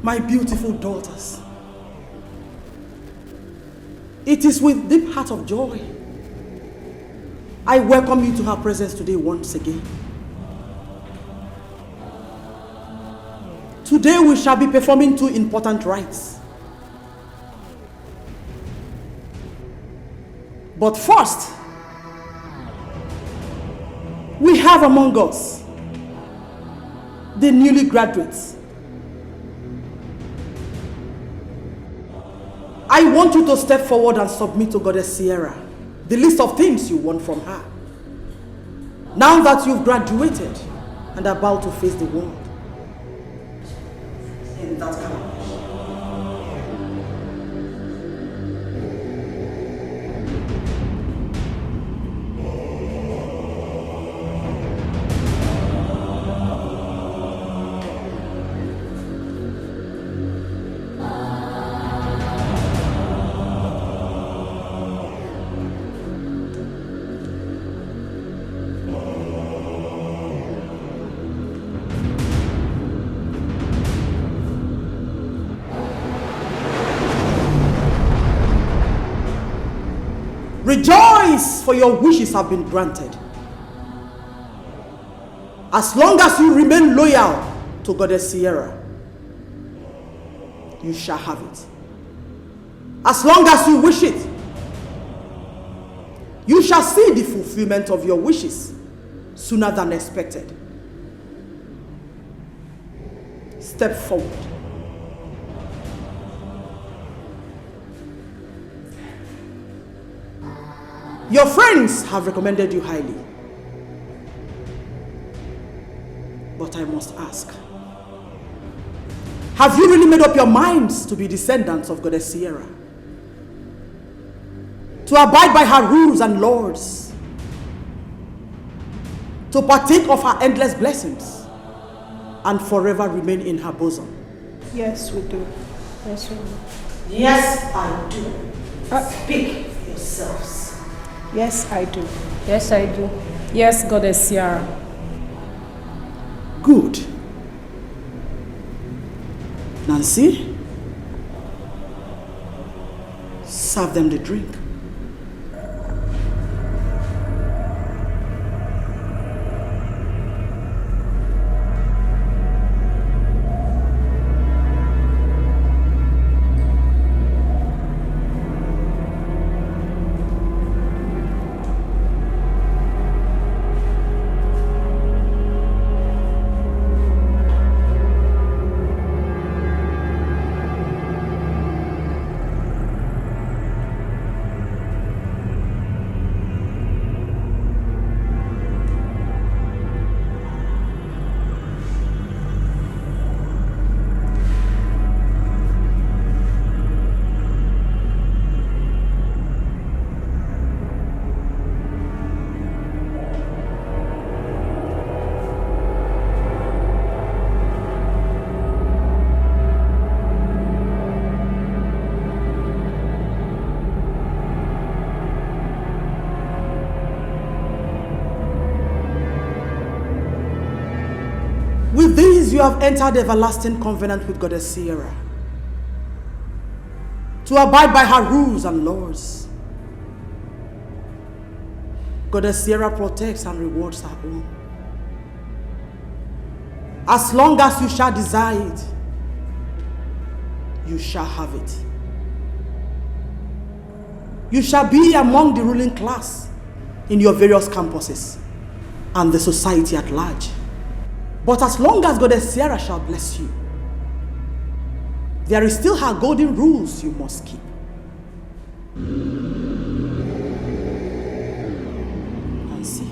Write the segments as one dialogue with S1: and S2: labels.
S1: My beautiful daughters, it is with deep heart of joy I welcome you to her presence today once again. Today we shall be performing two important rites. But first, we have among us the newly graduates. I want you to step forward and submit to Goddess Sierra the list of things you want from her. Now that you've graduated and are about to face the world. In that kind of rejoice, for your wishes have been granted. As long as you remain loyal to Goddess Sierra, you shall have it. As long as you wish it, you shall see the fulfillment of your wishes sooner than expected. Step forward. Your friends have recommended you highly. But I must ask, have you really made up your minds to be descendants of Goddess Sierra? To abide by her rules and laws? To partake of her endless blessings? And forever remain in her bosom?
S2: Yes, we do. Yes, we do.
S1: Yes, I do. Speak for yourselves.
S2: Yes, I do.
S3: Yes, I do. Yes, Goddess Sierra.
S1: Good. Nancy, serve them the drink. With these you have entered the everlasting covenant with Goddess Sierra, to abide by her rules and laws. Goddess Sierra protects and rewards her own. As long as you shall desire it, you shall have it. You shall be among the ruling class in your various campuses and the society at large. But as long as Goddess Sierra shall bless you, there is still her golden rules you must keep. I see.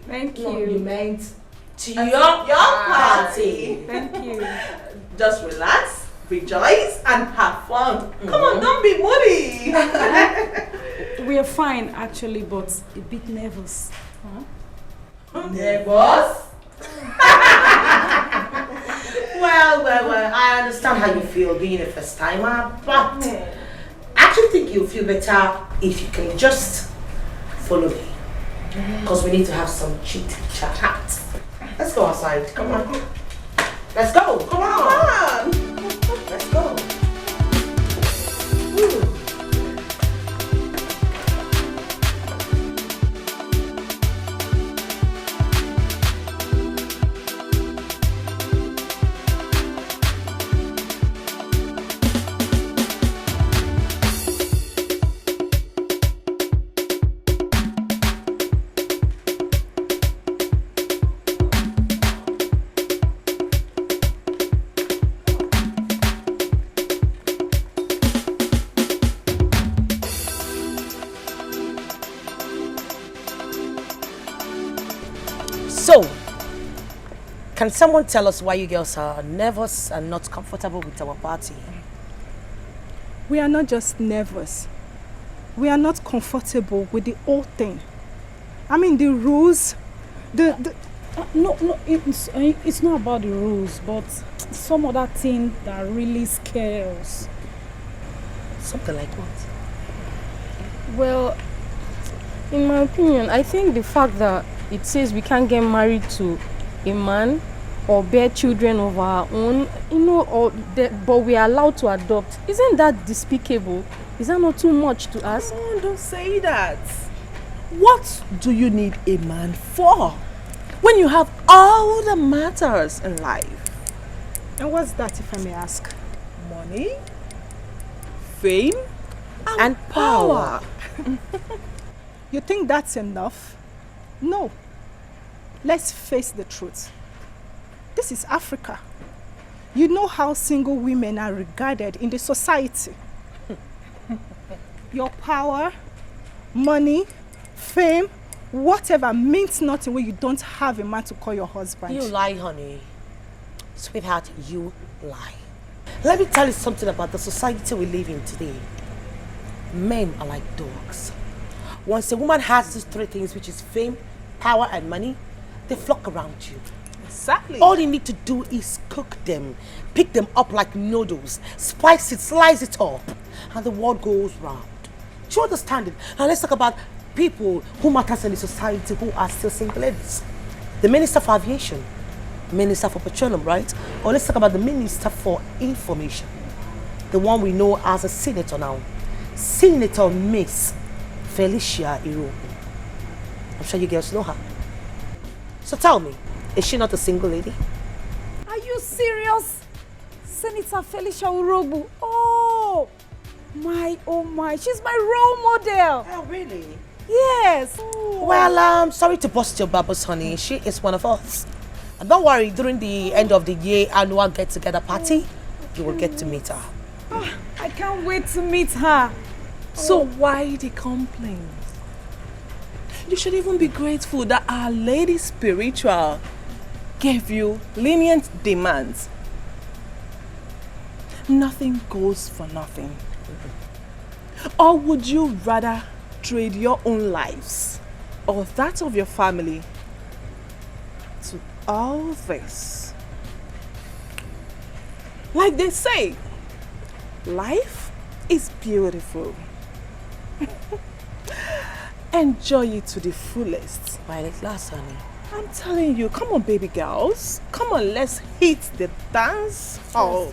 S3: Thank
S4: No,
S3: you.
S4: you meant to your party.
S3: Thank you.
S4: Just relax, rejoice, and have fun. Come on, don't be moody.
S3: We are fine actually, but a bit nervous.
S4: Nervous? well, I understand how you feel being a first timer, but I actually think you'll feel better if you can just follow me. Because we need to have some chit chat. Let's go outside. Come on. Let's go. Come on. Let's go. Ooh. So, can someone tell us why you girls are nervous and not comfortable with our party?
S2: We are not just nervous. We are not comfortable with the whole thing. I mean, the rules,
S3: No, it's not about the rules, but some other thing that really scares us.
S4: Something like what?
S5: Well, in my opinion, I think the fact that it says we can't get married to a man or bear children of our own, but we are allowed to adopt. Isn't that despicable? Is that not too much to ask?
S6: Oh, don't say that. What do you need a man for when you have all the matters in life?
S2: And what's that, if I may ask?
S6: Money, fame, and power.
S2: You think that's enough? No. Let's face the truth. This is Africa. You know how single women are regarded in the society. Your power, money, fame, whatever means nothing when you don't have a man to call your husband.
S4: You lie, honey. Sweetheart, you lie. Let me tell you something about the society we live in today. Men are like dogs. Once a woman has these three things, which is fame, power, and money, they flock around you.
S6: Exactly.
S4: All you need to do is cook them, pick them up like noodles, spice it, slice it up, and the world goes round. Do you understand it? Now let's talk about people who matters in the society who are still single ladies. The Minister for Aviation, Minister for Petroleum, right? Or let's talk about the Minister for Information, the one we know as a senator now, Senator Miss Felicia Irobo. I'm sure you girls know her. So tell me, is she not a single lady?
S3: Are you serious? Senator Felicia Irobo. Oh my, she's my role model.
S4: Oh, really?
S3: Yes.
S4: Well, I'm sorry to bust your bubbles, honey. She is one of us. And don't worry, during the end of the year annual get-together party, you will get to meet her.
S3: Oh, I can't wait to meet her.
S6: So why the complaints? You should even be grateful that Our Lady Spiritual gave you lenient demands. Nothing goes for nothing. Or would you rather trade your own lives or that of your family to all this? Like they say, life is beautiful. Enjoy it to the fullest.
S4: While it lasts, honey.
S6: I'm telling you, come on, baby girls. Come on, let's hit the dance hall.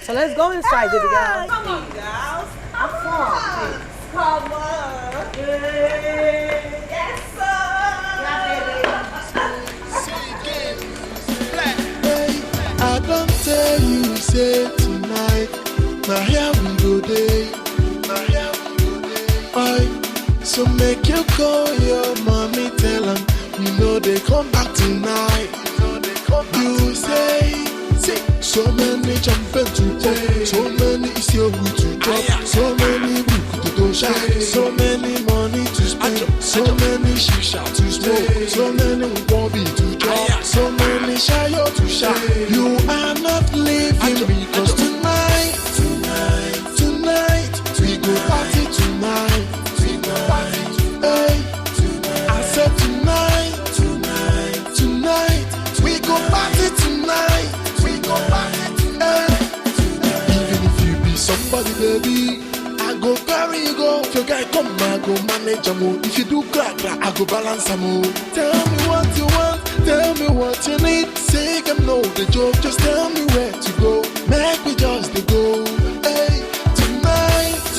S4: So let's go inside, baby girl.
S6: Come on, girls.
S4: Have fun.
S6: Come on. Yes,
S7: I don't tell you, say tonight, my hair will go day, my hair will go day. Aye. So make you call your mommy, tell them, you know they come back tonight. You say, so many jumping to play, so many is your route to drop, so many book to do shine, so many money to spend, so many shisha to smoke, so many wobby to drop, so many shayo to shine. You are not living because tonight, we go party tonight. Hey, I said tonight, we go party tonight. We go party tonight. Even if you be somebody, baby, I go carry you go. If your guy come, I go manage him. If you do crack, I go balance him. Tell me what you want, tell me what you need. Say them know the joke, just tell me where to go. Make me just to go. Hey, tonight,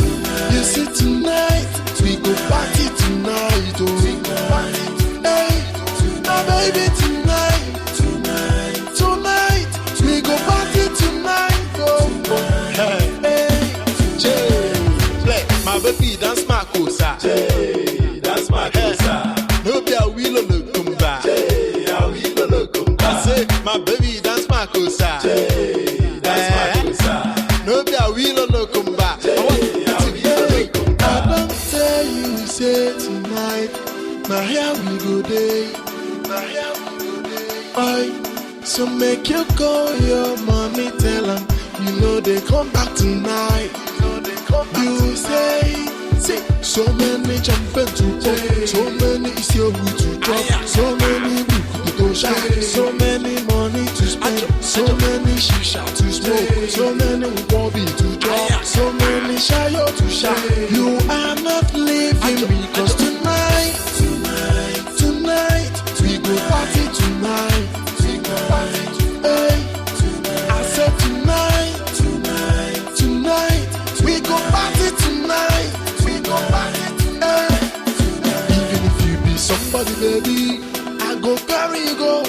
S7: you see tonight, we go party tonight. Oh, we go party. Hey, my baby tonight, we go party tonight. Oh, hey, Jay, my baby dance my cosa. Jay, dance my cosa. No be a wheel on the kumba. Jay, a wheel on the kumba. I say my baby dance my cosa. Jay, dance my cosa. No be a wheel on the kumba. I don't tell you, say tonight, my hair will go day, my hair will go day. Aye. So make you call your mommy, tell them, you know they come back tonight. You say, so many jumping to play, so many is your route to drop, so many book to go shine, so many money to spend, so many shisha to smoke, so many wobby to drop, so many shayo to shine. You are not living because tonight, we go party tonight.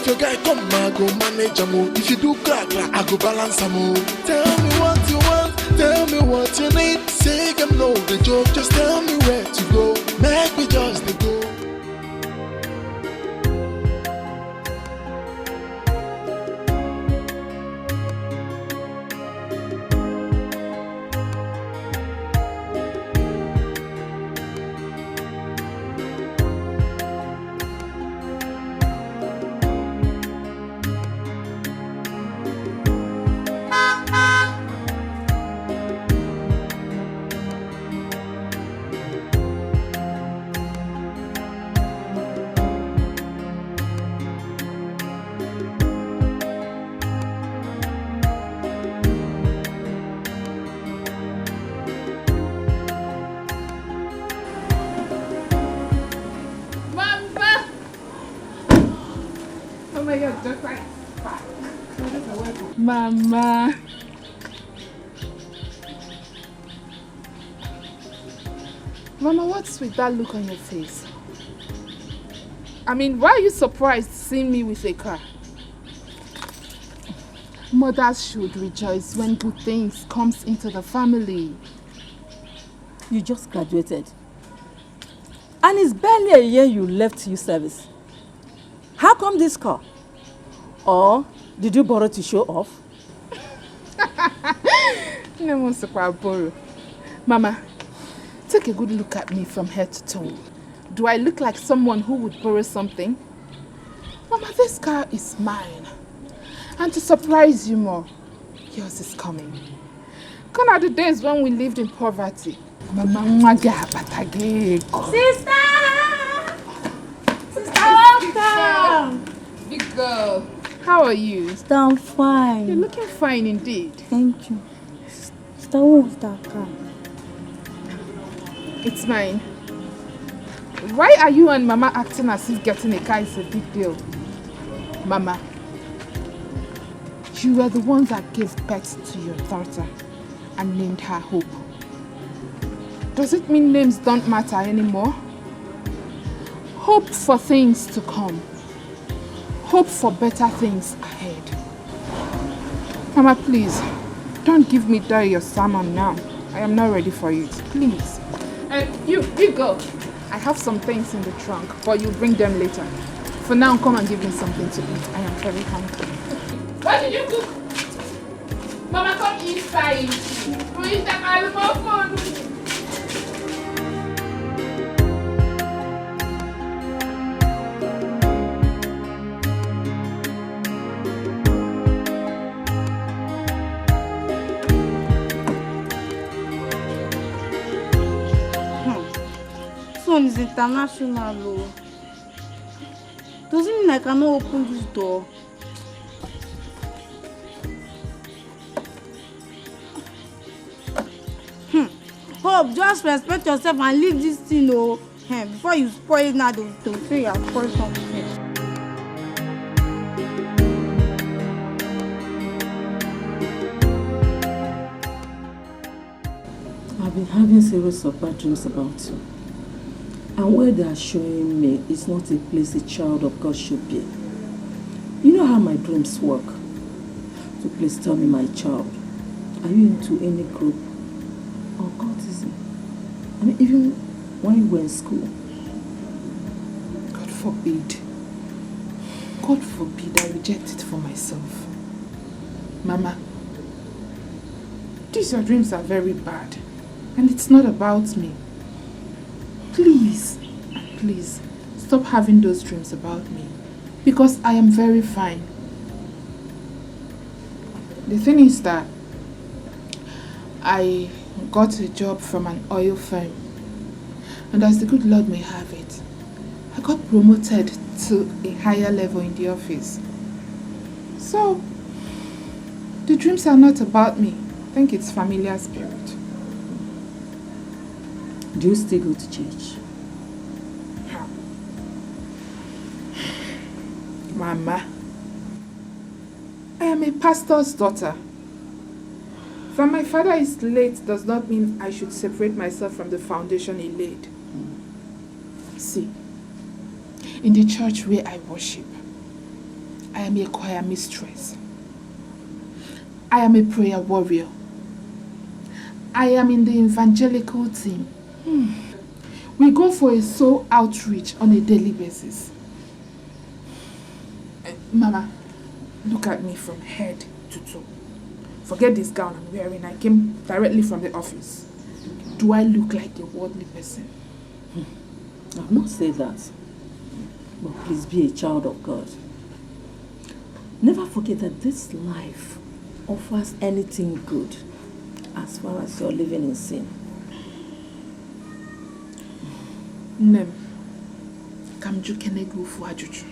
S7: your guy come, I go manage am. If you do crack, I go balance am. Tell me what you want, tell me what you need. Say them no the joke, just tell me where to go. Make me just the go.
S3: Mama. Mama, what's with that look on your face? I mean, why are you surprised seeing me with a car? Mothers should rejoice when good things comes into the family.
S8: You just graduated. And it's barely a year you left youth service. How come this car? Or did you borrow to show off?
S3: No one borrow. Mama, take a good look at me from head to toe. Do I look like someone who would borrow something? Mama, this car is mine. And to surprise you more, yours is coming. Gone are the days when we lived in poverty. Mama,
S8: Sister! Welcome!
S3: Big girl, how are you?
S9: Sister, I'm fine.
S3: You're looking fine indeed.
S9: Thank you. Sister, what was that car?
S3: It's mine. Why are you and Mama acting as if getting a car is a big deal? Mama, you were the one that gave birth to your daughter and named her Hope. Does it mean names don't matter anymore? Hope for things to come. Hope for better things ahead. Mama, please, don't give me your sermon now. I am not ready for it. Please. You go. I have some things in the trunk, but you bring them later. For now, come and give me something to eat. I am very hungry. What did you cook? Mama, come inside. We eat the animal food.
S9: Is international. Doesn't mean I cannot open this door. Hope, just respect yourself and leave this thing, before you spoil it now, they'll say you have spoiled something.
S8: I've been having series of bad dreams about you. And where they are showing me is not a place a child of God should be. You know how my dreams work. So please tell me, my child, are you into any group or cultism? I mean, even when you were in school.
S3: God forbid. God forbid I reject it for myself. Mama, these your dreams are very bad. And it's not about me. Please, please, stop having those dreams about me. Because I am very fine. The thing is that I got a job from an oil firm. And as the good Lord may have it, I got promoted to a higher level in the office. So, the dreams are not about me. I think it's familiar spirit.
S8: Do you still go to church?
S3: Mama, I am a pastor's daughter. That my father is late does not mean I should separate myself from the foundation he laid. See, in the church where I worship, I am a choir mistress. I am a prayer warrior. I am in the evangelical team. We go for a soul outreach on a daily basis. Mama, look at me from head to toe. Forget this gown I'm wearing. I came directly from the office. Do I look like a worldly person?
S8: I've not said that. But please be a child of God. Never forget that this life offers anything good as far as you're living in sin.
S3: Nem, kamju kenegu fu ajuju.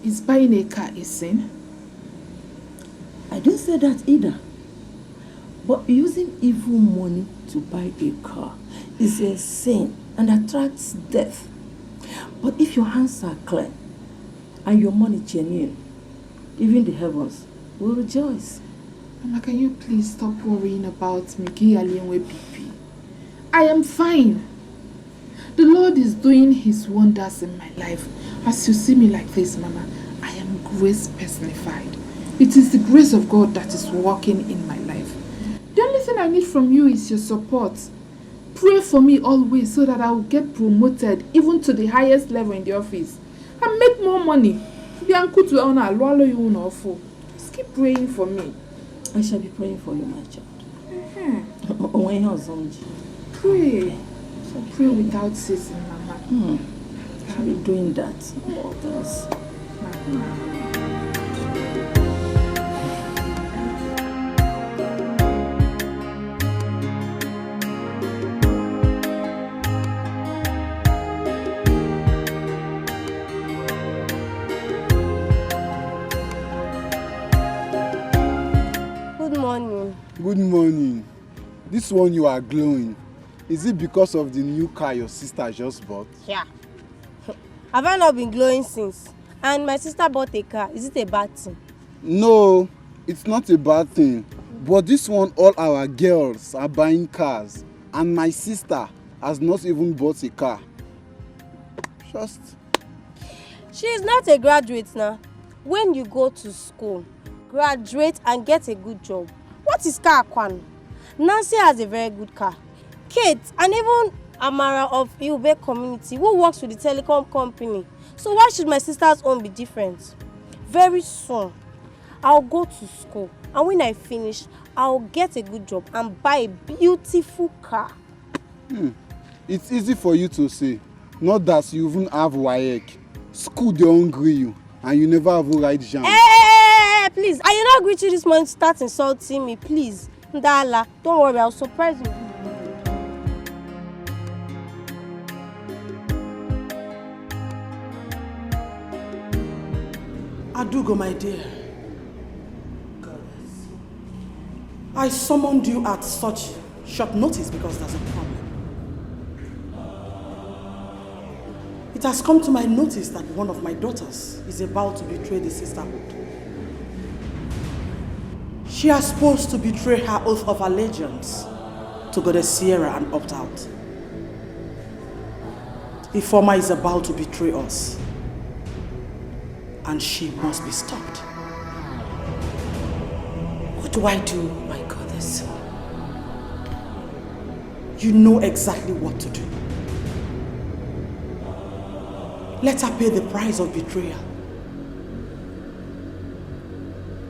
S3: Is buying a car a sin?
S8: I didn't say that either. But using evil money to buy a car is a sin and attracts death. But if your hands are clean and your money genuine, even the heavens will rejoice.
S3: Mama, can you please stop worrying about Micheal and BP? I am fine. The Lord is doing His wonders in my life. As you see me like this, Mama, I am grace personified. It is the grace of God that is working in my life. The only thing I need from you is your support. Pray for me always so that I will get promoted even to the highest level in the office and make more money. Just keep praying for me.
S8: I shall be praying for you, my child.
S3: Pray. Pray without ceasing, Mama.
S8: I'll be doing that. Oh, thanks.
S10: Good morning. This one you are glowing. Is it because of the new car your sister just bought?
S11: Yeah. Have I not been glowing since? And my sister bought a car. Is it a bad thing?
S10: No, it's not a bad thing. But this one, all our girls are buying cars. And my sister has not even bought a car. Just...
S11: She is not a graduate now. When you go to school, graduate and get a good job. What is car, Kwan? Nancy has a very good car. Kate and even Amara of Nnebe community who works with the telecom company. So why should my sister's own be different? Very soon, I'll go to school. And when I finish, I'll get a good job and buy a beautiful car.
S10: It's easy for you to say. Not that you even have WAEC. School they hungry you. And you never have ride jam.
S11: Hey, please. I did not greet you this morning to start insulting me. Please. Ndala, don't worry. I'll surprise you.
S1: Adugo, my dear. I summoned you at such short notice because there's a problem. It has come to my notice that one of my daughters is about to betray the sisterhood. She is supposed to betray her oath of allegiance to Goddess Sierra and opt out. Ifeoma is about to betray us, and she must be stopped.
S4: What do I do, my goddess?
S1: You know exactly what to do. Let her pay the price of betrayal.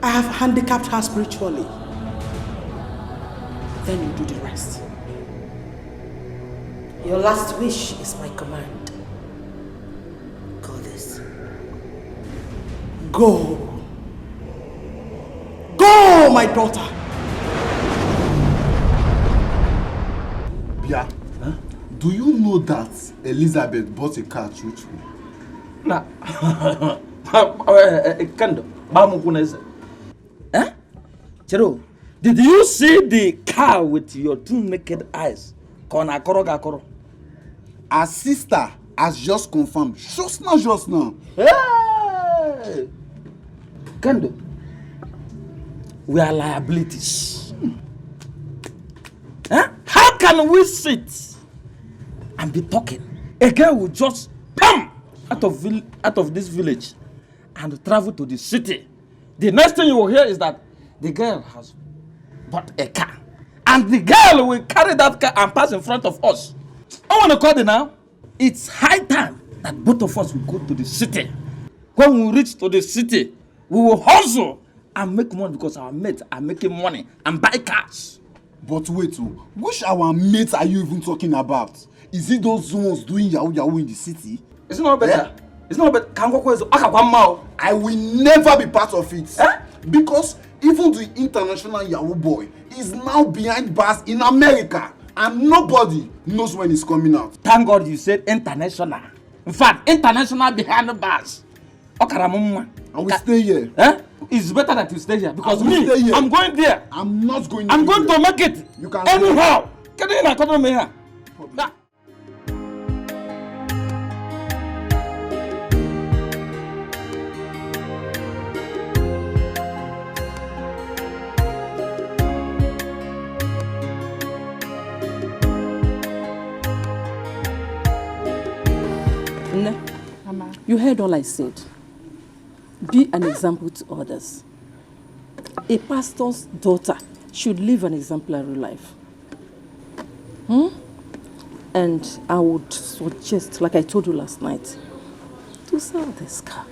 S1: I have handicapped her spiritually. Then you do the rest.
S4: Your last wish is my command, goddess.
S1: Go. Go, my daughter.
S10: Bia, do you know that Elizabeth bought a car through?
S12: Nah. Kando, Mamukunese. Eh? Chero, did you see the car with your two naked eyes? Kona koroga koro.
S10: Our sister has just confirmed. Just now.
S12: Hey! Kando, we are liabilities. Eh? How can we sit and be talking? A girl will just come out of this village and travel to the city. The next thing you will hear is that the girl has bought a car. And the girl will carry that car and pass in front of us. I want to call it now. It's high time that both of us will go to the city. When we reach to the city, we will hustle and make money because our mates are making money and buy cars.
S10: But wait, which our mates are you even talking about? Is it those ones doing yahoo in the city?
S12: It's not better.
S10: Yeah.
S12: It's not better.
S10: I will never be part of it. Because even the international yahoo boy is now behind bars in America. And nobody knows when it's coming out.
S12: Thank God you said international. In fact, international behind the bars.
S10: I will stay here.
S12: It's better that you stay here because
S10: stay here.
S12: I'm going there.
S10: I'm not going
S12: I'm going to make it.
S10: You can
S12: anyhow. Can you not come here?
S8: Mama. You heard all I said. Be an example to others. A pastor's daughter should live an exemplary life. And I would suggest, like I told you last night, to sell this car.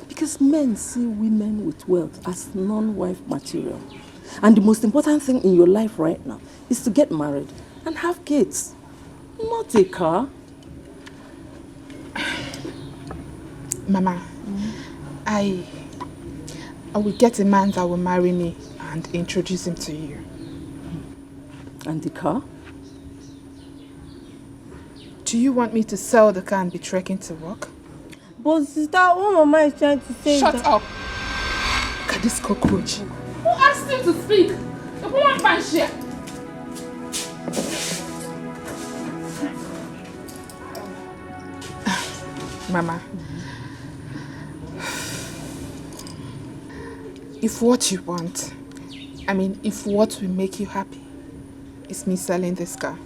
S8: Because men see women with wealth as non-wife material. And the most important thing in your life right now is to get married and have kids, not a car.
S3: Mama, I will get a man that will marry me and introduce him to you.
S8: And the car?
S3: Do you want me to sell the car and be trekking to work?
S11: But sister, what Mama is trying to say
S3: Shut
S11: is that...
S3: up! Look at this cockroach.
S6: Who asked you to speak? The woman finds here.
S3: Mama, if what you want, if what will make you happy is me selling this car,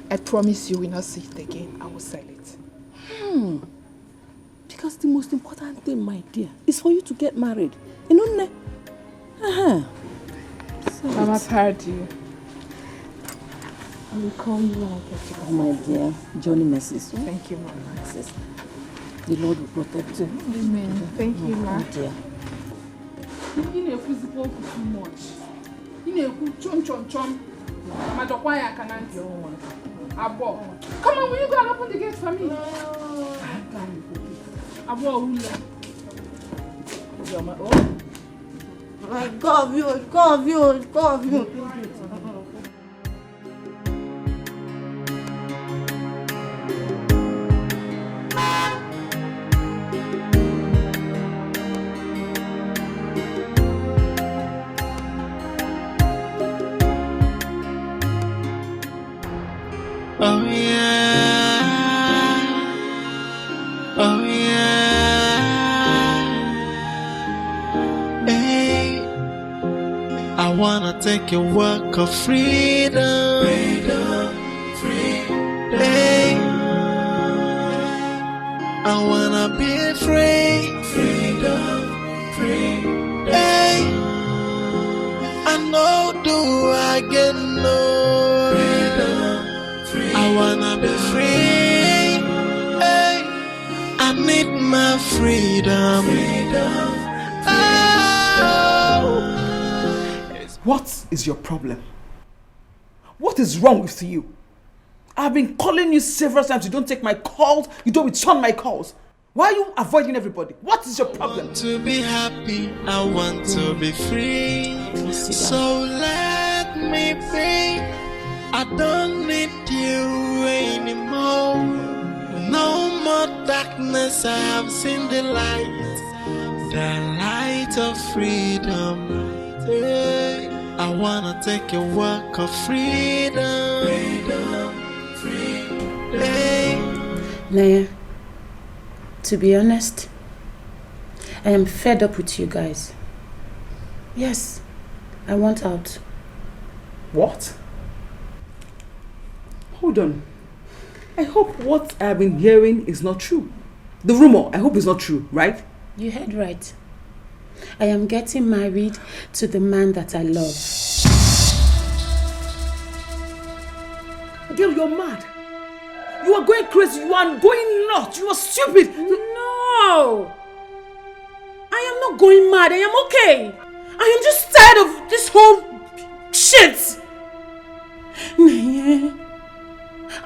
S3: I promise you will not see it again. I will sell it.
S8: Because the most important thing, my dear, is for you to get married. You know,
S3: Mama's heard you.
S8: I will call you when I get you. Oh, my dear. Johnny messes.
S3: Thank you, Mama.
S8: The Lord will protect you.
S3: Amen. Thank you, Ma.
S8: Dear.
S6: You know, physical too much. You know, chon. Madokwaya can't. Abo. Come on, will you go and open the gate for me? Abo,
S11: My God, you.
S7: Oh yeah, oh yeah. Hey, I wanna take a walk of freedom. Hey, I wanna be free. Hey, I know do I get no. I wanna be free. Hey, I need my freedom. Oh.
S1: What is your problem? What is wrong with you? I've been calling you several times. You don't take my calls. You don't return my calls. Why are you avoiding everybody? What is your problem?
S7: I want to be happy. I want to be free. So let me be. I don't need you anymore. No more darkness. I have seen the light of freedom. I wanna take a walk of freedom.
S4: Naya, to be honest, I am fed up with you guys. Yes, I want out.
S1: What? Hold on. I hope what I've been hearing is not true. The rumor, I hope it's not true, right?
S13: You heard right. I am getting married to the man that I love.
S14: Girl, you're mad. You are going crazy. You are going nuts. You are stupid.
S13: No! I am not going mad. I am okay. I am just tired of this whole shit. Nnebe,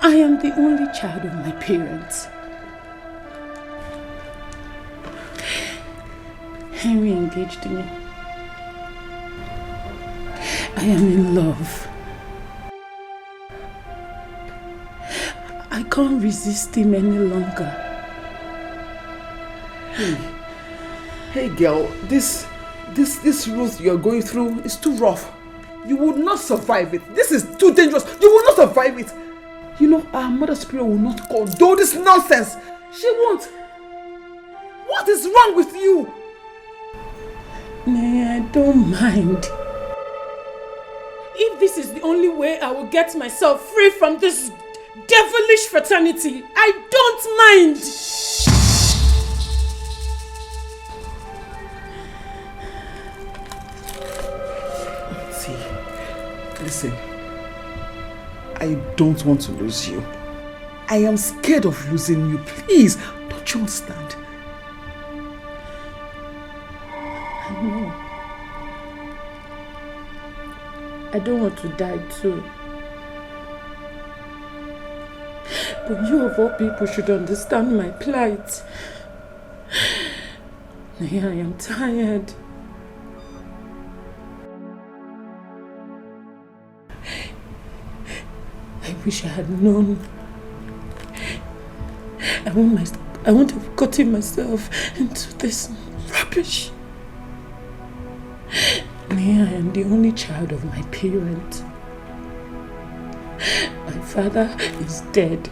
S13: I am the only child of my parents. Henry engaged me. I am in love. I can't resist him any longer.
S14: Hey girl, this route you're going through is too rough. You will not survive it. This is too dangerous. You will not survive it. You know, our mother spirit will not condone this nonsense. She won't. What is wrong with you?
S13: Nay, I don't mind. If this is the only way I will get myself free from this devilish fraternity, I don't mind.
S14: See, listen. I don't want to lose you. I am scared of losing you. Please, don't you understand?
S13: I know. I don't want to die too. But you of all people should understand my plight. I am tired. I wish I had known. I won't have gotten myself into this rubbish. I am the only child of my parent. My father is dead.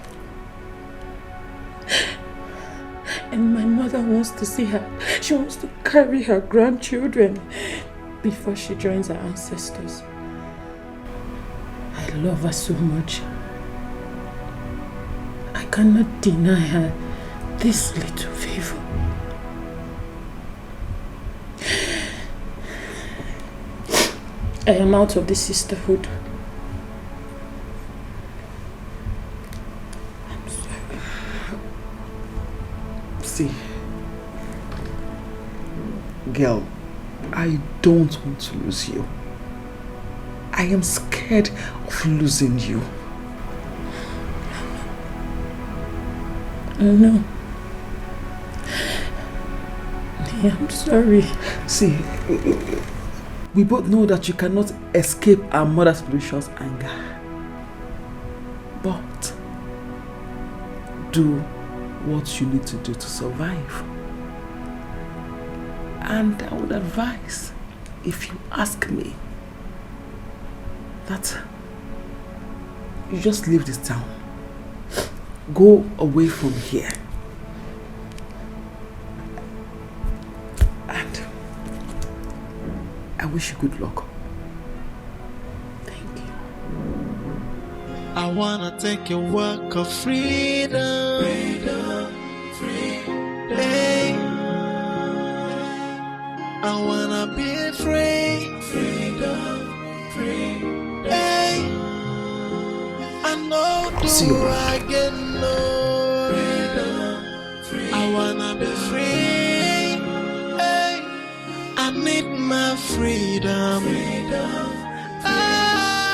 S13: And my mother wants to see her. She wants to carry her grandchildren before she joins her ancestors. I love her so much. I cannot deny her this little favor. I am out of the sisterhood. I'm sorry.
S14: See, girl, I don't want to lose you. I am scared of losing you.
S13: No. I'm sorry.
S14: See, we both know that you cannot escape our mother's spiritual anger. But do what you need to do to survive. And I would advise, if you ask me, that you just leave this town. Go away from here. And I wish you good luck.
S13: Thank you.
S7: I wanna take your work of freedom. Freedom, freedom. Hey. I wanna be free. Freedom, freedom. Hey. I know do I get no freedom. I wanna be free. Hey. I need my freedom.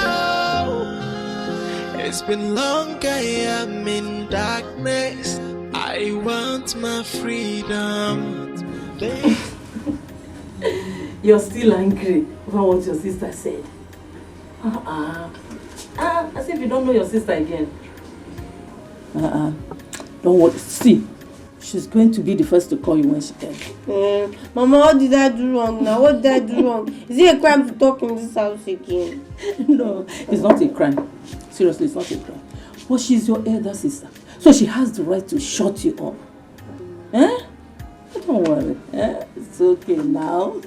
S7: Oh, it's been long I am in darkness. I want my freedom.
S8: You're still angry over what your sister said. As if you don't know your sister again. Don't worry. See, she's going to be the first to call you when she can.
S11: Mama, what did I do wrong now? What did I do wrong? Is it a crime to talk in this house again?
S8: No, it's not a crime. Seriously, it's not a crime. But she's your elder sister, so she has the right to shut you up. Don't worry. It's okay now.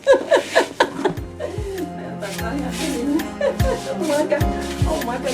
S8: Oh my God,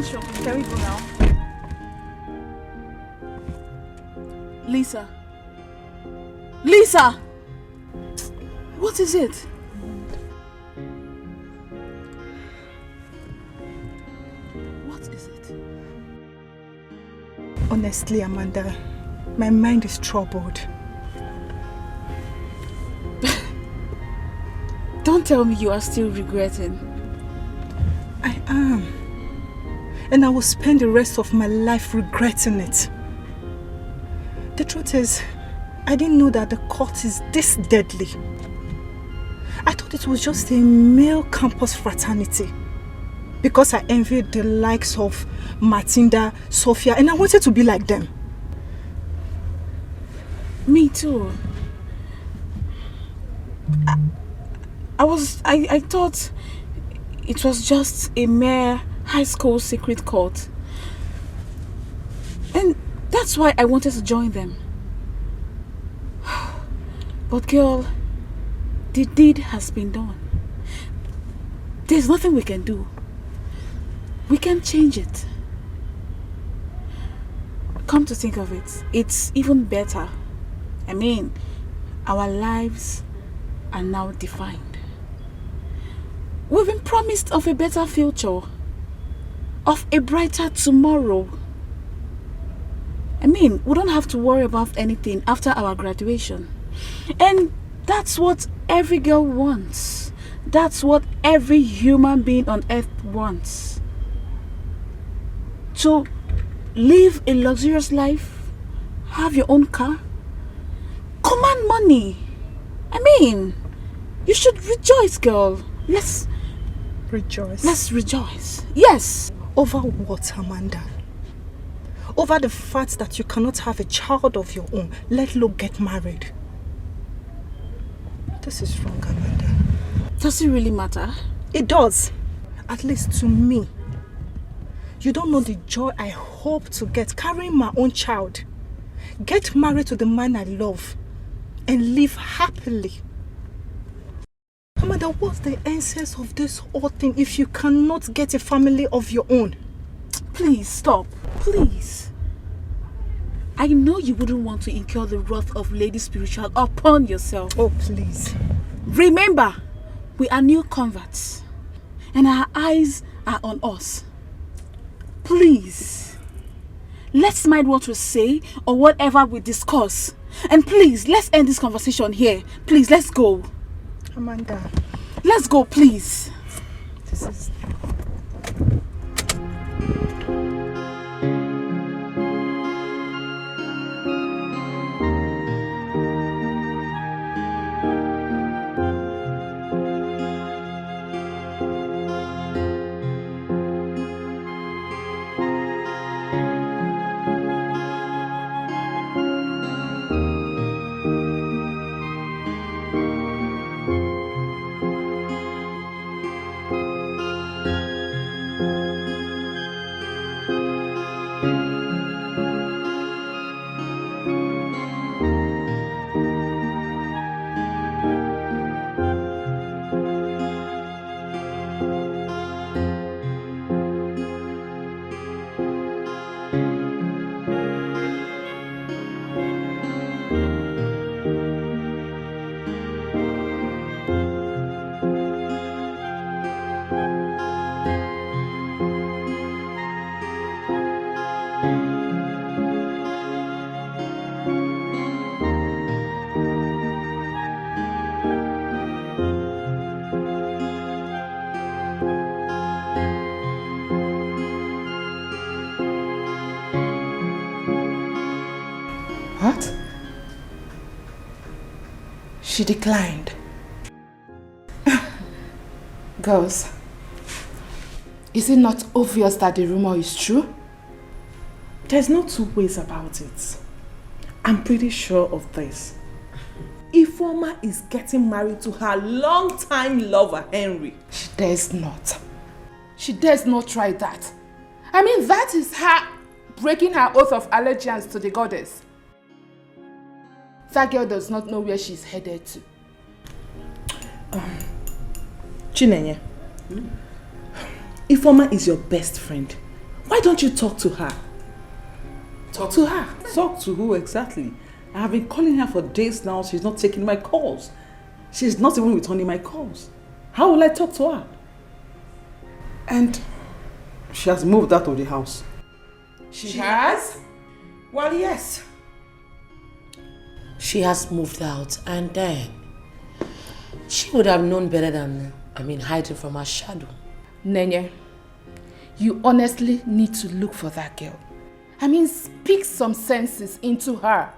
S3: Sure. Can we go now? Lisa. Lisa! What is it? What is it?
S2: Honestly, Amanda, my mind is troubled.
S3: Don't tell me you are still regretting.
S2: I am. And I will spend the rest of my life regretting it. The truth is, I didn't know that the cult is this deadly. I thought it was just a male campus fraternity. Because I envied the likes of Matilda, Sophia, and I wanted to be like them.
S3: Me too. I thought it was just a mere high school secret cult. And that's why I wanted to join them. But girl, the deed has been done. There's nothing we can do. We can't change it. Come to think of it, it's even better. I mean, our lives are now defined. We've been promised of a better future, of a brighter tomorrow. I mean, we don't have to worry about anything after our graduation. And that's what every girl wants. That's what every human being on earth wants. To live a luxurious life, have your own car, command money. I mean, you should rejoice, girl. Let's
S2: rejoice.
S3: Let's rejoice. Yes.
S2: Over what, Amanda? Over the fact that you cannot have a child of your own, let alone get married. This is wrong, Amanda.
S3: Does it really matter?
S2: It does. At least to me. You don't know the joy I hope to get carrying my own child. Get married to the man I love and live happily. Amanda, what's the essence of this whole thing if you cannot get a family of your own?
S3: Please stop. Please. I know you wouldn't want to incur the wrath of Lady Spiritual upon yourself.
S2: Oh, please.
S3: Remember, we are new converts and our eyes are on us. Please, let's mind what we say or whatever we discuss. And please, let's end this conversation here. Please, let's go.
S2: Amanda.
S3: Let's go, please.
S2: This is...
S14: What? She declined. Girls, is it not obvious that the rumor is true?
S6: There's no two ways about it. I'm pretty sure of this. Ifeoma is getting married to her long-time lover, Henry.
S14: She dares not. She dares not try that. I mean, that is her breaking her oath of allegiance to the goddess. That girl does not know where she's headed to.
S6: Chinenye, Ifeoma is your best friend.
S14: Why don't you talk to her? Talk to her. Talk to who exactly? I have been calling her for days now. She's not taking my calls. She's not even returning my calls. How will I talk to her? And she has moved out of the house.
S6: She has? Well, yes.
S4: She has moved out, and then she would have known better than, hiding from her shadow.
S3: Chinenye, you honestly need to look for that girl. Speak some senses into her.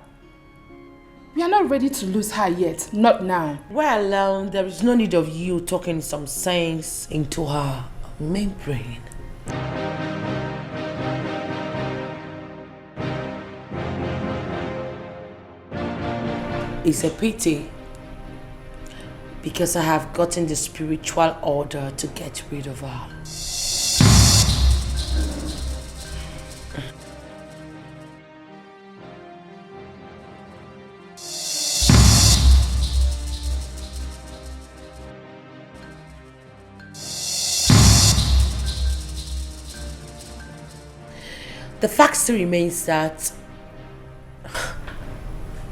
S3: We are not ready to lose her yet, not now.
S4: Well, there is no need of you talking some sense into her main brain. It's a pity because I have gotten the spiritual order to get rid of her. The fact still remains that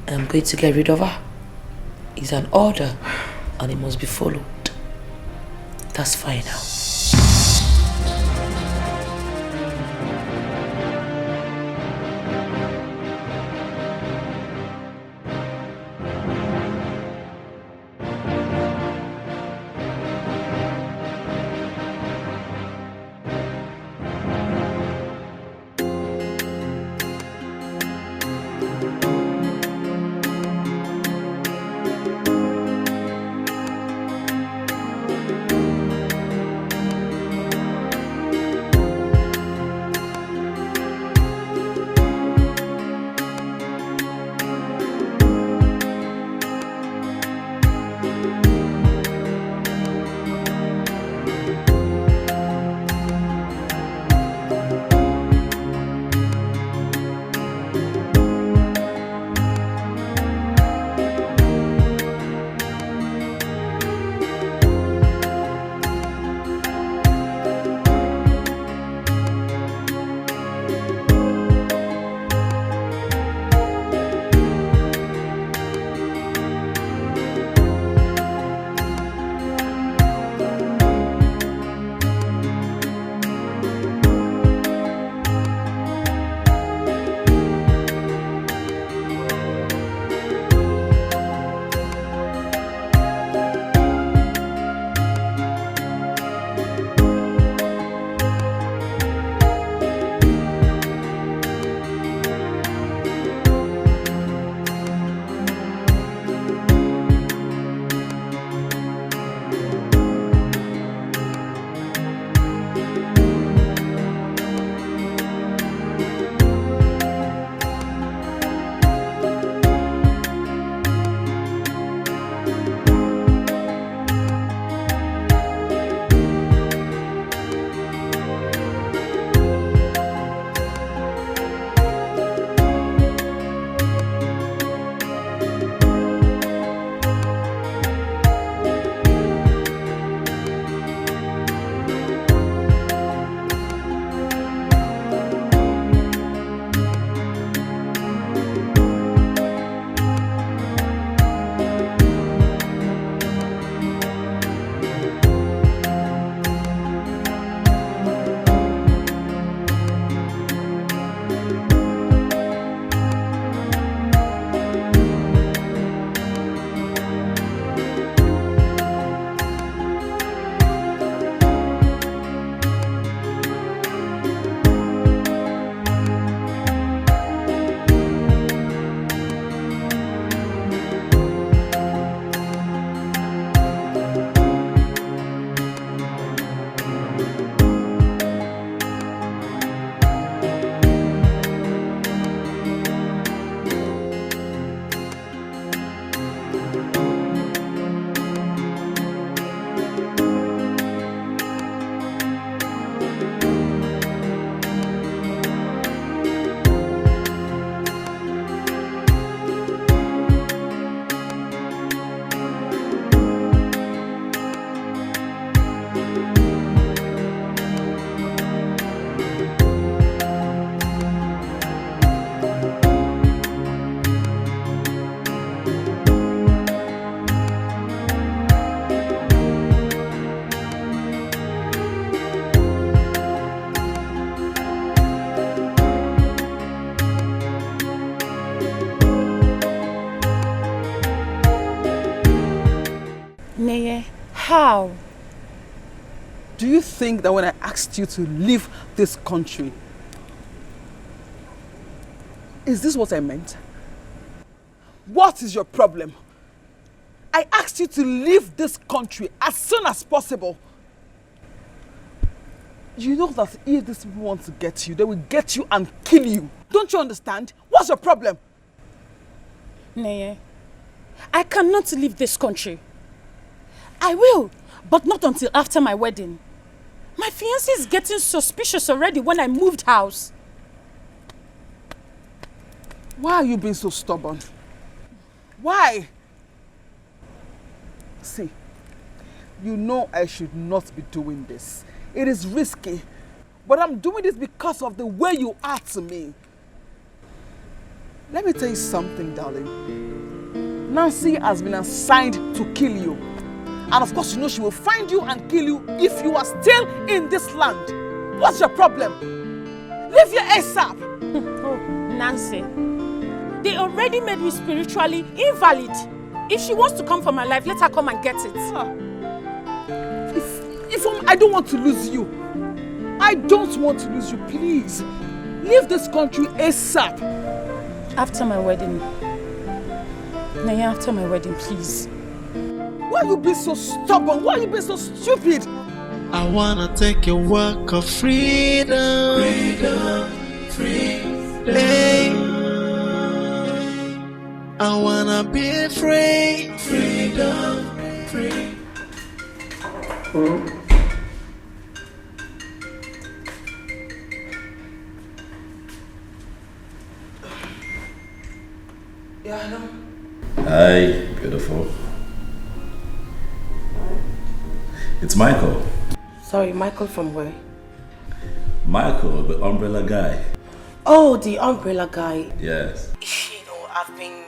S4: I'm going to get rid of her. It's an order and it must be followed. That's fine now.
S6: Neye, how? Do you think that when I asked you to leave this country, is this what I meant? What is your problem? I asked you to leave this country as soon as possible. You know that if these people want to get you, they will get you and kill you. Don't you understand? What's your problem?
S13: Neye, I cannot leave this country. I will, but not until after my wedding. My fiancé is getting suspicious already when I moved house.
S6: Why are you being so stubborn? Why? See, you know I should not be doing this. It is risky, but I'm doing this because of the way you are to me. Let me tell you something, darling. Nancy has been assigned to kill you. And of course, you know she will find you and kill you if you are still in this land. What's your problem? Leave your ASAP.
S13: Oh, Nancy, they already made me spiritually invalid. If she wants to come for my life, let her come and get it.
S6: I don't want to lose you. I don't want to lose you. Please, leave this country ASAP.
S13: After my wedding. Naya, after my wedding, please.
S6: Why are you being so stubborn? Why are you being so stupid?
S7: I wanna take your work of freedom. Freedom. I wanna be free. Freedom.
S6: Yeah, hello.
S15: Hi, beautiful. It's Michael.
S4: Sorry, Michael from where?
S15: Michael, the umbrella guy.
S4: Oh, the umbrella guy.
S15: Yes.
S4: You know, I've been...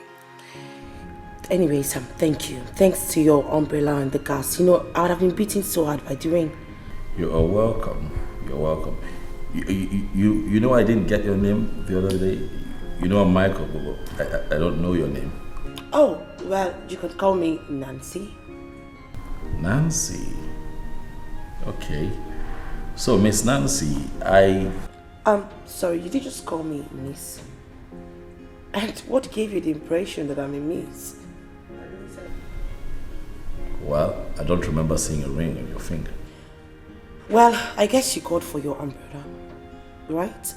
S4: Anyways, thank you. Thanks to your umbrella and the gas. You know, I would have been beaten so hard by the rain.
S15: You are welcome. You're welcome. You know I didn't get your name the other day? You know I'm Michael, but I don't know your name.
S4: Oh, well, you could call me Nancy.
S15: Nancy? Okay. So, Miss Nancy,
S4: sorry, you did just call me Miss. And what gave you the impression that I'm a Miss?
S15: Well, I don't remember seeing a ring on your finger.
S4: Well, I guess you called for your umbrella, right?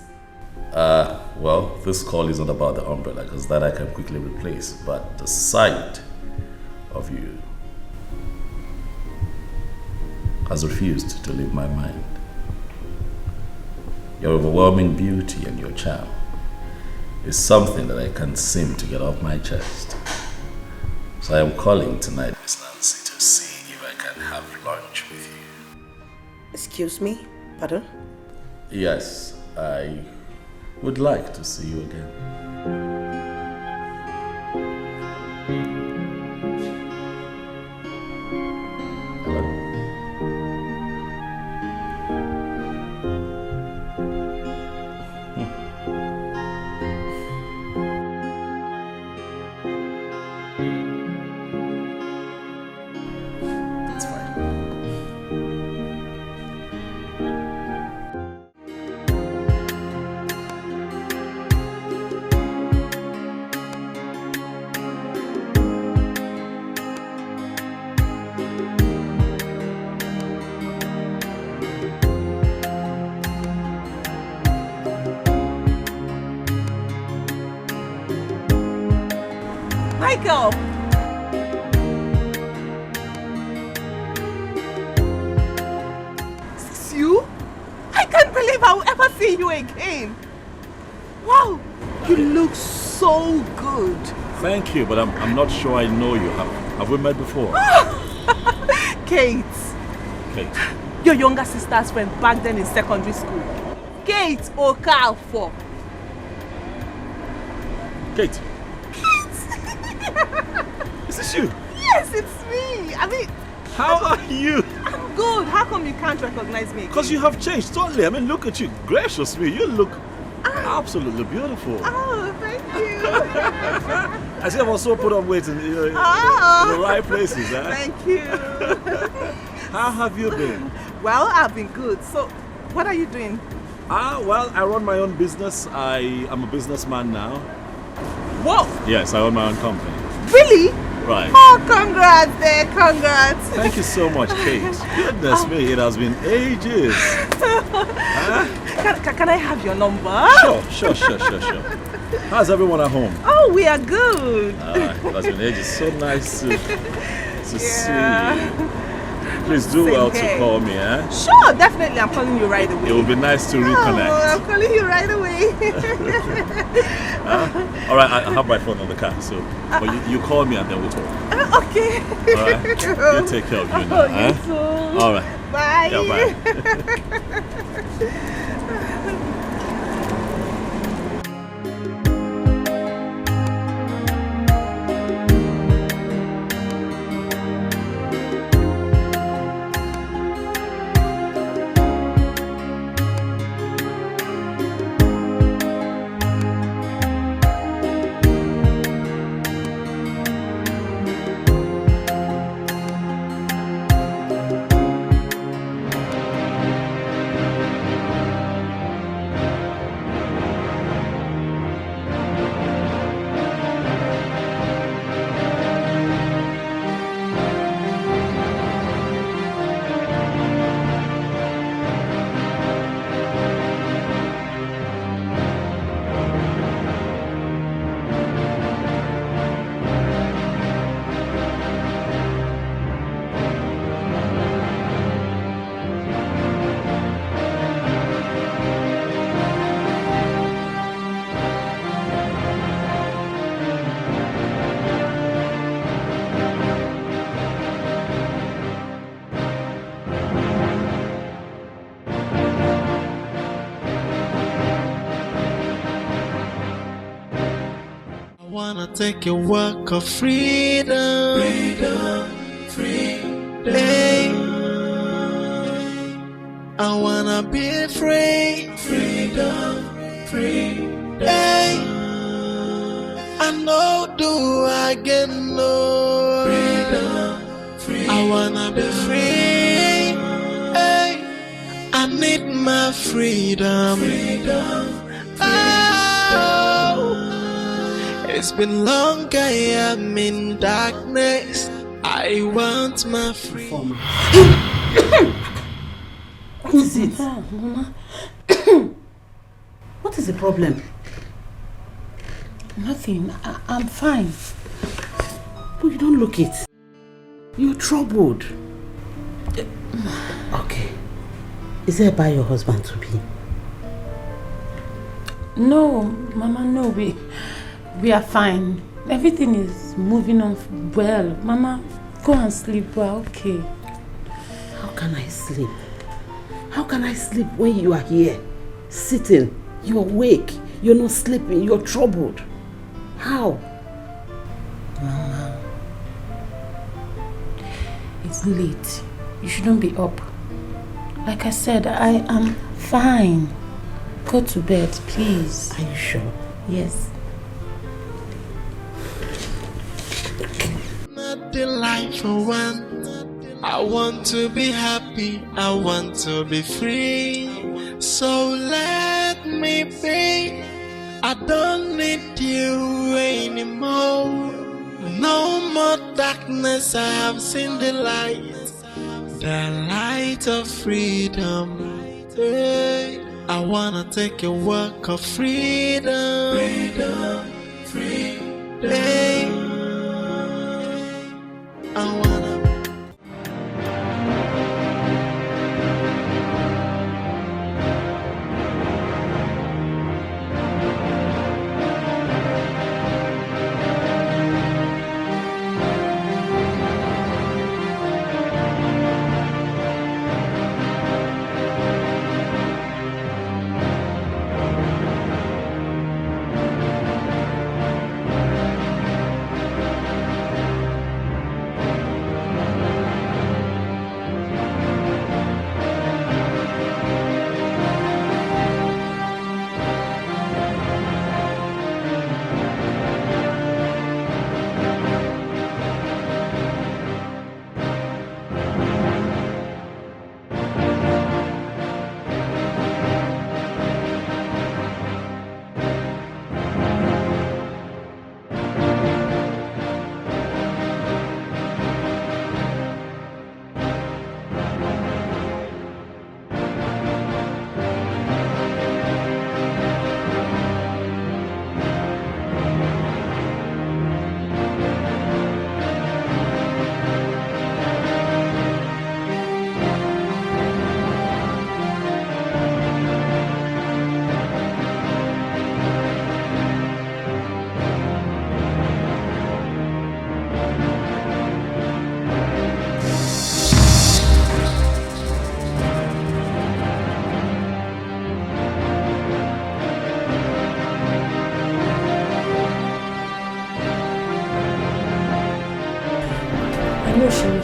S15: Well, this call is not about the umbrella, because that I can quickly replace, but the sight of you has refused to leave my mind. Your overwhelming beauty and your charm is something that I can't seem to get off my chest. So I am calling tonight, Miss Nancy, to see if I can have lunch with you.
S4: Excuse me? Pardon?
S15: Yes, I would like to see you again.
S6: Michael! Is this you? I can't believe I will ever see you again. Wow, you look so good.
S15: Thank you, but I'm not sure I know you. Have we met before?
S6: Kate.
S15: Kate.
S6: Your younger sister's friend back then in secondary school. Kate Okonkwo.
S15: Kate. Is this you?
S6: Yes, it's me. I mean...
S15: How are you?
S6: I'm good. How come you can't recognize me?
S15: Because you have changed totally. I mean, look at you. Gracious me. You look absolutely beautiful.
S6: Oh, thank you.
S16: I see I've also put on weight in the right places. Huh?
S6: Thank you.
S16: How have you been?
S6: Well, I've been good. So, what are you doing?
S16: Well, I run my own business. I am a businessman now.
S6: Whoa!
S16: Yes, I own my own company.
S6: Really?
S16: Right.
S6: Oh, congrats there, congrats.
S16: Thank you so much, Kate. Goodness me, it has been ages.
S6: Can I have your number?
S16: Sure. How's everyone at home?
S6: Oh, we are good.
S16: It has been ages. So nice to see you. Please do well to call me, eh?
S6: Sure, definitely. I'm calling you right away.
S16: It will be nice to reconnect.
S6: Oh, I'm calling you right away.
S16: All right, I have my phone on the car, so but you call me and then we'll talk.
S6: Okay.
S16: All right. You take care of you now.
S6: You too.
S16: All right.
S6: Bye.
S16: Yeah, bye.
S7: Take a walk of freedom, freedom. I wanna be free, freedom. I know do I get no freedom. I wanna be free. I need my freedom. It's been long I am in darkness. I want my freedom.
S1: What is it? Mama. What is the problem?
S13: Nothing. I'm fine.
S1: But you don't look it. You're troubled. Okay. Is there by your husband to be?
S13: No, Mama, no. We are fine. Everything is moving on well. Mama, go and sleep. We're okay.
S1: How can I sleep? How can I sleep when you are here? Sitting. You're awake. You're not sleeping. You're troubled. How?
S13: Mama, it's late. You shouldn't be up. Like I said, I am fine. Go to bed, please.
S1: Are you sure?
S13: Yes.
S7: Not the life I want. I want to be happy. I want to be free. So let me be. I don't need you anymore. No more darkness. I have seen the light of freedom. I wanna take a walk of freedom. I wanna.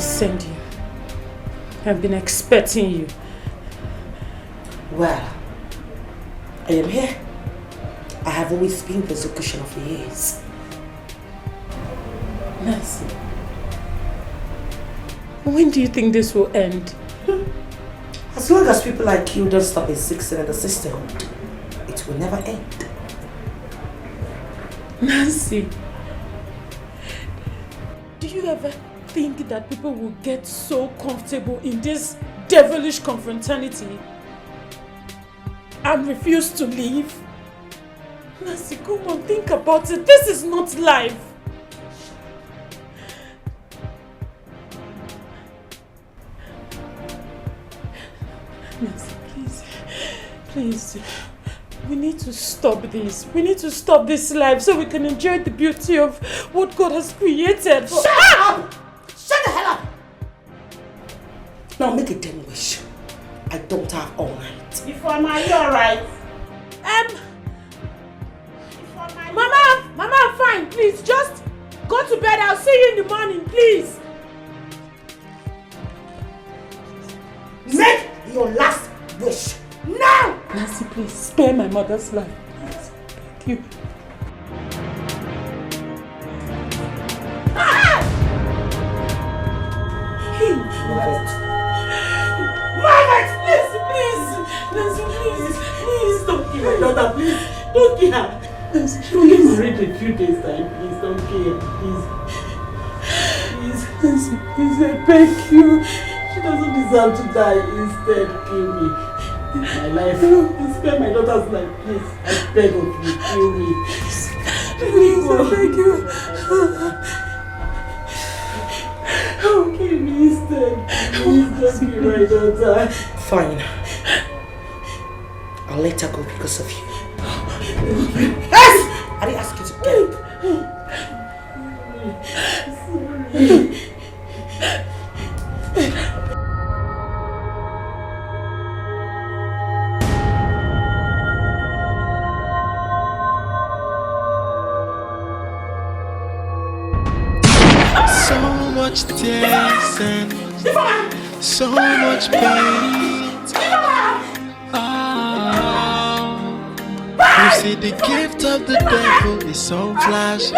S13: send you. I've been expecting you.
S4: Well, I am here. I have always been the execution of years.
S13: Nancy, when do you think this will end?
S4: As long as people like you don't stop existing in the sisterhood, it will never end.
S13: Nancy, do you ever think that people will get so comfortable in this devilish confraternity and refuse to leave? Nancy, come on, think about it. This is not life. Nancy, please, we need to stop this. We need to stop this life so we can enjoy the beauty of what God has created.
S4: Shut up! Shut the hell up! Now make a damn wish. I don't have all night.
S9: Ifeoma, are you alright?
S13: Mama, I'm fine. Please, just go to bed. I'll see you in the morning, please.
S4: Make your last wish now!
S13: Nancy, please, spare my mother's life. Please, thank you.
S4: Margaret!
S13: Please! Nancy, please, don't kill my daughter, please. Don't kill her. Nancy, she'll get married in a few days' time. Please, don't kill her, please. Please, Nancy, please, I beg you. She doesn't deserve to die. Instead, kill me. My life. Spare my daughter's life, please. I beg of you, kill me. Please, I beg you. Kill me instead. Please, don't kill my daughter.
S4: Fine. I'll let her go because of you. Yes! I didn't ask you to
S7: So much tears and so much pain. You see, the gift of the devil is so flashy,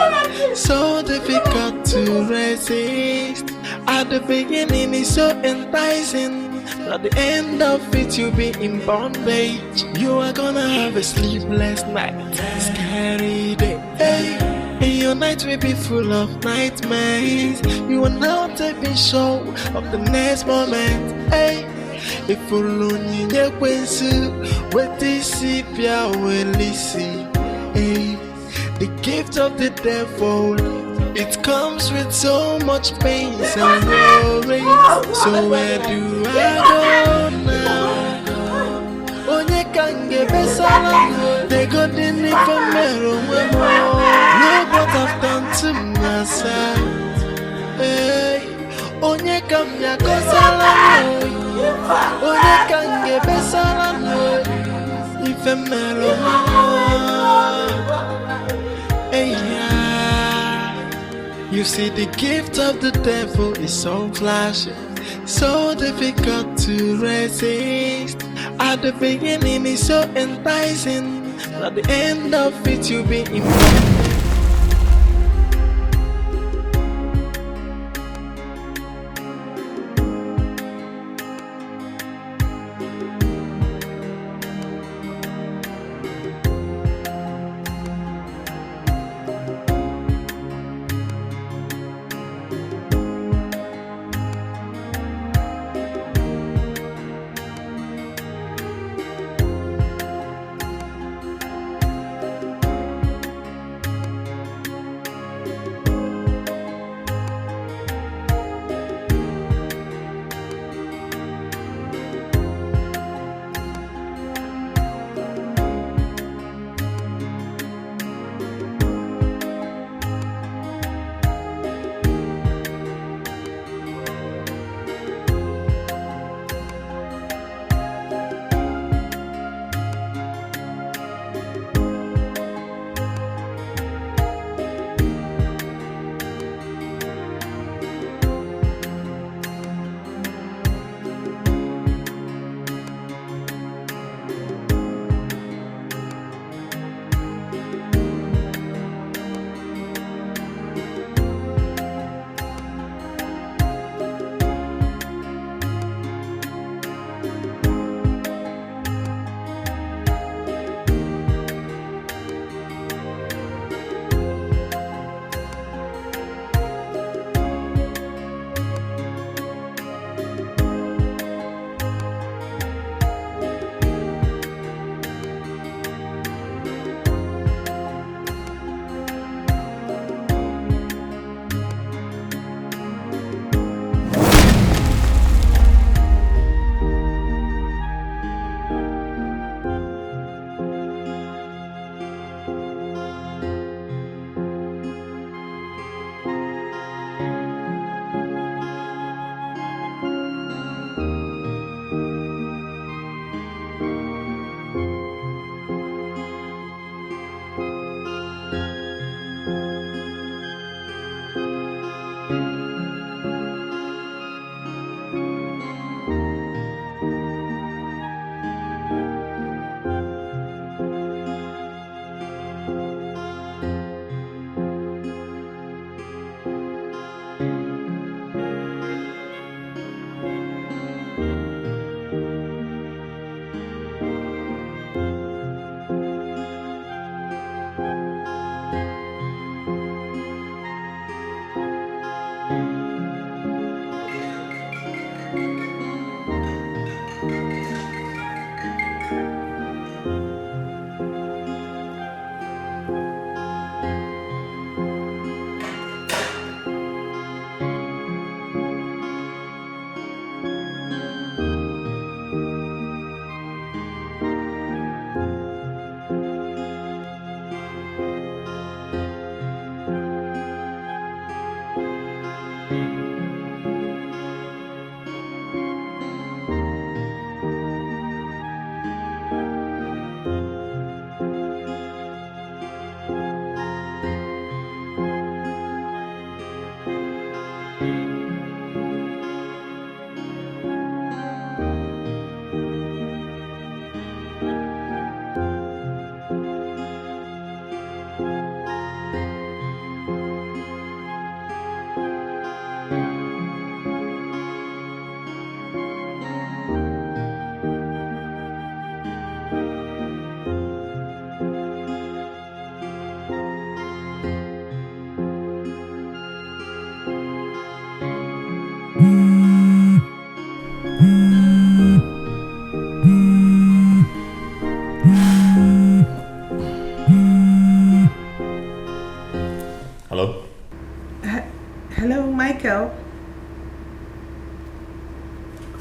S7: so difficult to resist. At the beginning, it's so enticing. At the end of it, you'll be in bondage. You are gonna have a sleepless night, scary day. Hey. And your night will be full of nightmares. You are not taking show of the next moment. Hey. If you learn your wensu, what this pia will listen. Hey, the gift of the devil, it comes with so much pain and worry. So where do I go now? Onye kange besala, they got the need for me. Look what I've done to myself. Hey, onye kamya kosala. Onye kange besala ife melo. Hey, yeah. You see, the gift of the devil is so flashy, so difficult to resist. At the beginning, it's so enticing. At the end of it, you'll be in.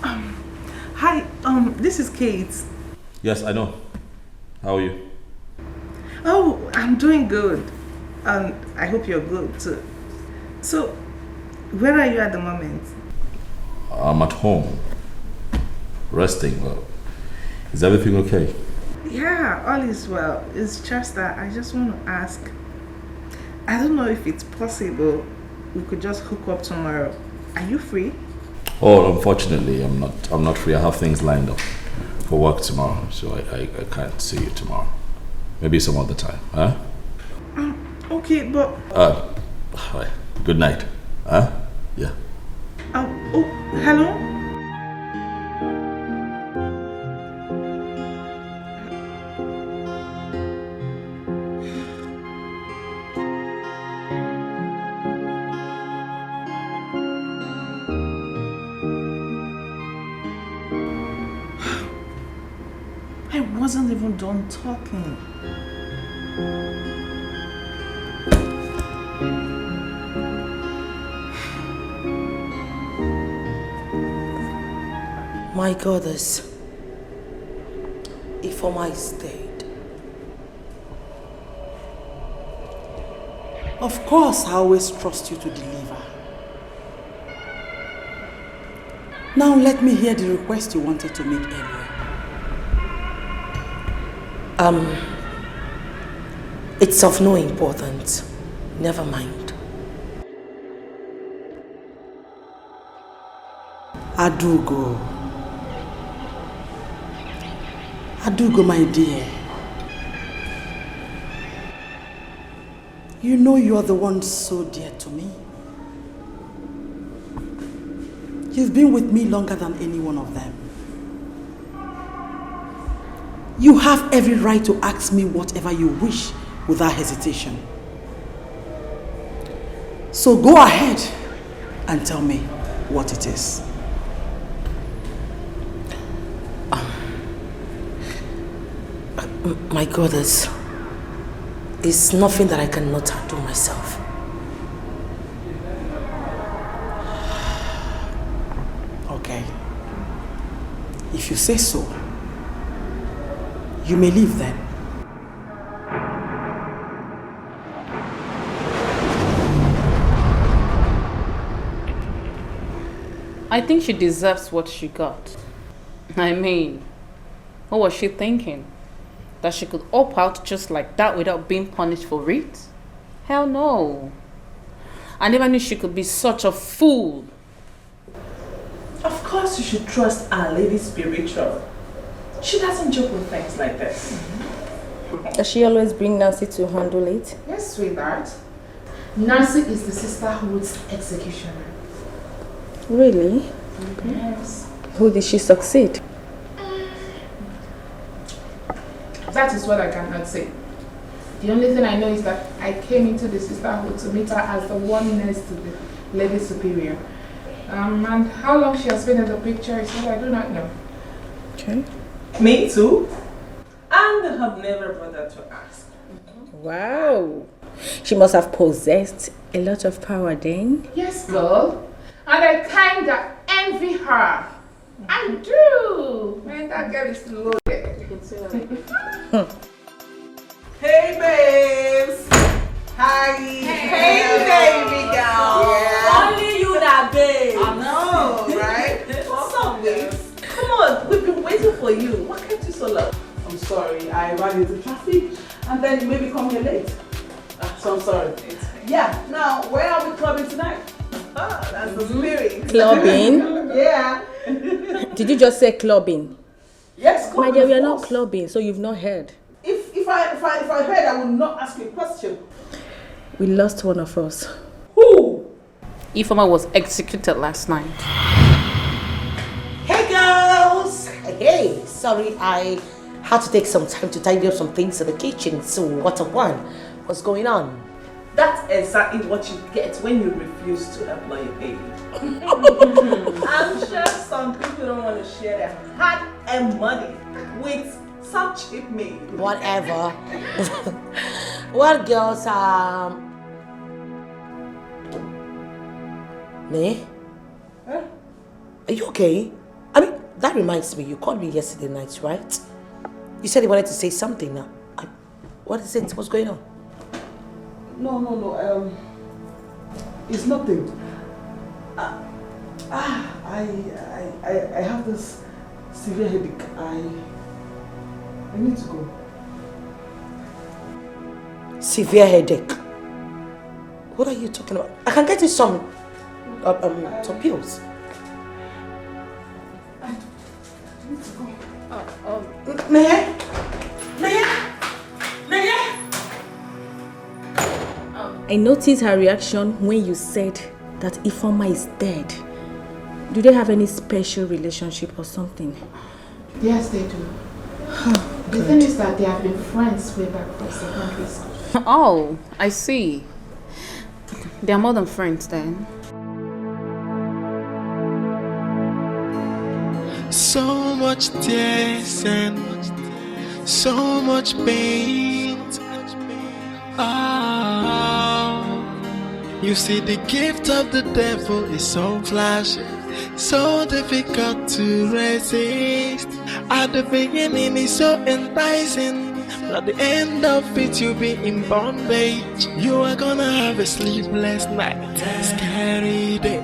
S6: Hi, this is Kate.
S15: Yes, I know. How are you?
S6: Oh, I'm doing good. And I hope you're good too. So, where are you at the moment?
S15: I'm at home. Resting. Well, is everything okay?
S6: Yeah, all is well. It's just that I just want to ask. I don't know if it's possible we could just hook up tomorrow. Are you free?
S15: Oh, unfortunately, I'm not free. I have things lined up for work tomorrow, so I can't see you tomorrow. Maybe some other time, huh?
S6: Okay, but...
S15: Hi. Good night. Huh? Yeah.
S6: Oh, hello? I wasn't even done talking.
S4: My goddess, if I stayed.
S1: Of course, I always trust you to deliver. Now let me hear the request you wanted to make earlier.
S4: It's of no importance. Never mind.
S1: Adugo, my dear. You know you're the one so dear to me. You've been with me longer than any one of them. You have every right to ask me whatever you wish without hesitation. So go ahead and tell me what it is.
S4: My goddess, it's nothing that I cannot handle myself.
S1: Okay. If you say so, you may leave then.
S13: I think she deserves what she got. I mean, what was she thinking? That she could opt out just like that without being punished for it? Hell no. I never knew she could be such a fool.
S6: Of course you should trust Our Lady spiritual. She doesn't joke with things like this.
S11: Does she always bring Nancy to handle it?
S3: Yes, sweetheart. Nancy is the sisterhood's executioner.
S11: Really?
S3: Yes.
S11: Who did she succeed?
S3: That is what I cannot say. The only thing I know is that I came into the sisterhood to meet her as the one next to the Lady Superior. And how long she has been in the picture is what I do not know.
S11: Okay.
S6: Me too. And I have never bothered to ask.
S11: Wow. She must have possessed a lot of power then.
S3: Yes, girl. And I kinda envy her. I do. Man, that girl is loaded. You can say that again.
S6: Hey babes! Hi! Hey baby girl!
S4: Yeah. Only you that babe!
S6: I know, right? What's up, babes? Come on, we've been waiting for you. What kept you so long? I'm sorry, I ran into traffic and then you maybe come here late. So I'm sorry. Yeah, now where are we clubbing tonight? That's the spirit.
S11: Clubbing?
S6: Yeah.
S11: Did you just say clubbing?
S6: Yes,
S11: My
S6: clubbing.
S11: dear, we are not clubbing, so you've not heard.
S6: If I heard, I would not ask you a question.
S11: We lost one of us.
S6: Who?
S13: Ifeoma was executed last night.
S4: Hey girls! Hey, sorry, I had to take some time to tidy up some things in the kitchen. So what a one? What's going on?
S6: That's exactly what you get when you refuse to employ a baby. I'm sure some people don't want to share their hard-earned money with some cheap maid.
S4: Whatever. Well, girls, Me?
S6: Huh?
S4: Are you okay? I mean, that reminds me, you called me yesterday night, right? You said you wanted to say something now. What is it? What's going on?
S14: No. It's nothing. I have this severe headache. I need to go.
S4: Severe headache? What are you talking about? I can get you some pills.
S14: I need to go.
S4: May
S17: I noticed her reaction when you said that Ifeoma is dead. Do they have any special relationship or something?
S3: Yes, they do. The thing is that they have been friends way back from secondary school.
S18: Oh, I see. They are more than friends then.
S7: So much tears and so much pain. You see, the gift of the devil is so flashy, so difficult to resist. At the beginning it's so enticing, but at the end of it you'll be in bondage. You are gonna have a sleepless night, scary day,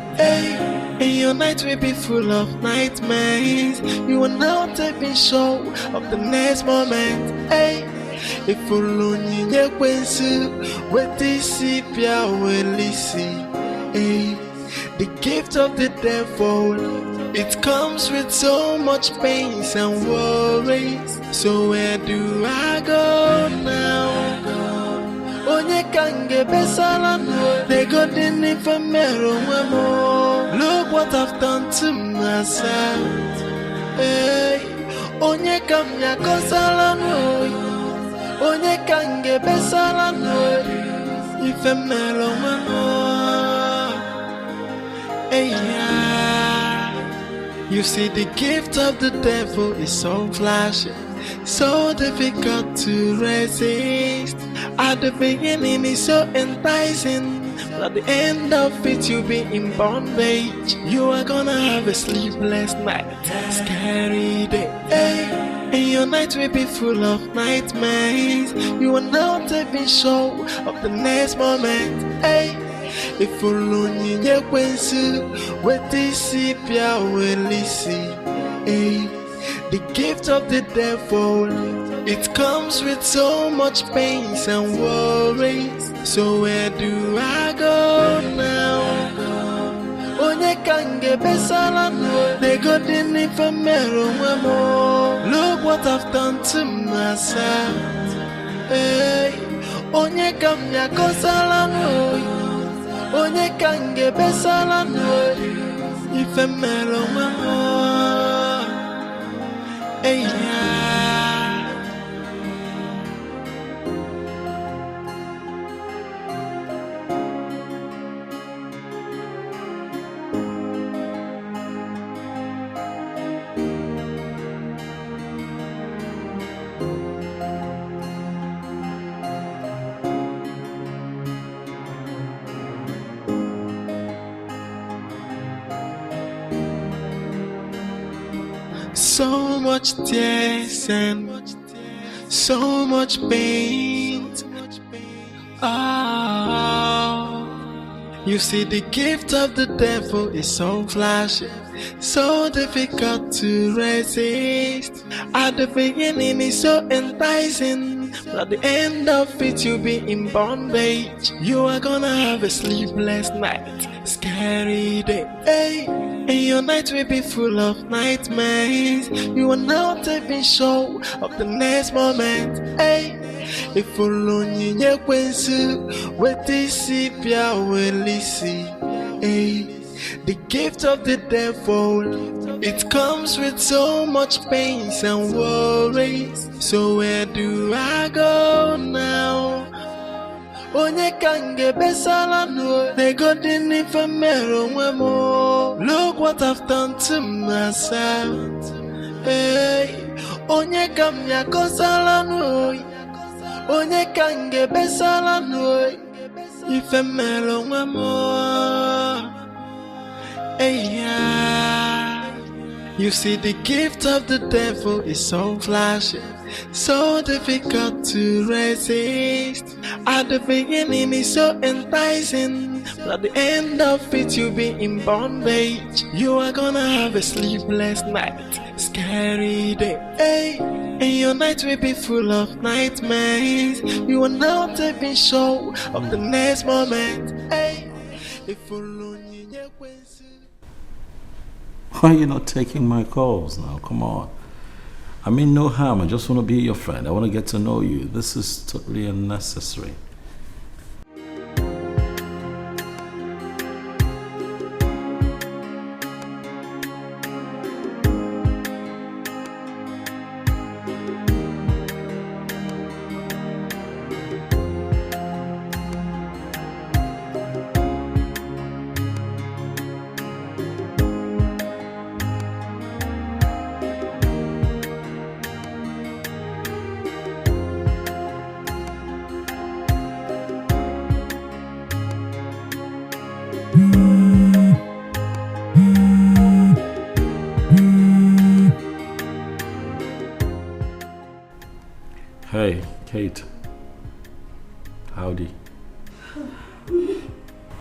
S7: and your night will be full of nightmares. You are not even sure of the next moment. If only you with this the gift of the devil, it comes with so much pains and worries. So where do I go now? Onye kange besala no, they got the name for mero. Look what I've done to myself. Onye kamya kosala no. Onye kange besala no, ife melo mano. You see, the gift of the devil is so flashy, so difficult to resist. At the beginning it's so enticing, but at the end of it you'll be in bondage. You are gonna have a sleepless night, scary day, and your night will be full of nightmares. You are not even sure of the next moment. If only you with this the gift of the devil, it comes with so much pains and worries. So where do I go now? Onye kange besala no, they got the name for mero. Look what I've done to myself. Onye kamya kosala no, onye kange besala no, ife mero mama. So much tears and so much pain. You see, the gift of the devil is so flashy, so difficult to resist. At the beginning it's so enticing, but at the end of it you'll be in bondage. You are gonna have a sleepless night, scary day, and your night will be full of nightmares. You are not even sure of the next moment. If only you with this the gift of the devil, it comes with so much pains and worries. So where do I go now? Onye kange besala no, they got the name for mero. Look what I've done to myself. Onye kamya kosala no, onye kange besala no, ife melo mamo. You see, the gift of the devil is so flashy, so difficult to resist. At the beginning it's so enticing, but at the end of it you'll be in bondage. You are gonna have a sleepless night, scary day, hey. And your night will be full of nightmares. You are not even sure of the next moment, hey.
S15: Why are you not taking my calls now? Come on. I mean no harm. I just want to be your friend. I want to get to know you. This is totally unnecessary. Hey, Kate. Howdy.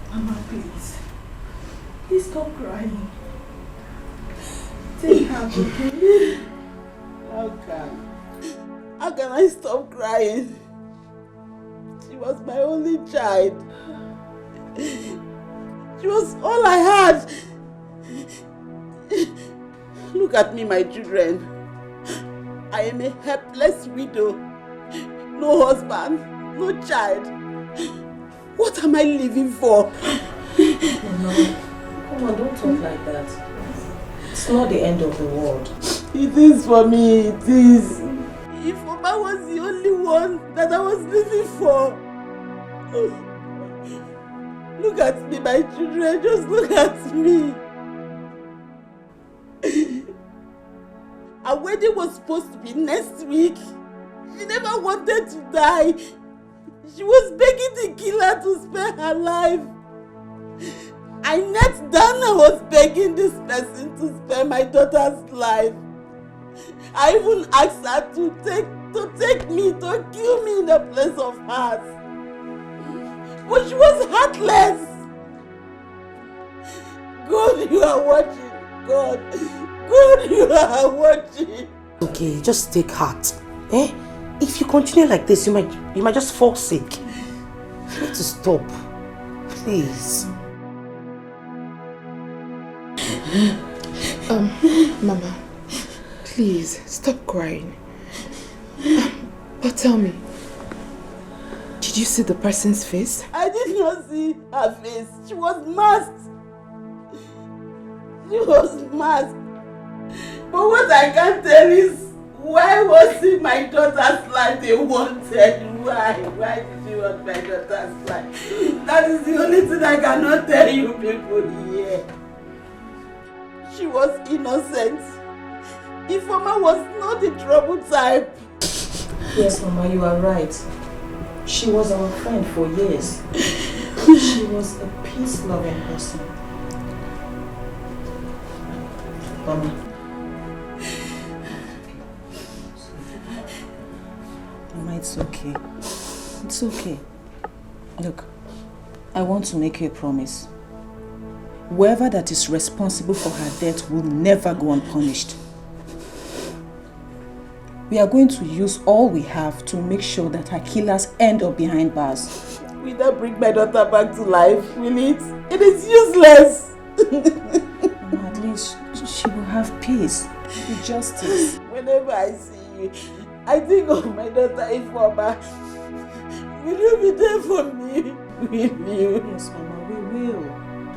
S2: Mama, please. Please stop crying. Take her, okay?
S1: How can I stop crying? She was my only child. She was all I had. Look at me, my children. I am a helpless widow. No husband, no child. What am I living for?
S8: Mama, come on, don't talk like that. It's not the end of the world.
S1: It is for me, it is. If Mama was the only one that I was living for. Look at me, my children, just look at me. Our wedding was supposed to be next week. She never wanted to die. She was begging the killer to spare her life. I knelt down and was begging this person to spare my daughter's life. I even asked her to take me, to kill me in the place of hers. But she was heartless. God, you are watching. God, you are watching.
S4: Okay, just take heart. Eh? If you continue like this, you might just fall sick. You need to stop. Please.
S3: Mama, please stop crying. But tell me, did you see the person's face?
S1: I did not see her face. She was masked. She was masked. But what I can tell is, why was it my daughter's life they wanted? Why? Why did she want my daughter's life? That is the only thing I cannot tell you people here. She was innocent. If Mama was not the trouble type.
S8: Yes, Mama, you are right. She was our friend for years. She was a peace-loving person. Mama.
S19: Mama, it's okay. It's okay. Look, I want to make you a promise. Whoever that is responsible for her death will never go unpunished. We are going to use all we have to make sure that her killers end up behind bars.
S1: Will that bring my daughter back to life? Will it? It is useless.
S19: Mama, at least she will have peace with justice.
S1: Whenever I see you, I think of my daughter Ifeoma. Will you be there for me? Will you?
S19: Yes, Mama, we will.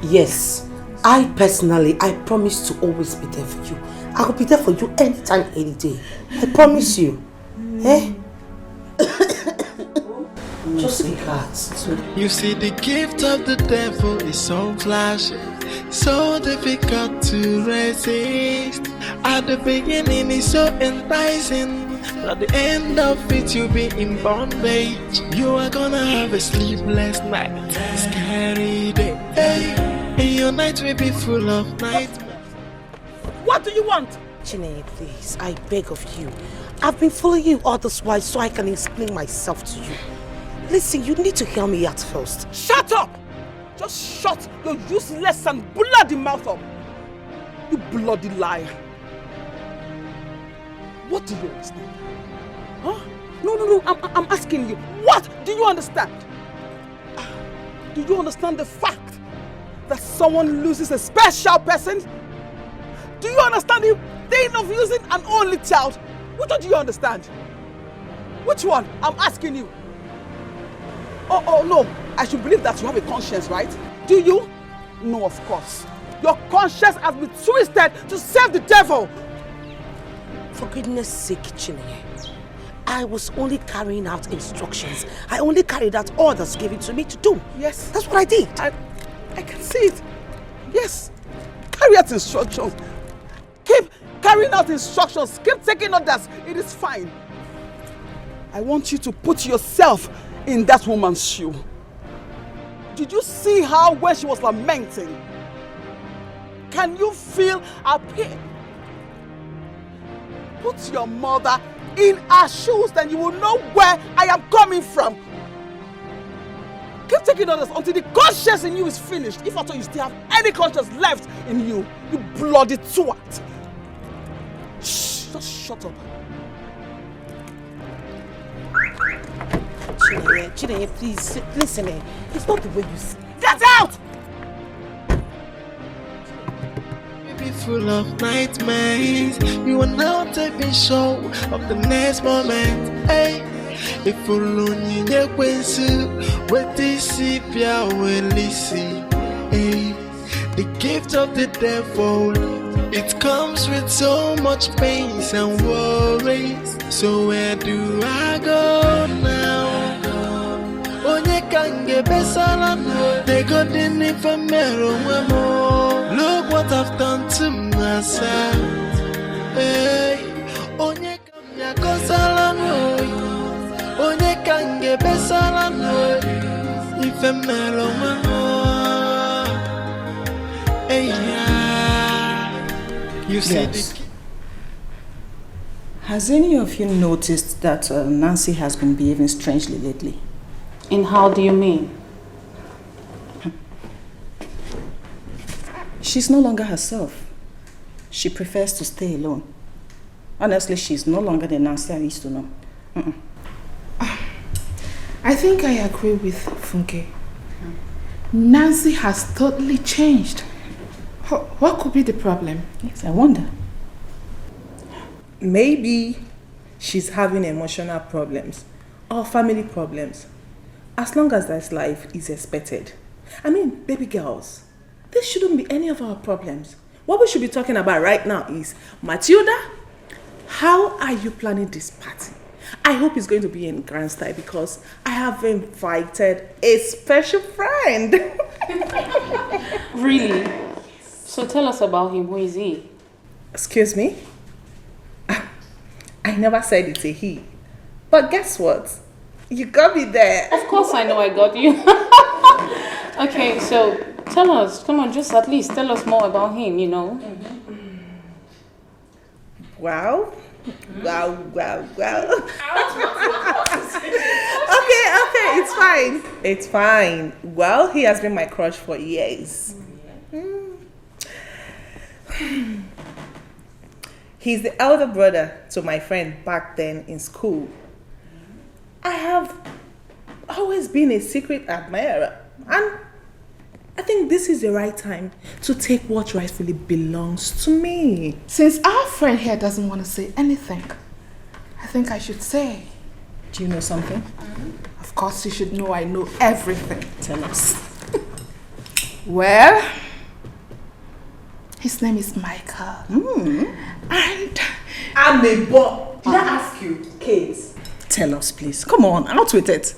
S4: Yes. I personally, I promise to always be there for you. I will be there for you anytime, any day. I promise you. Eh? Just be glad.
S7: You see, the gift of the devil is so flashy, so difficult to resist. At the beginning it's so enticing, but at the end of it you'll be in bondage. You are gonna have a sleepless night, scary day, hey. And your night will be full of nightmares.
S14: What do you want?
S4: Chinenye, please, I beg of you. I've been following you all this while so I can explain myself to you. Listen, you need to hear me out first.
S14: Shut up! Just shut your useless and bloody mouth up. You bloody liar. What do you understand? Huh? No, I'm asking you. What do you understand? Do you understand the fact that someone loses a special person? Do you understand the pain of losing an only child? Which one do you understand? Which one? I'm asking you. Oh no, I should believe that you have a conscience, right? Do you? No, of course. Your conscience has been twisted to serve the devil.
S4: For goodness sake, Chinenye, I was only carrying out instructions. I only carried out orders given to me to do.
S14: Yes.
S4: That's what I did.
S14: I can see it. Yes. Carry out instructions. Keep carrying out instructions. Keep taking orders. It is fine. I want you to put yourself in that woman's shoe. Did you see her when she was lamenting? Can you feel her pain? Put your mother in her shoes, then you will know where I am coming from. Keep taking orders until the conscience in you is finished. If at all you still have any conscience left in you, you bloody twat. Shh, just shut up.
S4: Chinenye, please, listen, it's not the way you see.
S14: Get out!
S7: Full of nightmares, you are now taking show of the next moment. Hey, if you lonely, what this pia will listen. Hey, the gift of the devil, it comes with so much pain and worries. So where do I go now? Onye kange besala, they got in the look what I've done to myself. Hey, onye kamya kosala no, onye kange besala no, ifemelo mano. Hey, yeah. You see
S19: yes. Has any of you noticed that Nancy has been behaving strangely lately?
S18: And how do you mean?
S19: She's no longer herself. She prefers to stay alone. Honestly, she's no longer the Nancy I used to know.
S3: I think I agree with Funke. Nancy has totally changed. What could be the problem?
S19: Yes, I wonder.
S6: Maybe she's having emotional problems or family problems. As long as that's life is expected. I mean, baby girls, this shouldn't be any of our problems. What we should be talking about right now is, Matilda, how are you planning this party? I hope it's going to be in grand style because I have invited a special friend.
S18: Really? So tell us about him. Who is he?
S6: Excuse me? I never said it's a he. But guess what? You got me there.
S18: Of course I know I got you. Okay, so tell us. Come on, just at least tell us more about him, you know.
S6: Wow. Wow. Okay, it's fine. Well, he has been my crush for years. He's the elder brother to my friend back then in school. I have always been a secret admirer, and I think this is the right time to take what rightfully belongs to me.
S3: Since our friend here doesn't want to say anything, I think I should say.
S19: Do you know something?
S3: Of course you should know I know everything.
S19: Tell us.
S3: Well, his name is Micheal. And
S6: I'm a boy. Did I ask you, Kate?
S19: Tell us, please. Come on, out with it.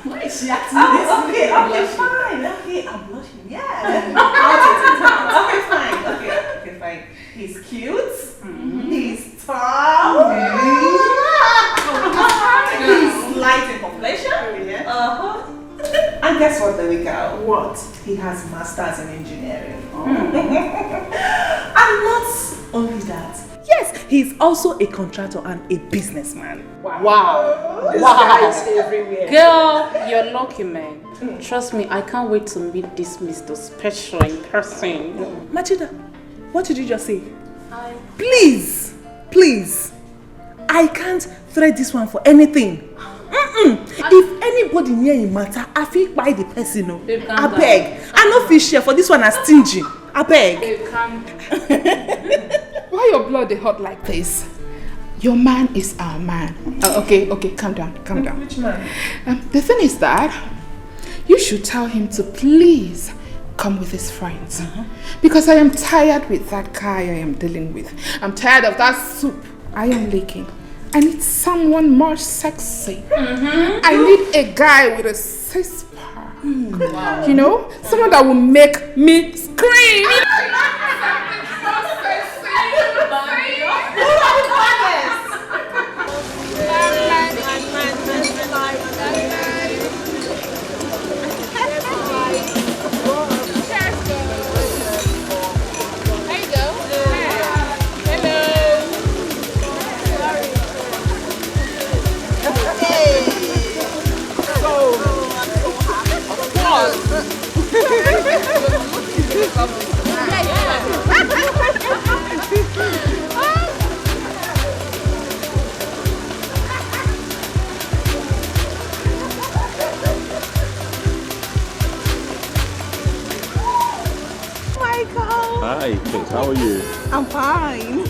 S6: Why is she asking this? Okay, fine. Okay, I'm blushing. Yeah. Okay, fine. He's cute. He's tall. He's light in complexion. And guess what, the weekend? What? He has masters in engineering. And not only he's also a contractor and a businessman.
S18: Wow.
S6: This guy is everywhere.
S18: Girl, you're lucky, man. Trust me, I can't wait to meet this Mr. Special in person.
S6: Machida, what did you just say? Please, I can't thread this one for anything. If anybody near him matter, I feel by the person. I beg. I no fish share for this one as stingy. I beg.
S3: Why your blood is hot like this? Your man is our man. Okay, calm down.
S6: Which man?
S3: The thing is that you should tell him to please come with his friends. Because I am tired with that guy I am dealing with. I'm tired of that soup I am licking. I need someone more sexy. I need a guy with a six-pack.
S18: Wow.
S3: You know? Someone that will make me scream.
S16: Hi, Kate. How are you?
S2: I'm fine.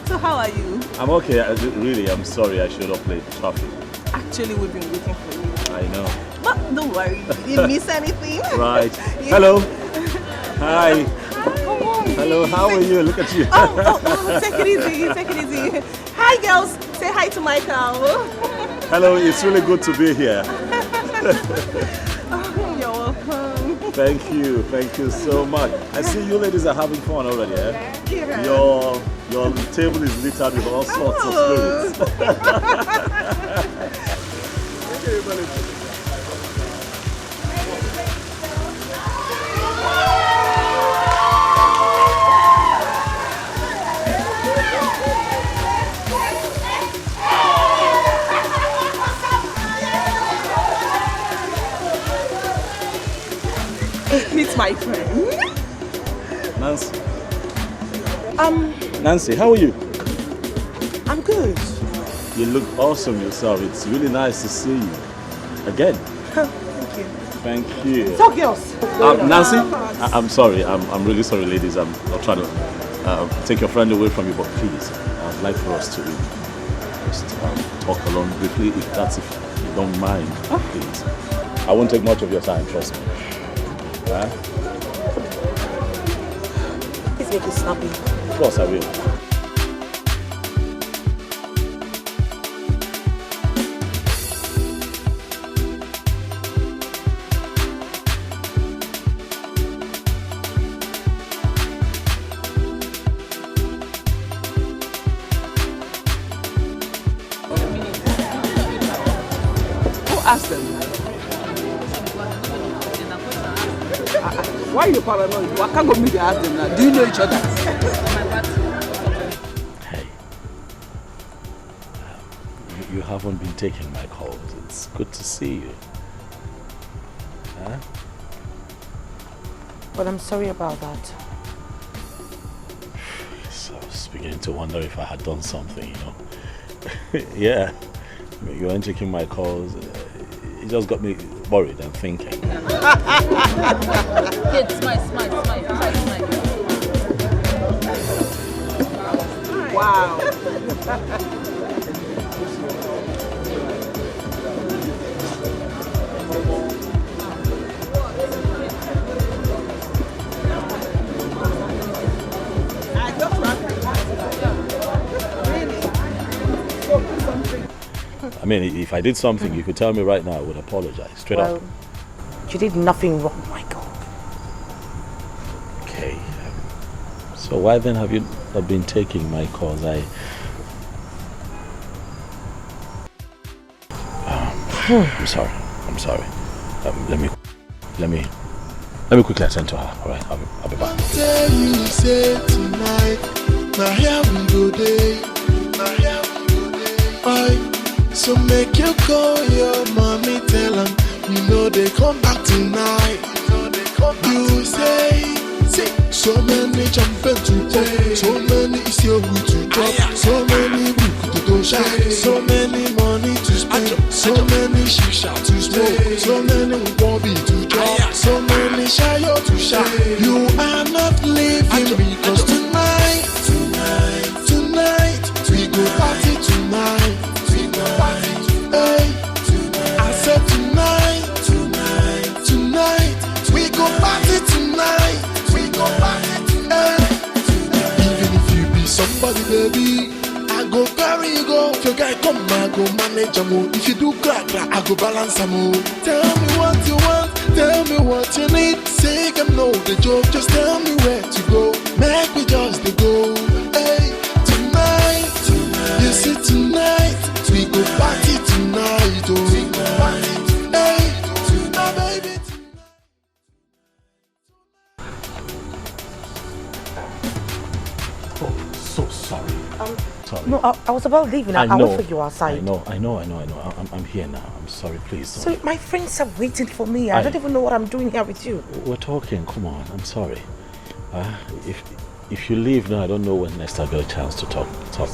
S2: So how are you?
S16: I'm okay. Really, I'm sorry I showed up late. Traffic.
S2: Actually, we've been waiting for you.
S16: I know.
S2: But don't worry, you didn't miss anything.
S16: Right.
S2: Yeah.
S16: Hello. Hi.
S2: Come on.
S16: Hello. How are you? Look at you.
S2: Take it easy. Hi, girls. Say hi to Micheal.
S16: Hello. It's really good to be here.
S2: You're welcome.
S16: Thank you so much. I see you ladies are having fun already, eh?
S2: Yeah.
S16: Your table is littered with all sorts of spirits.
S2: Meet my friend.
S16: Nancy. Nancy, how are you?
S2: I'm good.
S16: You look awesome yourself. It's really nice to see you again. Thank you.
S2: So girls.
S16: Nancy, I'm sorry. I'm really sorry, ladies. I'm not trying to take your friend away from you, but please, I'd like for us to just talk along briefly, if you don't mind, please. I won't take much of your time, trust me.
S2: Please make it snappy.
S16: Of course I will.
S14: Who asked them? Why are you paranoid? Why can't go meet and ask them now? Do you know each other?
S16: Hey. You haven't been taking my calls. It's good to see you. Huh?
S19: But I'm sorry about that.
S16: So I was beginning to wonder if I had done something, you know. Yeah. You weren't taking my calls. It just got me worried and thinking.
S5: Good, smile.
S14: Wow.
S16: I mean, if I did something, you could tell me right now. I would apologize straight up.
S19: You did nothing wrong, Michael.
S16: Okay. So why then have you not been taking my calls? I'm sorry. Let me quickly attend to her. All right, I'll be back.
S7: Tell you say tonight, my hair will go day. So make you call your mommy, tell them you know they come back tonight. You say, see, so many champions to play, so many is your route to drop, so many book to do shine, so many money to spend, so many shisha to smoke, so many bobby to drop, so many shayo to shine. You are not leaving me, cause tonight, we go party tonight. Hey, I said tonight, we go party tonight. We go party tonight. Even if you be somebody, baby, I go carry you go. If your guy come, I go manage a move. If you do crack, I go balance a move. Tell me what you want, tell me what you need. Say them know the joke, just tell me where to go. Make me just the go. Hey, tonight, you see tonight, we go party tonight. Oh, we go party. Hey, tonight, baby.
S16: So sorry. Sorry.
S4: No, I was about leaving. I wait for you outside.
S16: I know. I'm here now. I'm sorry, please.
S4: So my friends are waiting for me. I don't even know what I'm doing here with you.
S16: We're talking. Come on. I'm sorry. If you leave now, I don't know when next I'll get a chance to talk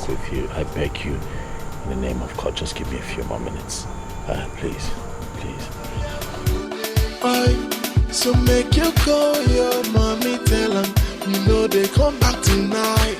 S16: with you. I beg you, in the name of God, just give me a few more minutes. Please.
S7: So make you call your mommy, tell them you know they come back tonight.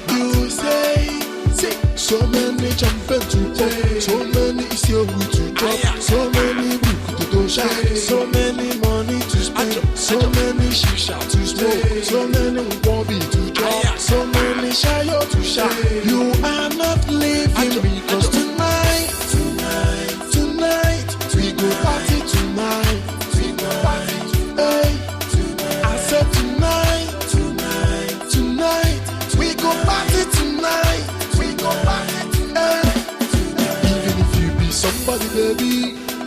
S7: You say, see, so many champions to play, so many is your route to drop, so many book to do shine, so many money to spend, so many shisha to smoke, so many bobby to drop, so many shayo to shine. You are not leaving me, cause tonight, we go party tonight. Hey, I said tonight, we go party tonight. We go party tonight. Even if you be somebody, baby,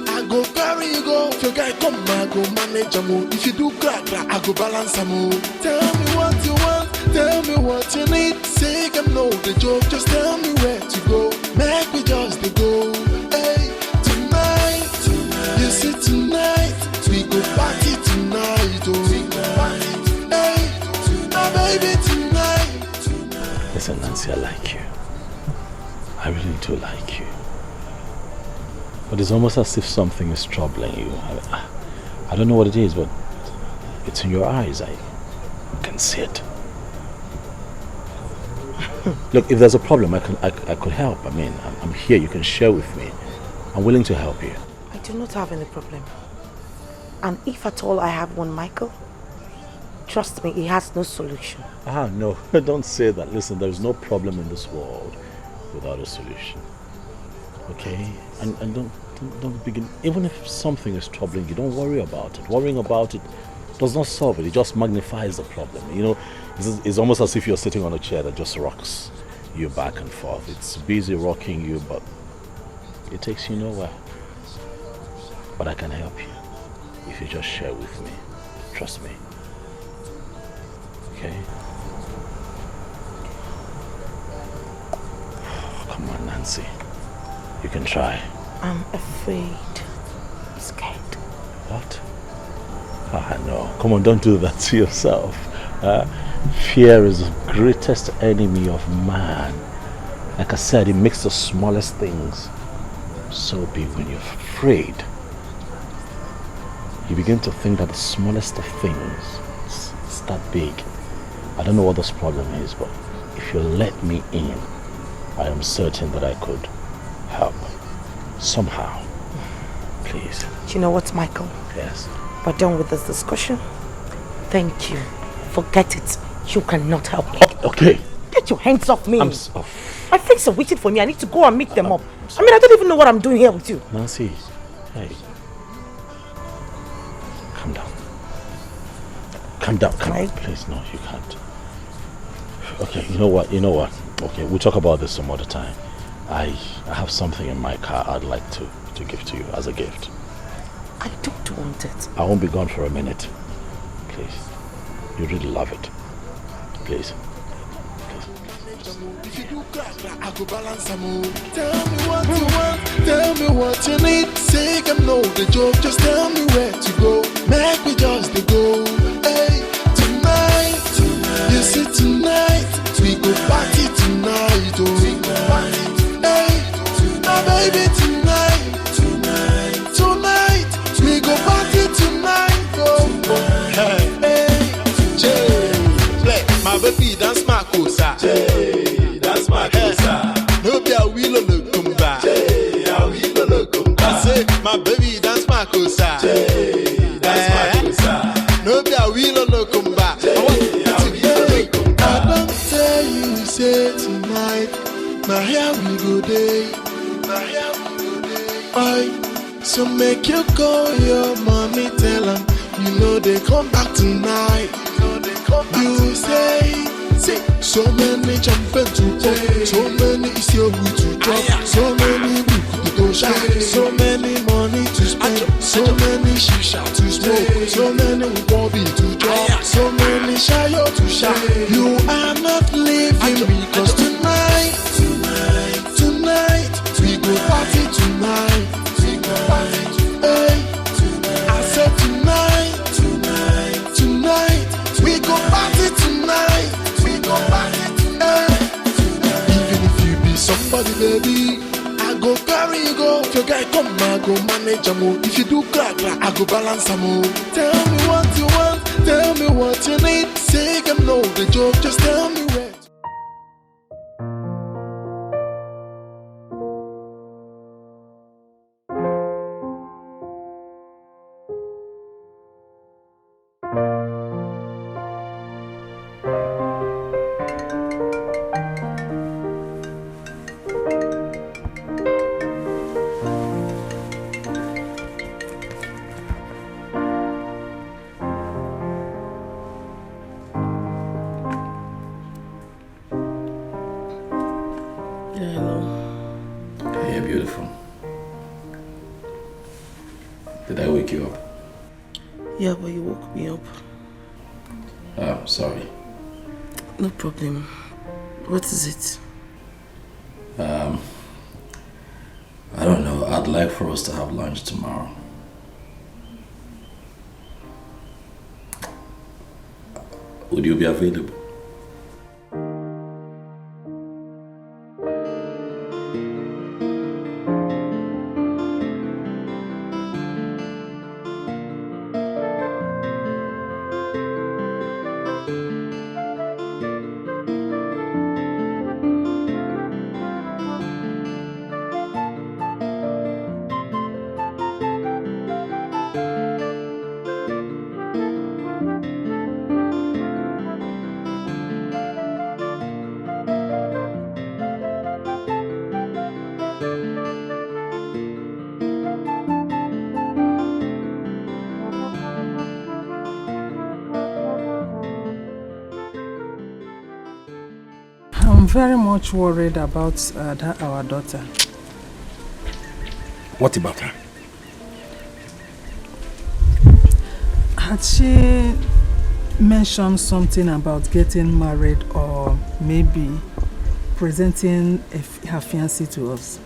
S7: I go carry you go. If your guy come, I go manage a move. If you do crack, I go balance a move. Tell me what you want, tell me what you need. Say them know the joke, just tell me where to go. Make me just the go. Hey, tonight, you see tonight, we go party tonight. Oh, we go party. Hey, now baby tonight.
S16: Listen, Nancy, I like you. I really do like you. But it's almost as if something is troubling you. I don't know what it is, but it's in your eyes. I can see it. Look, if there's a problem, I could help. I mean, I'm here. You can share with me. I'm willing to help you.
S4: I do not have any problem. And if at all I have one, Michael, trust me, it has no solution.
S16: No, don't say that. Listen, there is no problem in this world without a solution. Okay? And don't begin. Even if something is troubling you, don't worry about it. Worrying about it does not solve it. It just magnifies the problem. You know, it's almost as if you're sitting on a chair that just rocks you back and forth. It's busy rocking you, but it takes you nowhere. But I can help you if you just share with me. Trust me. Okay? Come on, Nancy. You can try.
S4: I'm afraid. Scared.
S16: What? No. Come on, don't do that to yourself. Fear is the greatest enemy of man. Like I said, it makes the smallest things so big. When you're afraid, you begin to think that the smallest of things is that big. I don't know what this problem is, but if you let me in, I am certain that I could help. Somehow. Please.
S4: Do you know what, Michael?
S16: Yes.
S4: We're done with this discussion. Thank you. Forget it. You cannot help me.
S16: Okay.
S4: Get your hands off me.
S16: My
S4: friends are waiting for me. I need to go and meet them up. I mean, I don't even know what I'm doing here with you.
S16: Nancy, hey. Calm down. Calm down. Please, no, you can't. Okay, you know what? Okay, we'll talk about this some other time. I have something in my car I'd like to give to you as a gift.
S4: I don't want it.
S16: I won't be gone for a minute. Please. You really love it. Please. Please.
S7: If you do crack, I go balance some more. Tell me what you want, tell me what you need. Say I'm no the joke, just tell me where to go. Make me just the go. Hey, tonight, you see tonight, we go party tonight. Oh, we go party tonight. Hey, my baby tonight, we go party tonight. Oh, hey, Jay, my baby dance my cosa. That's my cosa. No be a wheel on the kumba. I say my baby dance my cosa. That's my cosa. No be a wheel on the kumba. I don't tell you say tonight. Now here we go day. Oi, so make you call your mommy, tell them you know they come back tonight. You say, so many jumping to pop, so many is your way to drop, so many to go shine, so many money to spend, so many shisha to smoke, so many bobby to drop, so many shayo to shine. You are not leaving because tonight, we go party tonight. Hey, I said tonight, we go party tonight. We go party tonight. Even if you be somebody, baby, I go carry you go. If your guy come, I go manage a move. If you do crack, I go balance a move. Tell me what you want, tell me what you need. Say I'm no the joke, just tell me where.
S13: Yeah, but you woke me up.
S15: Oh, sorry.
S13: No problem. What is it?
S15: I don't know. I'd like for us to have lunch tomorrow. Would you be available?
S20: Very much worried about our daughter.
S21: What about her?
S20: Had she mentioned something about getting married or maybe presenting her fiancé to us?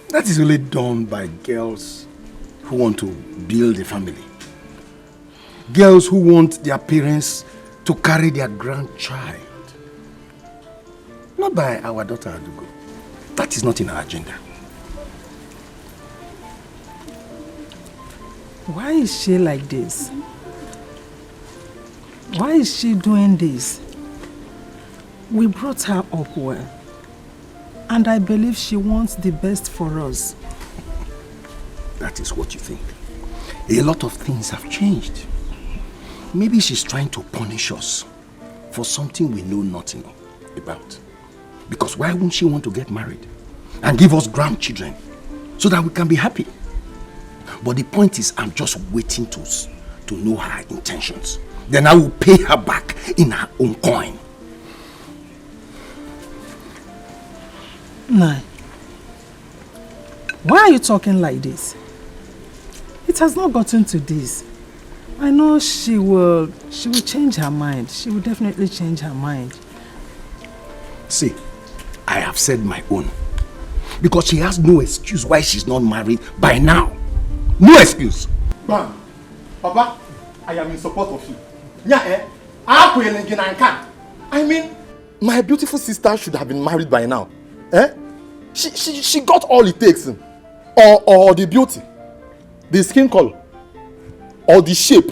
S21: That is only done by girls who want to build a family. Girls who want their parents to carry their grandchild. Not by our daughter Adugo. That is not in our agenda.
S20: Why is she like this? Why is she doing this? We brought her up well. And I believe she wants the best for us.
S21: That is what you think. A lot of things have changed. Maybe she's trying to punish us for something we know nothing about. Because why wouldn't she want to get married and give us grandchildren so that we can be happy? But the point is, I'm just waiting to know her intentions. Then I will pay her back in her own coin.
S20: Nah. Why are you talking like this? It has not gotten to this. I know she will change her mind. She will definitely change her mind.
S21: See, I have said my own. Because she has no excuse why she's not married by now. No excuse.
S10: Bam. Papa, I am in support of you. I mean, my beautiful sister should have been married by now. She got all it takes. Or the beauty, the skin color, or the shape,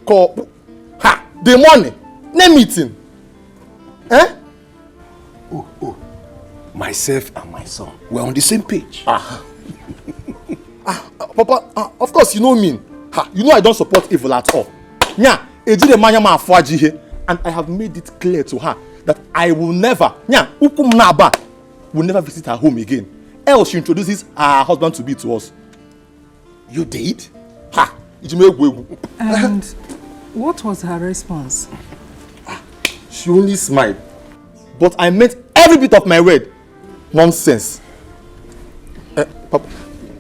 S10: the money, name it.
S21: Myself and my son, we're on the same page.
S10: Papa, of course you know me. You know I don't support evil at all. And I have made it clear to her that I will never, will never visit her home again. Else she introduces her husband to be to us.
S21: You did?
S20: And what was her response?
S10: She only smiled. But I meant every bit of my word. Nonsense. Papa,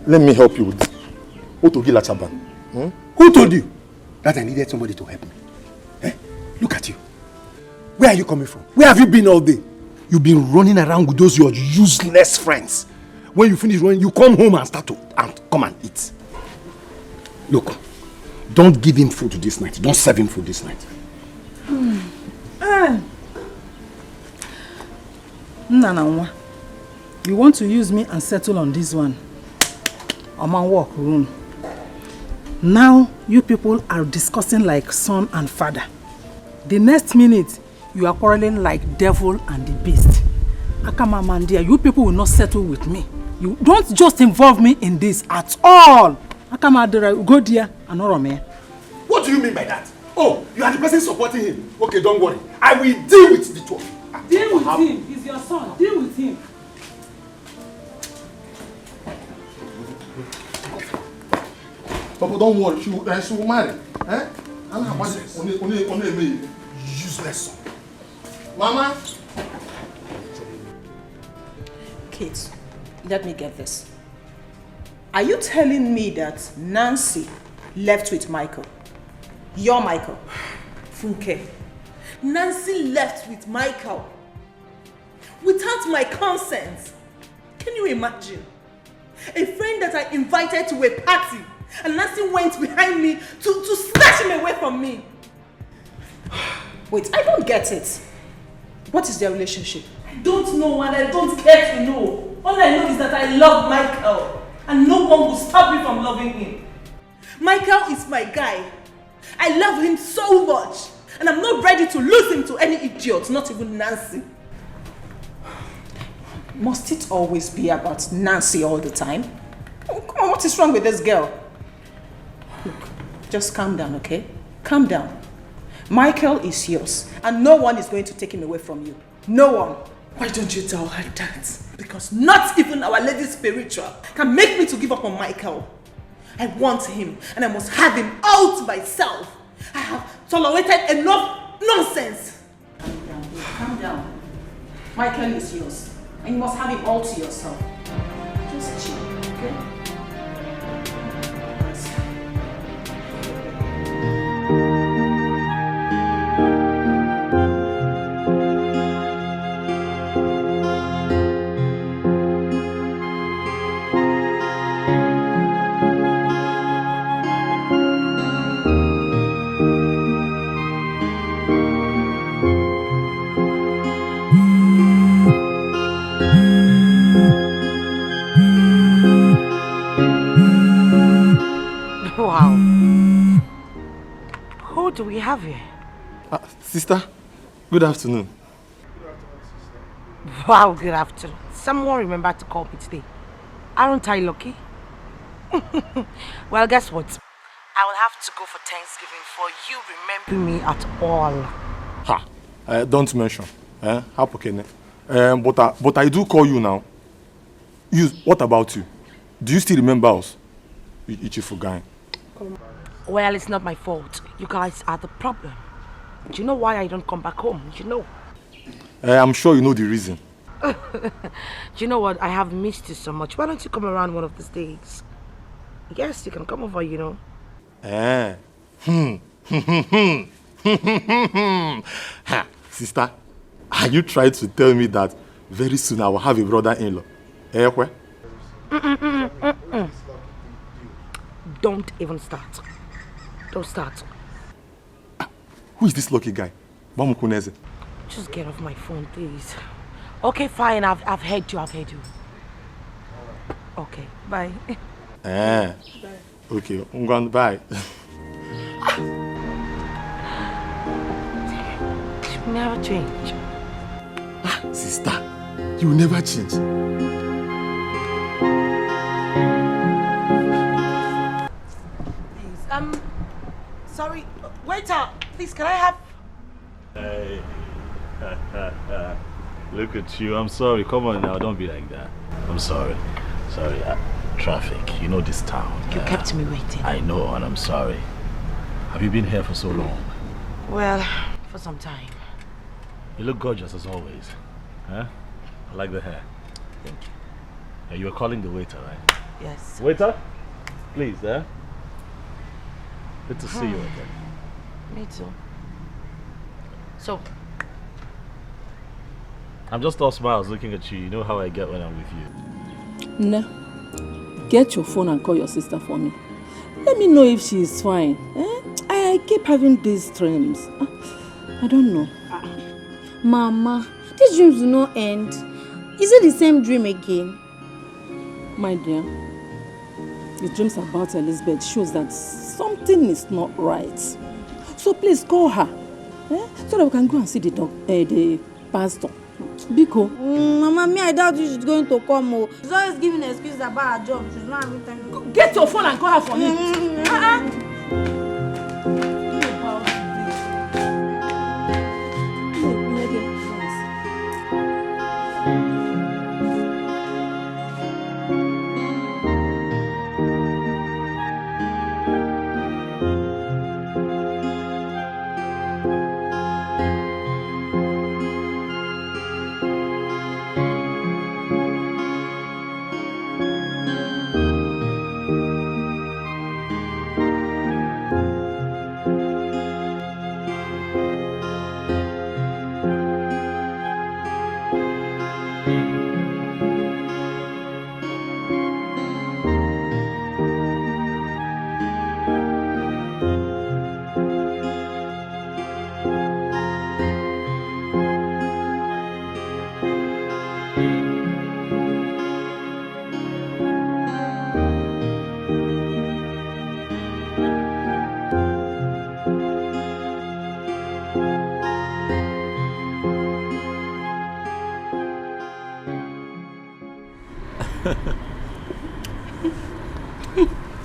S10: let me help you with this. Who
S21: told you that I needed somebody to help me? Look at you. Where are you coming from? Where have you been all day? You've been running around with those your useless friends. When you finish running, you come home and start to come and eat. Look, don't give him food this night. Don't serve him food this night.
S20: Nana, you want to use me and settle on this one? I'm on walk room. Now you people are discussing like son and father. The next minute, you are quarreling like devil and the beast. Akama Mandia, you people will not settle with me. You don't just involve me in this at all. Akama Adira, go there and Orome.
S10: What do you mean by that? Oh, you are the person supporting him. Okay, don't worry. I will deal with the two.
S20: Deal with him. He's your son. Deal with him.
S10: Papa, don't worry. She will marry.
S21: Useless son.
S10: Mama.
S19: Kate, let me get this. Are you telling me that Nancy left with Micheal? Your Micheal?
S6: Funke, Nancy left with Micheal without my consent. Can you imagine? A friend that I invited to a party and Nancy went behind me to snatch him away from me.
S19: Wait, I don't get it. What is their relationship?
S6: I don't know and I don't care to know. All I know is that I love Micheal and no one will stop me from loving him. Micheal is my guy. I love him so much and I'm not ready to lose him to any idiot, not even Nancy.
S19: Must it always be about Nancy all the time? Oh, come on, what is wrong with this girl? Look, just calm down, okay? Calm down. Micheal is yours and no one is going to take him away from you. No one.
S6: Why don't you tell her that? Because not even Our Lady Spiritual can make me to give up on Micheal. I want him and I must have him all to myself. I have tolerated enough nonsense.
S19: Calm down. Micheal is yours and you must have him all to yourself. Just chill, okay?
S4: Do we have here?
S10: Sister, good afternoon.
S4: Wow, good afternoon. Someone remembered to call me today. Aren't I lucky? Well, guess what? I will have to go for Thanksgiving for you remembering me at all.
S10: Don't mention. But I do call you now. What about you? Do you still remember us? Ichifu guy.
S4: Well, it's not my fault. You guys are the problem. Do you know why I don't come back home? You know.
S10: I'm sure you know the reason.
S4: Do you know what? I have missed you so much. Why don't you come around one of these days? Yes, you can come over, you know.
S10: Sister, are you trying to tell me that very soon I will have a brother-in-law? Where?
S12: Don't even start. Don't start.
S10: Who is this lucky guy? Bamukuneze.
S12: Just get off my phone, please. Okay, fine. I've heard you. I've heard you. Okay, bye.
S10: Okay, I'm going bye.
S12: You never change.
S10: Sister, you never change.
S12: Please, sorry, waiter, please, can I have...
S16: Hey. Look at you. I'm sorry. Come on now. Don't be like that. I'm sorry. Sorry. Traffic. You know this town.
S12: You kept me waiting.
S16: I know, and I'm sorry. Have you been here for so long?
S12: Well, for some time.
S16: You look gorgeous as always. Huh? I like the hair.
S12: Thank you.
S16: Yeah, you were calling the waiter, right?
S12: Yes.
S16: Waiter? Please, Good to see you again.
S12: Me too. So,
S16: I'm just all smiles looking at you. You know how I get when I'm with you.
S8: No. Get your phone and call your sister for me. Let me know if she is fine. I keep having these dreams. I don't know.
S9: Mama, these dreams do not end. Is it the same dream again?
S8: My dear, the dreams about Elizabeth shows that something is not right. So please call her. So that we can go and see the pastor. Biko.
S9: Mama, I doubt she's going to come. She's always giving excuses about her job. She's not having time.
S8: Get your phone and call her for me.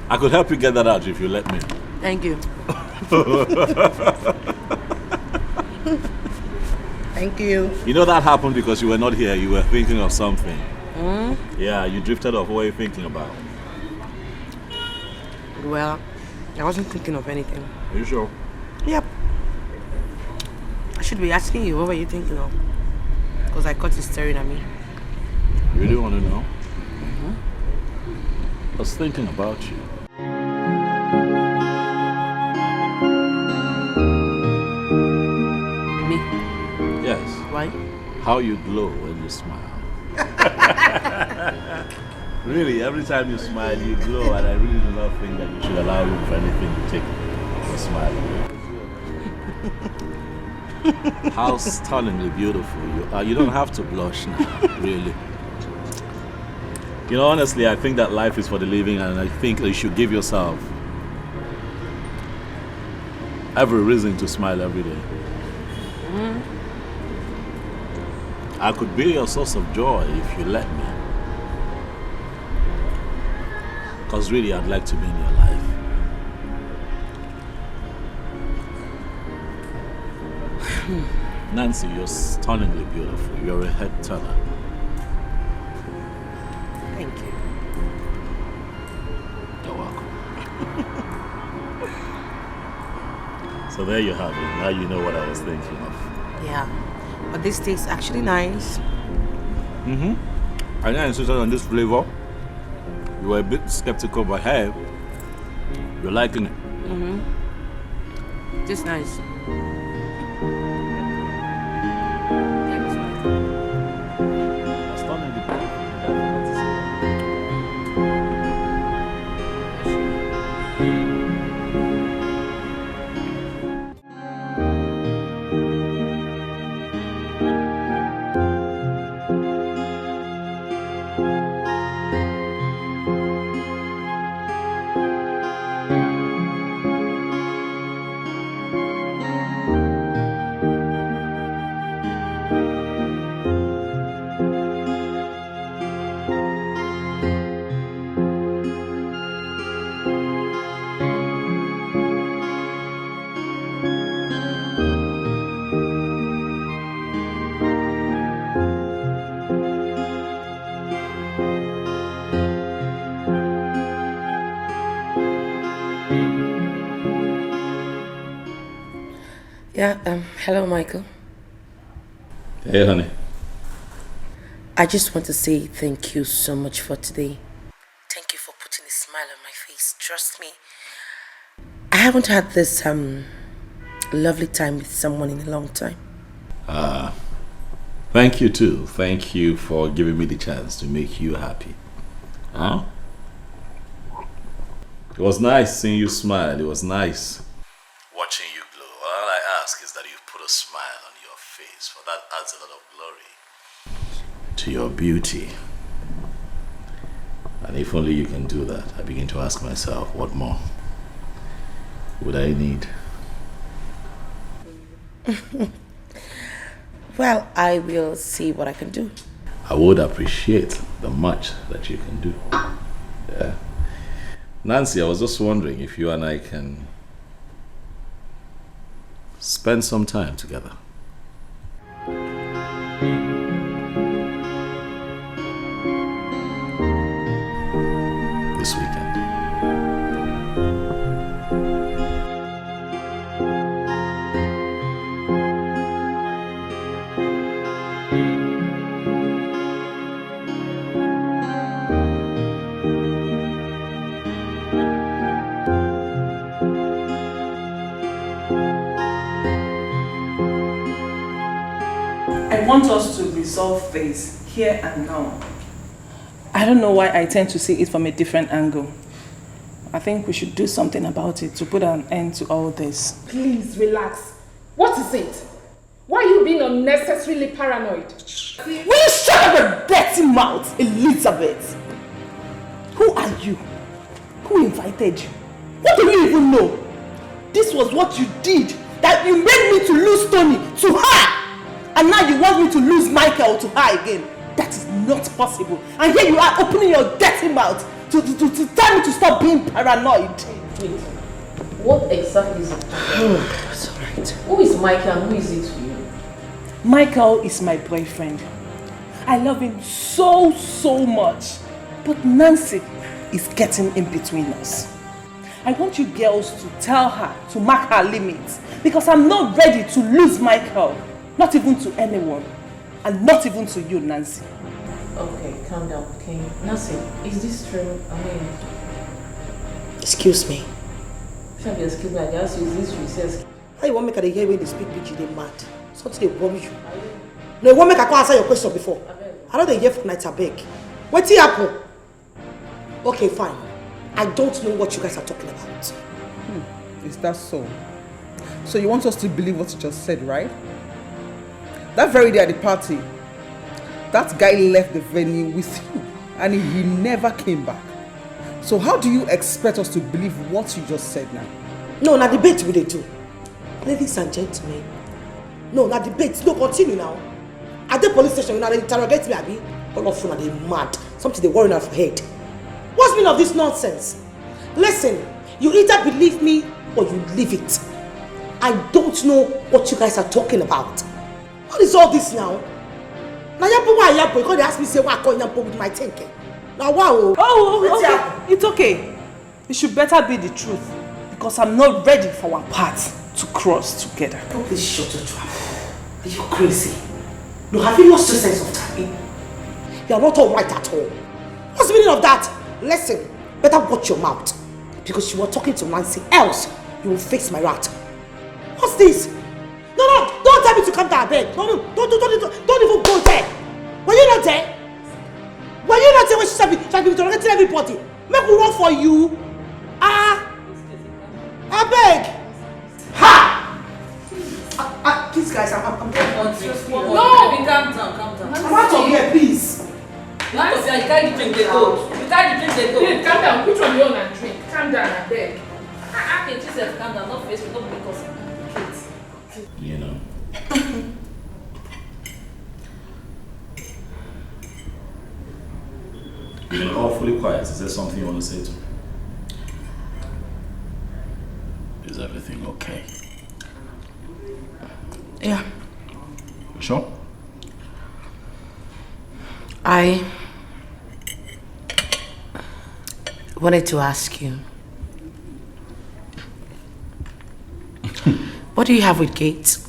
S16: I could help you get that out if you let me.
S12: Thank you. Thank you.
S16: You know that happened because you were not here. You were thinking of something.
S12: Yeah,
S16: you drifted off. What were you thinking about?
S12: Well, I wasn't thinking of anything.
S16: Are you sure?
S12: Yep. I should be asking you, what were you thinking of? Because I caught you staring at me.
S16: You really want to know? I was thinking about you.
S12: Me?
S16: Yes.
S12: Why?
S16: How you glow when you smile. Really, every time you smile, you glow, and I really do not think that you should allow room for anything to take your smile away. How stunningly beautiful you are. You don't have to blush now, really. You know, honestly, I think that life is for the living, and I think you should give yourself every reason to smile every day. I could be your source of joy if you let me. Because really, I'd like to be in your life. Nancy, you're stunningly beautiful. You're a head turner.
S12: Thank you.
S16: You're welcome. So there you have it. Now you know what I was thinking of.
S12: Yeah, but this tastes actually nice.
S16: I insisted on this flavor. You were a bit skeptical, but hey, you're liking it.
S12: This nice. Yeah, hello, Michael.
S15: Hey, honey.
S12: I just want to say thank you so much for today. Thank you for putting a smile on my face. Trust me, I haven't had this lovely time with someone in a long time.
S15: Thank you too. Thank you for giving me the chance to make you happy. Huh? It was nice seeing you smile. It was nice watching you glow. All I ask is that you put a smile on your face, for that adds a lot of glory to your beauty. And if only you can do that, I begin to ask myself, what more would I need?
S12: Well, I will see what I can do.
S15: I would appreciate the much that you can do. Yeah. Nancy, I was just wondering if you and I can spend some time together. This weekend.
S14: I want us to resolve this here and now. I don't know why I tend to see it from a different angle. I think we should do something about it to put an end to all this.
S3: Please relax. What is it? Why are you being unnecessarily paranoid?
S14: Will you shut up your dirty mouth, Elizabeth? Who are you? Who invited you? What do you even know? This was what you did, that you made me to lose Tony to her. And now you want me to lose Micheal to her again. That is not possible. And here you are opening your dirty mouth to tell me to stop being paranoid.
S18: Wait, what exactly is it?
S12: It's alright.
S18: Who is Micheal and who is it to you?
S14: Micheal is my boyfriend. I love him so much. But Nancy is getting in between us. I want you girls to tell her to mark her limits, because I'm not ready to lose Micheal. Not even to anyone. And not even to you, Nancy.
S18: Okay, calm down, okay? Nancy, is this true? I mean...
S12: Excuse me.
S18: Shabi, excuse me, I asked you, is this true? He says...
S4: How you want me to hear when they speak PG, they mad? Something they worry you. No, you want me to answer your question before? I don't hear for night, I beg. What's the apple? Okay, fine. I don't know what you guys are talking about.
S14: Is that so? So you want us to believe what you just said, right? That very day at the party, that guy left the venue with you and he never came back. So how do you expect us to believe what you just said now?
S4: No, now debate will they do. Ladies and gentlemen. No, now debate. No, continue now. At the police station, you know, they interrogate me, Abby. All of them are they mad. Something they worrying off head. What's the meaning of this nonsense? Listen, you either believe me or you leave it. I don't know what you guys are talking about. What is all this now? Now Yampo, because they ask me say why I call Yampo with my thinking. Now wow.
S14: Oh, okay. It's okay. It should better be the truth, because I'm not ready for our paths to cross together.
S4: Oh, please shut your trap. Are you crazy? No, have you lost your sense of timing? You are not all right at all. What's the meaning of that? Listen, better watch your mouth, because you were talking to Nancy, else you will face my wrath. What's this? No, don't tell me to come down, beg. No, don't even go there. Were you not there? Were you not there when she started interrogating everybody? Make we run for you. I beg. Ha! Please guys, I'm going on.
S11: No! Baby, calm down.
S4: I'm out of here, please.
S11: You can't drink the goat.
S3: Babe, calm down. Put on your own and drink. Calm down, I beg.
S11: I can just say calm down, not face me, not because kids.
S15: You know. You've been awfully quiet. Is there something you want to say to me? Is everything okay?
S12: Yeah.
S15: Sure?
S12: I wanted to ask you, what do you have with Gates?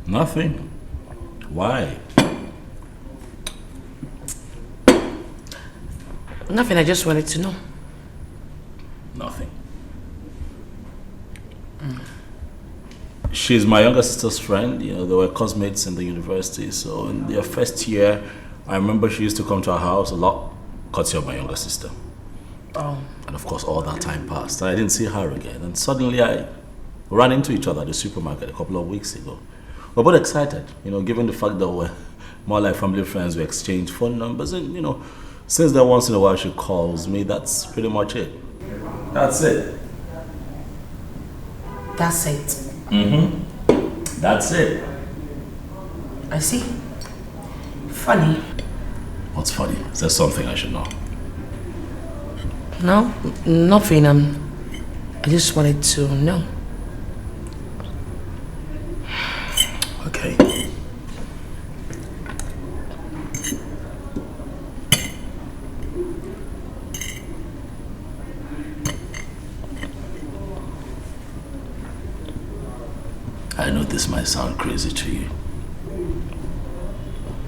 S15: Nothing. Why?
S12: Nothing, I just wanted to know.
S15: Nothing. She's my younger sister's friend. You know, they were classmates in the university. So in their first year, I remember she used to come to our house a lot, courtesy of my younger sister.
S12: Oh.
S15: And of course, all that time passed. And I didn't see her again. And suddenly I ran into each other at the supermarket a couple of weeks ago. We're both excited, you know, given the fact that we're more like family friends. We exchange phone numbers. And, you know, since then, once in a while she calls me. That's pretty much it. That's it.
S12: That's it.
S15: Mm-hmm. That's it.
S12: I see. Funny.
S15: What's funny? Is there something I should know?
S12: No, nothing. I just wanted to know.
S15: Okay. I know this might sound crazy to you,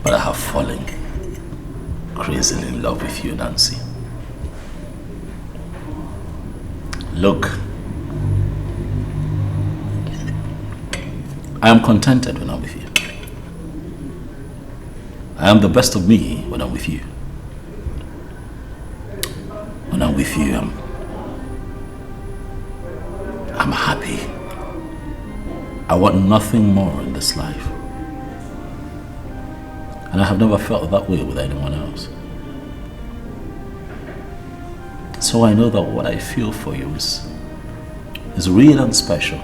S15: but I have fallen crazily in love with you, Nancy. Look, I am contented when I'm with you. I am the best of me when I'm with you. When I'm with you, I'm happy. I want nothing more in this life. And I have never felt that way with anyone else. So I know that what I feel for you is real and special.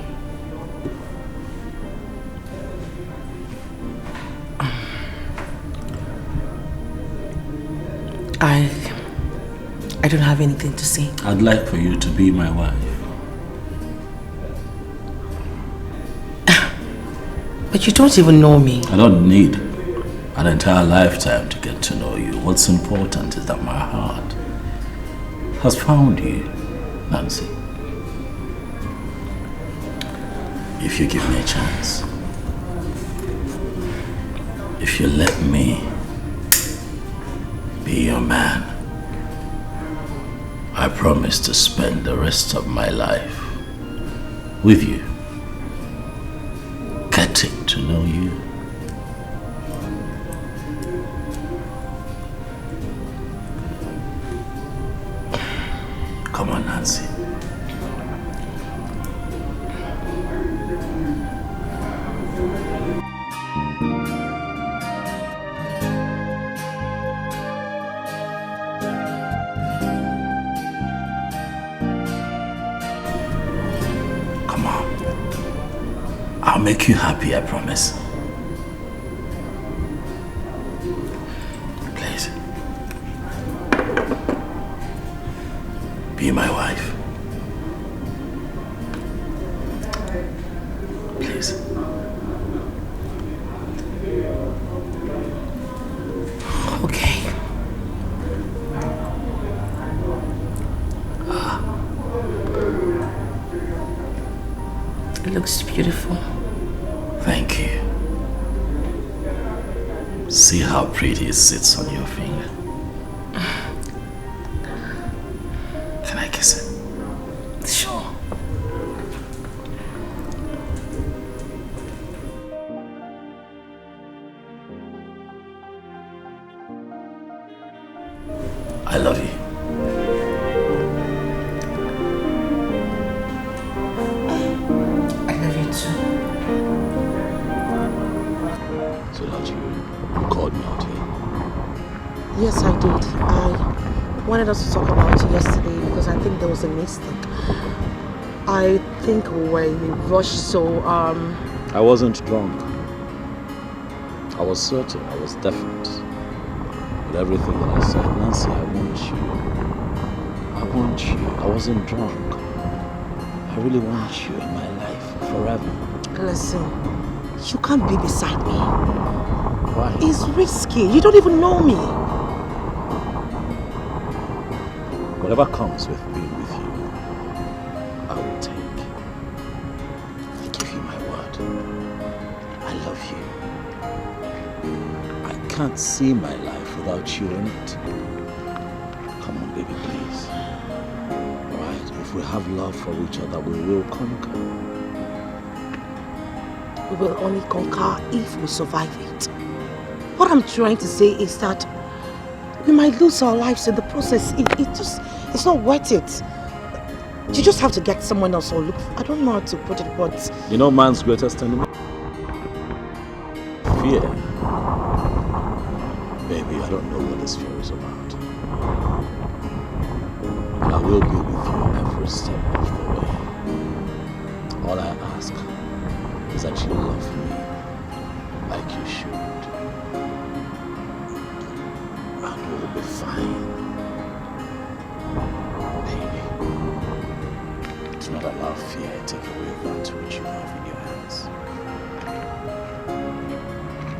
S12: I don't have anything to say.
S15: I'd like for you to be my wife.
S12: But you don't even know me.
S15: I don't need an entire lifetime to get to know you. What's important is that my heart has found you, Nancy. If you give me a chance, if you let me be your man, I promise to spend the rest of my life with you, getting to know you. Come on, Nancy. Come on. I'll make you happy, I promise. Please. Be my wife. Please.
S12: Okay. It looks beautiful.
S15: Thank you. See how pretty it sits on your finger. Can I kiss it?
S12: Sure.
S15: I love you.
S12: I love you too.
S15: So that you called me out here?
S12: Yes, I did. I wanted us to talk about it yesterday because I think there was a mistake. I think we were in a rush, so
S16: I wasn't drunk. I was certain, I was definite. With everything that I said, Nancy, I want you. I want you. I wasn't drunk. I really want you in my life forever.
S12: Listen, you can't be beside me.
S16: Why?
S12: It's risky. You don't even know me.
S16: Whatever comes with being with you, I will take. I give you my word. I love you. I can't see my life without you in it. Come on, baby, please. Alright, if we have love for each other, we will conquer.
S12: We will only conquer if we survive it. What I'm trying to say is that we might lose our lives in the process. It's not worth it. You just have to get someone else or look. I don't know how to put it, but
S16: You know man's greatest enemy? Fear. Baby, I don't know what this fear is about. But I will be with you every step of the way. All I ask is that you love me like you should. And we'll be fine. Baby, do not allow fear to take away that which you have in your hands.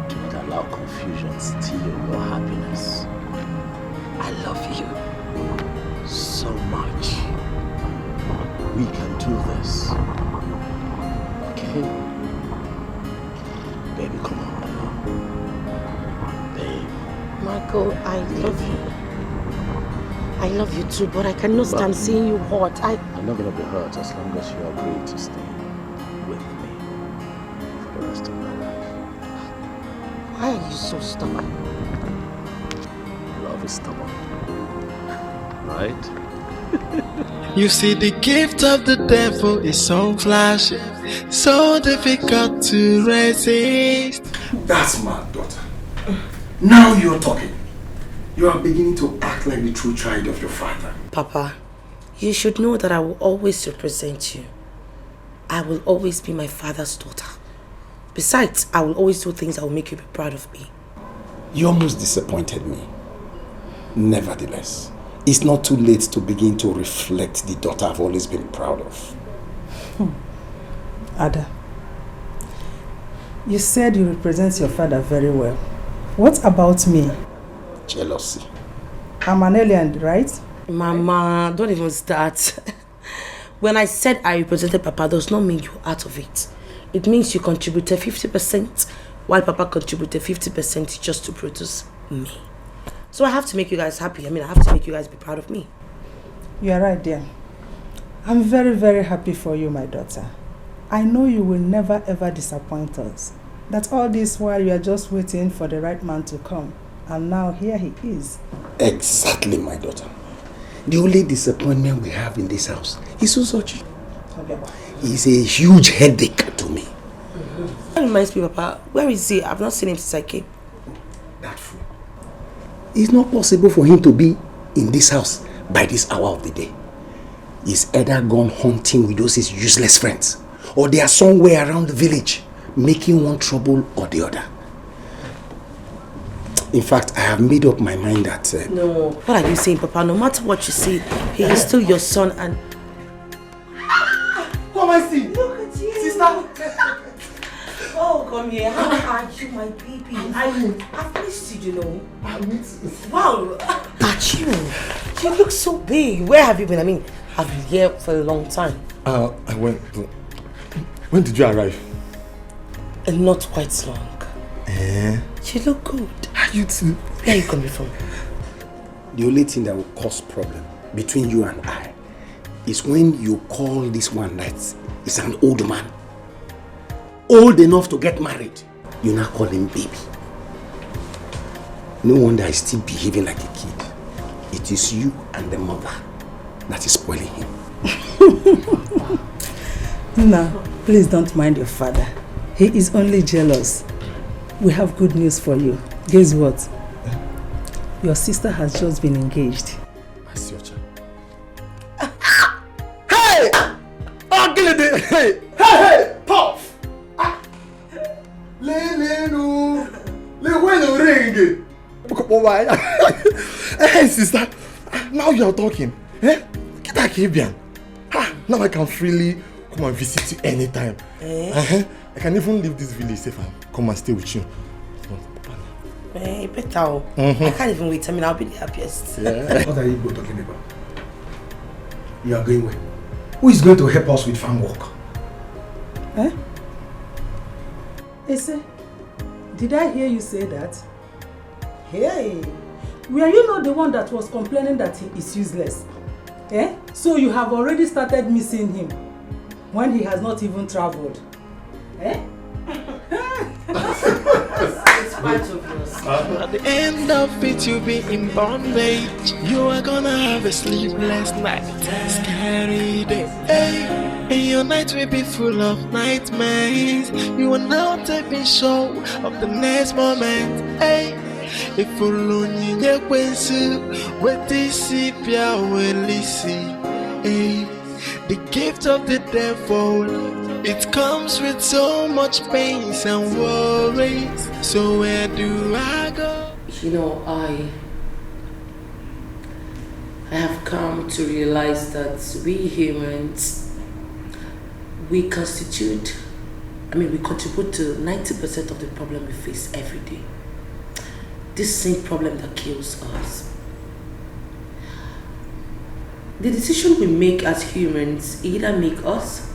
S16: Do not allow confusion steal your happiness. I love you so much. We can do this. Okay? Baby, come on now. Babe.
S12: Michael, I love you. I love you too, but I cannot stand seeing you hurt.
S16: I'm not gonna be hurt as long as you agree to stay with me for the rest of my life.
S12: Why are you so stubborn?
S16: Love is stubborn. Right?
S7: You see, the gift of the devil is so flashy, so difficult to resist.
S21: That's my daughter. Now you're talking. You are beginning to act like the true child of your father.
S12: Papa, you should know that I will always represent you. I will always be my father's daughter. Besides, I will always do things that will make you be proud of me.
S21: You almost disappointed me. Nevertheless, it's not too late to begin to reflect the daughter I've always been proud of.
S20: Ada, you said you represent your father very well. What about me?
S21: Jealousy.
S20: I'm an alien, right?
S12: Mama, don't even start. When I said I represented Papa, does not mean you're out of it. It means you contributed 50%, while Papa contributed 50% just to produce me. So I have to make you guys happy. I have to make you guys be proud of me.
S20: You are right, dear. I'm very, very happy for you, my daughter. I know you will never ever disappoint us. That all this while you are just waiting for the right man to come. And now here he is.
S21: Exactly, my daughter. The only disappointment we have in this house is Uche.
S20: Okay.
S21: He's a huge headache to me.
S12: That reminds me, Papa, where is he? I've not seen him since I came.
S21: That fool. It's not possible for him to be in this house by this hour of the day. He's either gone hunting with those his useless friends, or they are somewhere around the village, making one trouble or the other. In fact, I have made up my mind that...
S12: No, what are you saying, Papa? No matter what you say, he is still your son and...
S21: Come and see!
S12: Look at you!
S21: Sister!
S12: Oh, come here. How are you, my baby? I've missed you, you know. Wow! At you! You look so big. Where have you been? I've been here for a long time.
S21: I went... When did you arrive?
S12: Not quite long. You look good.
S21: You too.
S12: Where are you coming from?
S21: The only thing that will cause problem between you and I is when you call this one that is an old man, old enough to get married. You now call him baby. No wonder he's still behaving like a kid. it is you and the mother that is spoiling him.
S8: No, please don't mind your father. He is only jealous. We have good news for you. Guess what? Your sister has just been engaged.
S21: I see your child. Hey! Hey! Hey! Puff! Le when ring. Hey sister, now you are talking. Eh? Get that Caribbean. Now I can freely come and visit you anytime. I can even leave this village safe and come and stay with you.
S4: Better. I can't even wait. I mean, I'll be the happiest.
S21: Yeah.
S17: What are you both talking about? You are going where? Who is going to help us with farm work?
S8: Eh? Ese, did I hear you say that? Hey, were you not the one that was complaining that he is useless? Eh? So you have already started missing him when he has not even traveled. Eh?
S7: At the end of it, you'll be in bondage. You are gonna have a sleepless night, scary day. Hey, and your night will be full of nightmares. You are now taking show of the next moment. Hey, if you lonely, you can see what this is. Hey, the gift of the devil. It comes with so much pain and worries. So where do I go?
S12: You know, I have come to realize that we humans, we contribute to 90% of the problem we face every day. This same problem that kills us. The decision we make as humans either make us,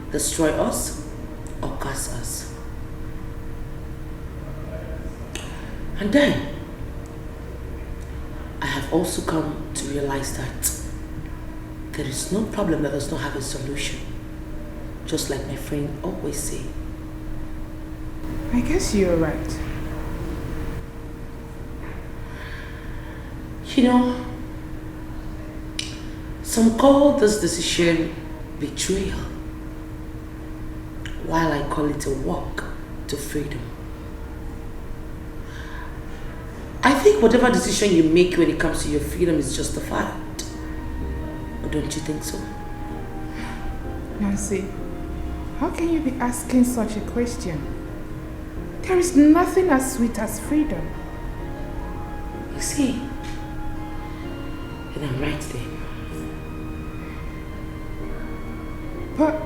S12: destroy us, or curse us. And then, I have also come to realize that there is no problem that does not have a solution. Just like my friend always say.
S3: I guess you're right.
S12: You know, some call this decision betrayal, while I call it a walk to freedom. I think whatever decision you make when it comes to your freedom is justified. Or don't you think so?
S3: Nancy, how can you be asking such a question? There is nothing as sweet as freedom.
S12: You see, and I'm right there.
S3: But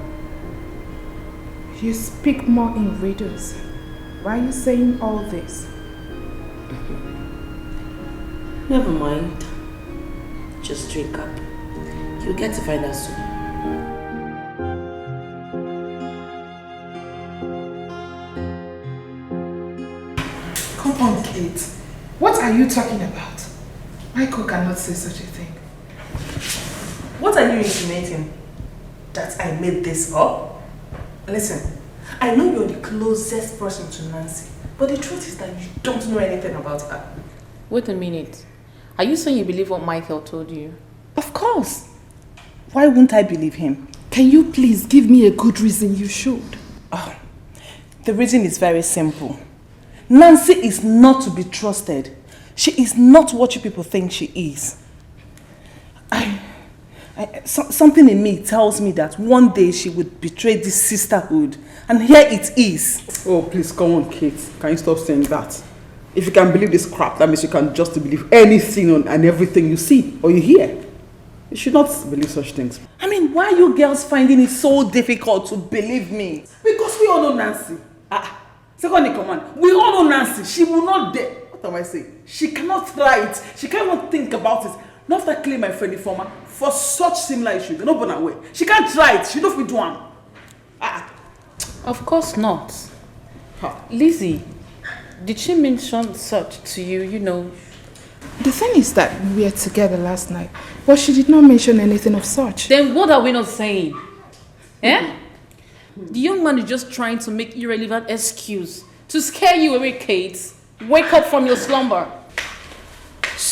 S3: you speak more in riddles. Why are you saying all this?
S12: Never mind. Just drink up. You'll get to find out soon.
S3: Come on, Kate. What are you talking about? Michael cannot say such a thing.
S4: What are you insinuating? That I made this up? Listen, I know you're the closest person to Nancy, but the truth is that you don't know anything about her.
S18: Wait a minute. Are you saying you believe what Micheal told you?
S4: Of course. Why wouldn't I believe him? Can you please give me a good reason you should? Oh, the reason is very simple. Nancy is not to be trusted. She is not what you people think she is. Something in me tells me that one day she would betray this sisterhood, and here it is.
S14: Oh, please, come on, Kate. Can you stop saying that? If you can believe this crap, that means you can just believe anything and everything you see or you hear. You should not believe such things.
S4: I mean, why are you girls finding it so difficult to believe me?
S14: Because we all know Nancy. Second in command, we all know Nancy. She will not dare. What am I saying? She cannot try it. She can't even think about it. Not that claim my friend informer for such similar issues. No one aware. She can't try it. She don't fit one.
S18: Of course not. Lizzie, did she mention such to you, you know?
S3: The thing is that we were together last night, but she did not mention anything of such.
S18: Then what are we not saying? Eh? The young man is just trying to make irrelevant excuse to scare you away, Kate. Wake up from your slumber.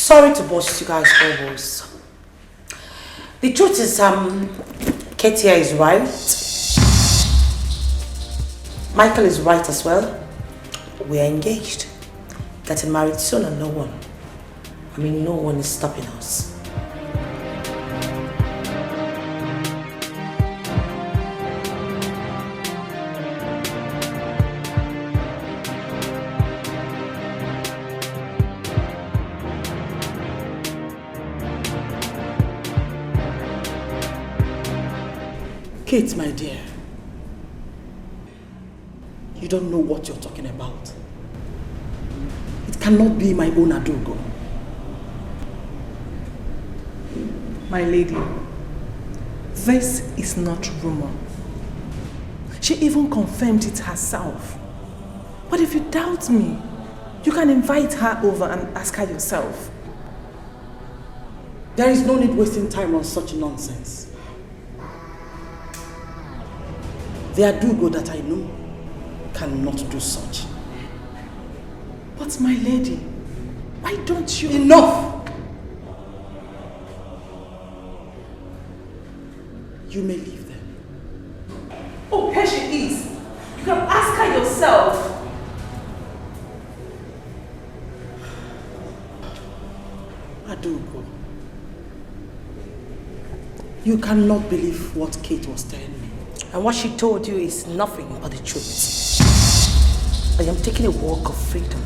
S4: Sorry to burst you guys' bubbles. The truth is, Katia is right. Micheal is right as well. We are engaged. Getting married soon and no one is stopping us.
S19: Kate, my dear, you don't know what you're talking about. It cannot be my own Adogo.
S6: My lady, this is not rumor. She even confirmed it herself. But if you doubt me, you can invite her over and ask her yourself.
S19: There is no need wasting time on such nonsense. The Adogo that I know cannot do such.
S6: But my lady, why don't you...
S19: Enough! You may leave them.
S6: Oh, here she is. You can ask her yourself.
S19: Adogo, you cannot believe what Kate was telling me.
S4: And what she told you is nothing but the truth. I am taking a walk of freedom.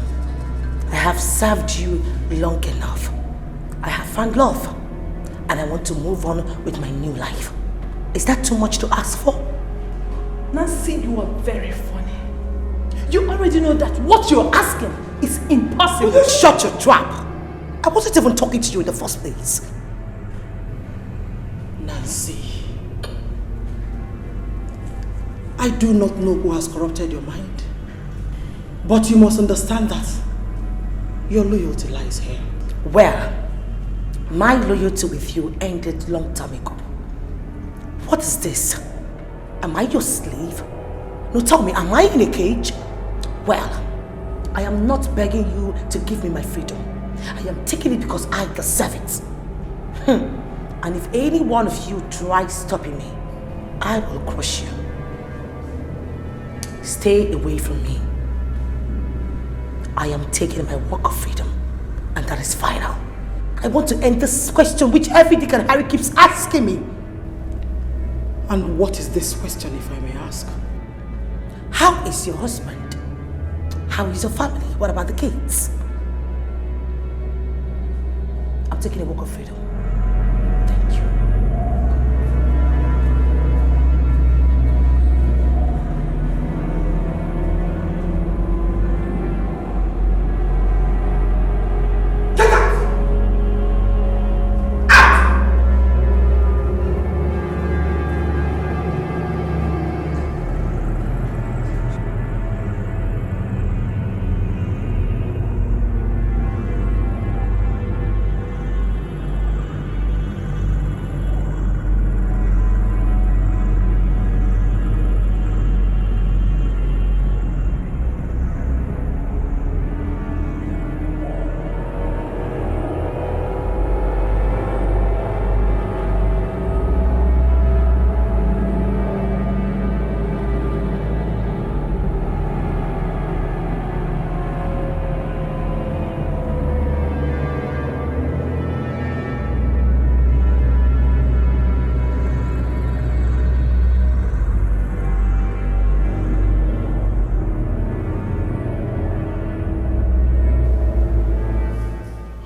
S4: I have served you long enough. I have found love. And I want to move on with my new life. Is that too much to ask for?
S6: Nancy, you are very funny. You already know that what you're asking is impossible.
S4: Will you shut your trap? I wasn't even talking to you in the first place.
S19: Nancy, I do not know who has corrupted your mind. But you must understand that your loyalty lies here.
S4: Well, my loyalty with you ended long time ago. What is this? Am I your slave? No, tell me, am I in a cage? Well, I am not begging you to give me my freedom. I am taking it because I deserve it. And if any one of you tries stopping me, I will crush you. Stay away from me. I am taking my walk of freedom, and that is final. I want to end this question which every Dike and Harry keeps asking me.
S19: And what is this question, if I may ask?
S4: How is your husband? How is your family? What about the kids? I'm taking a walk of freedom. Thank you.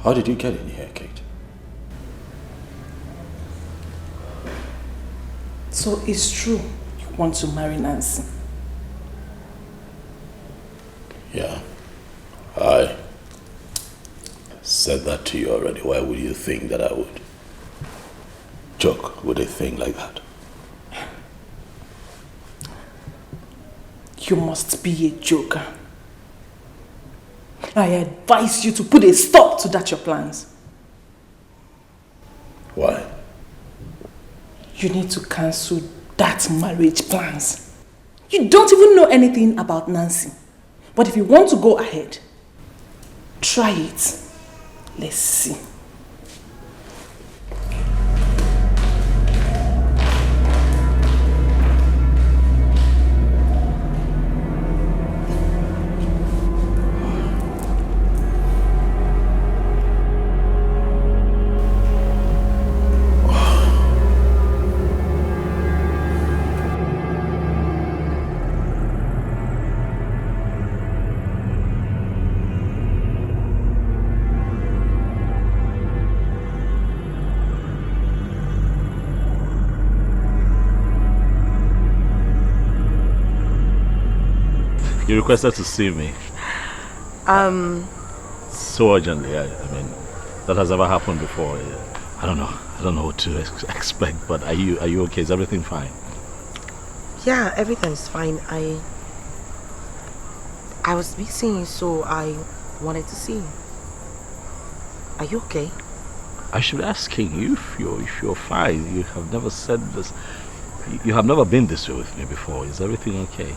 S16: How did you get in here, Kate?
S6: So it's true you want to marry Nancy?
S16: Yeah. I said that to you already. Why would you think that I would joke with a thing like that?
S6: You must be a joker. I advise you to put a stop to that your plans.
S16: Why?
S6: You need to cancel that marriage plans. You don't even know anything about Nancy. But if you want to go ahead, try it.
S12: Let's see.
S16: You requested to see me. So urgently. I mean, that has never happened before. I don't know. I don't know what to expect. But are you okay? Is everything fine?
S12: Yeah, everything's fine. I was missing you, so I wanted to see you. Are you okay?
S16: I should be asking you if you're fine. You have never said this. You have never been this way with me before. Is everything okay?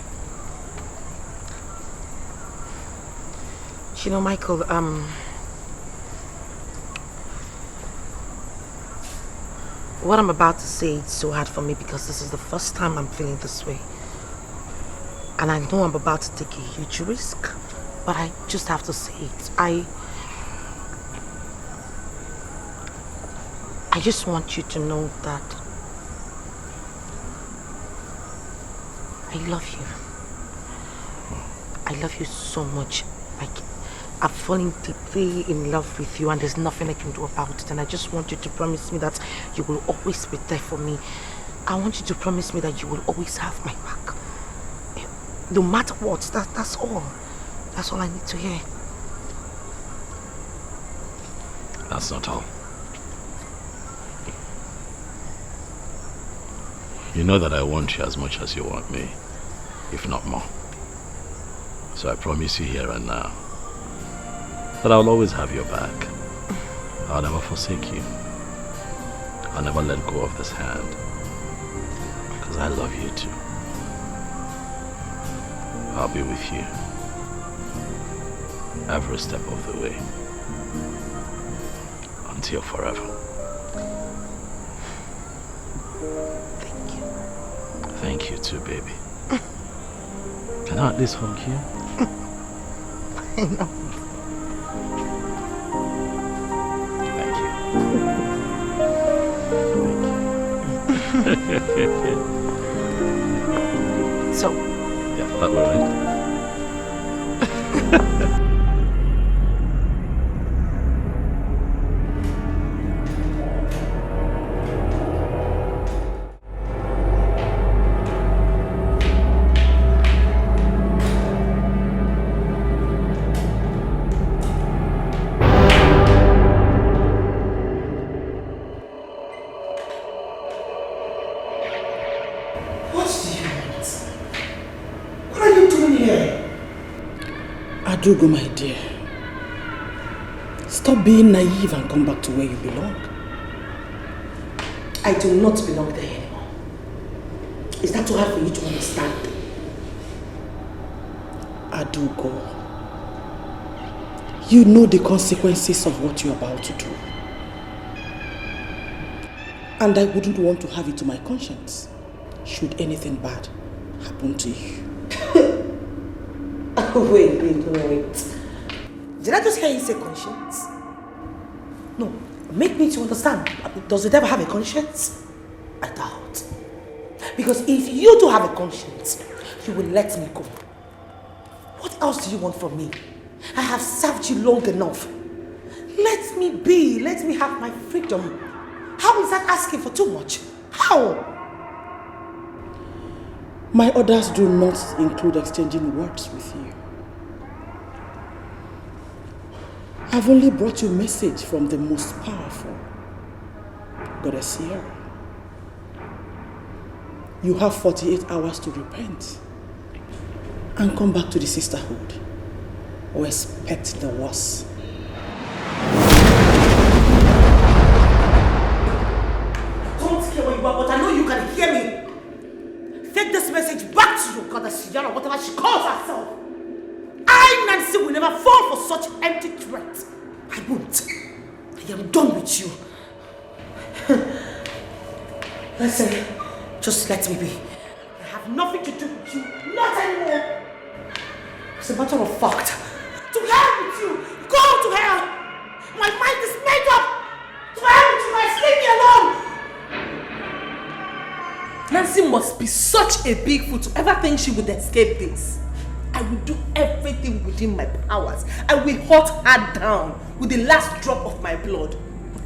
S12: You know, Michael, what I'm about to say is so hard for me because this is the first time I'm feeling this way. And I know I'm about to take a huge risk, but I just have to say it. I just want you to know that I love you. I love you so much. I've fallen deeply in love with you and there's nothing I can do about it. And I just want you to promise me that you will always be there for me. I want you to promise me that you will always have my back. No matter what, that's all. That's all I need to hear.
S16: That's not all. You know that I want you as much as you want me, if not more. So I promise you here and now that I'll always have your back. I'll never forsake you. I'll never let go of this hand. Because I love you too. I'll be with you every step of the way. Until forever.
S12: Thank you.
S16: Thank you too, baby. Can I at least hug you?
S12: I know. So,
S16: yeah, that way, right?
S20: Adugo, my dear, stop being naive and come back to where you belong.
S12: I do not belong there anymore. Is that too hard for you to understand?
S20: Adugo, you know the consequences of what you're about to do. And I wouldn't want to have it to my conscience should anything bad happen to you.
S12: Wait. Did I just hear you say conscience? No, make me to understand. Does the devil have a conscience? I doubt. Because if you do have a conscience, you will let me go. What else do you want from me? I have served you long enough. Let me be. Let me have my freedom. How is that asking for too much? How?
S20: My orders do not include exchanging words with you. I've only brought you a message from the most powerful, Goddess Sierra. You have 48 hours to repent and come back to the sisterhood or expect the worst.
S12: Don't care where you are, but I know you can hear me. Take this message back to your Goddess Sierra, whatever she calls herself. I, Nancy, will never fall for such empty threats. I won't.
S4: I am done with you. Listen, just let me be. I have nothing to do with you. Not anymore. As a matter of fact, to hell with you. Go to hell. My mind is made up. To hell with you. Leave me alone.
S6: Nancy must be such a big fool to ever think she would escape this. I will do everything within my powers. I will hunt her down with the last drop of my blood.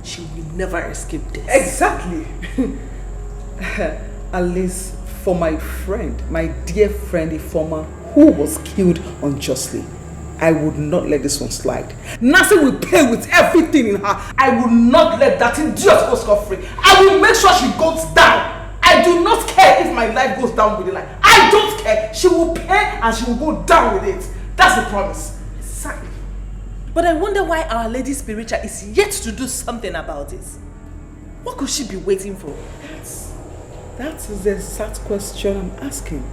S6: She will never escape this.
S14: Exactly. At least for my friend, my dear friend Ifoma, who was killed unjustly, I would not let this one slide. Nancy will pay with everything in her. I will not let that idiot go scot-free. I will make sure she goes down. I do not care if my life goes down with the life. I don't care. She will pay and she will go down with it. That's the promise.
S6: Exactly. But I wonder why Our Lady Spiritual is yet to do something about it. What could she be waiting for?
S14: That is the exact question I'm asking.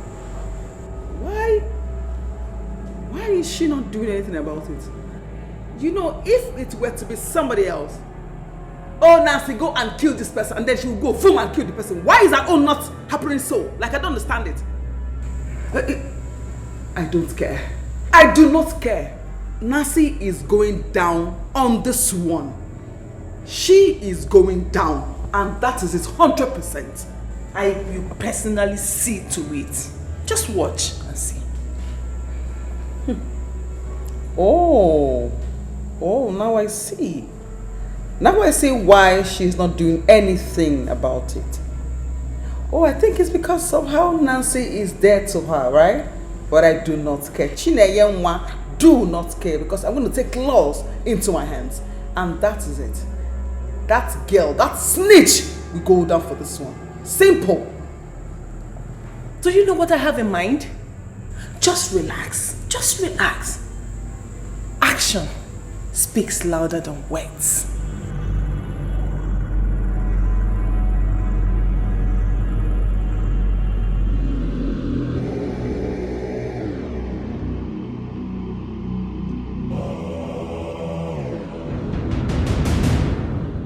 S14: Why is she not doing anything about it? You know, if it were to be somebody else, oh Nancy, go and kill this person, and then she will go boom and kill the person. Why is her own not happening so? Like, I don't understand it. I don't care. I do not care. Nancy is going down on this one. She is going down, and that is it 100%.
S6: I will personally see to it. Just watch and see.
S14: Oh, now I see. Now I see why she's not doing anything about it. Oh, I think it's because somehow Nancy is dead to her, right? But I do not care. Chinenye do not care, because I'm going to take laws into my hands. And that is it. That girl, that snitch, will go down for this one. Simple.
S6: Do you know what I have in mind? Just relax. Just relax. Action speaks louder than words.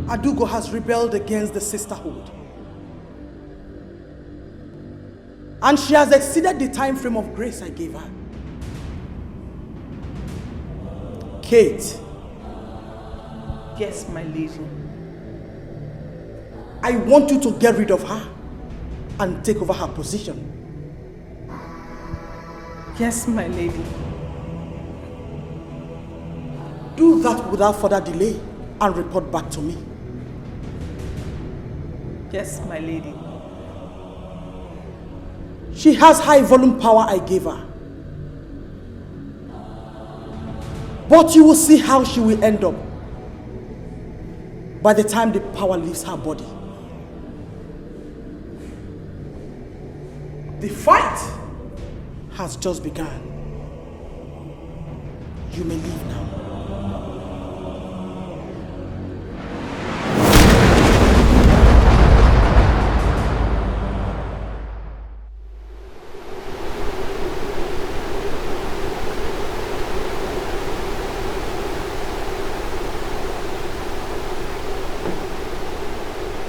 S1: Adugo has rebelled against the sisterhood. And she has exceeded the time frame of grace I gave her. Kate.
S6: Yes, my lady.
S1: I want you to get rid of her and take over her position.
S6: Yes, my lady.
S1: Do that without further delay and report back to me.
S6: Yes, my lady.
S1: She has high volume power I gave her. But you will see how she will end up by the time the power leaves her body. The fight has just begun. You may leave now.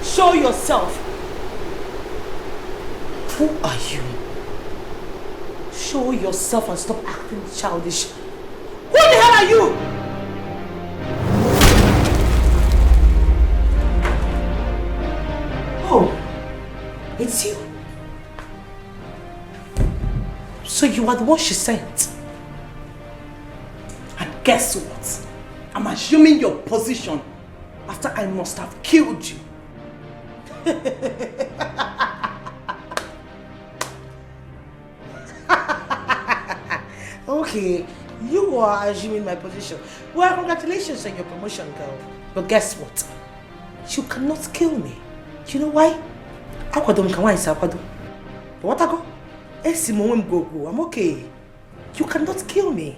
S6: Show yourself.
S4: Who are you? Show yourself and stop acting childish. Who the hell are you? Oh, it's you. So you are the one she sent.
S6: And guess what? I'm assuming your position after I must have killed you.
S4: Okay, you are assuming my position. Well, congratulations on your promotion, girl. But guess what? You cannot kill me. You know why? What I go? I'm okay. You cannot kill me.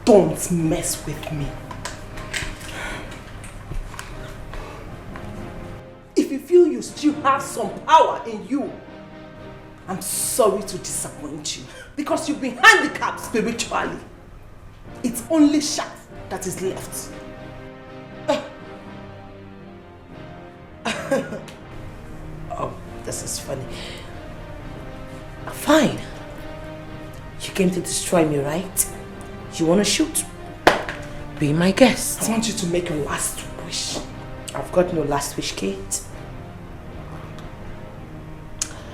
S4: Don't mess with me.
S6: If you feel you still have some power in you, I'm sorry to disappoint you, because you've been handicapped spiritually. It's only shaft that is left.
S4: Oh, this is funny. Fine. You came to destroy me, right? You want to shoot? Be my guest.
S1: I want you to make a last wish.
S4: I've got no last wish, Kate.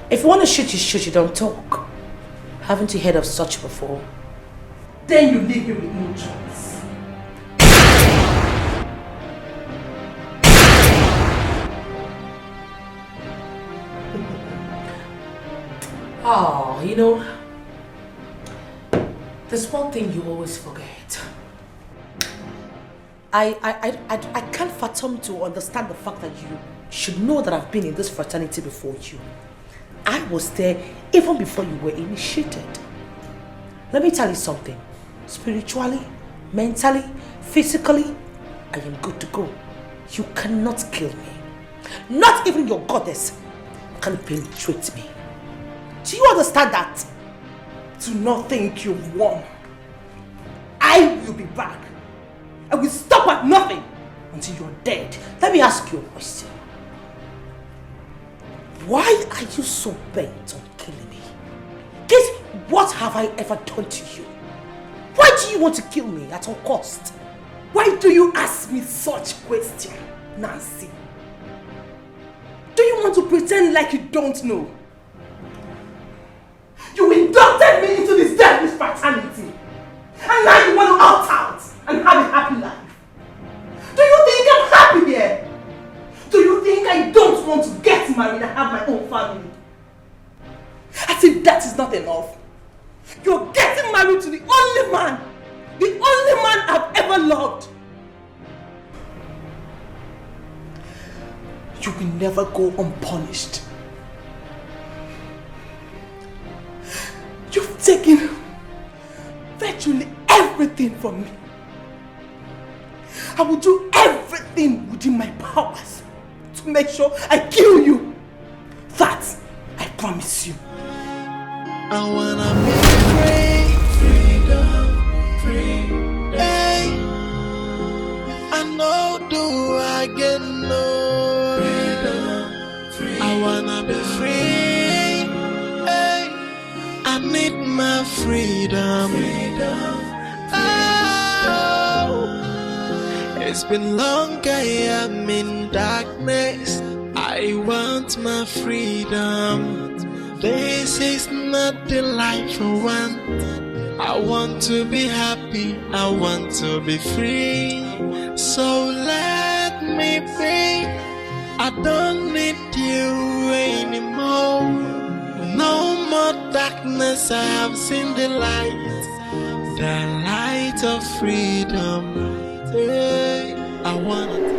S4: If you want to shoot, you shoot. You don't talk. Haven't you heard of such before?
S1: Then you leave me with no choice.
S4: Oh, you know, there's one thing you always forget. I can't fathom to understand the fact that you should know that I've been in this fraternity before you. I was there even before you were initiated. Let me tell you something. Spiritually, mentally, physically, I am good to go. You cannot kill me. Not even your goddess can penetrate me. Do you understand that?
S1: Do not think you've won. I will be back. I will stop at nothing until you're dead.
S4: Let me ask you a question. Why are you so bent on killing me? Guess what have I ever done to you? Why do you want to kill me at all cost?
S1: Why do you ask me such question, Nancy? Do you want to pretend like you don't know? You inducted me into this devilish fraternity. And now you want to opt out and have a happy life. Do you think I'm happy here? Do you think I don't want to get married and have my own family? As if that is not enough. You're getting married to the only man I've ever loved. You will never go unpunished. You've taken virtually everything from me. I will do everything within my powers to make sure I kill you. That I promise you.
S7: I wanna be free, freedom, free. Hey, I know do I get no freedom, free. I wanna be free. Hey, I need my freedom. Oh, it's been long I am in darkness. I want my freedom. This is not the life I want. I want to be happy. I want to be free. So let me be. I don't need you anymore. No more darkness. I have seen the light of freedom. I want it.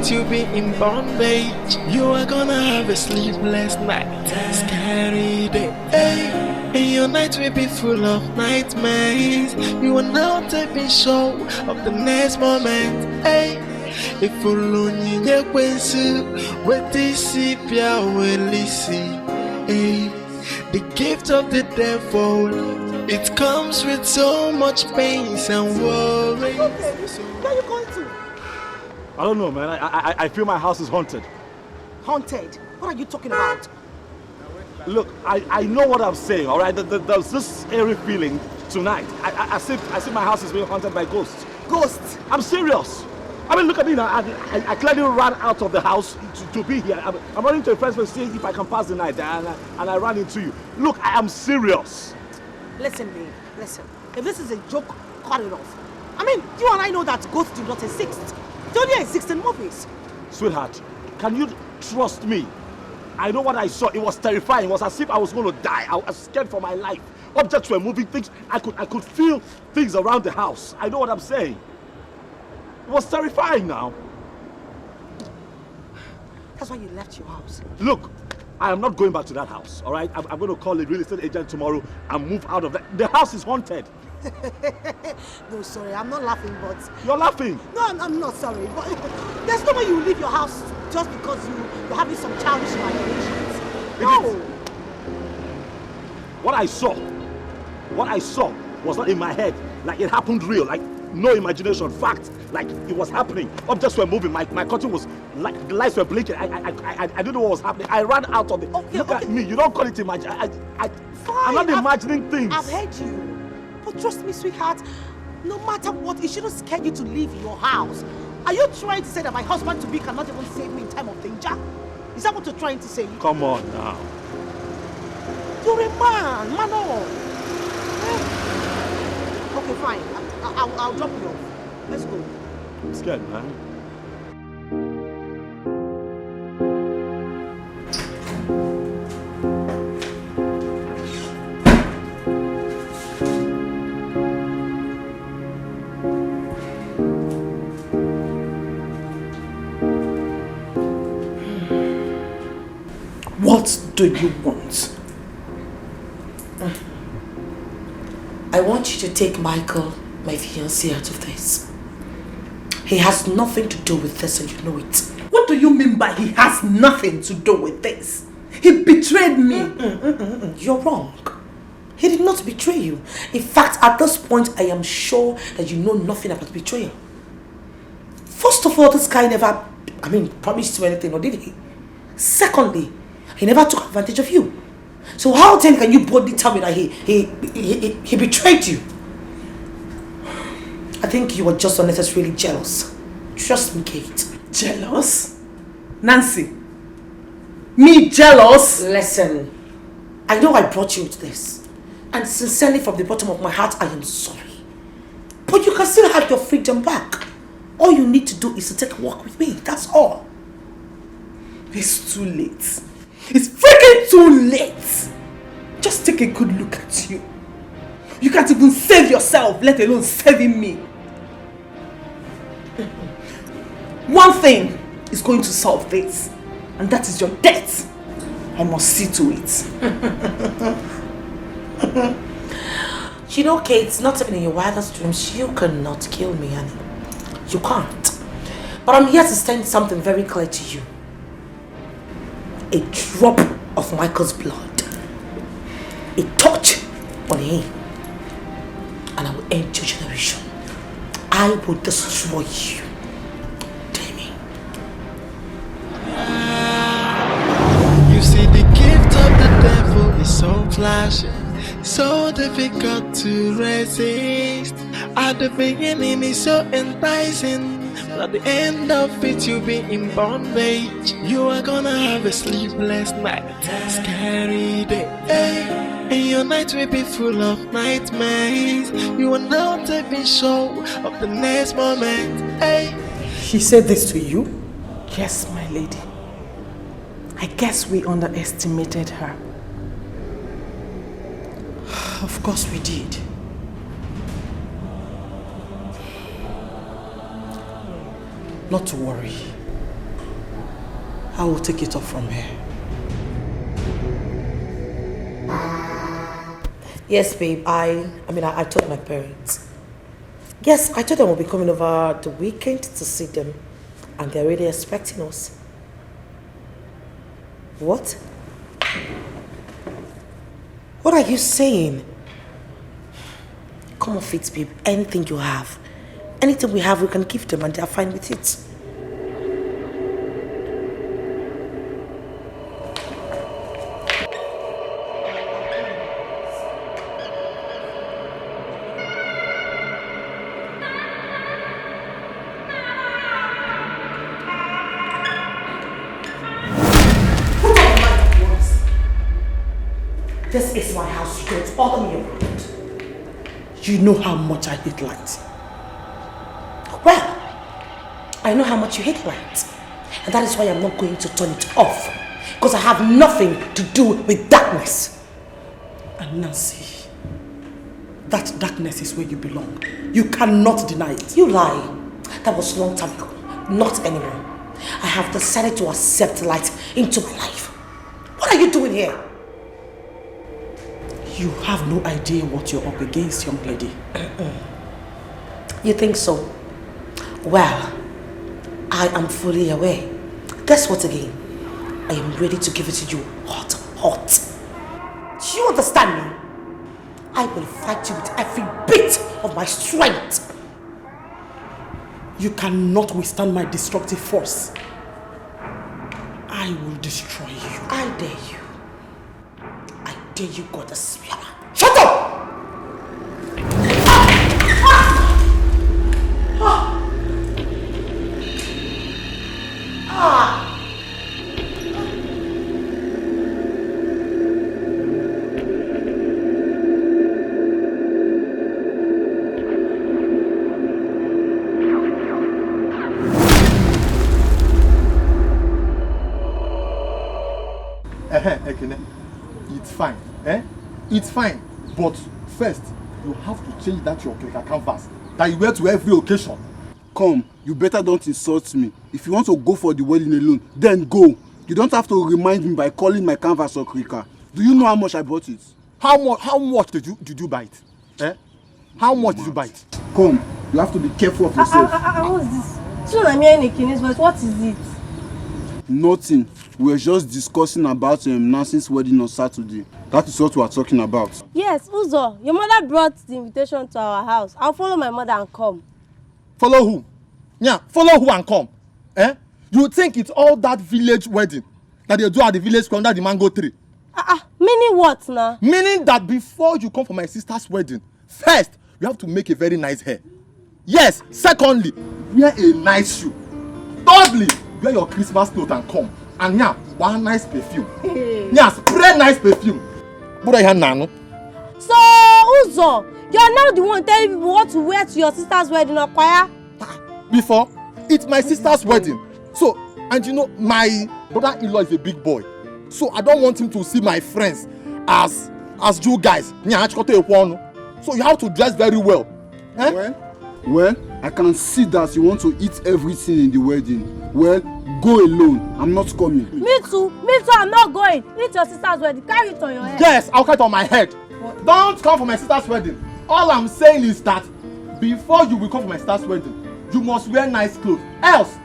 S7: To be in bondage, you are gonna have a sleepless night, scary day. Hey, and your night will be full of nightmares. You are now taking show of the next moment. Hey, if you learn your quensu, what this pia will listen. Hey, the gift of the devil, it comes with so much pain and worry.
S1: Okay, where are you going to?
S16: I don't know, man. I feel my house is haunted.
S1: Haunted? What are you talking about?
S16: Look, I know what I'm saying, all right? There's this eerie feeling tonight. I see my house is being haunted by ghosts.
S1: Ghosts?
S16: I'm serious. I mean, look at me now. I clearly ran out of the house to be here. I'm running to a friend's place to see if I can pass the night, and I ran into you. Look, I am serious.
S1: Listen, babe. Listen. If this is a joke, cut it off. I mean, you and I know that ghosts do not exist. They only exist in movies.
S16: Sweetheart, can you trust me? I know what I saw. It was terrifying. It was as if I was going to die. I was scared for my life. Objects were moving, things. I could feel things around the house. I know what I'm saying. It was terrifying now.
S4: That's why you left your house.
S16: Look, I am not going back to that house, all right? I'm going to call a real estate agent tomorrow and move out of that. The house is haunted.
S4: No, sorry, I'm not laughing, but...
S16: You're laughing?
S4: No, I'm not sorry, but there's no way you leave your house just because you're having some childish imaginations. No!
S16: What I saw was not in my head. Like it happened real, like no imagination, fact. Like it was happening. Objects were moving, my curtain was, like the lights were blinking. I didn't know what was happening. I ran out of it. Look at me, you don't call it imagine. I'm not imagining things.
S4: I've heard you. But trust me, sweetheart, no matter what, it shouldn't scare you to leave your house. Are you trying to say that my husband-to-be cannot even save me in time of danger? Is that what you're trying to say?
S16: Come on now.
S4: You're a man, Mano. Okay, fine. I'll drop you off. Let's go.
S16: I'm scared, man.
S4: What do you want?
S12: I want you to take Micheal, my fiancé, out of this. He has nothing to do with this and you know it.
S1: What do you mean by he has nothing to do with this? He betrayed me.
S12: You're wrong. He did not betray you. In fact, at this point, I am sure that you know nothing about betrayal. First of all, this guy never, promised you anything, or did he? Secondly, he never took advantage of you. So how then can you boldly tell me that he betrayed you? I think you were just unnecessarily jealous. Trust me, Kate.
S1: Jealous? Nancy? Me jealous?
S12: Listen, I know I brought you into this. And sincerely from the bottom of my heart, I am sorry. But you can still have your freedom back. All you need to do is to take a walk with me. That's all.
S1: It's too late. It's freaking too late. Just take a good look at you. You can't even save yourself, let alone saving me. One thing is going to solve this, and that is your death. I must see to it.
S12: You know, Kate, not even in your wildest dreams, you cannot kill me, honey. You can't. But I'm here to send something very clear to you. A drop of Micheal's blood, a touch on him, and I will end your generation. I will destroy you. Damn.
S7: You see, the gift of the devil is so flashy, so difficult to resist. At the beginning, it's so enticing. At the end of it, you'll be in bondage. You are gonna have a sleepless night, scary day, and your night will be full of nightmares. You are not even sure of the next moment.
S1: She said this to you? Yes, my lady. I guess we underestimated her. Of course we did. Not to worry. I will take it off from here.
S12: Yes, babe, I told my parents. Yes, I told them we'll be coming over the weekend to see them. And they're really expecting us. What? What are you saying? Come off it, babe. Anything you have. Anything we have, we can give them and they're fine with it. This is my house. You don't bother me around.
S1: You know how much I hate light.
S12: Well, I know how much you hate light. And that is why I'm not going to turn it off.
S4: Because I have nothing to do with darkness.
S1: And Nancy, that darkness is where you belong. You cannot deny it.
S4: You lie. That was long time ago. Not anymore. I have decided to accept light into my life. What are you doing here?
S1: You have no idea what you're up against, young lady.
S4: You think so? Well, I am fully aware. Guess what again? I am ready to give it to you hot, hot. Do you understand me? I will fight you with every bit of my strength.
S1: You cannot withstand my destructive force. I will destroy you.
S4: I dare you. I dare you, goddess. Shut up!
S10: It's fine, It's fine, but first you have to change that your clicker canvas that you wear to every occasion.
S14: Come, you better don't insult me. If you want to go for the wedding alone, then go. You don't have to remind me by calling my canvas or clicker. Do you know how much I bought it?
S10: How much did you buy it? How much did you buy it?
S14: Come, you have to be careful of yourself.
S5: What's this? So I'm hearing a Chinese voice. What is it?
S14: Nothing. We were just discussing about Nancy's wedding on Saturday. That is what we are talking about.
S5: Yes, Uzo, your mother brought the invitation to our house. I'll follow my mother and come.
S10: Follow who? Yeah, follow who and come? You think it's all that village wedding that they do at the village square under the mango tree?
S5: Meaning what now?
S10: Meaning that before you come for my sister's wedding, first, you have to make a very nice hair. Yes, secondly, wear a nice shoe. Thirdly, wear your Christmas clothes and come. And yeah, one nice perfume. Yeah, spray nice perfume. What are you now?
S5: So, Uzo, you're now the one telling me what to wear to your sister's wedding, or choir?
S10: Before, it's my sister's wedding. So, and you know, my brother-in-law is a big boy. So I don't want him to see my friends as you guys. So you have to dress very well.
S14: Well, I can see that you want to eat everything in the wedding. Well, go alone. I'm not coming.
S5: Me too, I'm not going. Eat your sister's wedding. Carry it on your head.
S10: Yes, I'll carry it on my head. What? Don't come for my sister's wedding. All I'm saying is that before you will come for my sister's wedding, you must wear nice clothes. Else,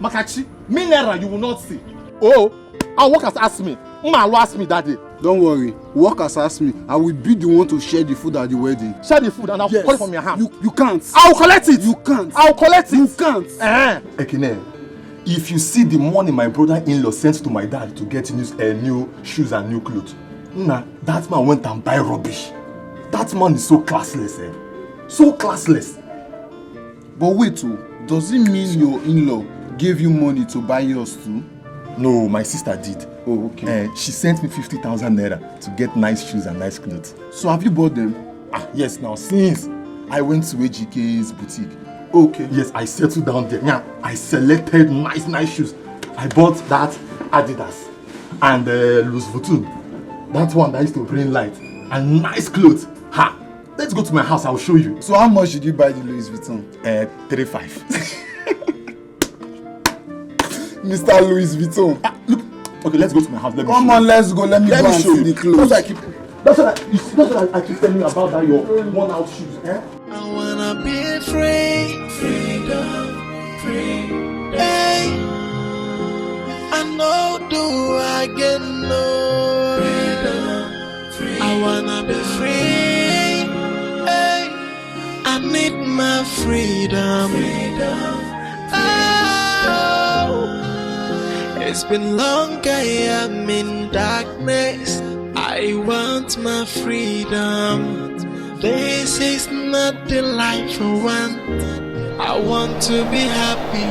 S10: Makachi, mineral you will not see. Oh, our workers asked me. Mma asked me that day.
S14: Don't worry. Workers asked me. I will be the one to share the food at the wedding.
S10: Share the food and I'll collect it from your hand.
S14: You can't.
S10: I'll collect it.
S14: You can't.
S10: I'll collect it.
S14: You can't.
S10: Ekene, if you see the money my brother-in-law sent to my dad to get new shoes and new clothes, that man went and buy rubbish. That man is so classless, So classless.
S14: But wait, does it mean your in-law gave you money to buy yours too?
S10: No, my sister did.
S14: Oh, okay.
S10: She sent me 50,000 naira to get nice shoes and nice clothes.
S14: So have you bought them?
S10: Yes, now since I went to Ejike's boutique.
S14: Okay.
S10: Yes, I settled down there. Yeah, I selected nice shoes. I bought that Adidas and Louis Vuitton. That one that used to bring light. And nice clothes. Let's go to my house, I'll show you.
S14: So how much did you buy the Louis Vuitton?
S10: 35.
S14: Mr. Louis Vuitton.
S10: Look, okay, let's go to my house. Let me
S14: Come on, let's go. Let me go and see the clothes.
S10: That's what I keep telling you about that your worn-out shoes.
S7: I wanna be free, freedom, free. Hey, I know do I get no freedom, free. I wanna be free. Hey, I need my freedom, freedom. It's been long, I am in darkness. I want my freedom. This is not the life I want. I want to be happy.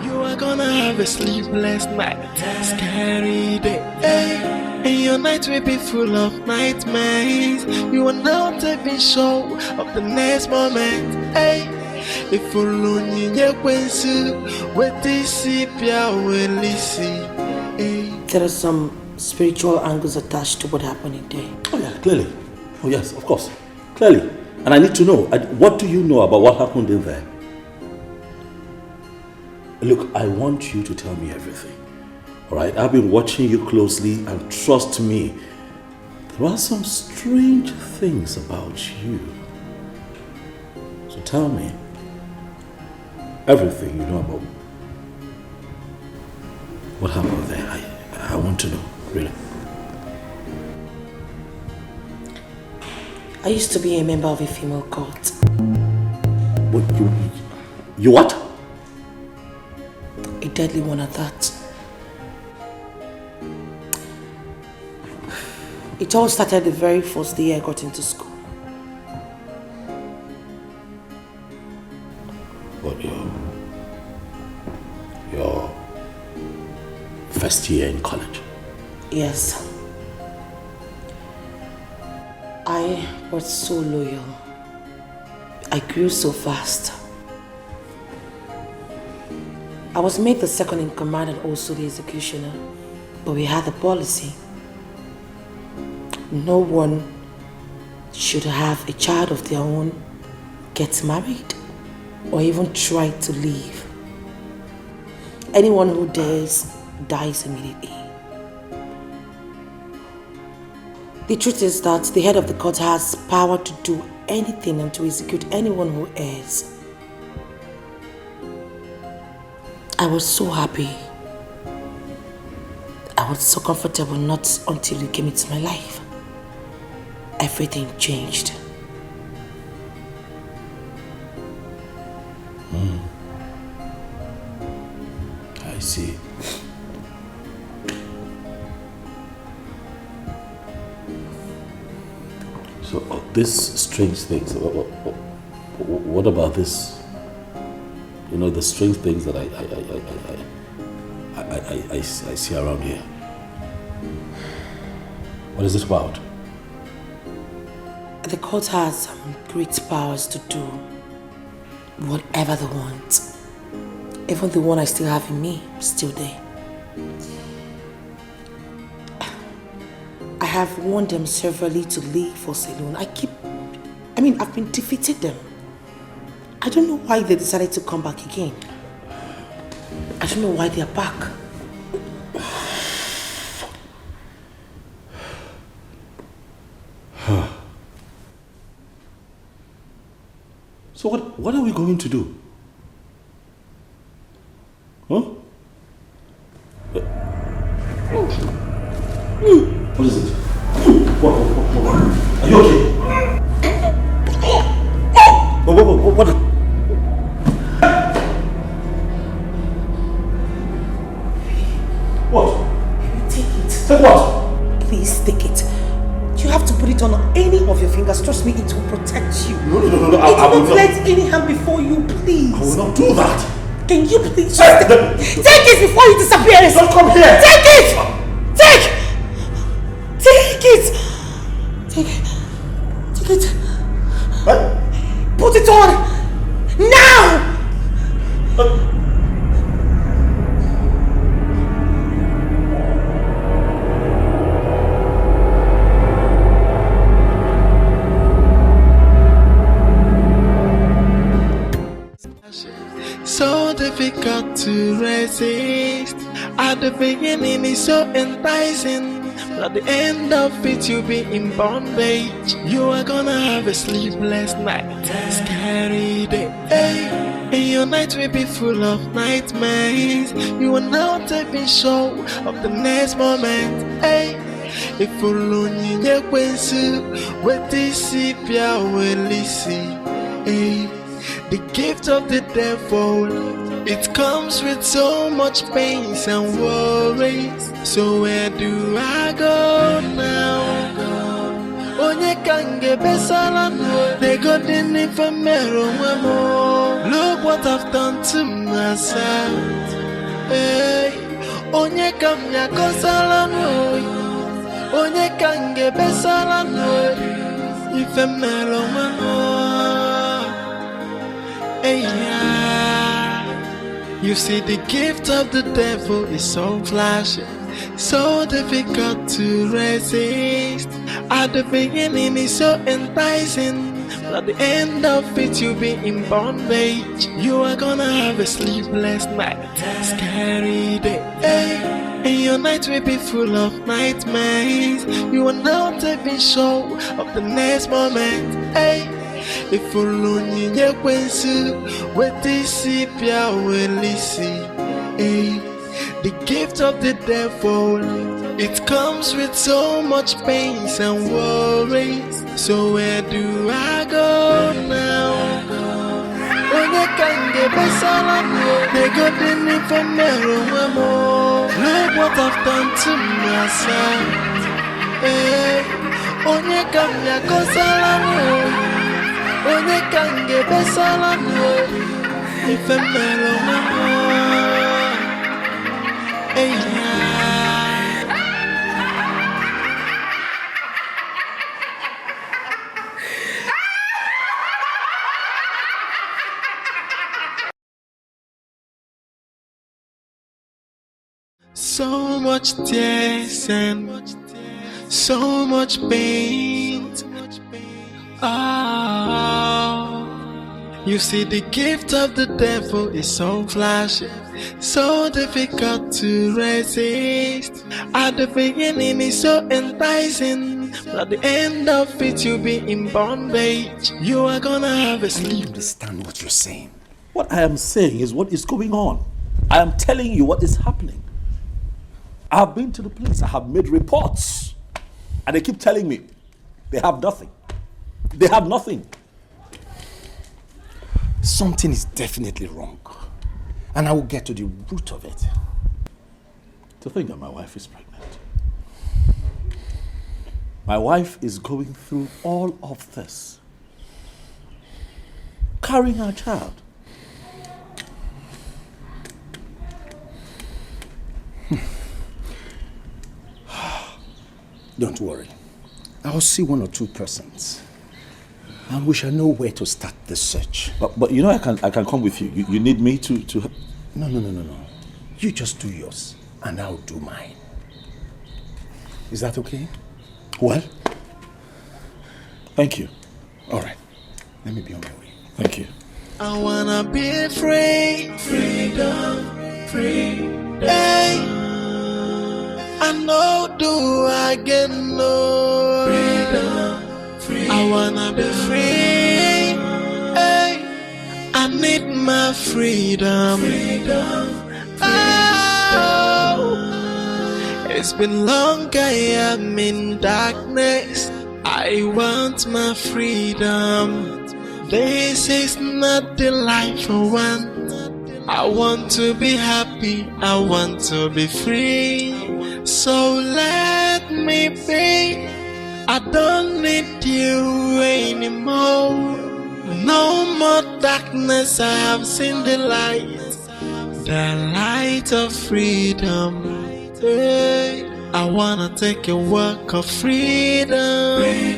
S7: You are gonna have a sleepless night, scary day, and your night will be full of nightmares. You are not even sure of the next moment. If you
S12: There are some spiritual angles attached to what happened today.
S16: Oh yeah, clearly. Oh yes, of course. Clearly. And I need to know, what do you know about what happened in there? Look, I want you to tell me everything. Alright? I've been watching you closely, and trust me, there are some strange things about you. So tell me everything you know about what happened there. I want to know, really.
S12: I used to be a member of a female cult.
S16: What, you what?
S12: A deadly one at that. It all started the very first day I got into school.
S16: What, your first year in college?
S12: Yes. I was so loyal. I grew so fast. I was made the second in command and also the executioner. But we had a policy. No one should have a child of their own get married or even try to leave. Anyone who dares dies immediately. The truth is that the head of the court has power to do anything and to execute anyone who errs. I was so happy. I was so comfortable, not until you came into my life. Everything changed.
S16: I see. So these strange things, what about this? You know, the strange things that I see around here. What is it about?
S12: The court has great powers to do whatever they want. Even the one I still have in me is still there. I have warned them severally to leave us alone. I've been defeated them. I don't know why they decided to come back again. I don't know why they are back.
S16: So what are we going to do? Huh? What is it? What? Are you okay? What? What?
S12: Take it.
S16: Take what?
S12: Please take it. You have to put it on any of your fingers. Trust me, it will protect you.
S16: No.
S12: I will not let any harm befall you, please.
S16: I will not do that.
S12: Can you please just take it before you disappear?
S16: Don't come here.
S12: Take it! Take it! Take it.
S16: What?
S12: Put it on! Now!
S7: difficult to resist. At the beginning it's so enticing, but at the end of it you'll be in bondage. You are gonna have a sleepless night, scary day, and your night will be full of nightmares. You are not even sure of the next moment. If only you with this will listen. The gift of the devil, it comes with so much pains and worries. So where do I go now? Onye kange besala, they got in infamero. Look what I've done to myself. Onye kamya kosala, onye kange besala, infamero. You see, the gift of the devil is so flashy, so difficult to resist. At the beginning it's so enticing, but at the end of it you'll be in bondage. You are gonna have a sleepless night, scary day, and your night will be full of nightmares. You are not even sure of the next moment. If only you with this will listen. The gift of the devil, it comes with so much pains and worries. So where do I go now? Onye kange besala, they got in infamero. Look what I've done to myself. Onye kamya kosala, onye kange besala, infamero. So much tears and so much pain. You see, the gift of the devil is so flashy, so difficult to resist. At the beginning it's so enticing, but at the end of it you'll be in bondage. You are gonna have a sleep.
S21: I don't understand what you're saying.
S16: What I am saying is what is going on. I am telling you what is happening. I have been to the police. I have made reports. And they keep telling me they have nothing. They have nothing.
S21: Something is definitely wrong. And I will get to the root of it.
S16: To think that my wife is pregnant. My wife is going through all of this. Carrying her child.
S21: Don't worry. I'll see one or two persons. And we shall know where to start the search.
S16: But you know I can come with you. You need me to...
S21: No. You just do yours, and I'll do mine. Is that okay?
S16: Well, thank you.
S21: All right. Let me be on my way.
S16: Thank you.
S7: I wanna be free. Freedom. Hey. I know do I get no freedom. I wanna be free. Hey, I need my freedom. Oh, it's been long I am in darkness. I want my freedom. This is not the life I want. I want to be happy. I want to be free. So let me be. I don't need you anymore. No more darkness. I have seen the light of freedom. Hey, I wanna take a walk of freedom. Hey,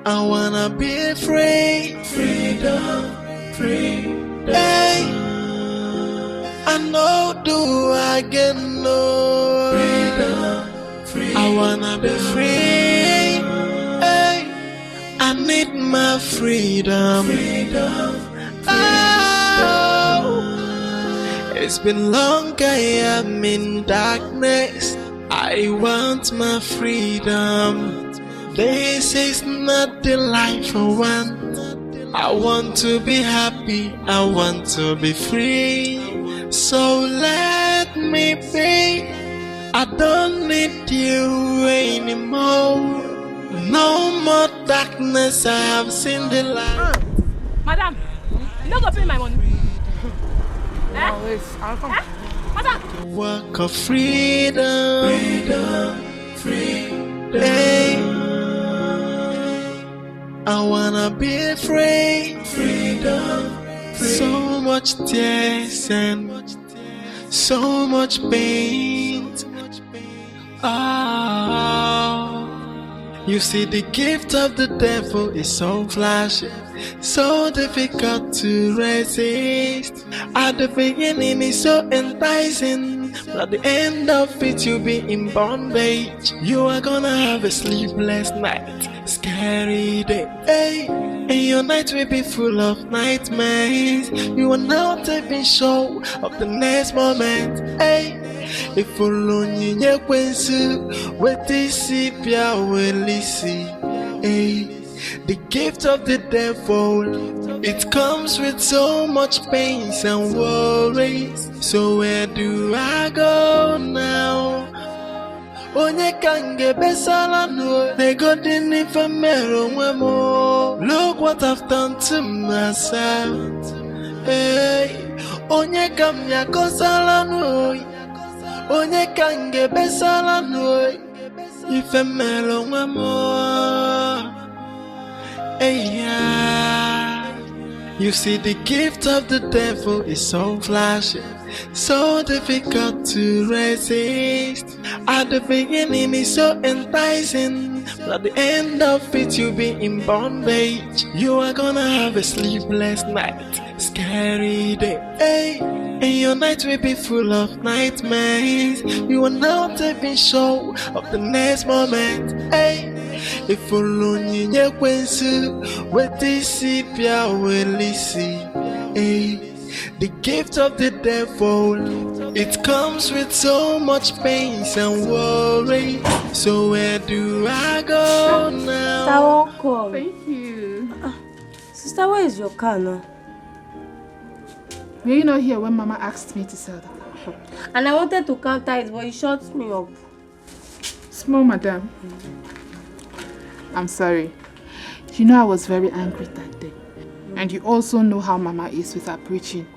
S7: I wanna be free. Hey, I know do I get no freedom. I wanna be free. Hey, I need my freedom. Oh, it's been long I am in darkness. I want my freedom. This is not the life I want. I want to be happy, I want to be free. So let me be. I don't need you anymore. No more darkness, I have seen the light.
S5: Madam, you don't go pay my money.
S3: Wait, I'll come.
S5: Madam!
S7: Work of freedom. Hey. I wanna be free. So much tears and so much pain. Oh, you see, the gift of the devil is so flashy, so difficult to resist. At the beginning it's so enticing, but at the end of it you'll be in bondage. You are gonna have a sleepless night, scary day, hey. And your night will be full of nightmares. You are not even sure of the next moment, hey. If alone you kwensu, what is pia welisi, hey. The gift of the devil, it comes with so much pains and worries. So where do I go now? Onye kange besala no, they got in ifemero mwemo. Look what I've done to myself, hey. Onye kamya kosala no, onye kange besala no, ifemero mwemo. Hey, yeah. You see, the gift of the devil is so flashy, so difficult to resist. At the beginning it's so enticing, but at the end of it you'll be in bondage. You are gonna have a sleepless night, scary day, hey. And your night will be full of nightmares. You are not even sure of the next moment, hey. If alone you kwensu, what is pia welisi, hey. The gift of the devil, it comes with so much pains and worry. So where do I go now?
S5: Sister, welcome.
S3: Thank you.
S5: Sister, where is your car now?
S3: Were you not here when Mama asked me to sell the car?
S5: And I wanted to counter it, but you shut me up.
S3: Small madam. I'm sorry. You know I was very angry that day. And you also know how Mama is with her preaching.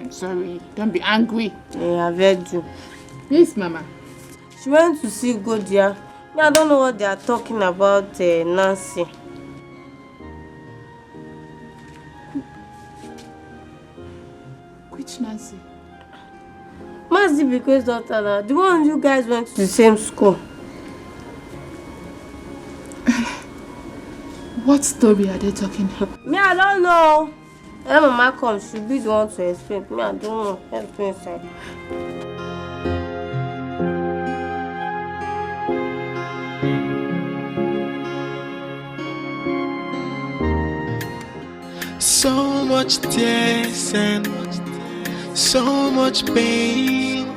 S3: Sorry, don't be angry.
S5: Yeah, I've heard you.
S3: Yes, Mama.
S5: She went to see Godia. I don't know what they are talking about, Nancy.
S3: Which Nancy?
S5: Nancy Biko's daughter, the one you guys went to the same school.
S3: What story are they talking about?
S5: Me, I don't know. When Mama comes, she'll be the one to explain. Me, I don't know. Let's go inside.
S7: So much tears and so much pain.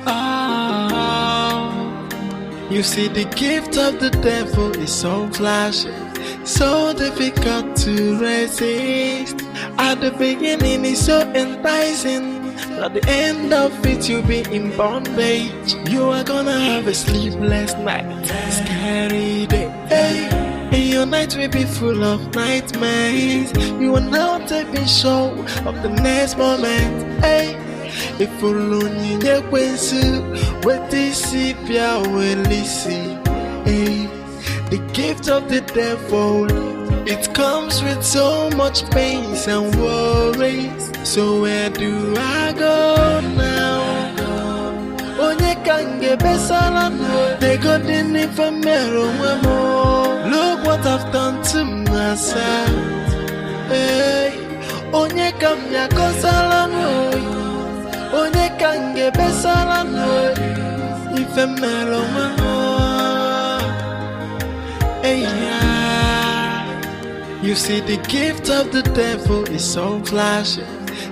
S7: Oh, you see, the gift of the devil is so flashy, so difficult to resist. At the beginning it's so enticing, but at the end of it you'll be in bondage. You are gonna have a sleepless night, scary day, hey. And your night will be full of nightmares. You are not even sure of the next moment, hey. If alone you kwensu, what is pia welisi, hey. The gift of the devil, it comes with so much pains and worries. So where do I go now? Onye kange besala no, they got in ifemero mwemo. Look what I've done to myself, hey. Onye kamya kosala no, onye kange besala no, ifemero mwemo, hey, yeah. You see, the gift of the devil is so flashy,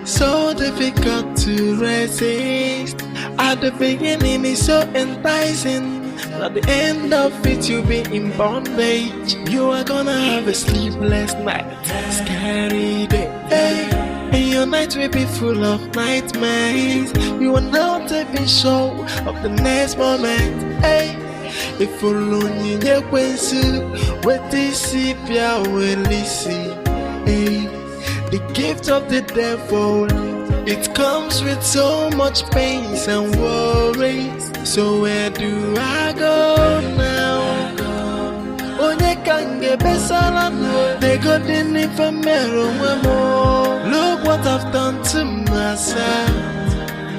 S7: so difficult to resist. At the beginning, it's so enticing. At the end of it, you'll be in bondage. You are gonna have a sleepless night, scary day. Hey. And your night will be full of nightmares. You are not even sure of the next moment. Hey. If only you with this will listen. Hey. The gift of the devil, it comes with so much pains and worries. So where do I go now? Onye kange besala no, they got in infamero more. Look what I've done to myself.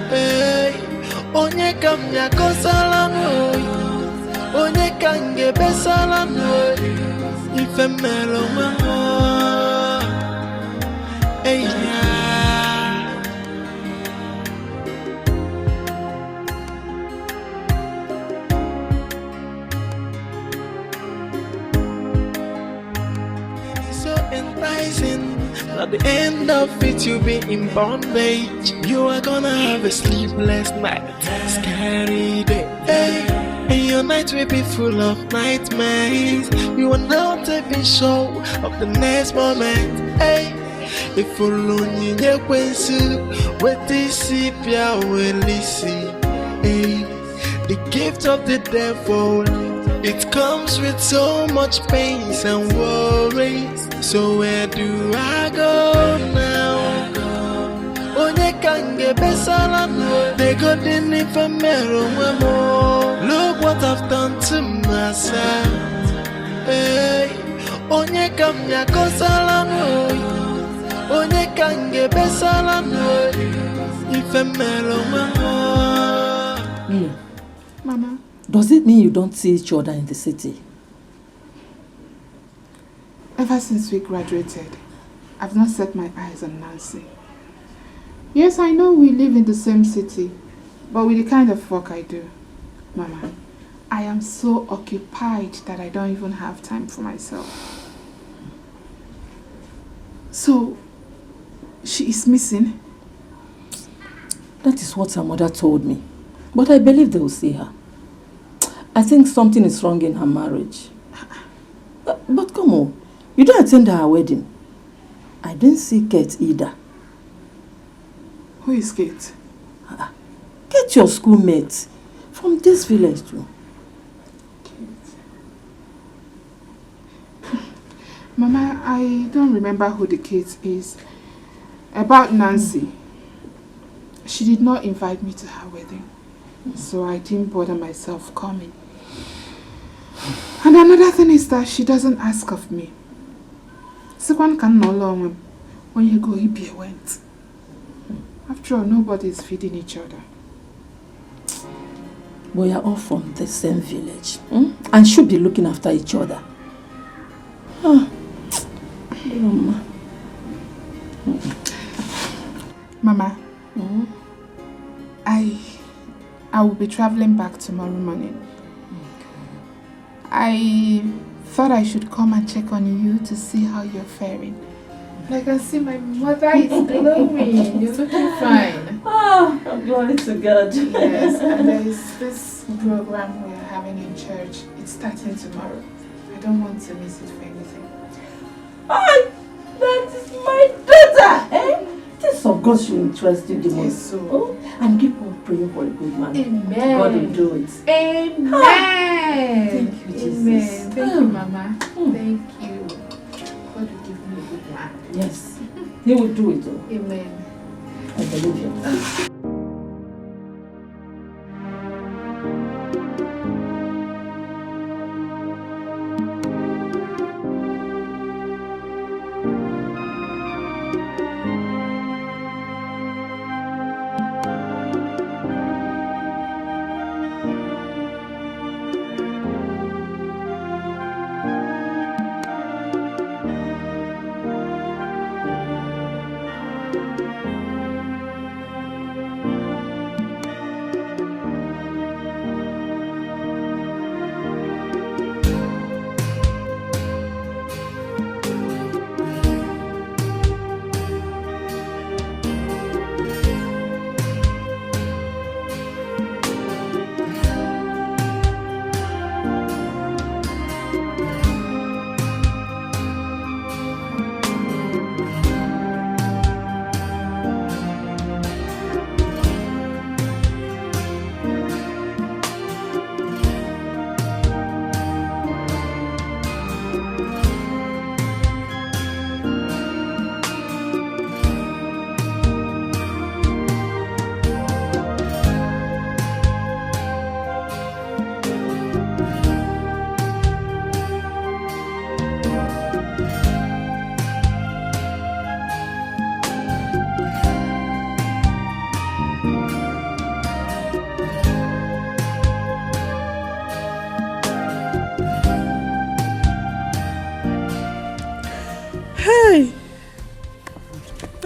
S7: Hey, onye kamya kosala no, onye kange besala no, infamero more. Hey, yeah. At the end of it, you'll be in bondage. You are gonna have a sleepless night, scary day. Hey. And your night will be full of nightmares. You are not even sure of the next moment. Hey. If only you with this will listen. Hey. The gift of the devil, it comes with so much pains and worries. So where do I go now? Onye kange besala no, they got in infamero more. Look what I've done to myself. Hey, onye kamya kosala no, onye kange besala no, infamero more.
S8: Mama. Does it mean you don't see each other in the city?
S3: Ever since we graduated, I've not set my eyes on Nancy. Yes, I know we live in the same city, but with the kind of work I do, Mama, I am so occupied that I don't even have time for myself. So, she is missing?
S8: That is what her mother told me, but I believe they will see her. I think something is wrong in her marriage. But come on, you didn't attend her wedding. I didn't see Kate either.
S3: Who is Kate?
S8: Kate, your schoolmate from this village too.
S3: Mama, I don't remember who the Kate is. About Nancy, she did not invite me to her wedding, so I didn't bother myself coming. And another thing is that she doesn't ask of me. One can no longer when you go, he went. After all, nobody is feeding each other.
S8: We are all from the same village, and should be looking after each other.
S3: Mama, I will be traveling back tomorrow morning. I thought I should come and check on you to see how you're faring. I can see my mother is glowing. You're looking fine.
S8: I'm glory to God.
S3: Yes, and there is this program we are having in church. It's starting tomorrow. I don't want to miss it for anything.
S8: That is my daughter, eh? This of God should interest you the most.
S3: Yes, so.
S8: And keep on praying for a good man.
S3: Amen.
S8: God will do it.
S3: Amen.
S8: Thank you, Jesus.
S3: Amen. Thank you, Mama. Thank you. God will give me a good man.
S8: Yes. He will do it.
S3: Amen.
S8: I believe you.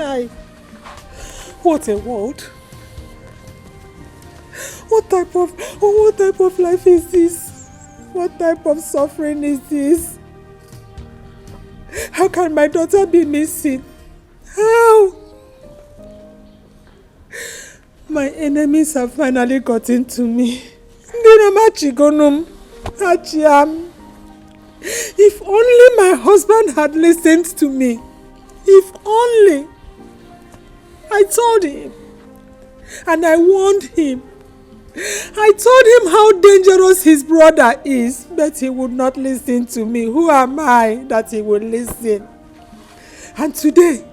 S13: Hi. What a world. What type of life is this? What type of suffering is this? How can my daughter be missing? How? My enemies have finally gotten to me. If only my husband had listened to me. If only. I told him. And I warned him. I told him how dangerous his brother is, but he would not listen to me. Who am I that he would listen? And today,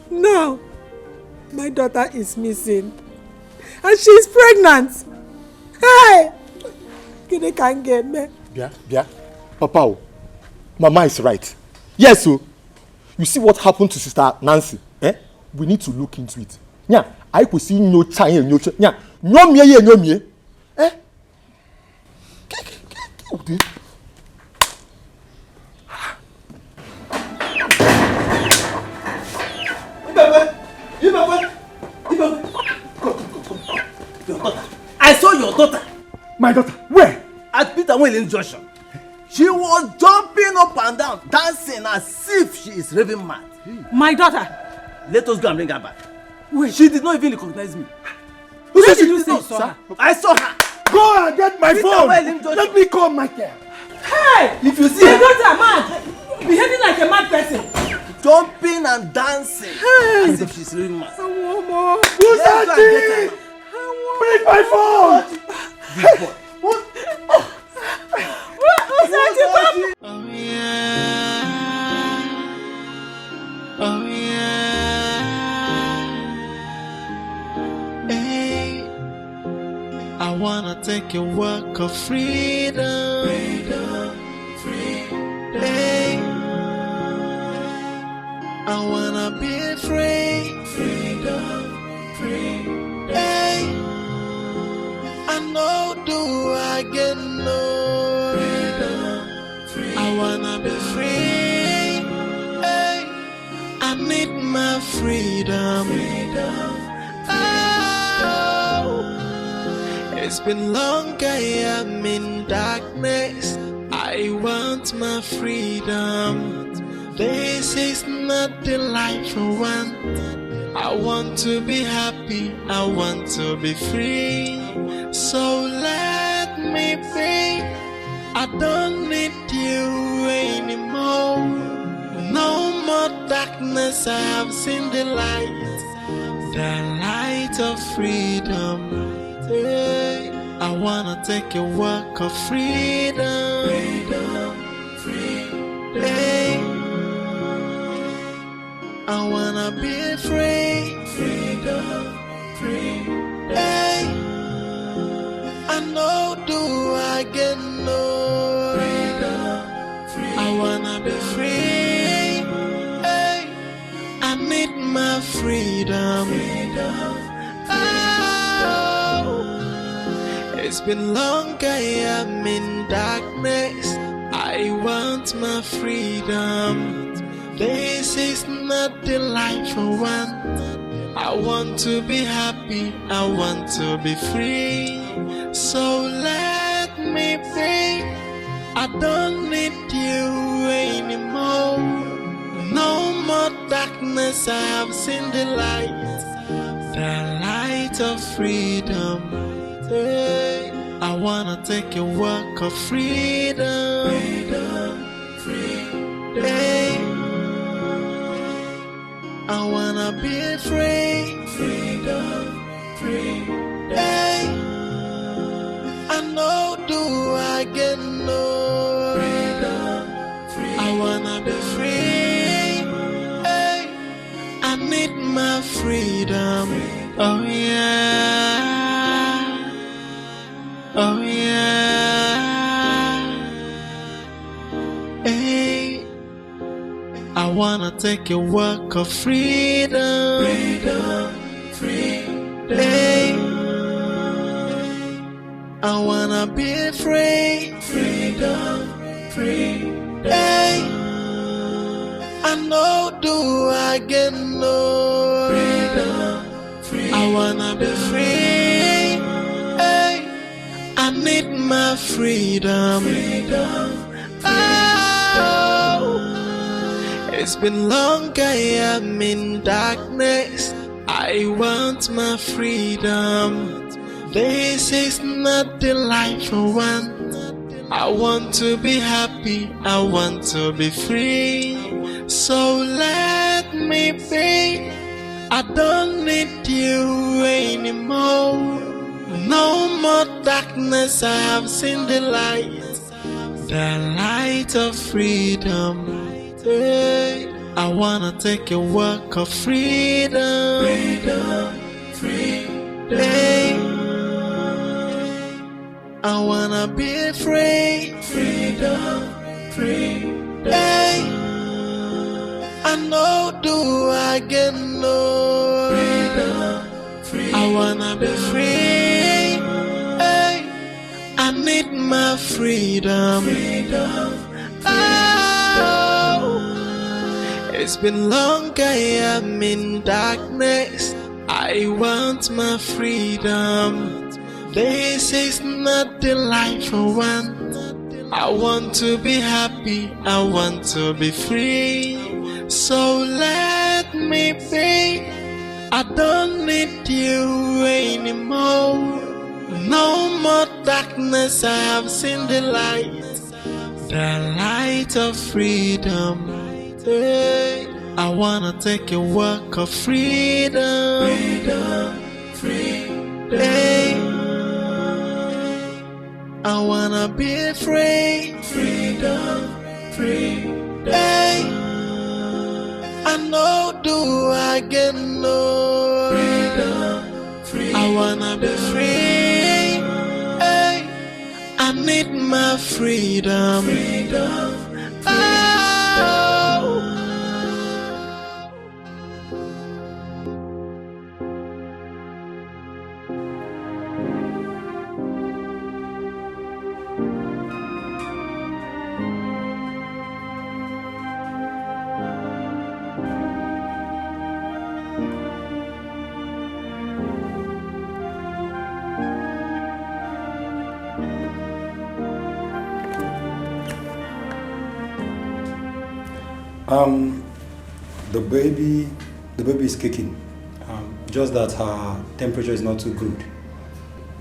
S13: now, my daughter is missing. And she's pregnant. Hey! You can't get me.
S10: Yeah. Papa, Mama is right. Yes, so you see what happened to Sister Nancy? We need to look into it. Yeah, I could see no Chinenye, no Chinenye. Yeah, no me.
S2: I saw your daughter.
S10: My daughter? Where?
S2: At Peter Whelan Junction. She was jumping up and down, dancing as if she is raving mad.
S13: My daughter?
S2: Let us go and bring her back.
S13: Wait.
S2: She did not even recognize me.
S13: Where did you say you saw her?
S2: I saw her.
S10: Go and get my phone. Let me call Micheal.
S13: Hey!
S2: If you see
S13: my daughter mad, behaving like a mad person.
S2: Jumping and dancing as if she's raving mad.
S10: Who's that? Bring my phone.
S2: Big boy.
S13: Who's that?
S7: Oh yeah. Oh yeah. Hey, I wanna take a walk of freedom. Hey, I wanna be free. Hey, I know do I get no. I wanna be free. Hey, I need my freedom. Oh, it's been long I am in darkness. I want my freedom. This is not the life I want. I want to be happy. I want to be free. So let me be. I don't need you anymore. No more darkness, I have seen the light of freedom. Hey, I wanna take a walk of freedom. Hey, I wanna be free. Hey, I know do I get no. I wanna be free. Hey, I need my freedom. Oh, it's been long I am in darkness. I want my freedom. This is not the life I want. I want to be happy. I want to be free. So let me be. I don't need you anymore. No more darkness, I have seen the light of freedom. Hey, I wanna take a walk of freedom. Hey, I wanna be free. Hey, I know do I get no. I wanna be free. Hey, I need my freedom. Oh yeah. Oh yeah. Hey, I wanna take a walk of freedom. Hey, I wanna be free. Hey, I know do I get no. wanna be free. Hey, I need my freedom. Oh, it's been long I am in darkness. I want my freedom. This is not the life I want. I want to be happy, I want to be free. So let me be. I don't need you anymore. No more darkness, I have seen the light of freedom. Hey, I wanna take a walk of freedom. Hey, I wanna be free. Hey, I know do I get no. I wanna be free. Hey, I need my freedom. Oh, it's been long I am in darkness. I want my freedom. This is not the life I want. I want to be happy, I want to be free. So let me be. I don't need you anymore. No more darkness, I have seen the light of freedom. Hey, I wanna take a walk of freedom. Hey, I wanna be free. Hey, I know do I get no. I wanna be free. Hey, I need my freedom. Oh.
S17: The baby is kicking. Just that her temperature is not too good.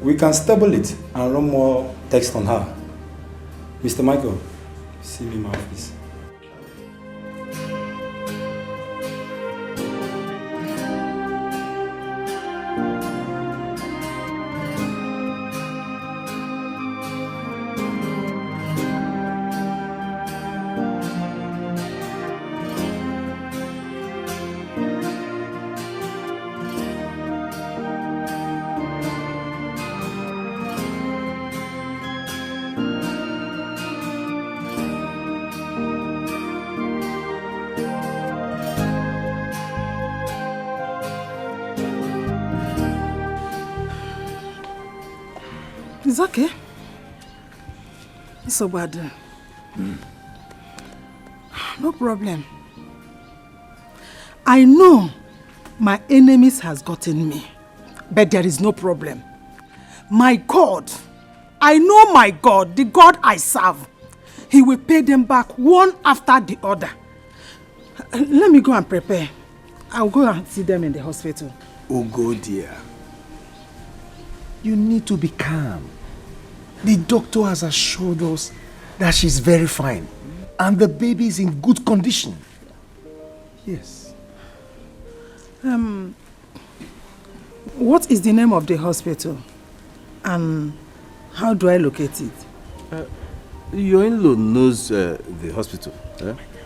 S17: We can stable it and run more text on her. Mr. Michael, see me in my office.
S20: It's okay. It's so bad. No problem. I know my enemies has gotten me, but there is no problem. My God, I know my God, the God I serve, He will pay them back one after the other. Let me go and prepare. I'll go and see them in the hospital.
S21: Oh, go dear. You need to be calm. The doctor has assured us that she's very fine and the baby is in good condition. Yes.
S20: What is the name of the hospital and how do I locate it?
S16: Your in-law knows the hospital.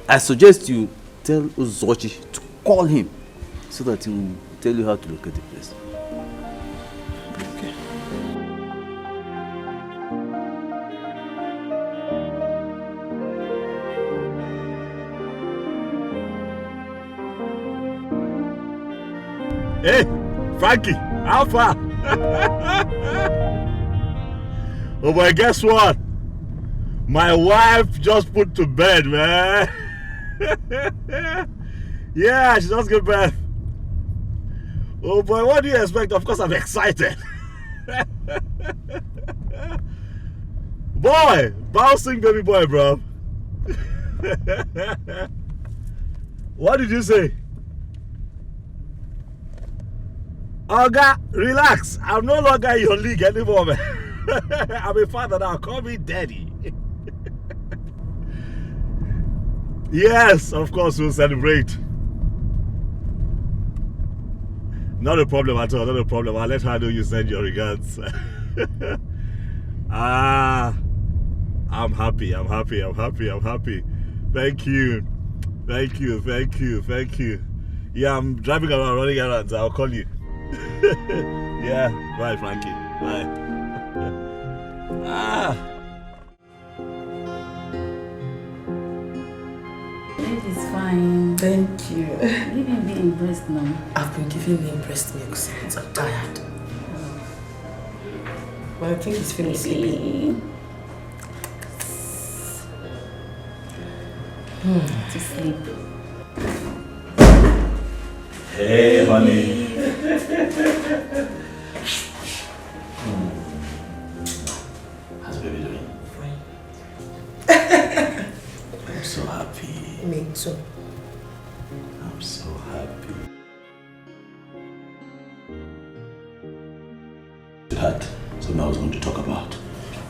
S16: I suggest you tell Uzochi to call him so that he will tell you how to locate the place.
S9: Hey, Frankie, how far? Oh boy, guess what? My wife just put to bed, man. Yeah, she just got back. Oh boy, what do you expect? Of course I'm excited. Boy, bouncing baby boy, bro. What did you say? Oga, relax. I'm no longer in your league anymore, man. I'm a father now. Call me daddy. Yes, of course we'll celebrate. Not a problem at all, not a problem. I'll let her know you send your regards. I'm happy. Thank you. Yeah, I'm driving around, running around, so I'll call you. Yeah, bye Frankie, bye.
S18: It's fine.
S4: Thank you.
S18: Give me being breast now.
S4: I've been giving him breast milk since I'm tired. But I think he's feeling sleepy.
S18: To sleep.
S15: Hey, honey. How's baby doing? I'm so happy.
S4: Me too.
S15: I'm so happy. Sweetheart, something I was going to talk about.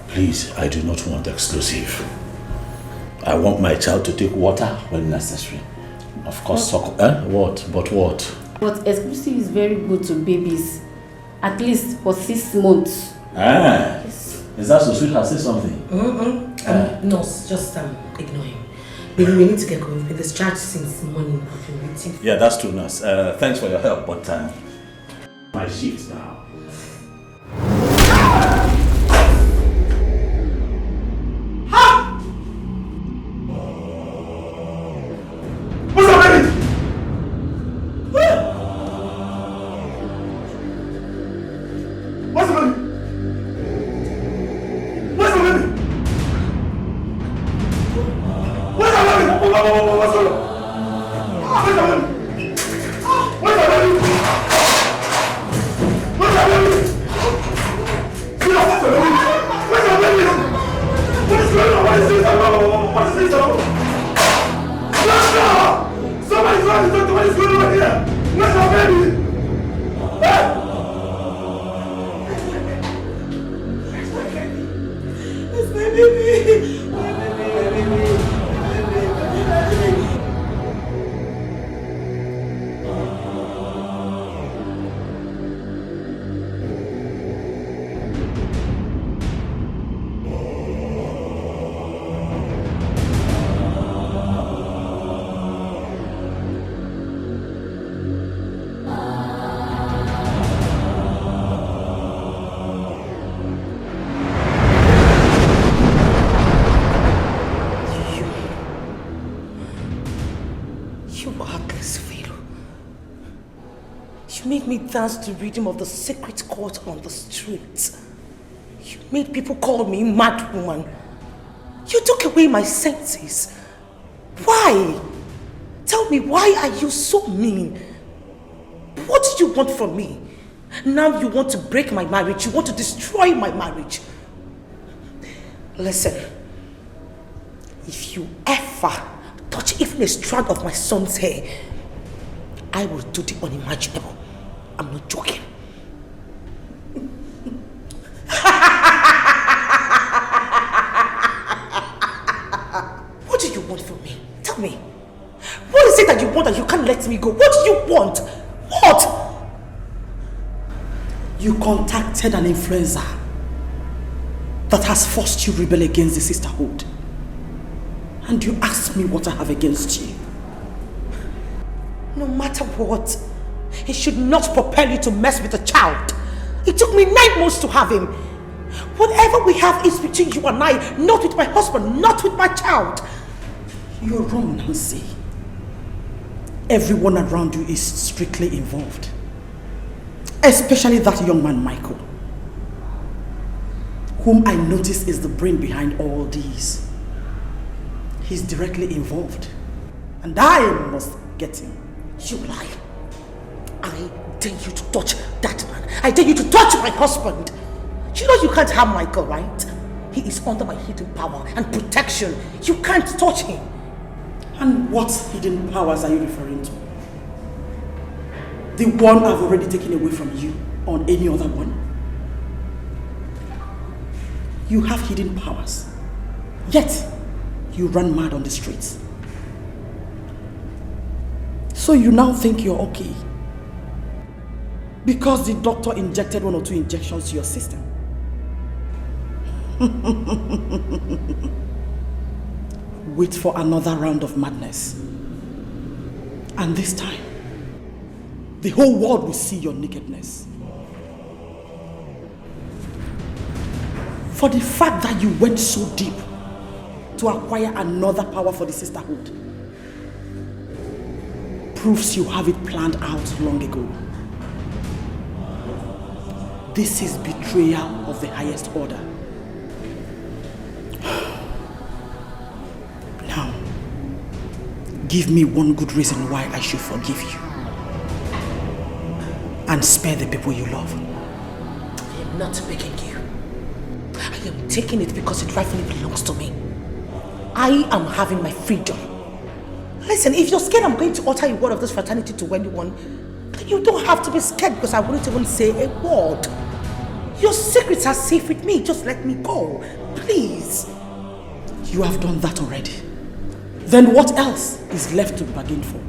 S15: Please, I do not want exclusive. I want my child to take water when necessary. Of course, what? But what?
S18: But exclusive is very good to babies. At least for 6 months.
S15: Yes. Is that so, sweetheart? Say something.
S4: No, just ignore him. We need to get going. We've been discharged since morning. I've been waiting.
S15: Yeah, that's true, nurse. Thanks for your help, but my shift now.
S7: What's up, baby? What's up, baby? What's up, baby? What's up, baby? What's up, baby? What's up, baby? What's up, baby? What's up, baby? What's up, baby? What is going on? What is this? What is this? Somebody's going to talk to what is going on here! Where's our baby? It's my baby! My baby!
S4: Made me dance to rhythm of the secret court on the street. You made people call me mad woman. You took away my senses. Why? Tell me, why are you so mean? What do you want from me? Now you want to break my marriage. You want to destroy my marriage. Listen, if you ever touch even a strand of my son's hair, I will do the unimaginable. I'm not joking. What do you want from me? Tell me. What is it that you want that you can't let me go? What do you want? What? You contacted an influencer that has forced you to rebel against the sisterhood. And you asked me what I have against you. No matter what, it should not propel you to mess with a child. It took me 9 months to have him. Whatever we have is between you and I, not with my husband, not with my child. You're wrong, Nancy. Everyone around you is strictly involved. Especially that young man, Micheal, whom I notice is the brain behind all these. He's directly involved. And I must get him. You lie. I dare you to touch that man. I dare you to touch my husband. You know you can't harm Michael, right? He is under my hidden power and protection. You can't touch him.
S14: And what hidden powers are you referring to? The one I've already taken away from you, or any other one? You have hidden powers, yet you run mad on the streets. So you now think you're okay because the doctor injected 1 or 2 injections to your system. Wait for another round of madness. And this time, the whole world will see your nakedness. For the fact that you went so deep to acquire another power for the sisterhood proves you have it planned out long ago. This is betrayal of the highest order. Now, give me one good reason why I should forgive you and spare the people you love.
S4: I am not begging you. I am taking it because it rightfully belongs to me. I am having my freedom. Listen, if you're scared I'm going to utter a word of this fraternity to anyone, then you don't have to be scared because I wouldn't even say a word. Your secrets are safe with me. Just let me go. Please.
S14: You have done that already. Then what else is left to bargain for?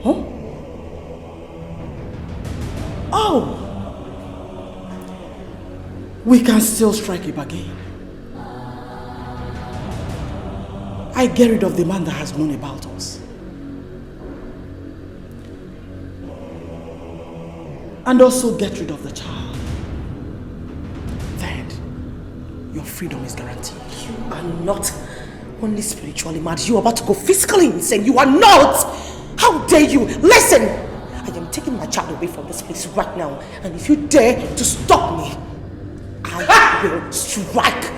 S14: Huh? Oh! We can still strike a bargain. I get rid of the man that has known about us. And also get rid of the child. Then, your freedom is guaranteed.
S4: You are not only spiritually mad, you are about to go physically insane. You are not! How dare you? Listen! I am taking my child away from this place right now. And if you dare to stop me, I will strike.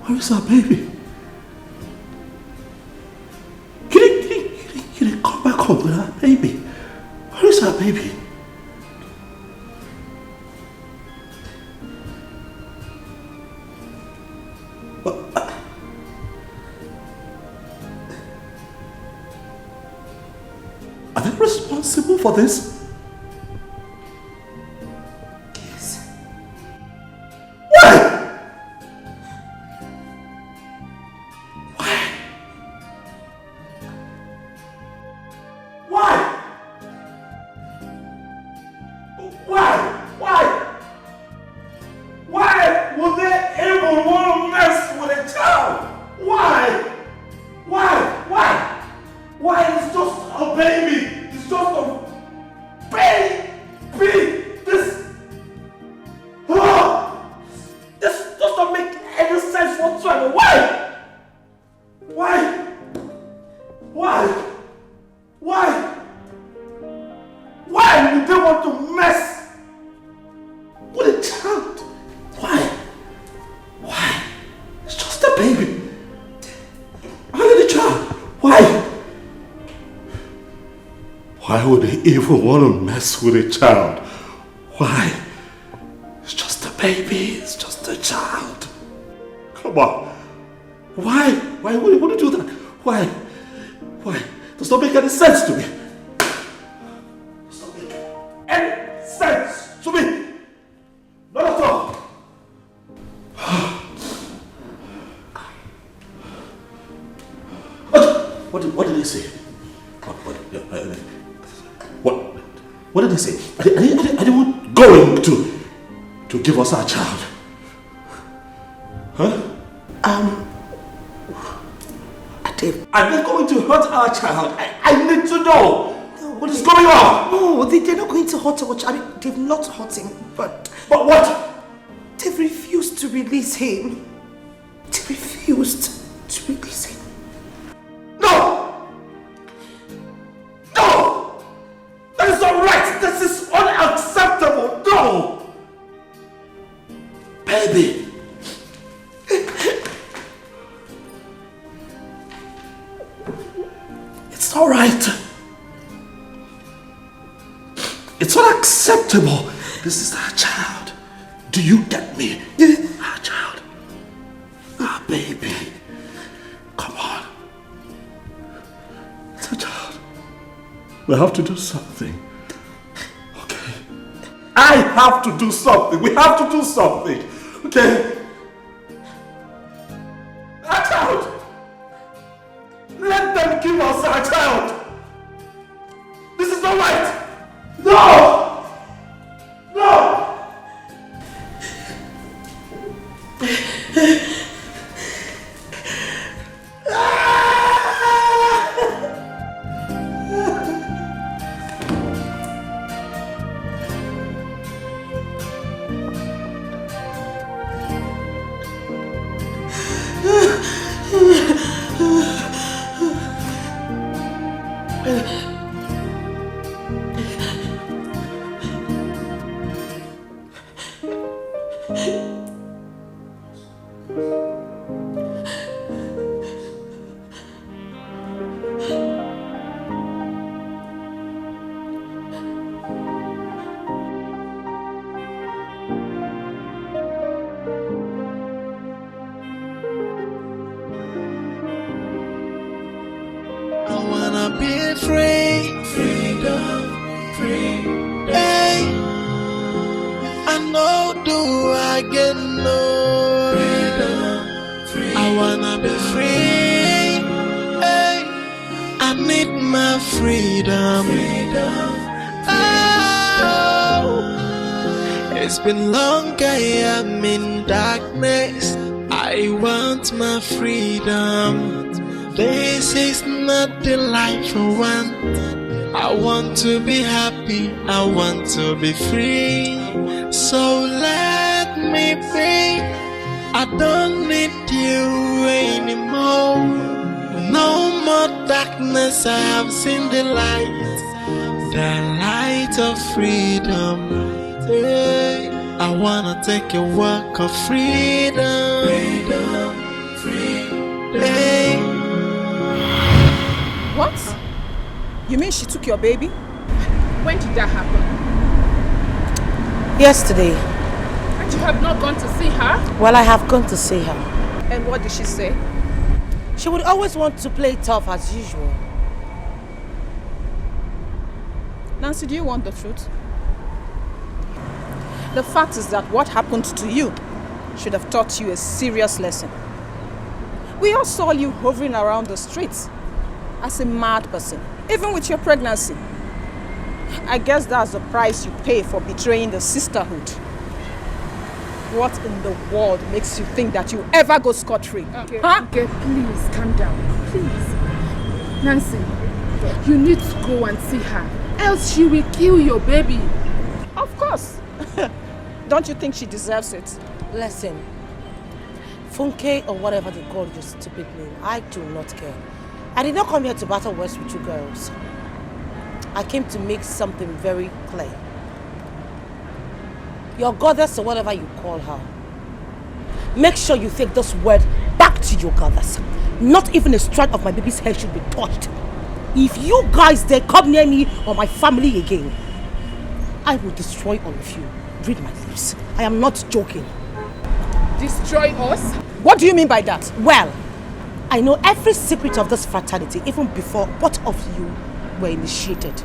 S9: Where's our baby? Can you come back home with our baby? Where is our baby? Are they responsible for this? Why would they even want to mess with a child? Why? It's Baby is just a child. Come on. Why? Why would you do that? Why? Does not make any sense to me. Does not make any sense to me. Not at all. What did they say? What did they say? Are they going to give us our child? Huh? Are they going to hurt our child? I need to know. What is going on?
S4: No, they're not going to hurt our child. I mean, they've not hurt him, but
S9: what?
S4: They've refused to release him. They refused to release him.
S9: No! That is not right! This is unacceptable! No! Baby! It's all right. It's unacceptable. This is our child. Do you get me? Our child. Our baby. Come on. It's a child. We have to do something. Okay? I have to do something. We have to do something. Okay? Our child. Let them give us our child. This is not right. No!
S7: Been long I am in darkness. I want my freedom. This is not the life I want. I want to be happy. I want to be free. So let me be. I don't need you anymore. No more darkness. I have seen the light of freedom. Hey, I wanna take a walk of freedom. Hey.
S19: What? You mean she took your baby?
S3: When did that happen?
S12: Yesterday.
S3: And you have not gone to see her?
S12: Well, I have gone to see her.
S19: And what did she say?
S12: She would always want to play tough as usual.
S19: Nancy, do you want the truth? The fact is that what happened to you should have taught you a serious lesson. We all saw you hovering around the streets as a mad person, even with your pregnancy. I guess that's the price you pay for betraying the sisterhood. What in the world makes you think that you ever go scot-free?
S3: Okay, okay, please calm down, please. Nancy, you need to go and see her, else she will kill your baby.
S19: Of course. Don't you think she deserves it?
S12: Listen, Funke or whatever they call your stupid name, I do not care. I did not come here to battle words with you girls. I came to make something very clear. Your goddess or whatever you call her, make sure you take this word back to your goddess. Not even a strand of my baby's hair should be touched. If you guys dare come near me or my family again, I will destroy all of you.
S19: Read my lips. I am not joking.
S3: Destroy us?
S19: What do you mean by that? Well, I know every secret of this fraternity even before both of you were initiated.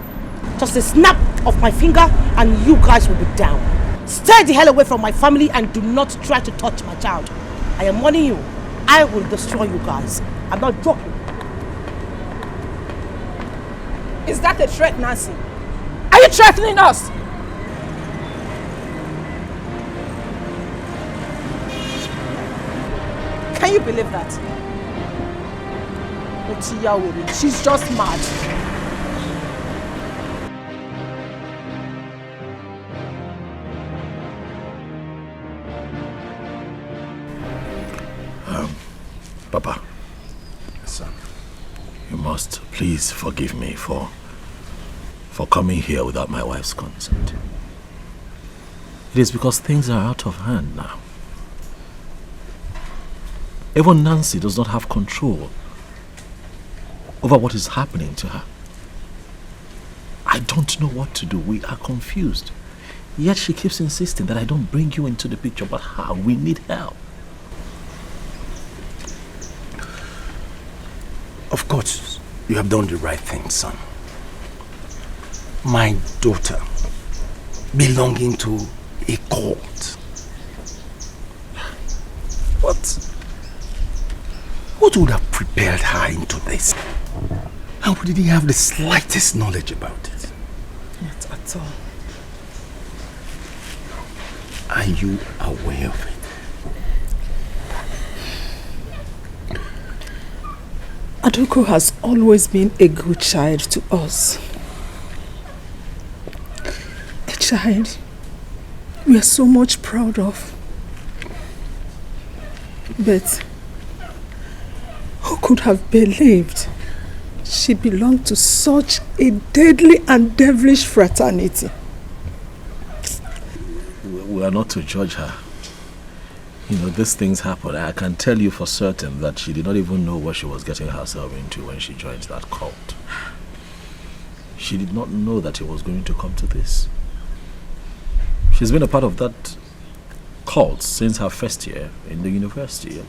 S19: Just a snap of my finger and you guys will be down. Stay the hell away from my family and do not try to touch my child. I am warning you. I will destroy you guys. I'm not joking.
S3: Is that a threat, Nancy?
S19: Are you threatening us? Can you believe that? She's just mad.
S21: Papa, son, you must please forgive me for coming here without my wife's consent. It is because things are out of hand now. Even Nancy does not have control over what is happening to her. I don't know what to do. We are confused. Yet she keeps insisting that I don't bring you into the picture. But how? We need help. Of course, you have done the right thing, son. My daughter, belonging to a cult. What would have prepared her into this? How did he have the slightest knowledge about it?
S19: Not at all.
S21: Are you aware of it?
S19: Etiko has always been a good child to us. A child we are so much proud of. But who could have believed she belonged to such a deadly and devilish fraternity?
S21: We are not to judge her. You know, these things happen. I can tell you for certain that she did not even know what she was getting herself into when she joined that cult. She did not know that it was going to come to this. She's been a part of that cult since her first year in the university.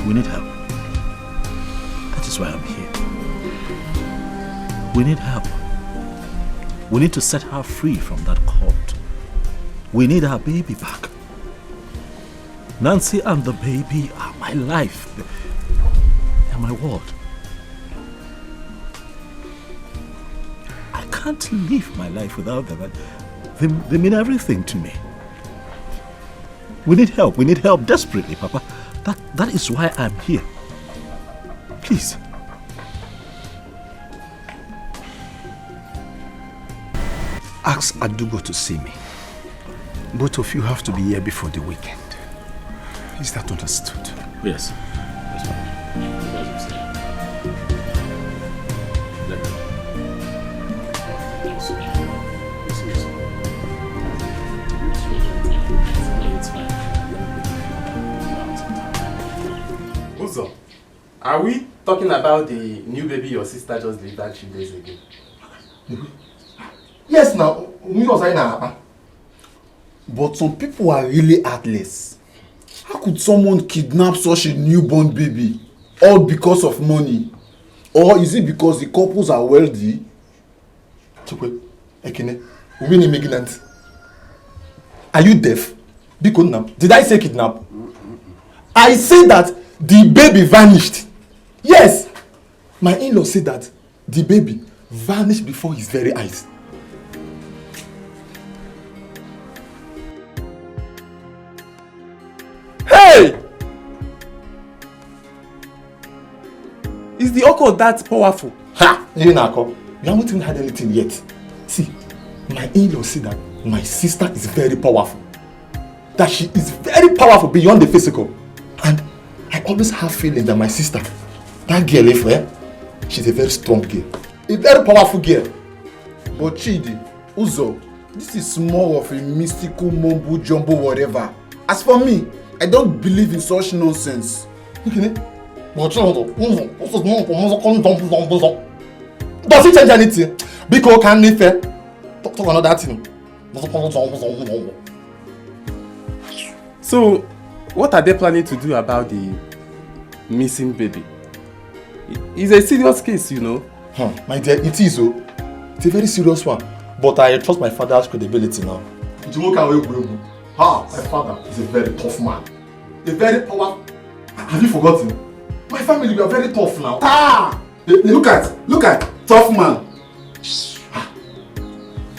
S21: We need help. That is why I'm here. We need help. We need to set her free from that cult. We need our baby back. Nancy and the baby are my life. They're my world. I can't live my life without them. They mean everything to me. We need help. We need help desperately, Papa. That is why I'm here. Please. Ask Adugo to see me. Both of you have to be here before the weekend. Is that understood? Yes.
S11: Uzo, are we talking about the new baby your sister just delivered 3 days ago?
S10: Yes, now, but some people are really heartless. How could someone kidnap such a newborn baby? All because of money? Or is it because the couples are wealthy? Are you deaf? Did I say kidnap? I said that the baby vanished. Yes! My in-law said that the baby vanished before his very eyes.
S11: Hey! Is the Oko that powerful?
S10: Ha! You haven't even had anything yet. See, my in-law said that my sister is very powerful. That she is very powerful beyond the physical. And I always have feeling that my sister, that girl, she's a very strong girl. A very powerful girl. But Chidi, Uzo, This is more of a mystical mumbo jumbo whatever. As for me, I don't believe in such nonsense. Does it change anything? Because can me fair? Talk another thing.
S11: So, what are they planning to do about the missing baby? It's a serious case, you know.
S10: My dear, it is. It's a very serious one. But I trust my father's credibility now. My father is a very tough man. A very powerful. Have you forgotten? My family, we are very tough now. Look at tough man.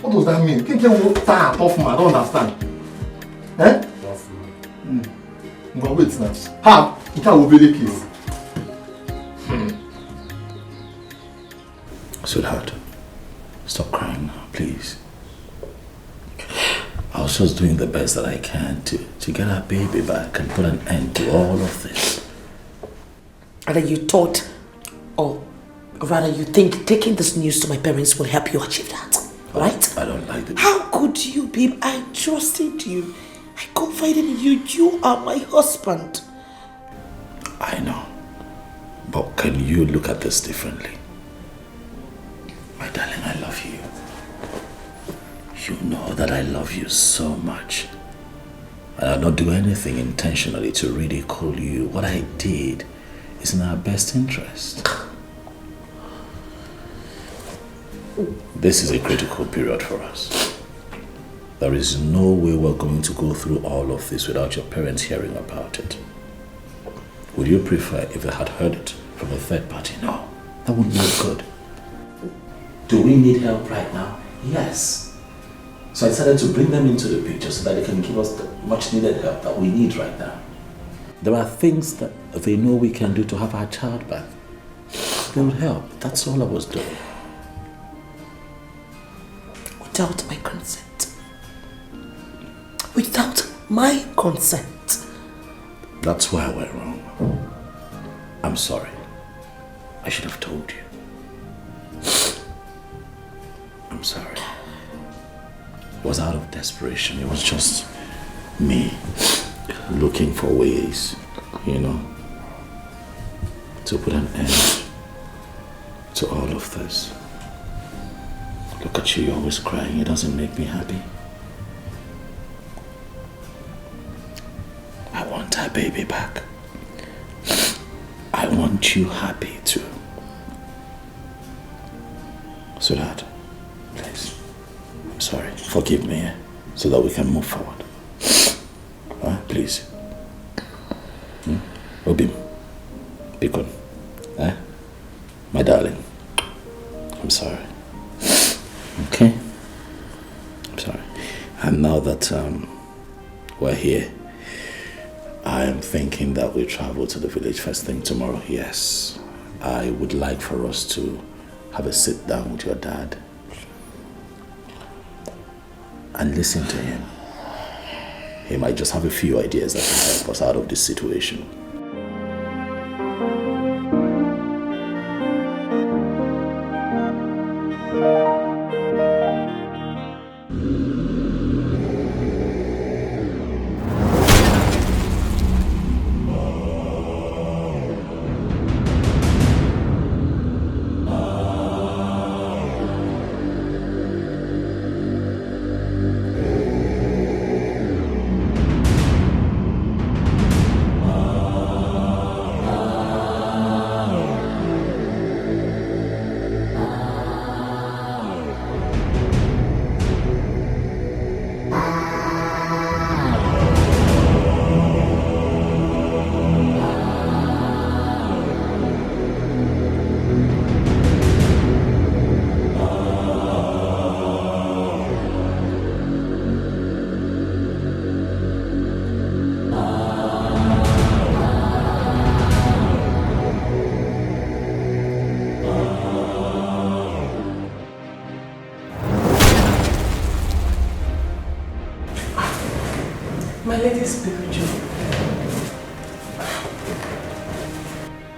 S10: What does that mean? Tough man, I don't understand. Eh? Tough man. But wait now. You can't obey the case.
S15: Sweetheart, stop crying now, please. I was just doing the best that I can to get our baby back and put an end to all of this.
S12: And then you thought, or rather you think taking this news to my parents will help you achieve that, right?
S15: I don't like it.
S12: How could you, babe? I trusted you. I confided in you. You are my husband.
S15: I know. But can you look at this differently? My darling, I love you. You know that I love you so much. And I'll not do anything intentionally to ridicule you. What I did is in our best interest. This is a critical period for us. There is no way we're going to go through all of this without your parents hearing about it. Would you prefer if they had heard it from a third party? No, that wouldn't be good. Do we need help right now? Yes. So I decided to bring them into the picture so that they can give us the much needed help that we need right now. There are things that they know we can do to have our child back. They would help. That's all I was doing.
S12: Without my consent. Without my consent.
S15: That's where I went wrong. I'm sorry. I should have told you. I'm sorry. It was out of desperation. It was just me looking for ways, you know, to put an end to all of this. Look at you, you're always crying. It doesn't make me happy. I want our baby back. I want you happy too. Sweetheart, please. I'm sorry. Forgive me, so that we can move forward. Please. Obim. Bikon. My darling. I'm sorry. Okay? I'm sorry. And now that we're here, I am thinking that we travel to the village first thing tomorrow. Yes. I would like for us to have a sit down with your dad and listen to him. He might just have a few ideas that can help us out of this situation.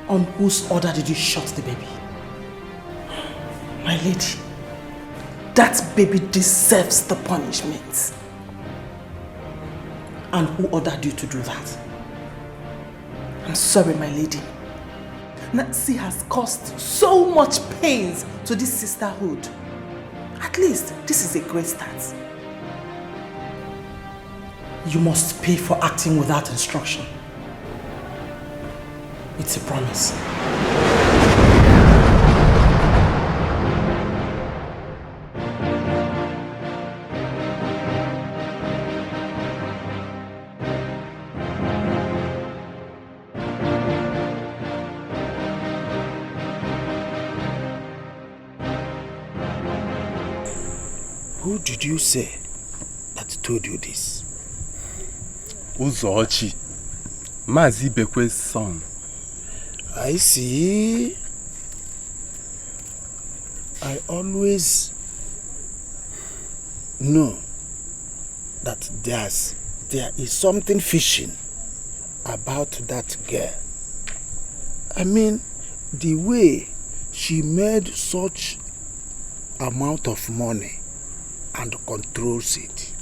S12: On whose order did you shot the baby? My lady,
S1: That baby deserves the punishment. And who ordered you to do that? I'm sorry, my lady. Nancy has caused so much pains to this sisterhood. At least, this is a great start. You must pay for acting without instruction. It's a promise.
S21: Who did you say that told you this?
S11: Uche, Mazi Bekwe's son.
S21: I see. I always know that there is something fishy about that girl. I mean, the way she made such amount of money and controls it.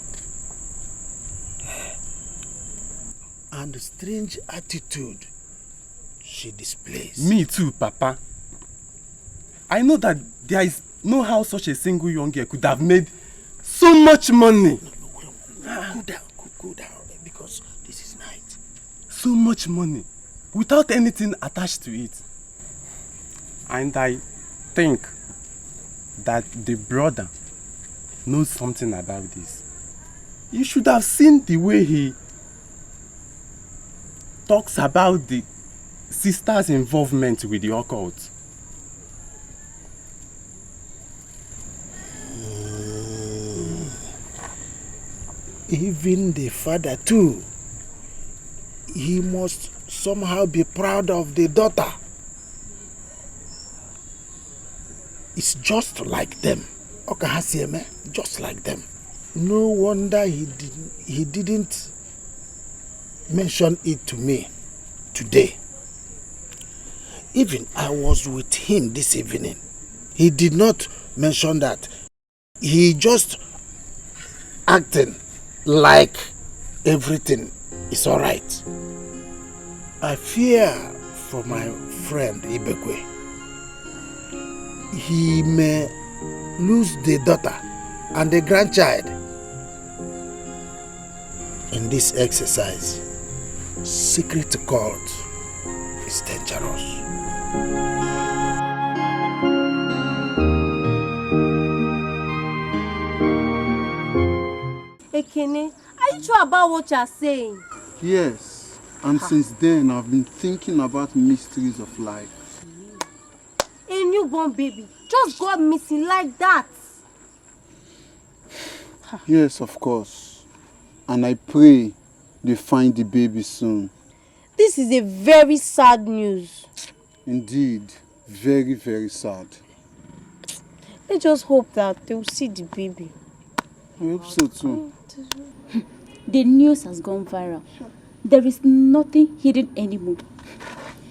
S21: And the strange attitude she displays.
S11: Me too, Papa. I know that there is no how such a single young girl could have made so much money.
S21: Cool down, because this is night.
S11: So much money, without anything attached to it. And I think that the brother knows something about this. You should have seen the way he talks about the sister's involvement with the occult.
S21: Even the father too. He must somehow be proud of the daughter. It's just like them. Just like them. No wonder he didn't mention it to me today. Even I was with him this evening. He did not mention that. He just acting like everything is alright. I fear for my friend Ibekwe. He may lose the daughter and the grandchild in this exercise. Secret cult is dangerous.
S6: Ekene, are you sure about what you are saying?
S22: Yes, and since then I've been thinking about mysteries of life.
S6: A newborn baby just got missing like that.
S22: Yes, of course. And I pray they find the baby soon.
S6: This is a very sad news.
S22: Indeed, very, very sad.
S6: Let's just hope that they will see the baby.
S22: I hope so too.
S23: The news has gone viral. There is nothing hidden anymore.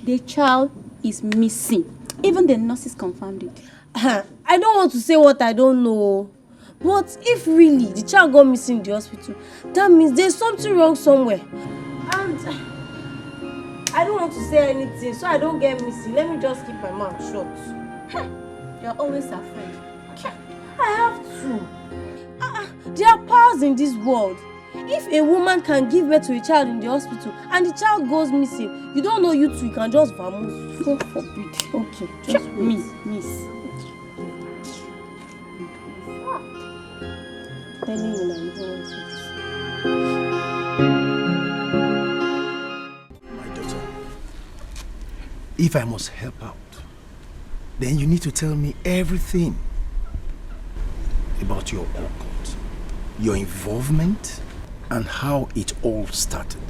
S23: The child is missing. Even the nurses confirmed it.
S6: I don't want to say what I don't know. But if really the child got missing in the hospital, that means there's something wrong somewhere. And I don't want to say anything so I don't get missing. Let me just keep my mouth shut.
S23: You're always afraid.
S6: I have to. There are powers in this world. If a woman can give birth to a child in the hospital and the child goes missing, you don't know you two, you can just vamose.
S23: God forbid. Okay, just miss.
S6: Telling you now, you don't want to.
S21: My daughter, if I must help out, then you need to tell me everything about your occult, your involvement, and how it all started.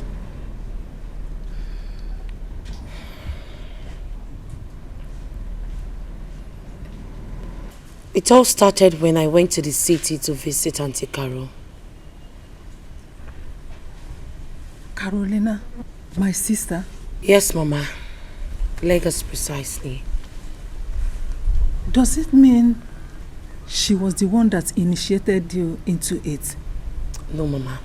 S12: It all started when I went to the city to visit Auntie Carol.
S20: Carolina, my sister?
S12: Yes, Mama. Lagos precisely.
S20: Does it mean she was the one that initiated you into it?
S12: No, Mama.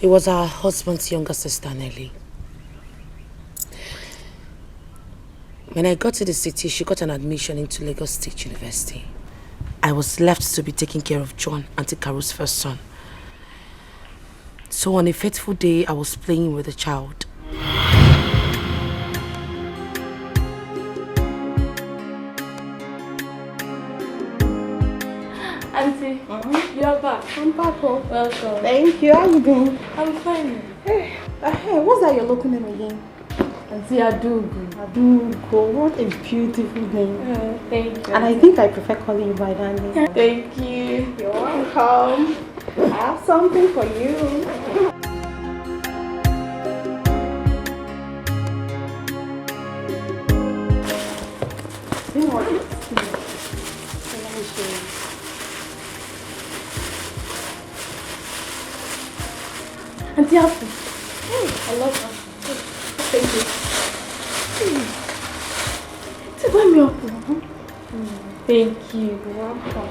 S12: It was her husband's younger sister, Nelly. When I got to the city, she got an admission into Lagos State University. I was left to be taking care of John, Auntie Caro's first son. So on a fateful day, I was playing with a child.
S2: Auntie, you're back. I'm back home. Welcome.
S5: Thank you. How you doing?
S2: I'm fine.
S5: Hey, what's that your local name again?
S2: Auntie Adugo.
S5: Adugo. What a beautiful name.
S2: Thank you.
S5: And I think I prefer calling you by that name.
S2: Thank you.
S5: You're welcome. I have something for you.
S2: Auntie Apple. I love apple. Thank you. Buy me apple. Thank you.
S5: You're welcome.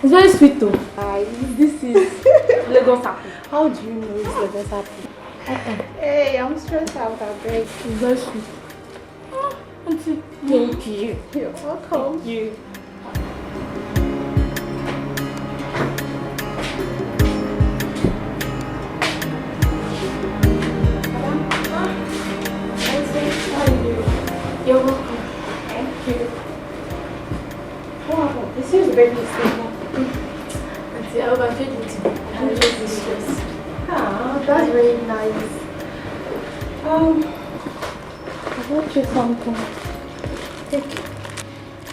S2: It's very sweet though.
S5: This is Lagos apple. How do you know it's Lagos apple? Hey, I'm stressed out, I beg.
S2: It's very sweet. Auntie,
S5: thank you. You're welcome.
S2: Thank you. You're welcome.
S5: Thank you. Wow, this is very stable.
S2: Auntie, I overfed it. I'm just distressed.
S5: Ah, that's very nice. I bought you something.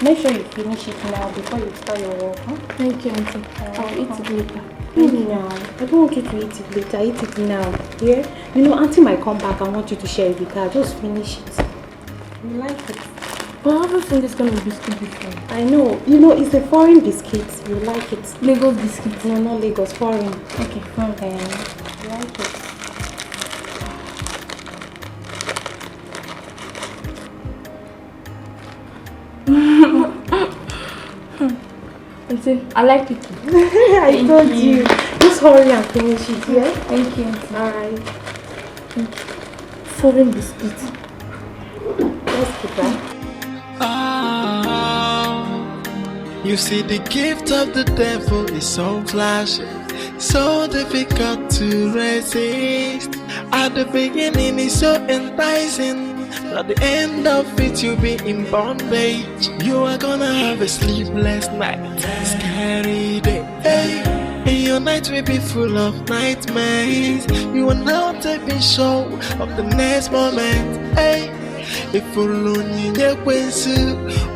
S5: Make sure you finish it now before you start your work, huh?
S2: Thank you, Auntie. I'll eat it later.
S5: No, I don't want you to eat it later. Eat it now. Yeah? You know, Auntie might come back and want you to share it with her. Just finish it. You like it?
S2: But I haven't seen this kind of biscuit before.
S5: I know. You know, it's a foreign biscuit. You like it.
S2: Lagos biscuit?
S5: No, not Lagos. Foreign.
S2: Okay, fine.
S5: You like it.
S2: Auntie, I like it.
S5: I told you. Just hurry and finish it, yeah?
S2: Thank you, Auntie.
S5: Alright.
S2: Foreign biscuit.
S5: Let's keep that.
S7: You see, the gift of the devil is so flashy, so difficult to resist. At the beginning, it's so enticing. At the end of it, you'll be in bondage. You are gonna have a sleepless night, scary day. Hey, and your night will be full of nightmares. You are not even sure of the next moment. Hey, if alone you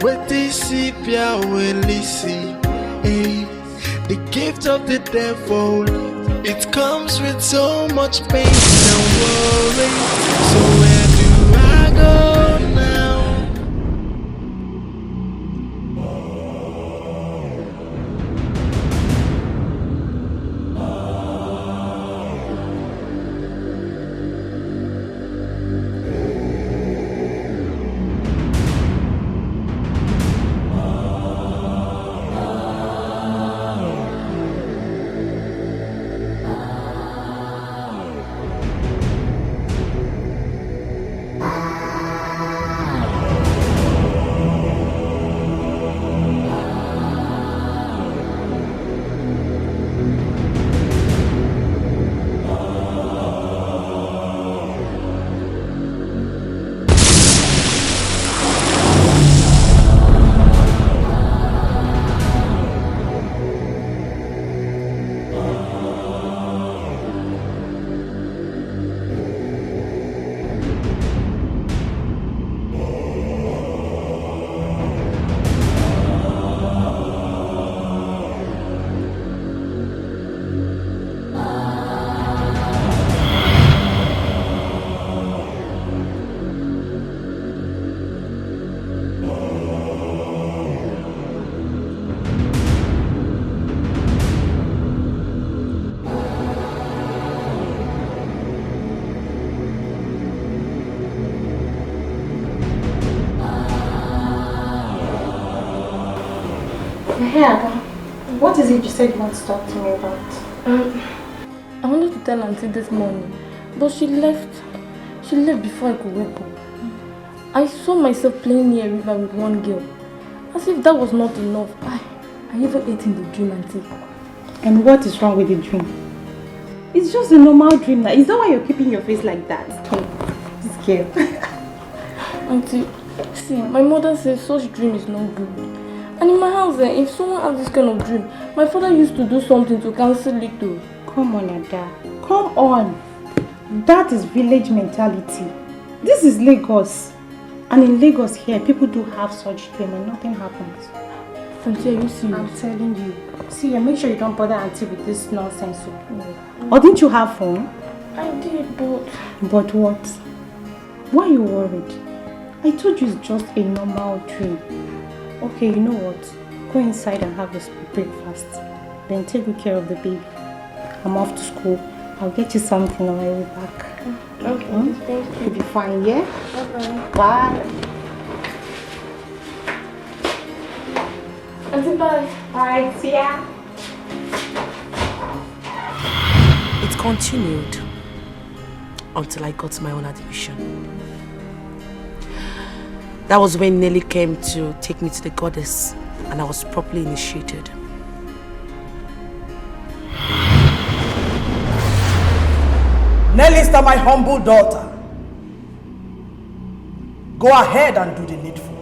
S7: with this pia will listen. Hey, the gift of the devil, it comes with so much pain and worry. So where do I go now?
S5: Yeah, what is it you said you want to talk to me about?
S2: I wanted to tell Auntie this morning, but she left. She left before I could wake up. I saw myself playing near a river with one girl. As if that was not enough. I even ate in the dream, Auntie.
S5: And what is wrong with the dream? It's just a normal dream now. Is that why you're keeping your face like that? This girl.
S2: Auntie, see, my mother says such dream is not good. And in my house, if someone has this kind of dream, my father used to do something to cancel it too.
S5: Come on, Ada. Come on. That is village mentality. This is Lagos. And in Lagos here, people do have such dream and nothing happens.
S2: Auntie, are you serious?
S5: I'm telling you. See, make sure you don't bother Auntie with this nonsense. Or didn't you have fun?
S2: I did, but...
S5: But what? Why are you worried? I told you it's just a normal dream. Okay, you know what? Go inside and have your breakfast. Then take good care of the baby. I'm off to school. I'll get you something on my way back.
S2: Okay, thank you.
S5: You'll be fine, yeah?
S2: Bye-bye.
S5: Bye.
S2: Auntie, bye.
S5: Bye, see ya.
S12: It continued until I got my own admission. That was when Nelly came to take me to the goddess and I was properly initiated.
S20: Nelly is my humble daughter. Go ahead and do the needful.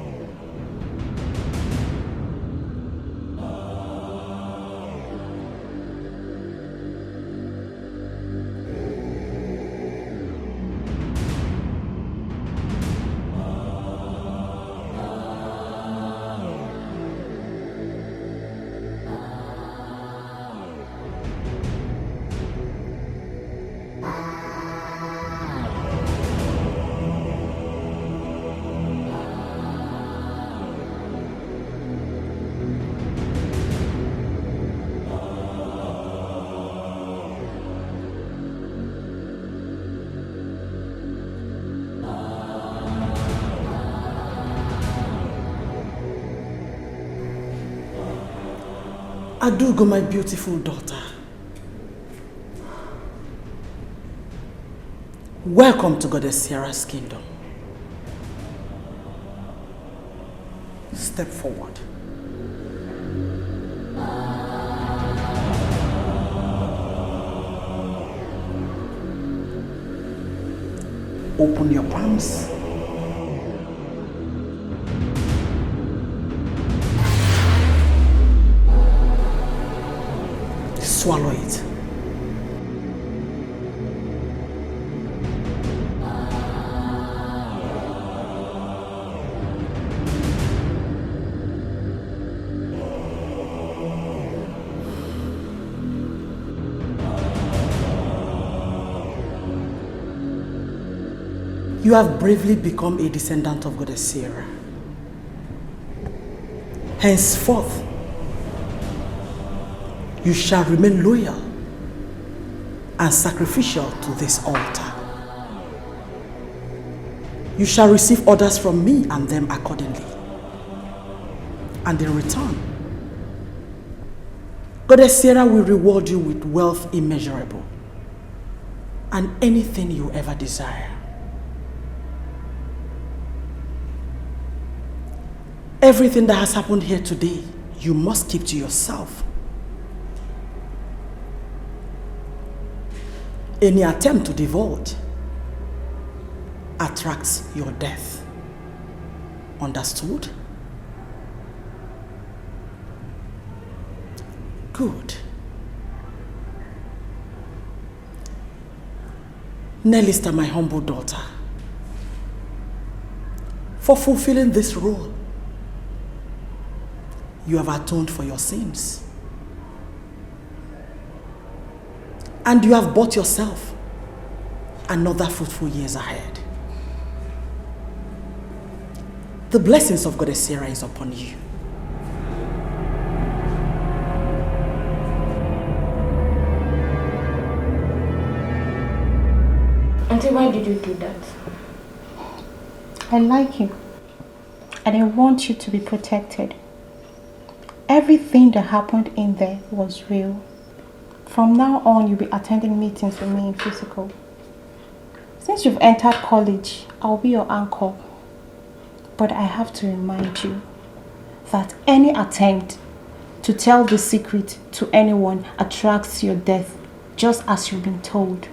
S20: Adugo, my beautiful daughter. Welcome to Goddess Sierra's kingdom. Step forward. Open your palms. Swallow it. You have bravely become a descendant of Goddess Sierra. Henceforth, you shall remain loyal and sacrificial to this altar. You shall receive orders from me and them accordingly. And in return, Goddess Sierra will reward you with wealth immeasurable and anything you ever desire. Everything that has happened here today, you must keep to yourself. Any attempt to divulge attracts your death. Understood? Good. Nelista, my humble daughter, for fulfilling this role, you have atoned for your sins. And you have bought yourself another fruitful years ahead. The blessings of Goddess Sierra is upon you.
S2: Auntie, why did you do that?
S5: I like you. And I want you to be protected. Everything that happened in there was real. From now on, you'll be attending meetings with me in physical. Since you've entered college, I'll be your anchor. But I have to remind you that any attempt to tell the secret to anyone attracts your death, just as you've been told.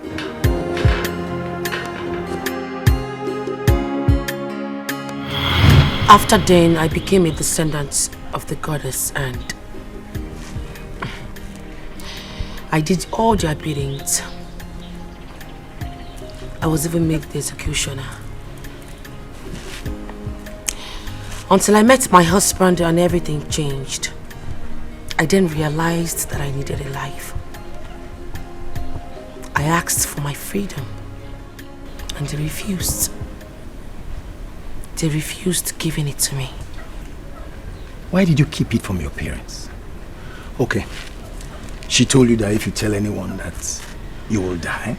S12: After then, I became a descendant of the goddess and I did all their biddings. I was even made the executioner. Until I met my husband and everything changed. I then realized that I needed a life. I asked for my freedom and they refused. They refused giving it to me.
S21: Why did you keep it from your parents? Okay. She told you that if you tell anyone that you will die.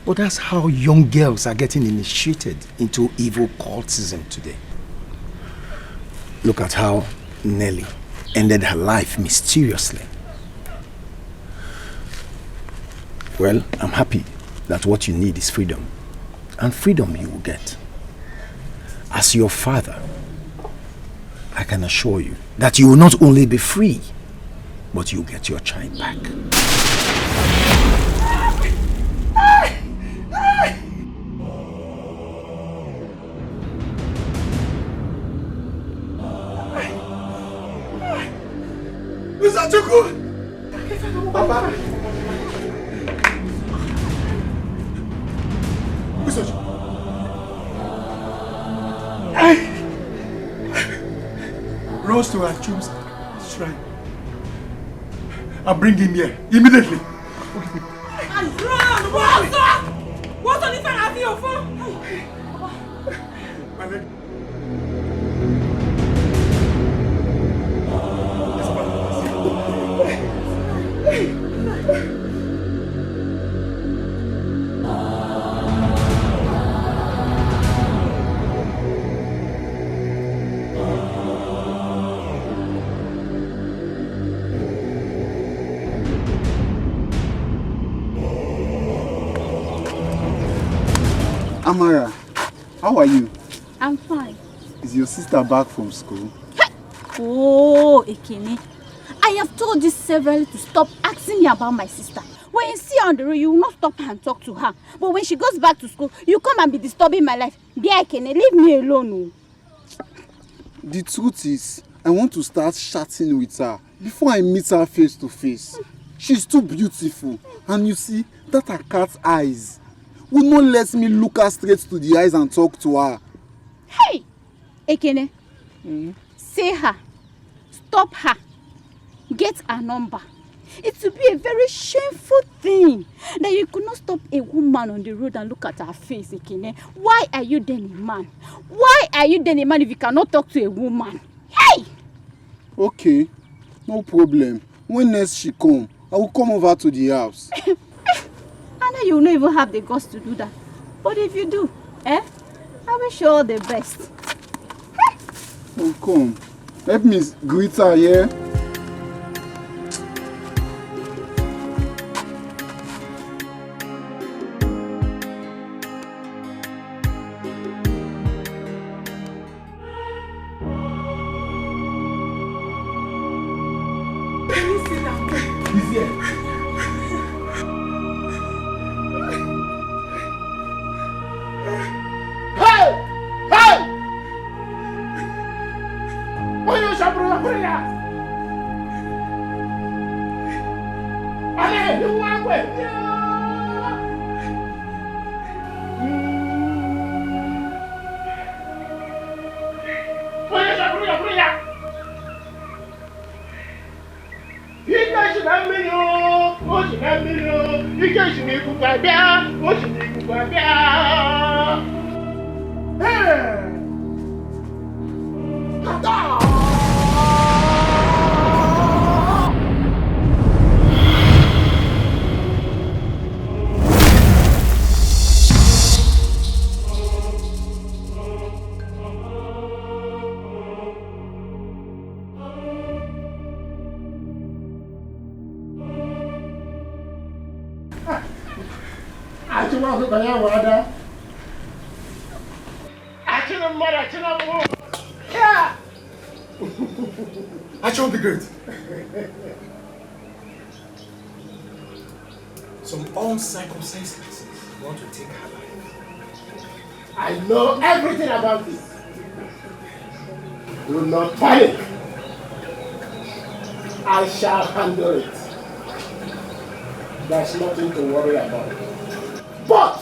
S21: But that's how young girls are getting initiated into evil cultism today. Look at how Nelly ended her life mysteriously. Well, I'm happy that what you need is freedom. And freedom you will get. As your father, I can assure you that you will not only be free, but you'll get your child back.
S10: Mr. Chuku! Papa! Mr. Chuku! Rose to Achum's shrine. I'll bring him here immediately.
S1: Run! What's on the phone of your phone? My leg.
S22: Amara, how are you?
S23: I'm fine.
S22: Is your sister back from school?
S23: Oh, Ekene. I have told you severally to stop asking me about my sister. When you see her on the road, you will not stop and talk to her. But when she goes back to school, you come and be disturbing my life. Dear Ekene, leave me alone.
S22: The truth is, I want to start chatting with her before I meet her face to face. She's too beautiful. And you see, that her cat's eyes would not let me look her straight to the eyes and talk to her.
S23: Hey! Ekene, say her. Stop her. Get her number. It would be a very shameful thing that you could not stop a woman on the road and look at her face, Ekene. Why are you then a man? Why are you then a man if you cannot talk to a woman? Hey!
S22: Okay, no problem. When next she come, I will come over to the house.
S23: I know you will not even have the guts to do that. But if you do, I wish you all the best.
S22: Oh, come. Help me greet her, yeah?
S10: He's here. Achille the Great. Some uncircumcised persons want to take her life.
S8: I know everything about this. Do not panic. I shall handle it. There's nothing to worry about. But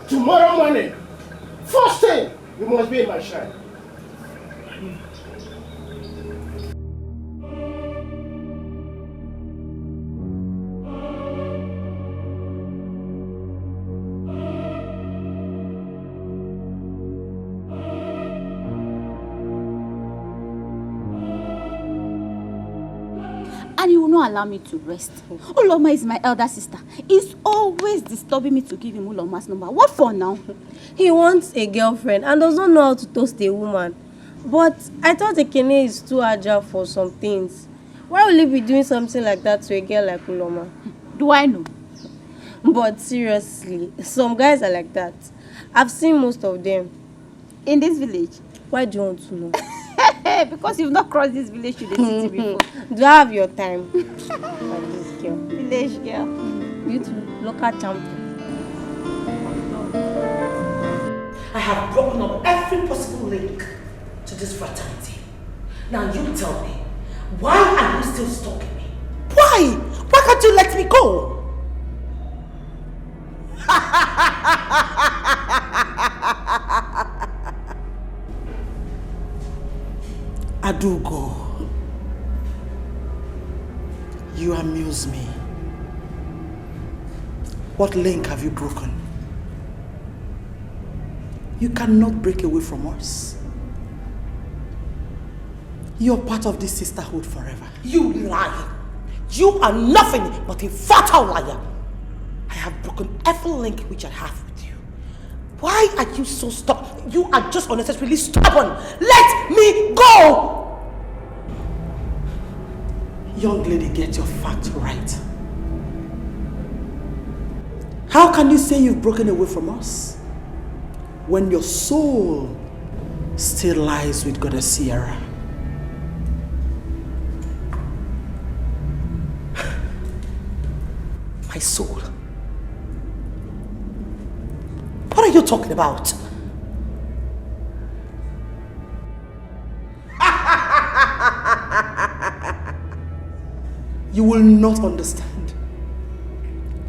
S8: tomorrow morning, first thing, you must be in my shrine.
S23: And he will not allow me to rest. Uloma is my elder sister. He's always disturbing me to give him Uloma's number. What for now?
S6: He wants a girlfriend and does not know how to toast a woman. But I thought Ekene is too agile for some things. Why will he be doing something like that to a girl like Uloma?
S23: Do I know?
S6: But seriously, some guys are like that. I've seen most of them.
S23: In this village?
S6: Why do you want to know?
S23: Because you've not crossed this village to the city before.
S6: Do I have your time? Like this girl.
S23: Village girl.
S6: You too. Local champion.
S4: I have broken up every possible link to this fraternity. Now you tell me, why are you still stalking me? Why? Why can't you let me go?
S20: Adugo, you amuse me. What link have you broken? You cannot break away from us. You're part of this sisterhood forever.
S4: You lie. You are nothing but a fatal liar. I have broken every link which I have with you. Why are you so stubborn? You are just unnecessarily stubborn. Let me go!
S20: Young lady, get your facts right. How can you say you've broken away from us when your soul still lies with Goddess Sierra?
S4: My soul? What are you talking about?
S20: You will not understand.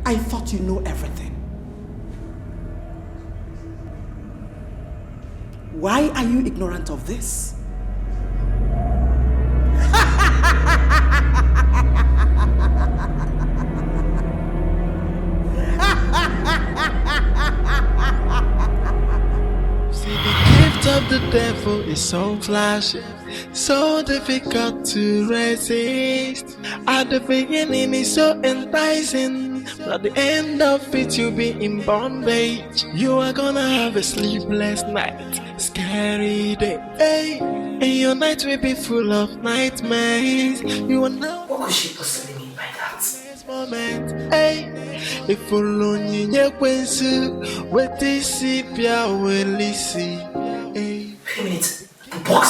S20: I thought you know everything. Why are you ignorant of this?
S7: Of the devil is so flashy, so difficult to resist. At the beginning it's so enticing, but at the end of it you'll be in bondage. You are gonna have a sleepless night, scary day, hey. And your night will be full of nightmares. You will know
S4: what could she possibly mean by that?
S7: This moment, hey. If only you kwensu, what is sepia will see.
S4: Wait a minute. The box.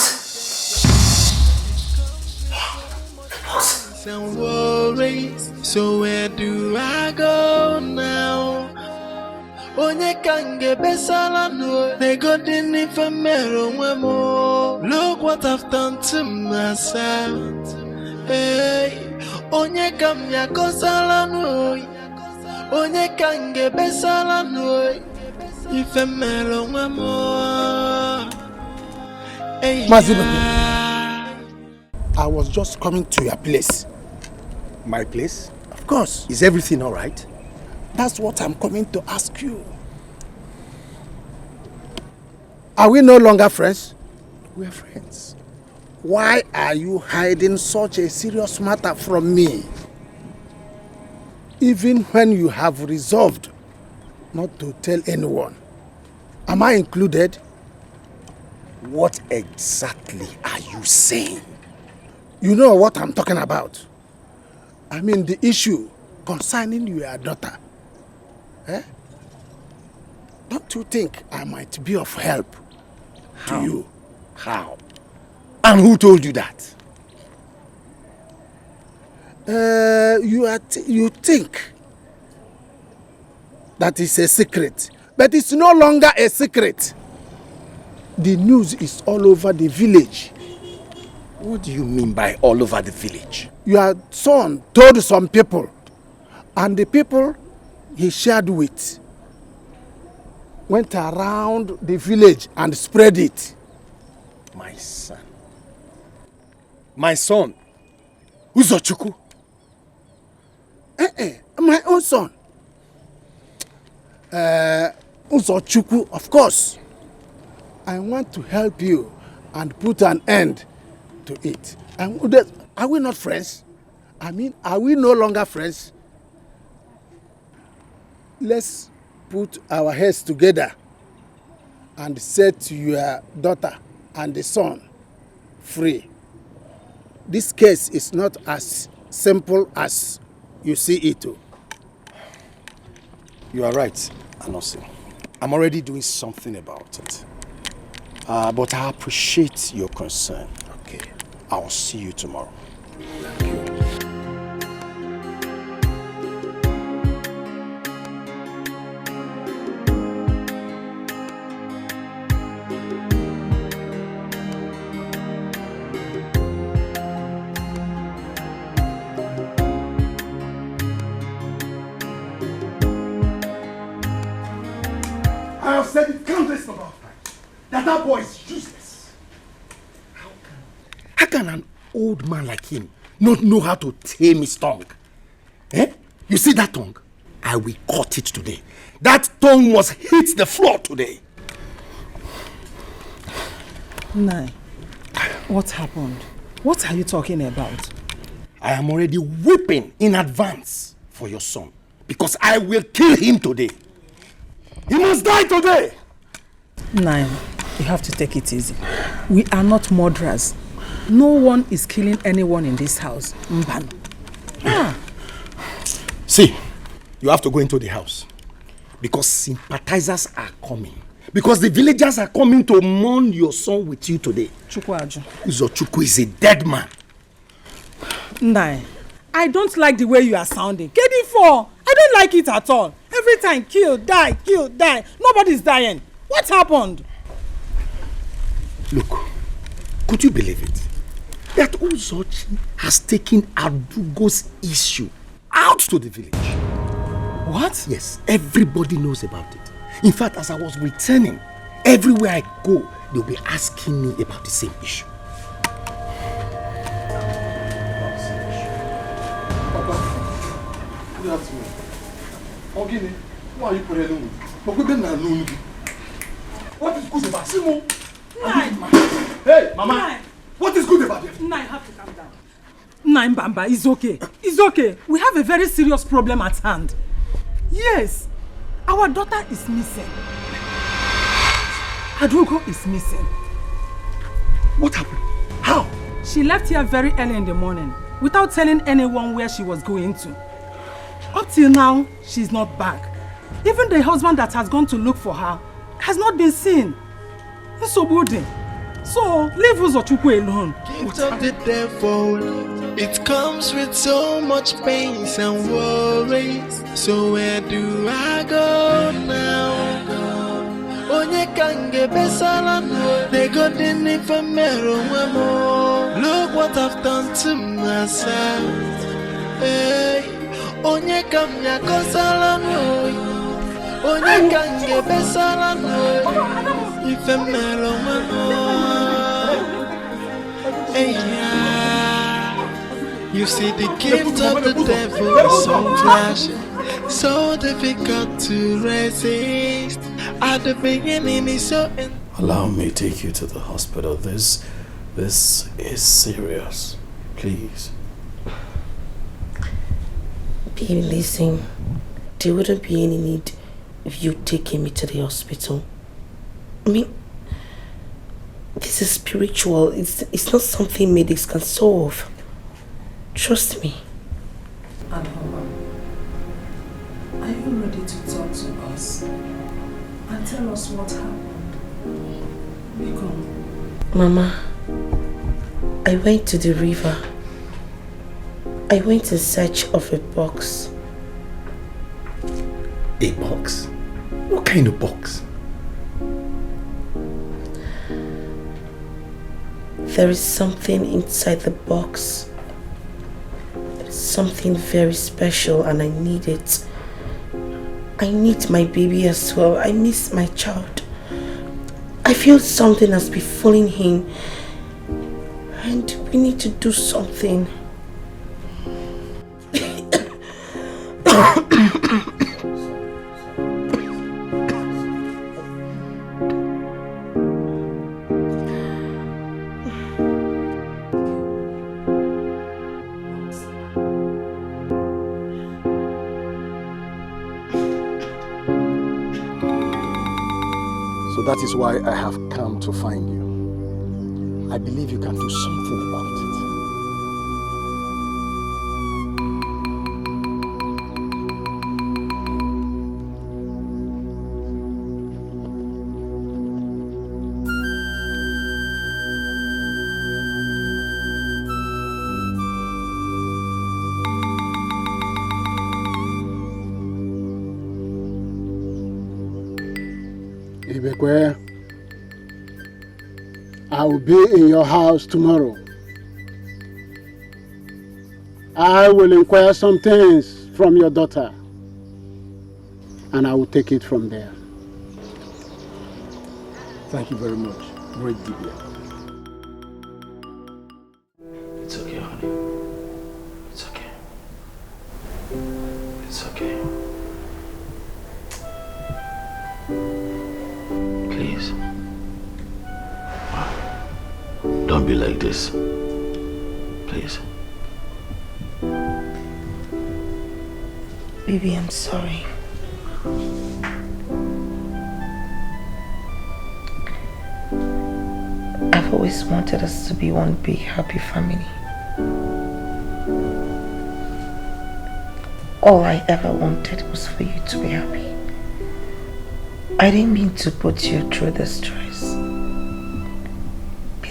S4: The box.
S7: Some worries. So where do I go now? Onye kange besala no. They got in infamero wemo. Look what I've done to myself. Hey, onye kamya kosala no. Onye kange besala no. Ifemelo wemo.
S21: Mazibabu, I was just coming to your place.
S8: My place?
S21: Of course.
S8: Is everything all right?
S21: That's what I'm coming to ask you. Are we no longer friends?
S8: We're friends.
S21: Why are you hiding such a serious matter from me? Even when you have resolved not to tell anyone. Am I included?
S8: What exactly are you saying?
S21: You know what I'm talking about. I mean the issue concerning your daughter.
S8: Don't you think I might be of help to you? How? And who told you that? You think that is a secret, but it's no longer a secret. The news is all over the village.
S21: What do you mean by all over the village?
S8: Your son told some people, and the people he shared with went around the village and spread it.
S21: My son. My son? Uzochukwu?
S8: My own son. Uzochukwu, of course. I want to help you and put an end to it. Are we not friends? I mean, are we no longer friends? Let's put our heads together and set your daughter and the son free. This case is not as simple as you see it.
S21: You are right, Anosi. I'm already doing something about it. But I appreciate your concern.
S8: Okay.
S21: I'll see you tomorrow.
S8: Thank you.
S21: I have said it countless number of times that boy is useless. How can an old man like him not know how to tame his tongue? Eh? You see that tongue? I will cut it today. That tongue must hit the floor today.
S20: Nai, what happened? What are you talking about?
S21: I am already weeping in advance for your son because I will kill him today. He must die today.
S20: Nai, you have to take it easy. We are not murderers. No one is killing anyone in this house. Mban.
S21: See, you have to go into the house because sympathizers are coming. Because the villagers are coming to mourn your son with you today.
S20: Chukwaju.
S21: Uzochukwu is a dead man.
S20: Nai, I don't like the way you are sounding. Kedifo, I don't like it at all. Every time, kill, die. Nobody's dying. What happened?
S21: Look, could you believe it? That Uzochi has taken Adugo's issue out to the village.
S20: What?
S21: Yes, everybody knows about it. In fact, as I was returning, everywhere I go, they'll be asking me about the same issue.
S10: Good afternoon. Ogini, why are you putting me? What is good about Simo? Hey, Mama.
S20: Nai.
S10: What is good about it?
S20: Nai, you have to calm down. Nai Mbamba, it's okay. It's okay. We have a very serious problem at hand. Yes, our daughter is missing. Adugo is missing.
S21: What happened? How?
S20: She left here very early in the morning without telling anyone where she was going to. Up till now, she's not back. Even the husband that has gone to look for her has not been seen. So leave Uzochukwu alone.
S7: Gift of the devil, it comes with so much pains and worries. So where do I go now? Onye kange besala no, they got the name for mero wemo. Look what I've done to myself. Hey, onye kamya kosala no. Onye kange besala no, ife mero wemo. Hey, yeah. You see the gift of the devil is so flashing, so difficult to resist. At the beginning it's so...
S15: Allow me to take you to the hospital. This is serious. Please.
S12: Baby, listen. There wouldn't be any need of you taking me to the hospital. I mean, this is spiritual. It's not something medics can solve. Trust me.
S20: Anoma, are you ready to talk to us?
S18: and tell us what happened. Biko.
S12: Mama, I went to the river. I went in search of a box.
S21: A box? What kind of box?
S12: There is something inside the box. Something very special and I need it. I need my baby as well. I miss my child. I feel something has befallen him and we need to do something.
S21: That is why I have come to find you. I believe you can do something about it.
S8: I will be in your house tomorrow. I will inquire some things from your daughter and I will take it from there.
S21: Thank you very much, great Dike.
S15: It's okay, honey. It's okay. It's okay. Please. Don't be like this. Please.
S12: Baby, I'm sorry. I've always wanted us to be one big happy family. All I ever wanted was for you to be happy. I didn't mean to put you through the stress.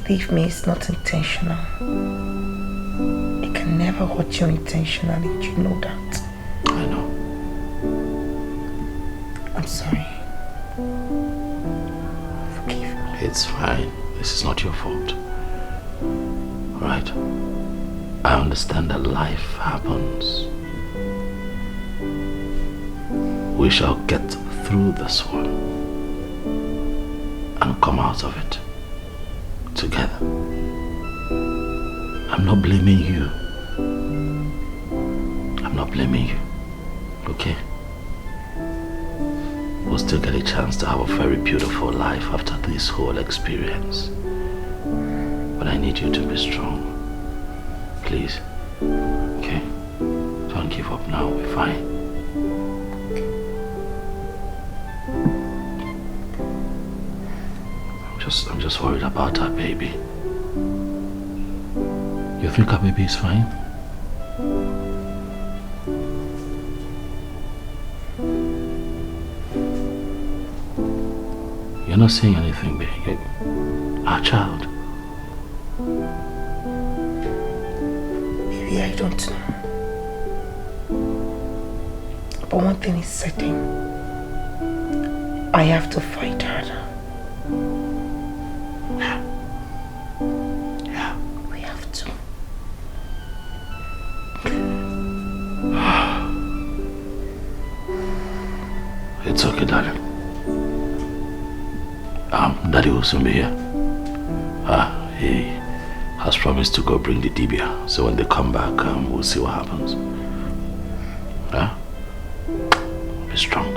S12: Believe me, it's not intentional. It can never hurt you intentionally, you know that.
S15: I know.
S12: I'm sorry. Forgive me.
S15: It's fine. This is not your fault. Alright? I understand that life happens. We shall get through this one and come out of it together. I'm not blaming you. I'm not blaming you. Okay? We'll still get a chance to have a very beautiful life after this whole experience. But I need you to be strong. Please. Okay? Don't give up now. We're fine. I'm just worried about our baby. You think our baby is fine? You're not saying anything, baby. Our child.
S12: Maybe I don't know. But one thing is certain. I have to fight harder.
S15: Yeah.
S12: We have to.
S15: It's okay, darling. Daddy will soon be here. He has promised to go bring the dibia. So when they come back, we'll see what happens. Be strong.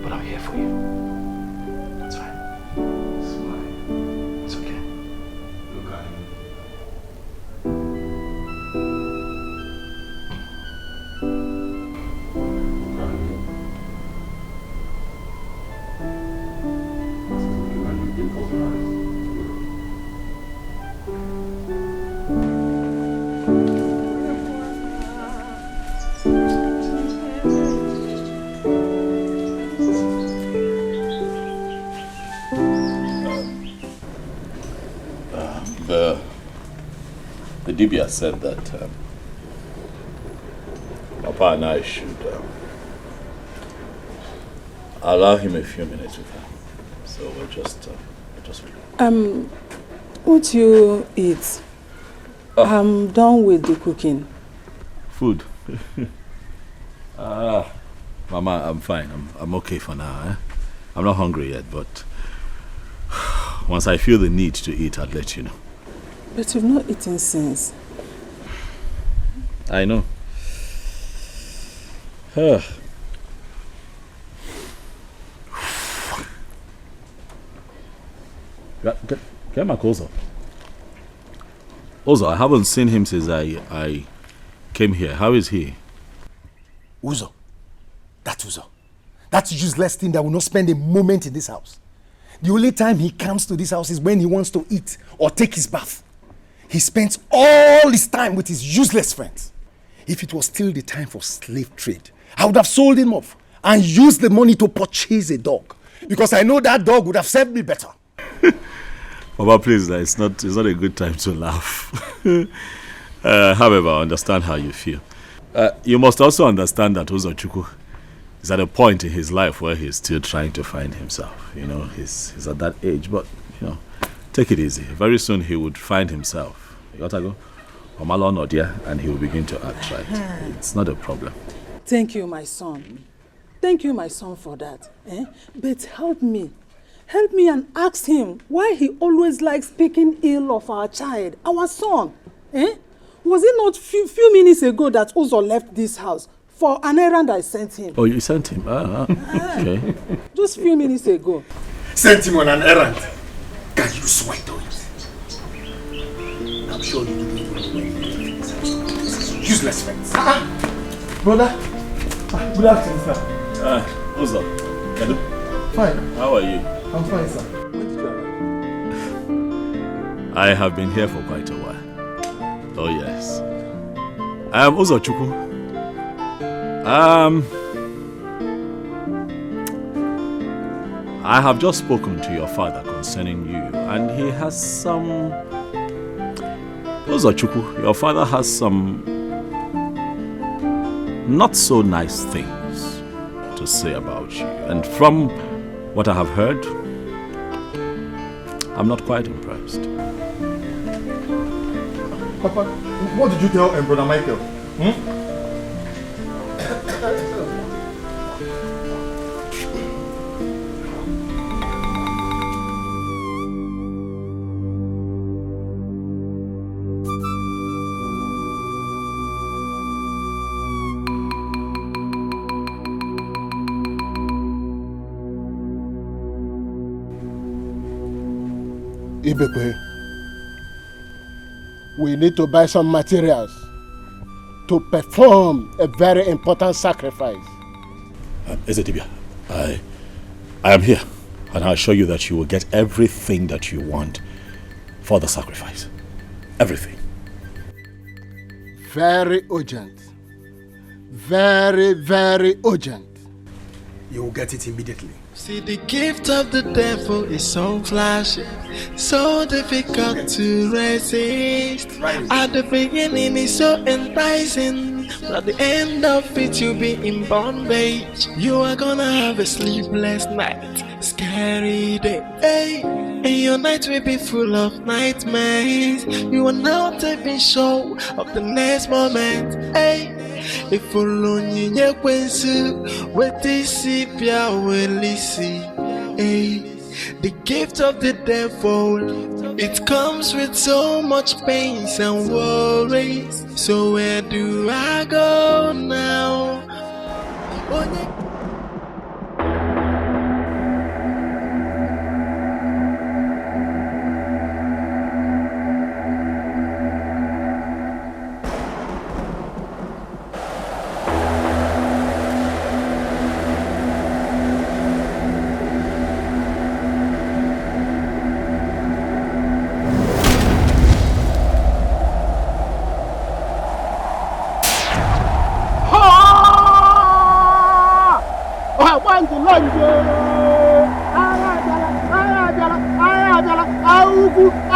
S15: But I'm here for you. That's fine. It's okay. Look at him. The Dibia said that Papa and I should allow him a few minutes with her. So we'll just
S20: won't you eat? I'm done with the cooking.
S15: Food. Mama, I'm fine. I'm okay for now. Eh? I'm not hungry yet, but once I feel the need to eat, I'll let you know.
S20: But you've not eaten since.
S15: I know. Get my clothes up. Also, I haven't seen him since I came here. How is he?
S21: Uzo. That useless thing that will not spend a moment in this house. The only time he comes to this house is when he wants to eat or take his bath. He spends all his time with his useless friends. If it was still the time for slave trade, I would have sold him off and used the money to purchase a dog. Because I know that dog would have served me better.
S15: Papa, please, it's not a good time to laugh. However, I understand how you feel. You must also understand that Uzochukwu is at a point in his life where he's still trying to find himself. You know, he's at that age, but, you know, take it easy. Very soon he would find himself. You gotta go. And he will begin to act right. It's not a problem.
S20: Thank you, my son. Thank you, my son, for that. But help me. Help me and ask him why he always likes speaking ill of our child, our son. Was it not few minutes ago that Uzo left this house for an errand I sent him?
S15: Oh, you sent him? Okay.
S20: Just few minutes ago.
S21: Sent him on an errand? Can you swear to it? I'm sure you didn't even know when he left this house. Useless friends.
S10: Brother, good afternoon, sir.
S15: Uzo, hello.
S10: Fine.
S15: How are you?
S10: I'm fine, sir. When did you arrive?
S15: I have been here for quite a while. Oh, yes. I am Uzochukwu. I have just spoken to your father concerning you, and he has some... Uzochukwu, your father has some not so nice things to say about you. And from what I have heard, I'm not quite impressed.
S10: Papa, what did you tell Brother Micheal?
S8: Ibekwe, we need to buy some materials to perform a very important sacrifice.
S15: Ezedibia, I am here, and I assure you that you will get everything that you want for the sacrifice. Everything.
S8: Very urgent. Very, very urgent.
S21: You will get it immediately.
S7: See, the gift of the devil is so flashy, so difficult to resist. At the beginning it's so enticing, but at the end of it you'll be in bondage. You are gonna have a sleepless night, scary day, hey. And your night will be full of nightmares. You are not even sure of the next moment, hey. If only you with this the gift of the devil, it comes with so much pains and worries. So where do I go now?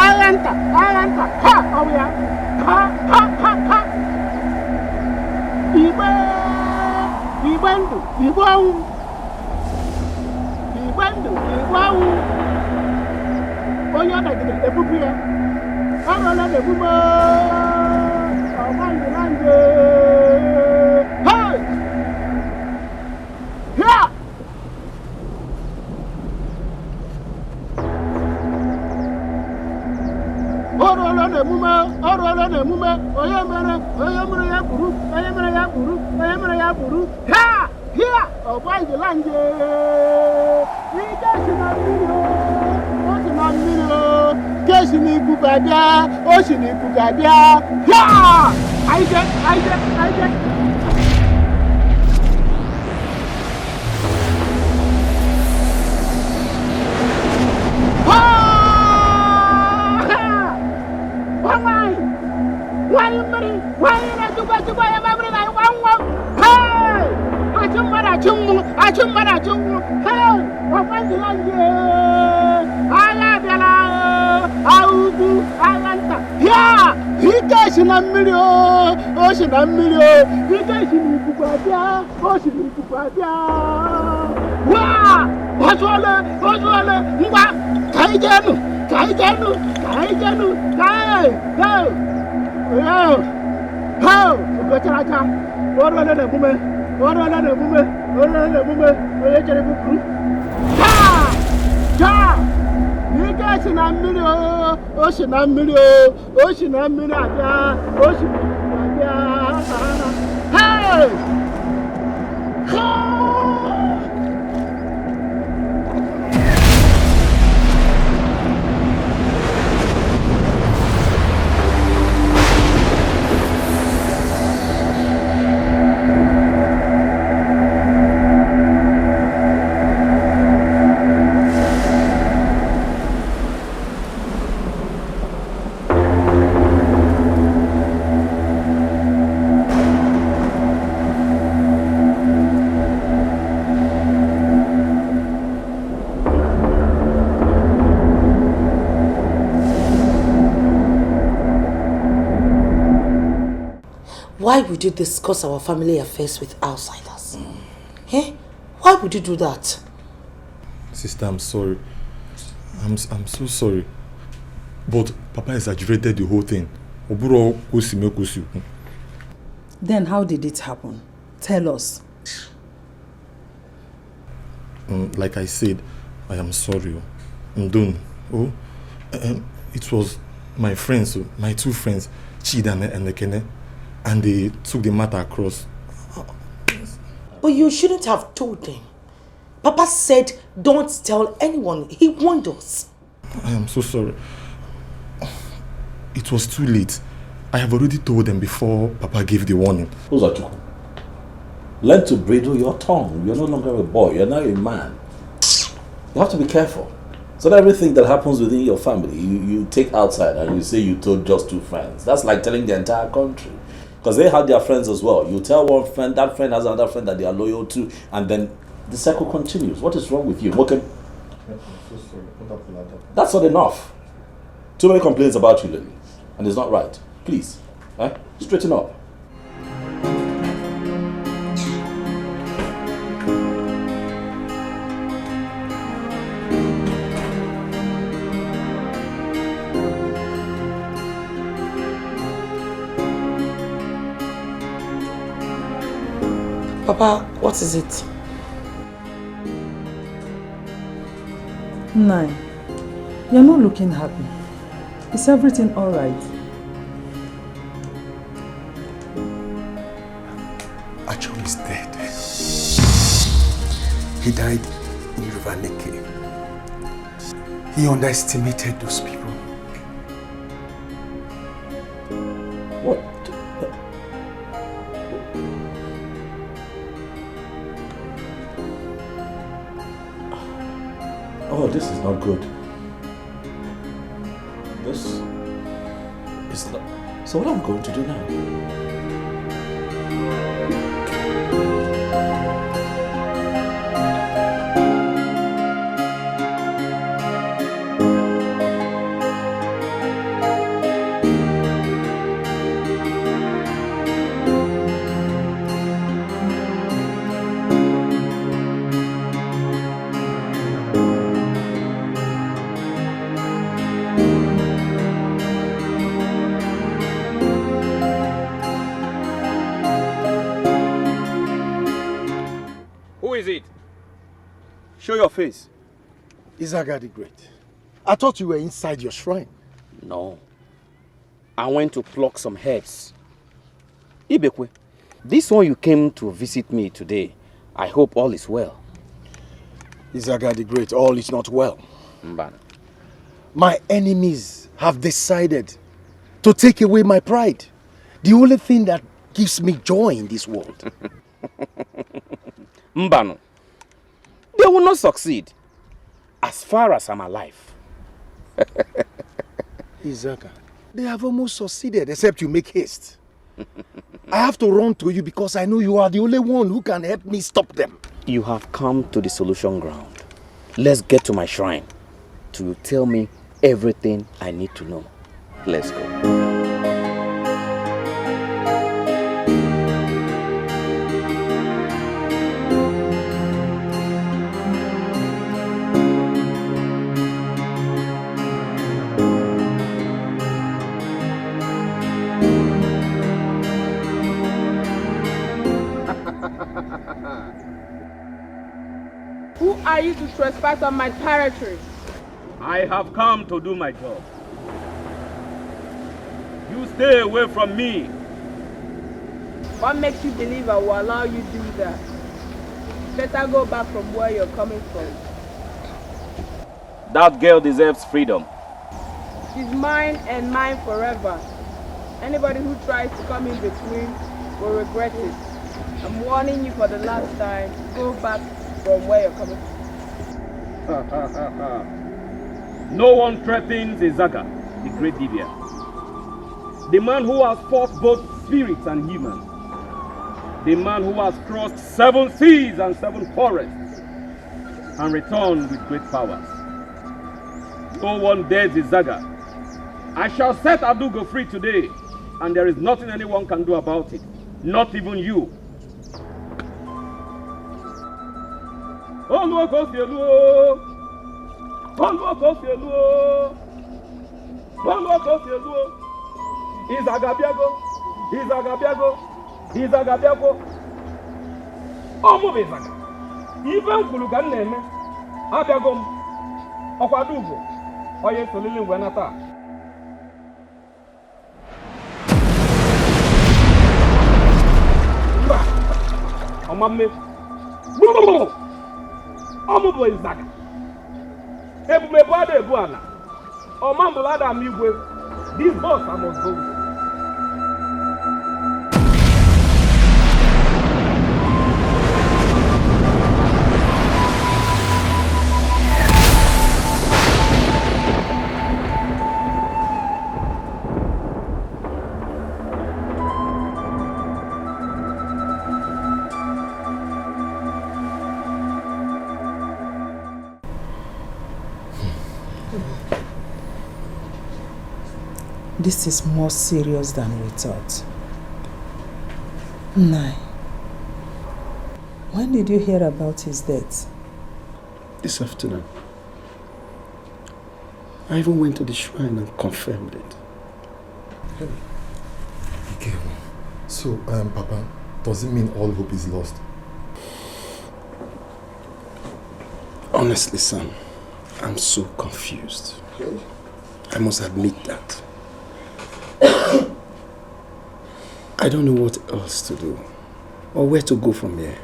S8: Ayanta, ha, oh yeah, ha. Ibandu, Oya da gidi ebubia. Arola de bumo. Awande lande. Hey! Yeah! Orola de mume. Oya mere ya buru. Ha! Here! Awande lande. Ida sinamiro. Kesi ni Bugabia, Oshini Bugabia. Ya! I get. Why you not to go to buy a memory like one? Hey! Achum. Hey! What was it like? Augu Alanta. Yeah! He gets in a million. Ocean a million. He gets in Bugabia. Ocean Bugabia. Wow! Oswala. Mwa. Kaijanu. Hey! How? Gotaraja. Orala de mume. Oye jere buku. Ja! Nigga in a million. Ocean a million. Hey!
S12: Why would you discuss our family affairs with outsiders? Eh? Why would you do that?
S10: Sister, I'm sorry. I'm so sorry. But Papa exaggerated the whole thing.
S20: Then how did it happen? Tell us.
S10: Like I said, I am sorry. I'm done. It was my friends, my two friends, Chida and Nekene, and they took the matter across.
S12: But you shouldn't have told them. Papa said, don't tell anyone. He warned us.
S10: I am so sorry. It was too late. I have already told them before Papa gave the warning.
S15: Etiko, learn to bridle your tongue. You're no longer a boy. You're now a man. You have to be careful. So that everything that happens within your family, you take outside and you say you told just two friends. That's like telling the entire country. Because they have their friends as well. You tell one friend, that friend has another friend that they are loyal to, and then the cycle continues. What is wrong with you? Okay. That's not enough. Too many complaints about you, Lily. And it's not right. Please, straighten up.
S12: Papa, what is it?
S20: Nine, you're not looking happy. Is everything all right?
S21: Acho is dead. He died in River Nike. He underestimated those people.
S15: What? Oh, this is not good. This is not... So what am I going to do now?
S13: is it?
S21: Show your face. Izaga the Great. I thought you were inside your shrine.
S13: No. I went to pluck some herbs. Ibekwe, this one you came to visit me today. I hope all is well.
S21: Izaga the Great, all is not well.
S13: Mban.
S21: My enemies have decided to take away my pride. The only thing that gives me joy in this world.
S13: Mbano. They will not succeed. As far as I'm alive.
S21: Izaga, they have almost succeeded, except you make haste. I have to run to you because I know you are the only one who can help me stop them.
S13: You have come to the solution ground. Let's get to my shrine to tell me everything I need to know. Let's go.
S3: Who are you to trespass on my territory?
S16: I have come to do my job. You stay away from me.
S3: What makes you believe I will allow you to do that? Better go back from where you're coming from.
S16: That girl deserves freedom.
S3: She's mine and mine forever. Anybody who tries to come in between will regret it. I'm warning you for the last time. Go back from where you're coming
S16: from. No one threatens Izaga, the great Dibia. The man who has fought both spirits and humans. The man who has crossed 7 seas and 7 forests and returned with great powers. No one dares Izaga. I shall set Adugo free today, and there is nothing anyone can do about it. Not even you. Izagabiago. Omo bezaga. Even kuluga Nnebe. Abiago. Okwadugo. Oye solili wenata. Omame. Omo bo Izaga. Ebume bwade ebuana. Omambulada amigwe. This boss I must go.
S20: This is more serious than we thought. Nai, when did you hear about his death?
S21: This afternoon. I even went to the shrine and confirmed it.
S10: Okay. So, Papa, does it mean all hope is lost?
S21: Honestly, son, I'm so confused. I must admit that. I don't know what else to do or where to go from here.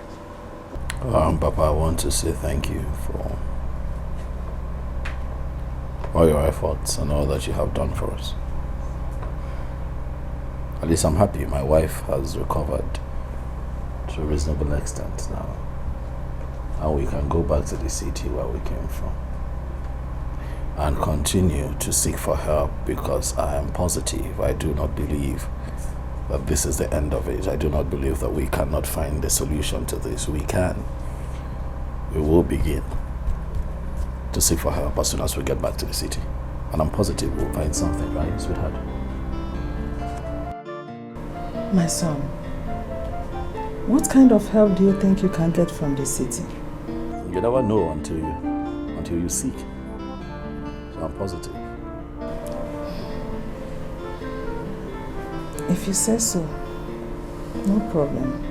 S15: Papa, I want to say thank you for all your efforts and all that you have done for us. At least I'm happy my wife has recovered to a reasonable extent now. And we can go back to the city where we came from and continue to seek for help, because I am positive. I do not believe that this is the end of it. I do not believe that we cannot find a solution to this. We can. We will begin to seek for help as soon as we get back to the city. And I'm positive we'll find something, right, sweetheart?
S20: My son, what kind of help do you think you can get from the city?
S15: You never know until you seek. So I'm positive.
S20: If you say so, no problem.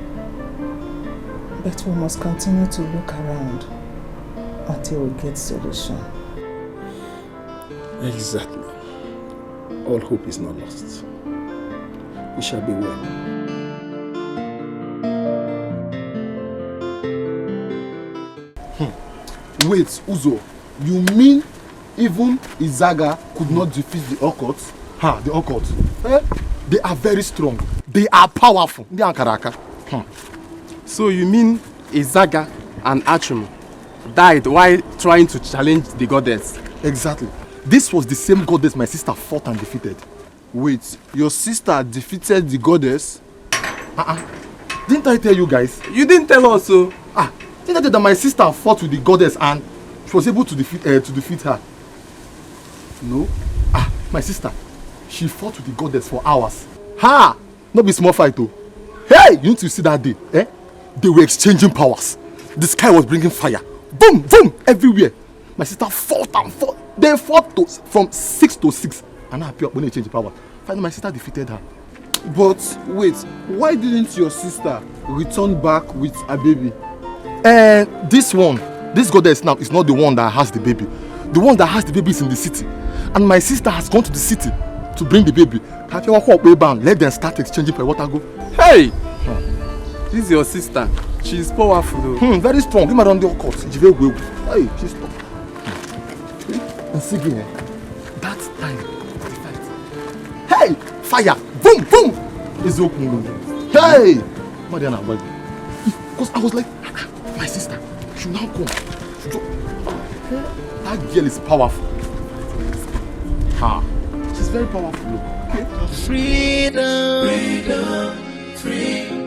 S20: But we must continue to look around until we get solution.
S21: Exactly. All hope is not lost. We shall be well.
S22: Wait, Uzo, you mean even Izaga could not defeat the Occult?
S10: Ha, the Occult. They are very strong. They are powerful. They are Karaka.
S11: So you mean Izaga and Achim died while trying to challenge the goddess?
S10: Exactly. This was the same goddess my sister fought and defeated.
S22: Wait, your sister defeated the goddess?
S10: Didn't I tell you guys?
S11: You didn't tell us so.
S10: Didn't I tell you that my sister fought with the goddess and she was able to defeat her? No. My sister, she fought with the goddess for hours. Ha! Not be small fight though. Hey! You need to see that day. They were exchanging powers. The sky was bringing fire. Boom! Boom! Everywhere. My sister fought and fought. They fought from 6 to 6. And I appeared when they changed the power. Finally, my sister defeated her.
S22: But wait, why didn't your sister return back with a baby?
S10: This goddess now is not the one that has the baby. The one that has the baby is in the city. And my sister has gone to the city to bring the baby. Let them start exchanging for water go.
S11: Hey! This is your sister. She's powerful though.
S10: Very strong. Give me around the occult. Hey, she's strong. And see again. That time. Hey! Fire! Boom! Boom! It's open. Hey! Mariana, because I was like, my sister, she now come. That girl is powerful. She's very powerful. Okay.
S7: Freedom, freedom, freedom.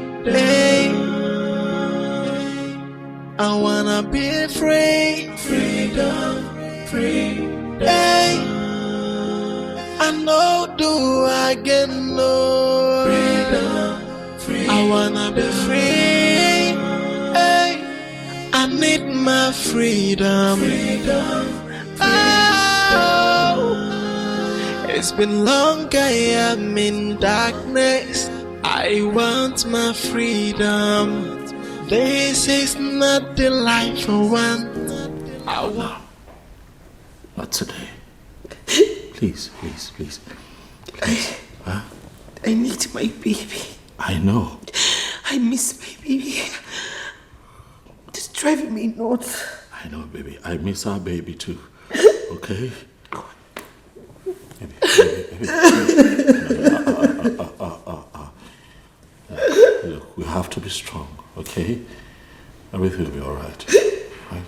S7: I wanna be free. Freedom, freedom. I know do I get no freedom, freedom. I wanna be free. I need my freedom. Oh, it's been long I am in darkness. I want my freedom. This is not the life I want. I want.
S15: Not today. Please, please, please. Please. Huh?
S12: I need my baby.
S15: I know.
S12: I miss my baby. It's driving me nuts.
S15: I know, baby. I miss our baby too. Okay? Baby. Look, we have to be strong, okay? Everything will be alright. Right?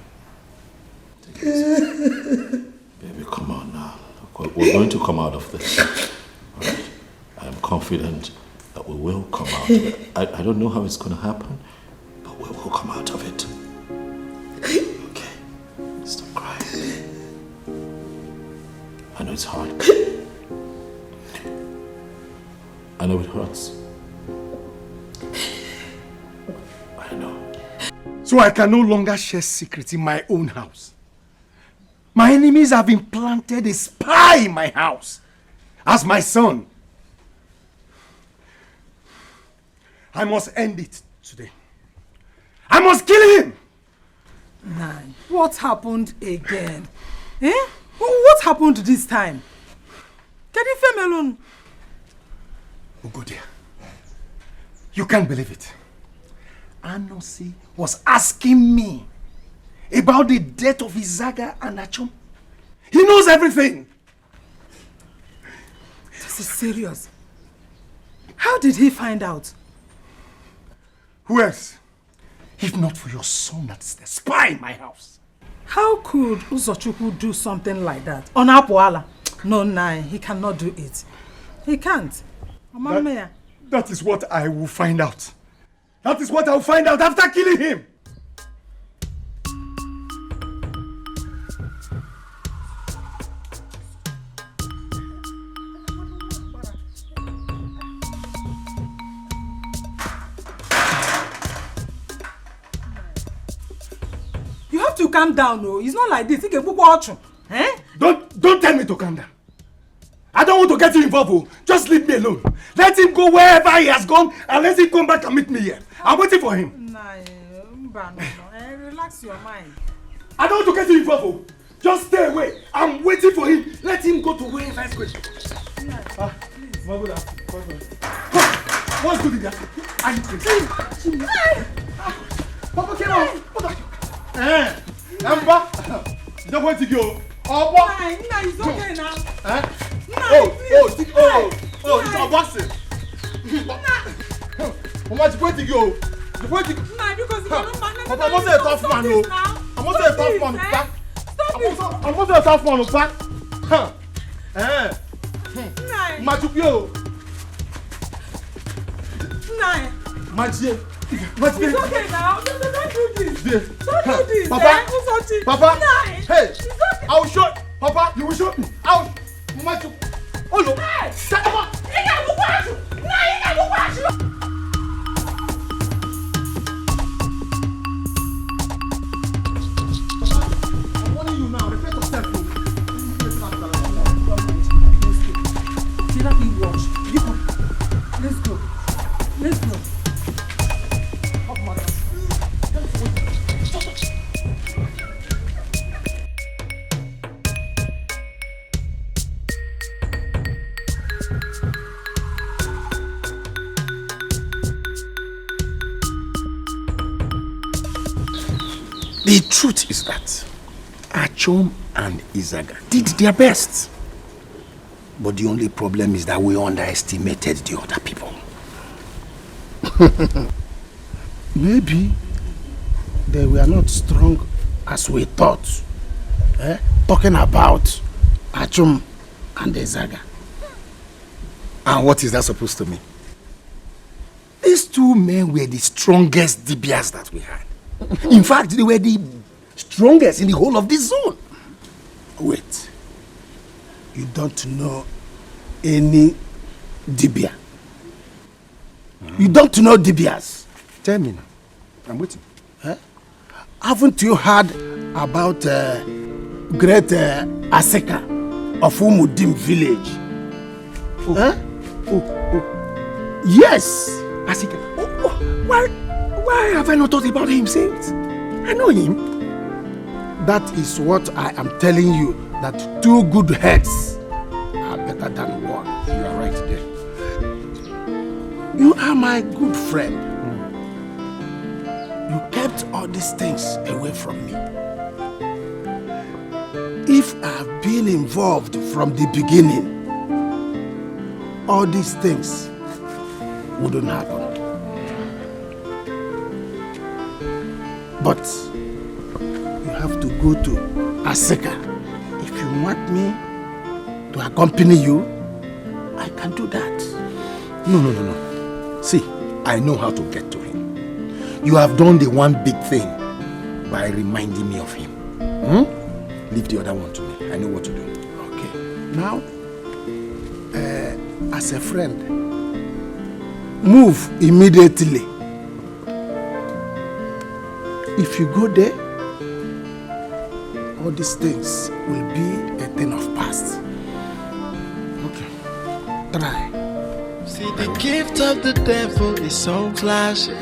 S15: Take it easy. Baby, come on now. Look, we're going to come out of this. Alright? I am confident that we will come out of it. I don't know how it's going to happen, but we will come out of it. Okay? Stop crying. I know it's hard. I know it hurts. I know.
S10: So I can no longer share secrets in my own house. My enemies have implanted a spy in my house as my son. I must end it today. I must kill him!
S20: Nine. What happened again? What happened this time? Can you leave him alone?
S10: Ugodia, you can't believe it. Anosi was asking me about the death of Izaga and Achum. He knows everything.
S20: This is serious. How did he find out?
S10: Who else? If not for your son that's the spy in my house.
S20: How could Uzochukwu do something like that? On Apuala? No, Nine, he cannot do it. He can't.
S10: That is what I will find out. That is what I will find out after killing him.
S20: You have to calm down, no. It's not like this.
S10: Don't tell me to calm down. I don't want to get you involved. Just leave me alone. Let him go wherever he has gone and let him come back and meet me here. I'm waiting for him.
S20: Relax your mind.
S10: I don't want to get involved. Just stay away. I'm waiting for him. Let him go to where first question. Please. What's good in there? Are you crazy? Papa came out. What are you? Amber, you don't want to go. Oh, what?
S20: Nah, it's okay now.
S10: It's unboxing. Mama, you going to go? You going to go?
S20: Nah, because you don't man.
S10: Papa, I'm also a tough man, no. I'm also a tough man, back. I'm also a tough man, back. Majupio.
S20: Nah.
S10: Majie.
S20: It's okay now. Don't do this. Don't do this.
S10: Papa. Papa.
S20: Nah.
S10: Hey. I will show. Papa, you will show. I will. Majup. Oh no. Shut up. I'm warning you now. Respect yourself.
S20: Let me watch. Let's go.
S21: The truth is that Achom and Izaga did their best. But the only problem is that we underestimated the other people.
S8: Maybe they were not strong as we thought. Talking about Achom and Izaga.
S21: And what is that supposed to mean? These two men were the strongest DBS that we had. In fact, they were the strongest in the whole of this zone.
S8: Wait. You don't know any Dibia? You don't know Dibias?
S21: Tell me now. I'm waiting.
S8: Haven't you heard about great Aseka of Umudim village? Yes.
S21: Aseka. Why have I not thought about him since? I know him.
S8: That is what I am telling you, that two good heads are better than one.
S21: You are right there.
S8: You are my good friend. You kept all these things away from me. If I have been involved from the beginning, all these things wouldn't happen. But you have to go to Aseka. If you want me to accompany you, I can do that.
S21: No. See, I know how to get to him. You have done the one big thing by reminding me of him. Leave the other one to me. I know what to do.
S8: Okay. Now, as a friend, move immediately. If you go there, all these things will be a thing of past. Okay. Try.
S7: See, the gift of the devil is so flashy,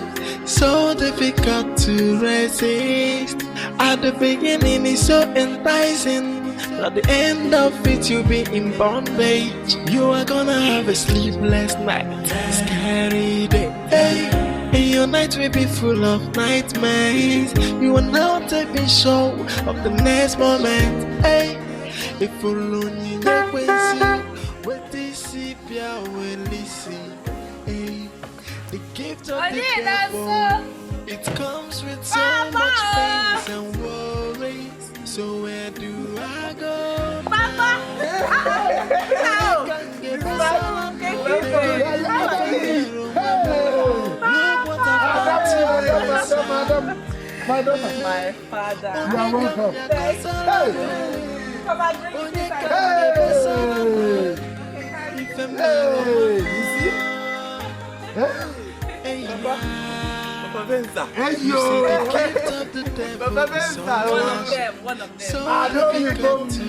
S7: so difficult to resist. At the beginning, it's so enticing. At the end of it, you'll be in bondage. You are gonna have a sleepless night, scary day. Hey. And your night will be full of nightmares. You are now taking show of the next moment. Hey, if you lonely, what this if you will listen. Hey, the gift of the devil, it comes with so much pains and worries. So where do I go? Papa!
S20: My father.
S8: You are welcome.
S20: Come and drink this.
S8: You see?
S21: Papa Benza.
S7: Hey, yo.
S21: Papa Benza.
S18: One of them.
S7: So
S21: I know you go to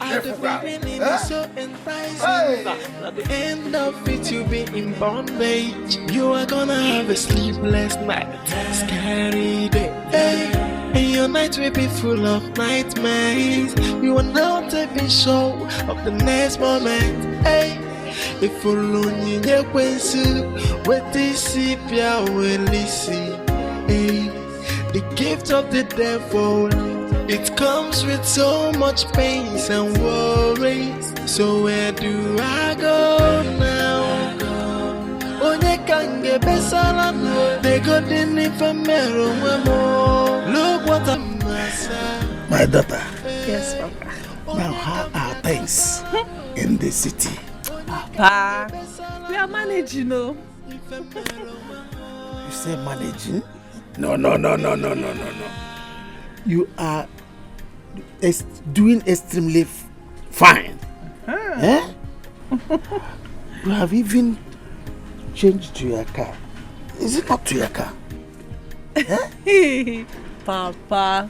S7: at the beginning it's so enticing. At the end of it you'll be in bondage. You are gonna have a sleepless night, scary day. Hey. And your night will be full of nightmares. You are now taking show of the next moment. Hey. If you lonely, you can see what this is. Hey. The gift of the devil, it comes with so much pain and worries. So where do I go now? Onye kange besala no, they go dini famero wemo. Look what I'm saying.
S8: My daughter.
S18: Yes, Papa.
S8: Now, how are things in the city?
S18: Papa, we are managing, you
S8: You say managing? No. You are doing extremely fine. Eh? You have even changed to your car. Is it not to your car?
S18: Eh? Papa,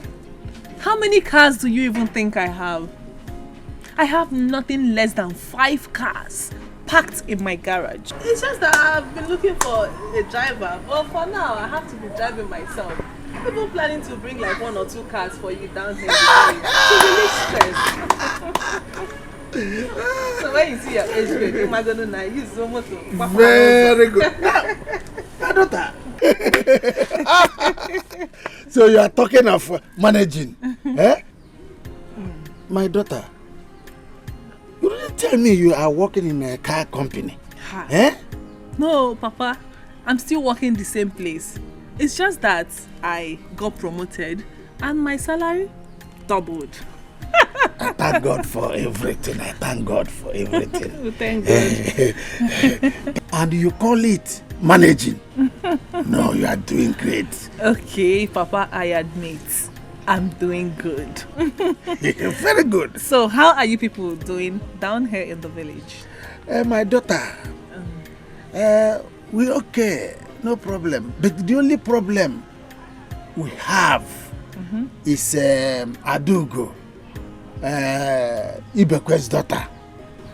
S18: how many cars do you even think I have? I have nothing less than 5 cars parked in my garage. It's just that I've been looking for a driver, but for now I have to be driving myself. People planning to bring like 1 or 2 cars for you down here to relieve stress. So when you see your age grade, you're going to use so much.
S8: Very good. My daughter. So you are talking of managing, eh? My daughter. You didn't tell me you are working in a car company. Eh?
S18: No, Papa. I'm still working the same place. It's just that I got promoted and my salary doubled.
S8: I thank God for everything. Thank God.
S18: Thank God.
S8: And you call it managing? No, you are doing great.
S18: Okay, Papa, I admit. I'm doing good.
S8: Very good.
S18: So how are you people doing down here in the village?
S8: My daughter, we're okay, no problem. But the only problem we have is Adugo, Ibekwe's daughter,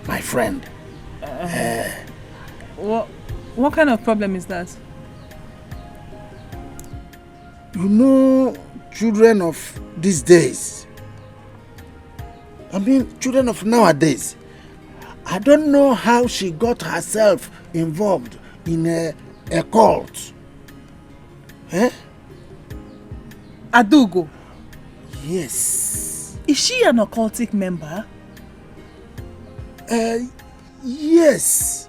S8: my friend.
S18: What kind of problem is that?
S8: You know, children of these days, I mean children of nowadays, I don't know how she got herself involved in a cult. Eh?
S18: Adugo?
S8: Yes.
S18: Is she an occultic member?
S8: Yes.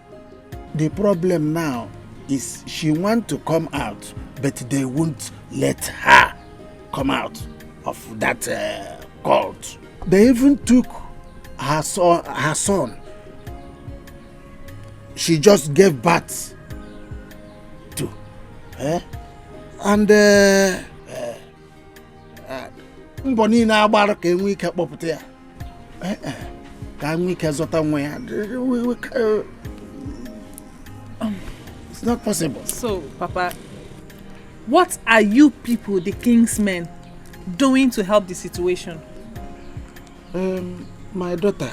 S8: The problem now is she wants to come out, but they won't let her come out of that cult. They even took her son. She just gave birth to. And mboni na agbara ka enwe ike kpọpụta ya. Ka enwe ike zọta nwa ya. It's not possible.
S18: So, Papa, what are you people, the king's men, doing to help the situation?
S8: My daughter,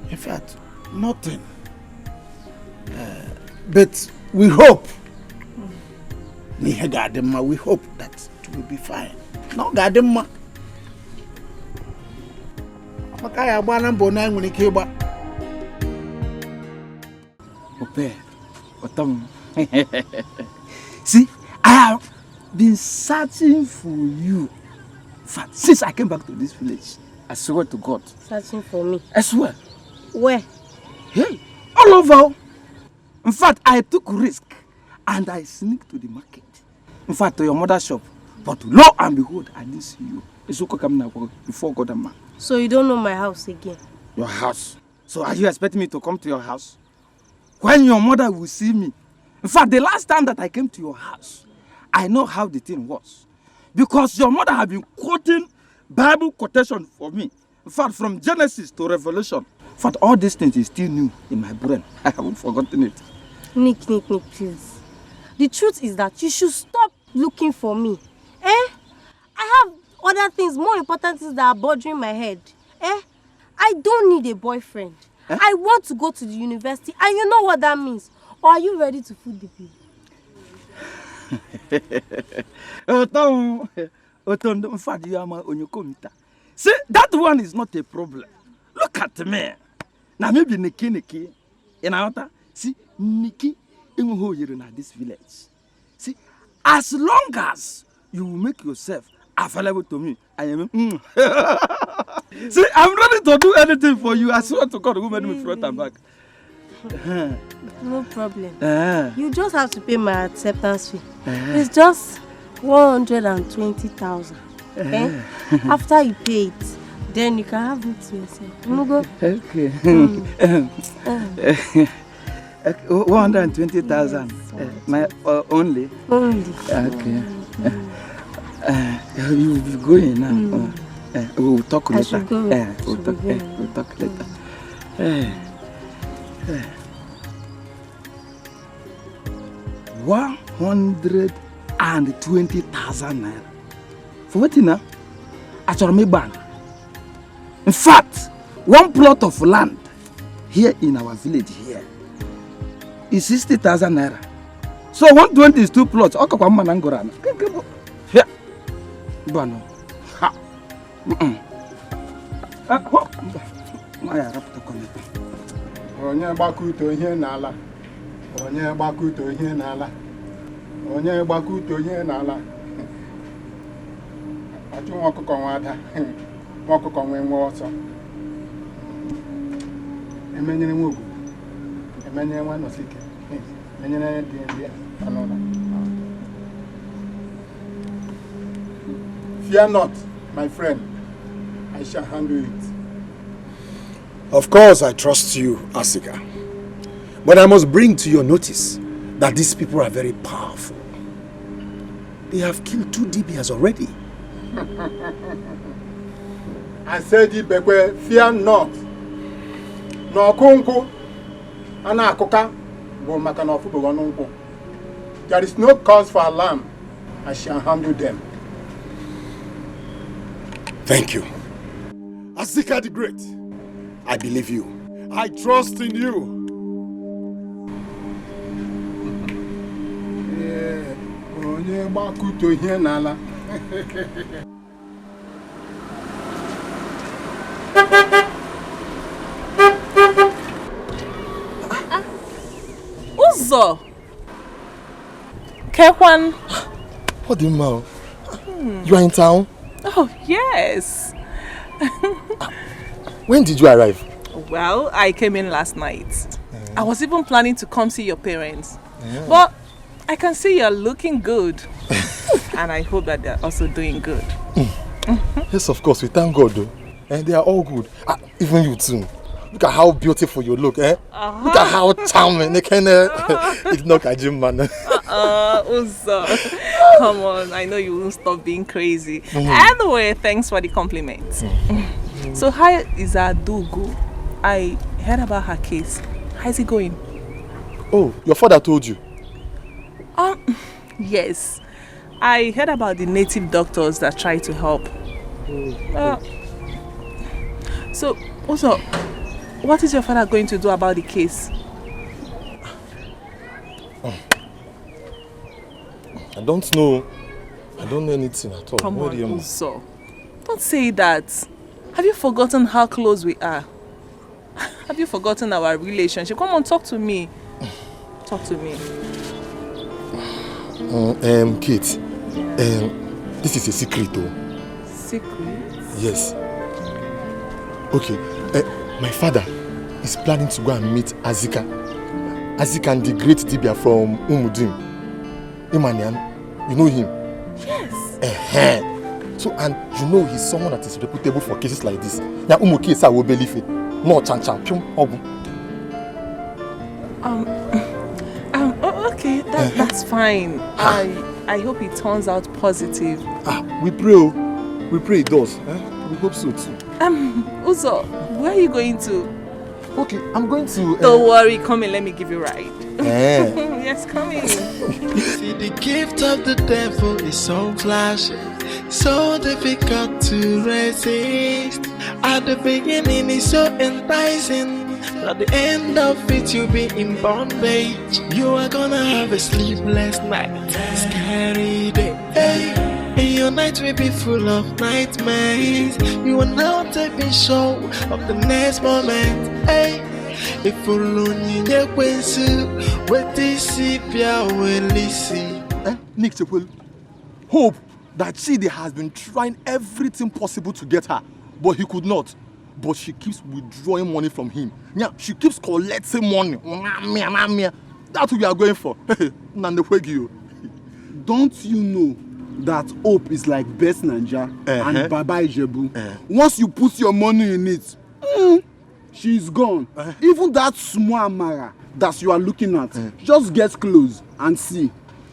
S8: in fact, nothing. But we hope. We hope that it will be fine. No, Gadema. Makaya bana mbona ngune keba.
S9: Ope, Otom. See, I have been searching for you. In fact, since I came back to this village, I swear to God.
S6: Searching for me?
S9: I swear.
S6: Where?
S9: Hey, all over. In fact, I took risk and I sneaked to the market. In fact, to your mother's shop. But lo and behold, I didn't see you. It's okay coming now before God and man.
S6: So you don't know my house again?
S9: Your house? So are you expecting me to come to your house? When your mother will see me? In fact, the last time that I came to your house, I know how the thing was. Because your mother had been quoting Bible quotation for me. In fact, from Genesis to Revelation. In fact, all these things is still new in my brain. I haven't forgotten it.
S6: Nick, please. The truth is that you should stop looking for me. I have other things, more important things that are bothering my head. I don't need a boyfriend. I want to go to the university, and you know what that means. Or are you ready to food the bill?
S9: See, that one is not a problem. Look at me. Now maybe Niki. In our see, Niki in this village. See, as long as you make yourself available to me, I am. See, I'm ready to do anything for you. I swear to God, who made me front and back.
S6: No problem. You just have to pay my acceptance fee. It's just 120,000. After you pay it, then you can have it to yourself. Go.
S9: Okay. 120,000. My only.
S6: Only.
S9: Okay. You'll be going now. We'll talk later. We'll talk later. 120,000 naira. For what now? At your bank. In fact, one plot of land here in our village here is 60,000 naira. So 120 is 2 plots. Okonkwo Manangorana. Here. Bano. Ha.
S8: Onye gbakuto ihe n'ala. Onye gbakuto ihe n'ala. Onye gbakuto ihe n'ala. Atu ọkụkọ nwada. Ọkụkọ nwe ọsọ. Emenyere nwe ogu. Emenyere nwa nosike. Emenyere dị ndị anola. Fear not, my friend. I shall handle it.
S21: Of course, I trust you, Asika. But I must bring to your notice that these people are very powerful. They have killed 2 DBs already.
S8: I said, Ibekwe, fear not. No Okonkwo, Ana Akoka, go Makanofu Bogononko. There is no cause for alarm. I shall handle them.
S21: Thank you. Asika the Great, I believe you. I trust in you.
S8: Onye gbakuto ihe n'ala.
S18: Uzo. Kekwan.
S10: What do you mean? You are in town?
S18: Oh, yes.
S10: When did you arrive?
S18: Well, I came in last night. I was even planning to come see your parents. But I can see you're looking good. And I hope that they're also doing good.
S10: Yes, of course. We thank God, though. And they are all good. Even you too. Look at how beautiful you look, Look at how charming. They can ignore Kajim, man.
S18: Uzo. Come on, I know you won't stop being crazy. Anyway, thanks for the compliment. So how is Adugo? I heard about her case. How's it going?
S10: Oh, your father told you?
S18: Yes. I heard about the native doctors that try to help. So, also, what is your father going to do about the case?
S10: I don't know. I don't know anything at all.
S18: Come on, Uzo. Don't say that. Have you forgotten how close we are? Have you forgotten our relationship? Come on, talk to me. Talk to me.
S10: Kate. This is a secret, though.
S18: Secret?
S10: Yes. Okay. My father is planning to go and meet Azika. Azika and the great Dibia from Umudim. Imanian, you know him?
S18: Yes.
S10: So, and you know he's someone that is reputable for cases like this. Now, Umukesa will believe it. No chan.
S18: Okay, that's fine. I hope it turns out positive.
S10: We pray. We pray it does. We hope so too.
S18: Uzo, where are you going to?
S10: Okay, I'm going to...
S18: Don't worry, come in, let me give you a ride.
S10: Eh.
S18: Yes, come in.
S7: See, the gift of the devil is so flashy, so difficult to resist. At the beginning, it's so enticing. At the end of it, you'll be in bondage. You are gonna have a sleepless night, scary day. Hey. And your night will be full of nightmares. You are now taking show of the next moment. Hey, if only you what this will see.
S10: Nick Chepul, hope that Chidi has been trying everything possible to get her, but he could not. But she keeps withdrawing money from him. Yeah, she keeps collecting money. That's what we are going for.
S22: Don't you know that hope is like best Nanja and Baba Ijebu? Once you put your money in it, she's gone. Even that small Amara that you are looking at, just get close and see.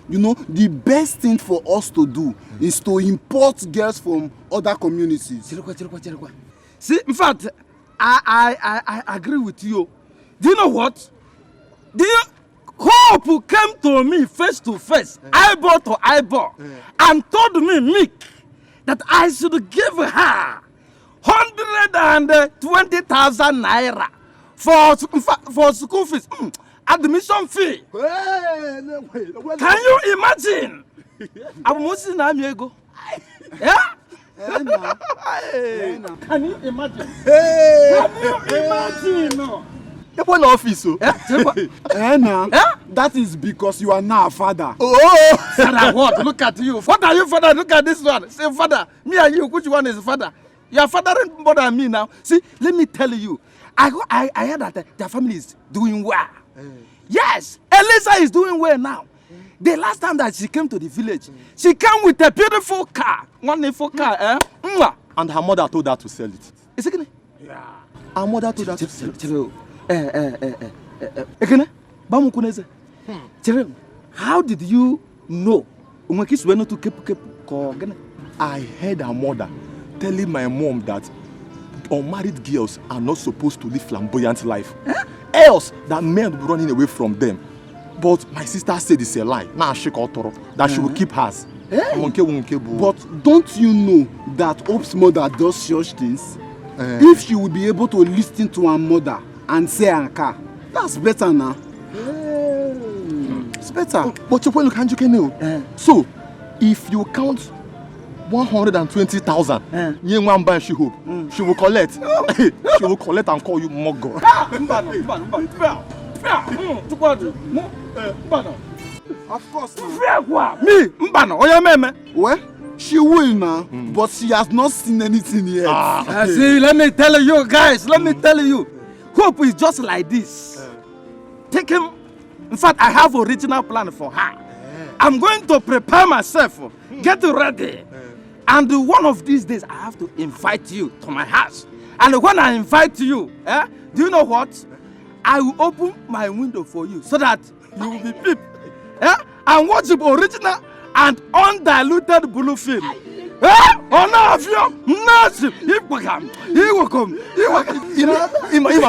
S22: You know, the best thing for us to do is to import girls from other communities.
S9: See, in fact, I agree with you. Do you know what? Hope came to me face to face, eyeball to eyeball, and told me, Mick, that I should give her 120,000 naira for school fees, admission fee. Can you imagine? I'm missing amigo. Yeah? Can you imagine? Can you imagine?
S22: Office, that is because you are now a father.
S9: Father, what? Look at you. What are you, father? Look at this one. Say, father, me and you, which one is father? You are fathering more than me now. See, let me tell you. I heard that their family is doing well. Yes, Elisa is doing well now. The last time that she came to the village, she came with a beautiful car. Wonderful car,
S10: And her mother told her to sell it.
S9: Is it?
S10: Yeah. Her mother told her to sell it.
S9: How did you know?
S10: I heard her mother telling my mom that unmarried girls are not supposed to live flamboyant life. Else, that men will be running away from them. But my sister said it's a lie. Now she called Toro that she will keep hers.
S22: But don't you know that Hope's mother does such things? If she would be able to listen to her mother and say Anka, that's better now. It's better.
S10: But when you can't, you can know. So, if you count 120,000, she will collect. She will collect and call you Mogo.
S22: Of course.
S9: Me, Mbano,
S22: well, she will now, but she has not seen anything yet.
S9: See, let me tell you guys, let me tell you, Hope is just like this. Take him. In fact, I have an original plan for her. I'm going to prepare myself, get ready. And one of these days, I have to invite you to my house. And when I invite you, do you know what? I will open my window for you so that you will be peep. And watch the original and undiluted blue film. Oh no, if you nothing, he will come. He will come. He will come.
S10: You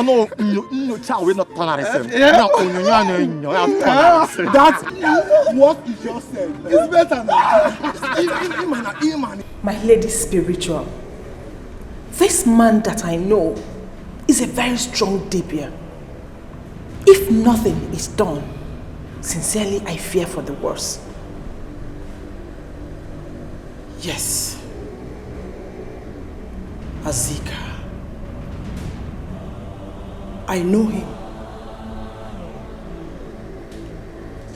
S10: know, no child will not turn out himself.
S22: That's what you just said. It's better now.
S18: My lady spiritual, this man that I know is a very strong dibia. If nothing is done, sincerely I fear for the worst. Yes, Azika. I know him.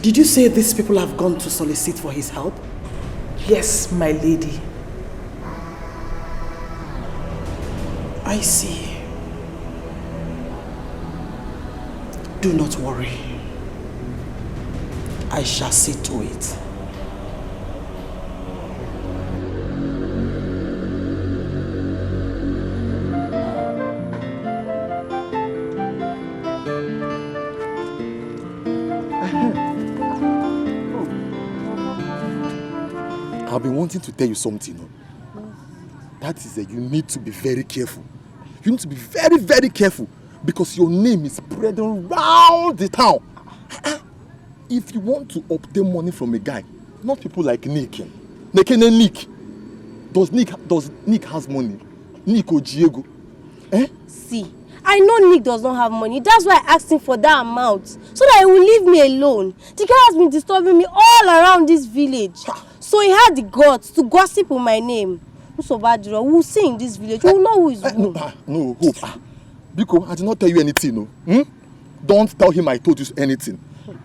S18: Did you say these people have gone to solicit for his help? Yes, my lady. I see. Do not worry. I shall see to it.
S10: I've been wanting to tell you something. That is that you need to be very careful. You need to be very, very careful. because your name is spreading round the town. If you want to obtain money from a guy, not people like Nick. Nick. Does Nick has money? Nick or Diego?
S6: See, I know Nick does not have money. That's why I asked him for that amount. So that he will leave me alone. The guy has been disturbing me all around this village. So he had the guts to gossip with my name. We'll see in this village. We'll know who is who.
S10: No, Hope. Biko, I did not tell you anything, no? Don't tell him I told you anything.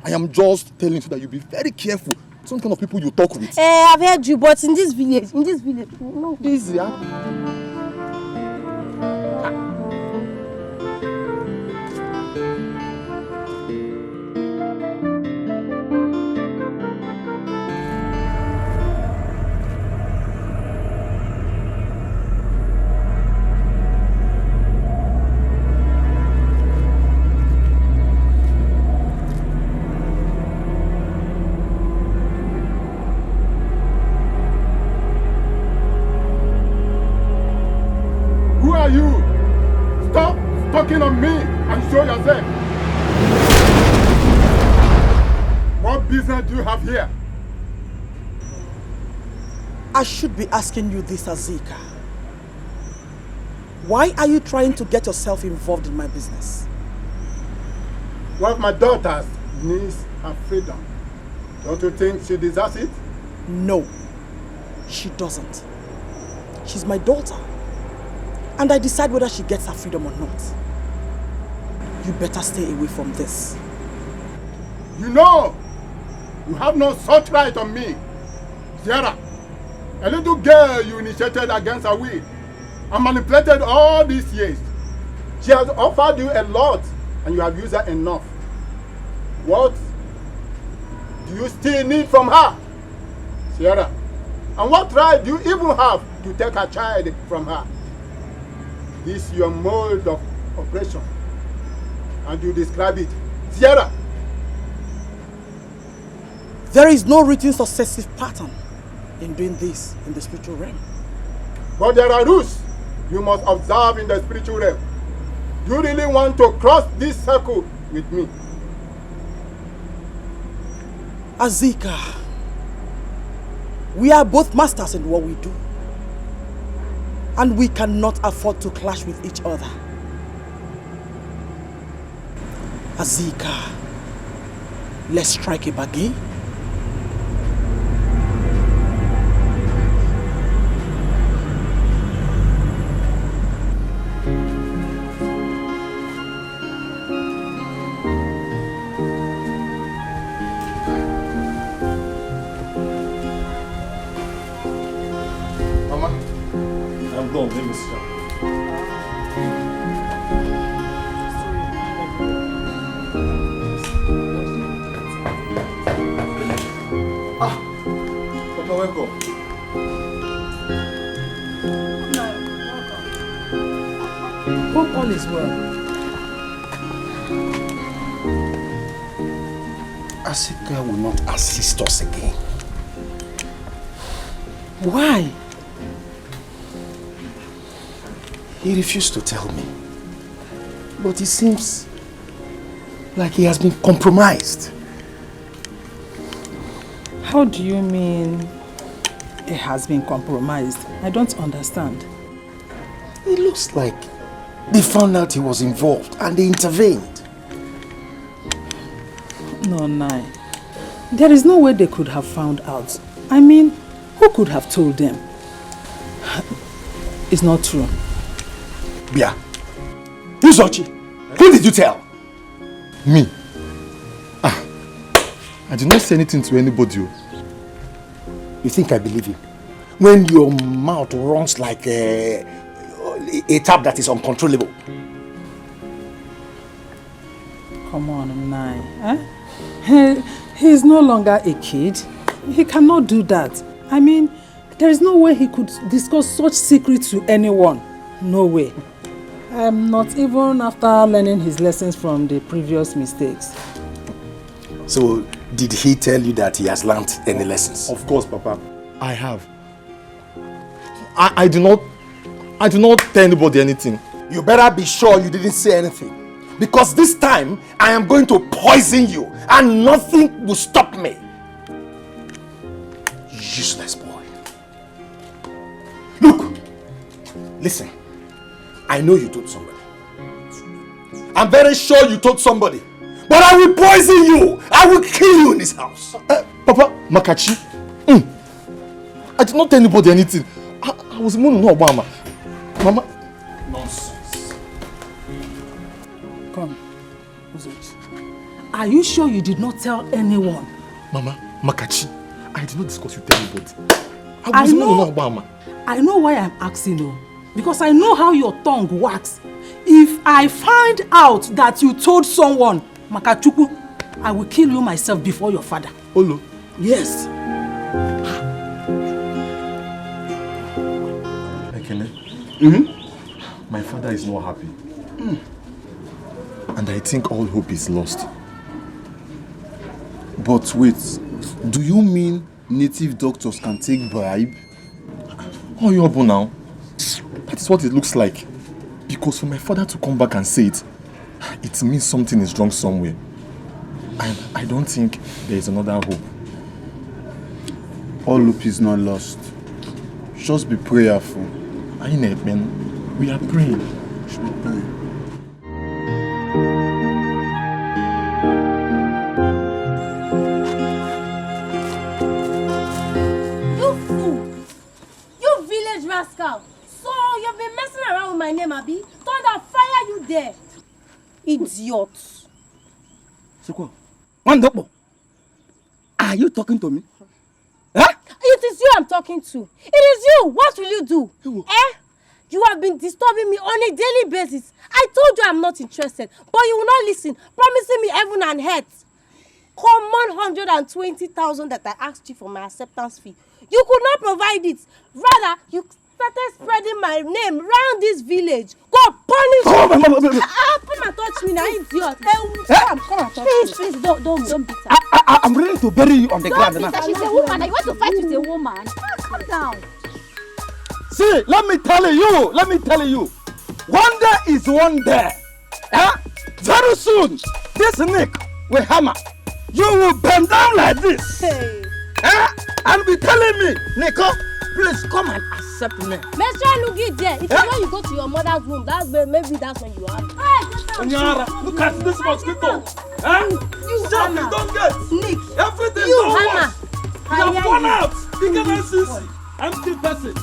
S10: I am just telling you so that you be very careful. Some kind of people you talk with.
S6: I've heard you, but in this village, no.
S10: Easy,
S21: On me and show yourself. What business do you have here?
S20: I should be asking you this, Azika. Why are you trying to get yourself involved in my business?
S21: One of my daughters needs her freedom. Don't you think she deserves it?
S20: No, she doesn't. She's my daughter. And I decide whether she gets her freedom or not. You better stay away from this.
S21: You know, you have no such right on me. Sierra, a little girl you initiated against her will and manipulated all these years. She has offered you a lot and you have used her enough. What do you still need from her, Sierra? And what right do you even have to take her child from her? This is your mode of operation. And you describe it. Sierra!
S20: There is no written successive pattern in doing this in the spiritual realm.
S21: But there are rules you must observe in the spiritual realm. Do you really want to cross this circle with me?
S20: Azika, we are both masters in what we do. And we cannot afford to clash with each other. Azika, let's strike a bargain.
S21: Mama,
S15: I'm going, let me stop.
S21: Welcome.
S20: Hope all is well.
S21: Azika will not assist us again.
S20: Why?
S21: He refused to tell me. But it seems like he has been compromised.
S20: How do you mean it has been compromised? I don't understand.
S21: It looks like they found out he was involved and they intervened.
S20: No, Nai. There is no way they could have found out. I mean, who could have told them? It's not true.
S21: Bia, Uche, who did you tell? Me. I did not say anything to anybody. You think I believe you? When your mouth runs like a tap that is uncontrollable.
S20: Come on, Nai. He is no longer a kid. He cannot do that. I mean, there is no way he could discuss such secrets to anyone. No way. Not even after learning his lessons from the previous mistakes.
S21: So, did he tell you that he has learned any lessons?
S10: Of course, Papa. I have. I do not tell anybody anything.
S21: You better be sure you didn't say anything.
S10: Because this time, I am going to poison you and nothing will stop me. Useless boy. Look, listen. I know you told somebody. I'm very sure you told somebody. But I will poison you. I will kill you in this house. Papa, Makachi. I did not tell anybody anything. I was mourning no Obama. Mama. Nonsense.
S20: Come. Uche. Are you sure you did not tell anyone?
S10: Mama, Makachi, I did not discuss with anybody. I was mourning no Obama.
S20: I know why I'm asking you. Because I know how your tongue works. If I find out that you told someone, Makachuku, I will kill you myself before your father.
S10: Olo?
S20: Yes.
S10: My father is not happy. And I think all hope is lost.
S22: But wait, do you mean native doctors can take bribe?
S10: Oh, you're up now. That is what it looks like. Because for my father to come back and say it, it means something is wrong somewhere. And I don't think there is another hope.
S22: All hope is not lost. Just be prayerful.
S10: I know, man. We are praying.
S22: Should we pray?
S6: You fool! You village rascal! So you've been messing around with my name, Abi? Thunder fire you there! Idiot!
S9: Sukwo, Wandopo, are you talking to me?
S6: Huh? It is you I'm talking to. It is you. What will you do? You have been disturbing me on a daily basis. I told you I'm not interested, but you will not listen, promising me heaven and earth. Common 120,000 that I asked you for my acceptance fee. You could not provide it. Rather, you started spreading my name round this village. Go punish me. Come and touch me now, idiot. Come and touch me. Please, don't beat her.
S9: I'm ready to bury you on the ground now.
S23: She's a woman. You want to fight with a woman? Calm down.
S9: See, let me tell you. One day is one day. Very soon, this Nick will hammer. You will bend down like this. And be telling me, Nico, please come and accept me.
S6: Make sure you get there. If you know you go to your mother's room, maybe that's when you have.
S9: Onyara, look at this mosquito. You don't get.
S6: Nick.
S9: Everything
S6: You,
S9: don't
S6: Hannah.
S9: work. You have gone out. You cannot see. Empty person.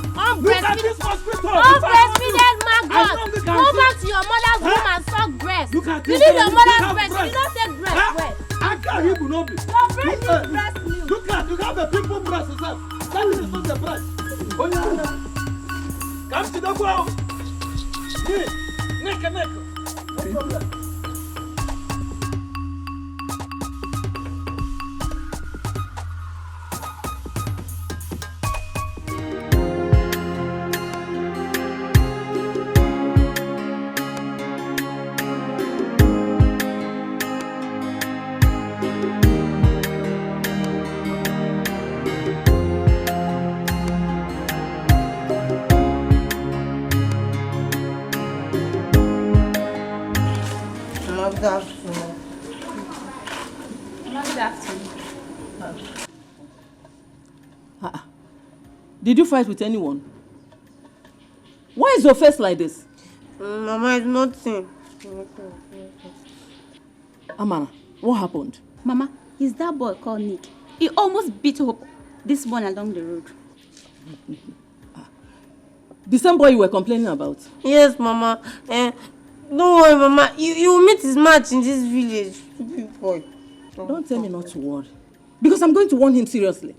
S9: Look at this mosquito.
S6: Unbreastfeeded maggot. Go back to your mother's room and suck breast.
S9: Look at
S6: You
S9: this.
S6: need your mother's breast. You don't take breast. Where?
S9: I can't hear Mbunabo.
S6: Your breast is breast milk.
S9: Look at, you have a pimple breast yourself. That is not the breast. Come to the ground. Neck. No problem.
S14: Did you fight with anyone? Why is your face like this?
S6: Mama, it's nothing.
S14: Amara, what happened?
S23: Mama, is that boy called Nick? He almost beat up this one along the road.
S14: The same boy you were complaining about?
S6: Yes, Mama. Don't worry, Mama. You will meet his match in this village. Stupid boy.
S14: Don't tell me not to worry. Because I'm going to warn him seriously.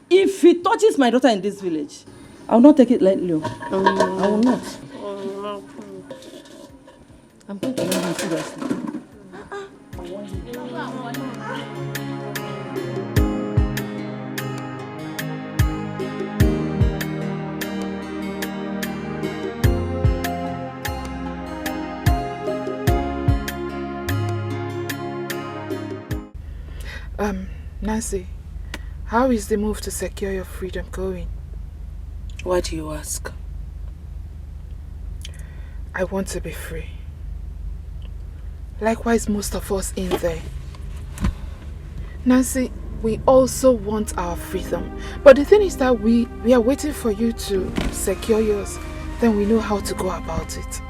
S14: If he touches my daughter in this village, I will not take it lightly. I will not. I'm going to warn him seriously.
S3: Nancy, how is the move to secure your freedom going?
S14: Why do you ask?
S3: I want to be free. Likewise, most of us in there. Nancy, we also want our freedom. But the thing is that we are waiting for you to secure yours. Then we know how to go about it.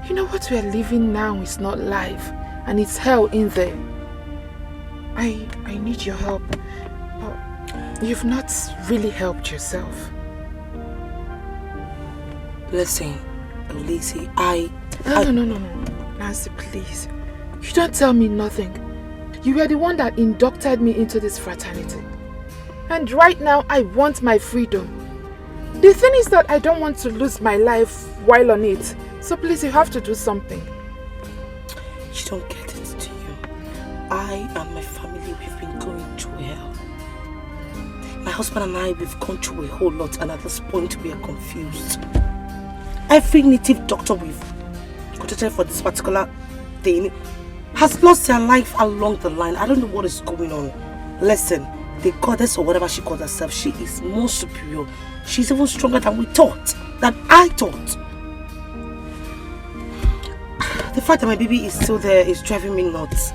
S3: You know what we are living now is not life. And it's hell in there. I need your help. But you've not really helped yourself.
S12: Listen, Lizzie,
S3: No. Nancy, please. You don't tell me nothing. You were the one that inducted me into this fraternity. And right now, I want my freedom. The thing is that I don't want to lose my life while on it. So please, you have to do something.
S12: You don't get it, do you? I and my family, we've been going through hell. My husband and I, we've gone through a whole lot, and at this point, we are confused. Every native doctor we've consulted for this particular thing has lost their life along the line. I don't know what is going on. Listen, the goddess or whatever she calls herself, she is more superior. She's even stronger than we thought, than I thought. The fact that my baby is still there is driving me nuts.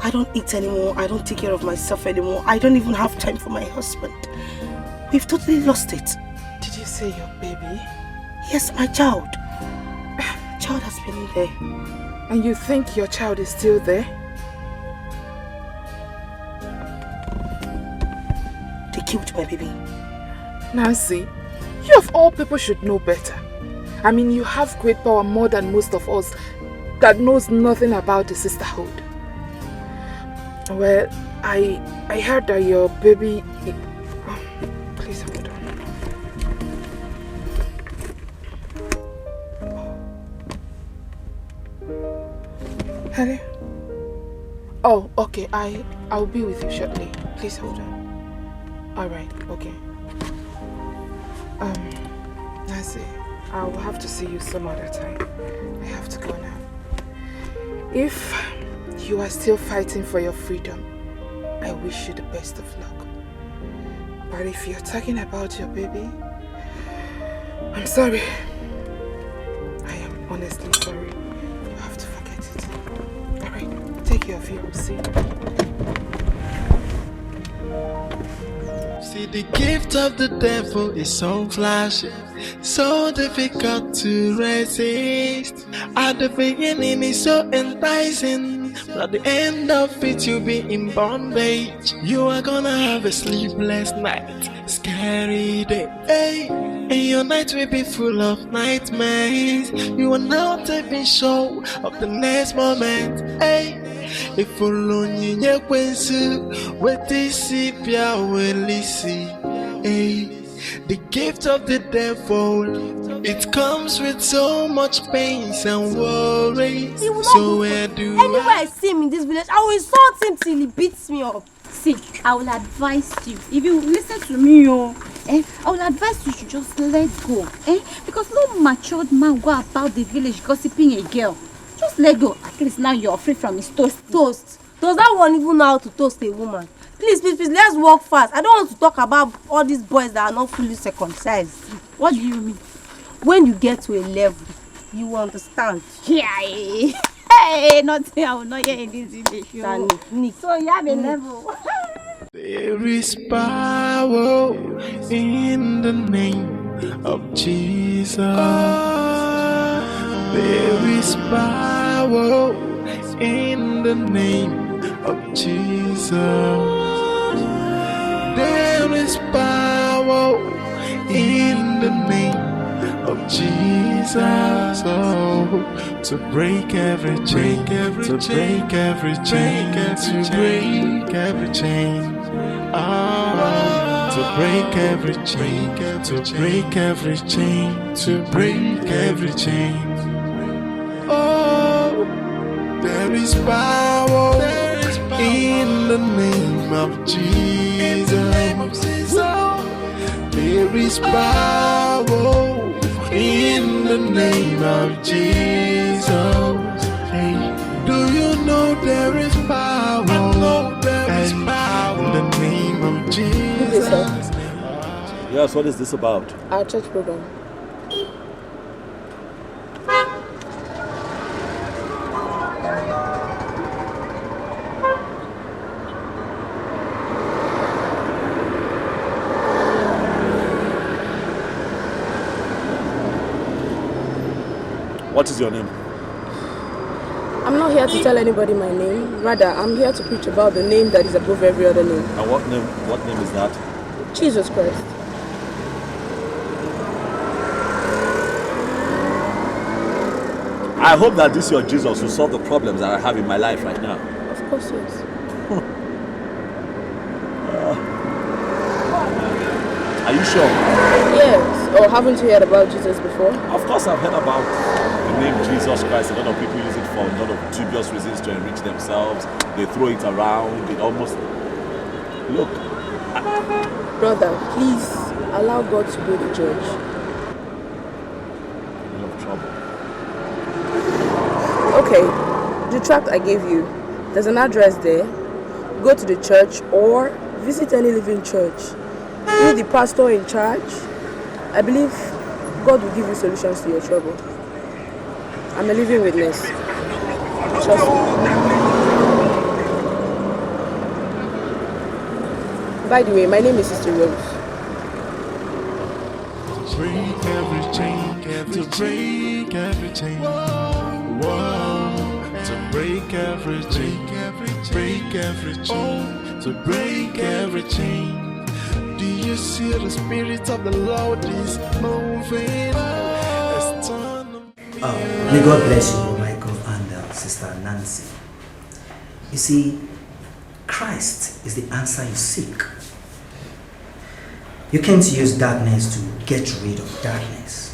S12: I don't eat anymore. I don't take care of myself anymore. I don't even have time for my husband. We've totally lost it.
S3: Did you say your baby?
S12: Yes, my child. My child has been in there.
S3: And you think your child is still there?
S12: They killed my baby.
S3: Nancy, you of all people should know better. I mean, you have great power more than most of us that knows nothing about the sisterhood. Well, I heard that your baby... Please hold on. Hello? Oh, okay. I'll be with you shortly. Please hold on. Alright, okay. Nancy, I will have to see you some other time. I have to go now. If you are still fighting for your freedom, I wish you the best of luck. But if you're talking about your baby, I'm sorry. I am honestly sorry. You have to forget it. Alright, take care of you. We'll see.
S7: See, the gift of the devil is so flashy, so difficult to resist. At the beginning it's so enticing, but at the end of it you'll be in bondage. You are gonna have a sleepless night, scary day, hey. And your night will be full of nightmares. You are not even sure of the next moment, hey. If only you kwensu, what is pia welisi, hey. The gift of the devil, it comes with so much pain and worries. So where do
S6: anywhere I see him in this village, I will insult him till he beats me up.
S23: See, I will advise you. If you listen to me, I will advise you to just let go. Because no matured man go about the village gossiping a girl. Just let go. At least now you're free from his toast.
S6: Toast? Does that one even know how to toast a woman? Please, let's walk fast. I don't want to talk about all these boys that are not fully circumcised.
S23: What do you mean?
S6: When you get to a level, you will understand.
S23: Yeah. Hey, nothing I will not hear in this village.
S6: So you have a level.
S7: There is power in the name of Jesus. There is power in the name of Jesus. There is power in the name of Jesus. Oh, to break every chain, to break every chain, to break every chain. Oh, to break every chain, to break every chain, to break every chain. Oh, there is power in the name of Jesus. There is power in the name of Jesus. Hey, do you know there is power? I know there is power in the name of Jesus.
S15: Yes, what is this about?
S3: Our church program.
S15: What is your name?
S2: I'm not here to tell anybody my name. Rather, I'm here to preach about the name that is above every other name.
S15: And what name is that?
S2: Jesus Christ.
S15: I hope that this your Jesus will solve the problems that I have in my life right now.
S2: Of course, yes.
S15: Are you sure?
S2: Yes. Or haven't you heard about Jesus before?
S15: Of course I've heard about the name Jesus Christ. A lot of people use it for a lot of dubious reasons to enrich themselves. They throw it around. It almost... Look.
S2: Brother, please allow God to be the judge.
S15: I'm in trouble.
S2: Okay, the tract I gave you, there's an address there. Go to the church or visit any living church. You're the pastor in charge. I believe God will give you solutions to your trouble. I'm a living witness. Trust me. By the way, my name is Sister Rose.
S7: Break every chain, to break every chain. Whoa, to break every chain, break every chain, to break every chain. Do you see the spirit of the Lord is moving?
S17: May God bless you, Michael and Sister Nancy. You see, Christ is the answer you seek. You can't use darkness to get rid of darkness.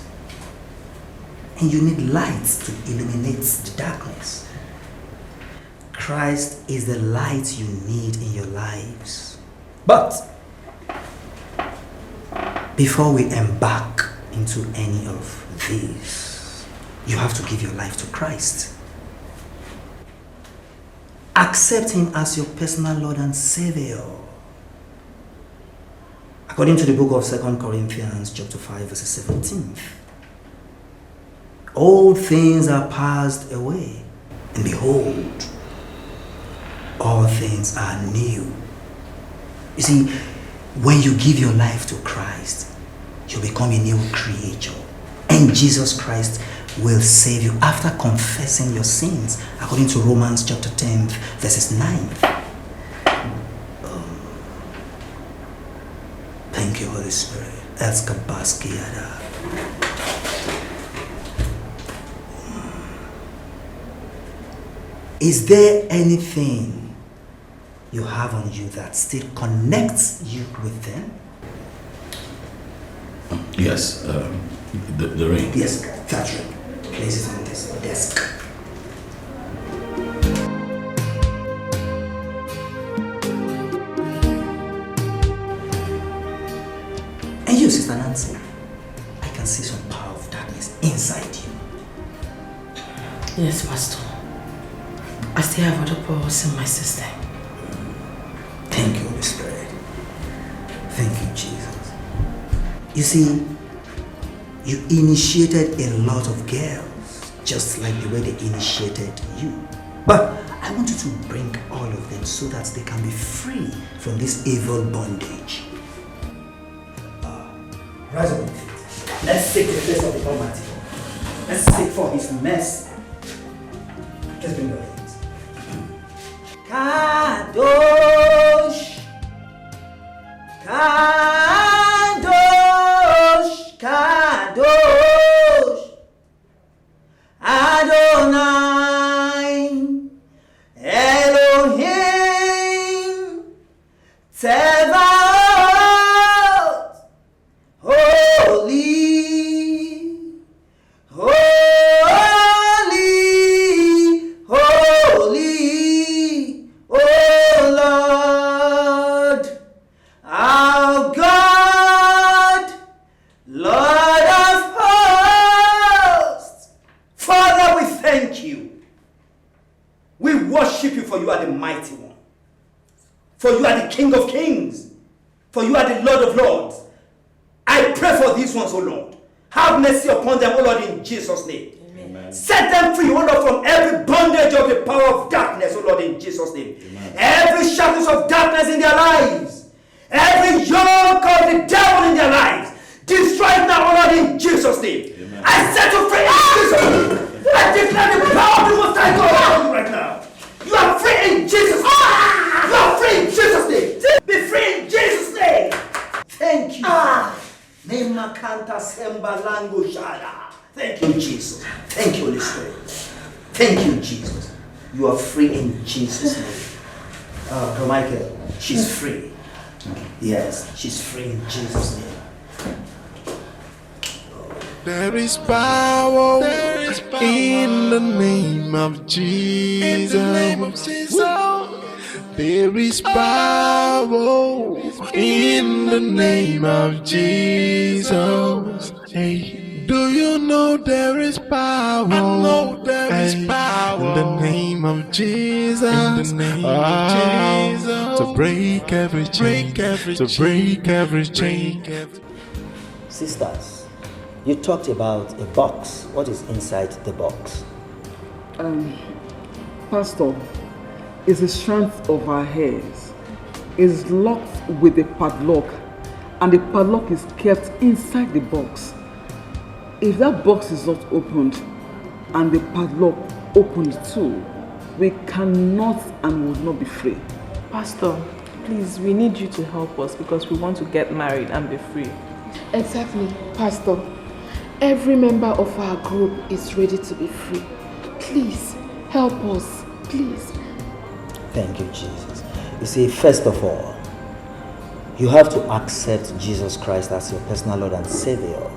S17: And you need light to illuminate the darkness. Christ is the light you need in your lives. But before we embark into any of these, you have to give your life to Christ. Accept Him as your personal Lord and Savior. According to the book of 2 Corinthians chapter 5 verse 17, all things are passed away, and behold, all things are new. You see, when you give your life to Christ, you become a new creature, and Jesus Christ will save you after confessing your sins, according to Romans chapter 10 verses 9. Thank you, Holy Spirit. Is there anything you have on you that still connects you with them?
S15: Yes, the ring.
S17: Yes, that ring. Place it on this desk. And you, Sister Nancy, I can see some power of darkness inside you.
S12: Yes, Pastor. I still have other powers in my system.
S17: Thank you, Holy Spirit. Thank you, Jesus. You see, you initiated a lot of girls, just like the way they initiated you. But I want you to bring all of them so that they can be free from this evil bondage. Rise up on your feet. Let's seek the face of the Almighty. Let's seek for His mercy. Just bring your hands. Kadosh, Kadosh, Kadosh, Adonai, Elohim, Tevaot, holy, holy, holy, oh Lord, our God, Lord of hosts. Father, we thank you. We worship you, for you are the mighty one. For you are the King of kings. For you are the Lord of lords. I pray for these ones, O Lord. Have mercy upon them, O Lord, in Jesus' name. Amen. Set them free, O Lord, from every bondage of the power of darkness, O Lord, in Jesus' name. Amen. Every shadows of darkness in their lives, every yoke of the devil in their lives, destroy it now, O Lord, in Jesus' name. Amen. I set you free in Jesus' name. I declare the power of the Most High God upon you right now. You are free in Jesus' name. You are free in Jesus' name. Be free in Jesus' name. Thank you. Nemakanta semba lango shada. Thank you, Jesus. Thank you, Holy Spirit. Thank you, Jesus. You are free in Jesus' name. Micheal, she's free. Yes, she's free in Jesus' name.
S7: There is power in the name of Jesus. There is power in the name of Jesus. Hey, do you know there is power? I know there is power in the name of Jesus. In the name of Jesus, to break every chain, to break every chain.
S17: Sisters, you talked about a box. What is inside the box?
S3: Pastor, is the strength of our hairs. Is locked with a padlock, and the padlock is kept inside the box. If that box is not opened and the padlock opened too, we cannot and will not be free.
S18: Pastor, please, we need you to help us because we want to get married and be free.
S3: Exactly, Pastor. Every member of our group is ready to be free. Please, help us, please.
S17: Thank you, Jesus. You see, first of all, you have to accept Jesus Christ as your personal Lord and Savior.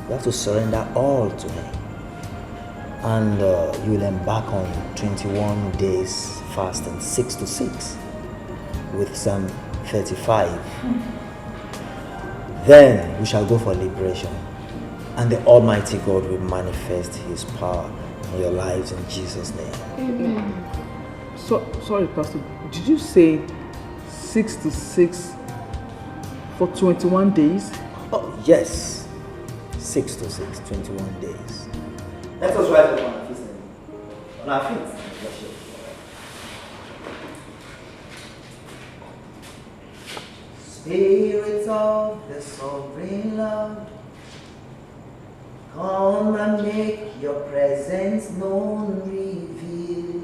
S17: You have to surrender all to Him. And you will embark on 21 days fasting, 6 to 6, with Psalm 35. Then we shall go for liberation, and the Almighty God will manifest His power in your lives in Jesus' name.
S3: Amen. Sorry, Pastor, did you say 6 to 6 for 21 days?
S17: Oh, yes. 6 to 6, 21 days. Let us rise up on our feet. On our feet. Spirit of the sovereign Lord, come and make your presence known, reveal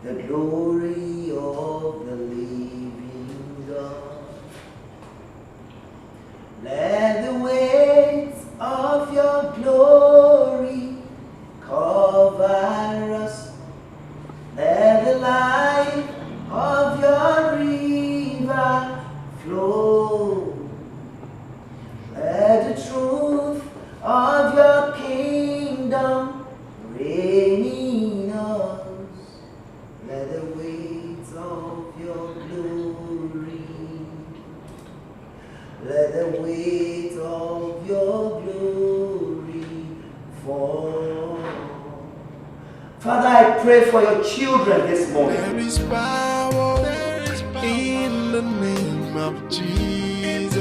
S17: the glory of the living God. Let the weight of your glory cover us. Let the light of your river flow. Let the truth of your kingdom reign in us. Let the weight of your glory, let the weight of your glory fall. Father, I pray for your children this morning.
S7: There is power in the name of Jesus.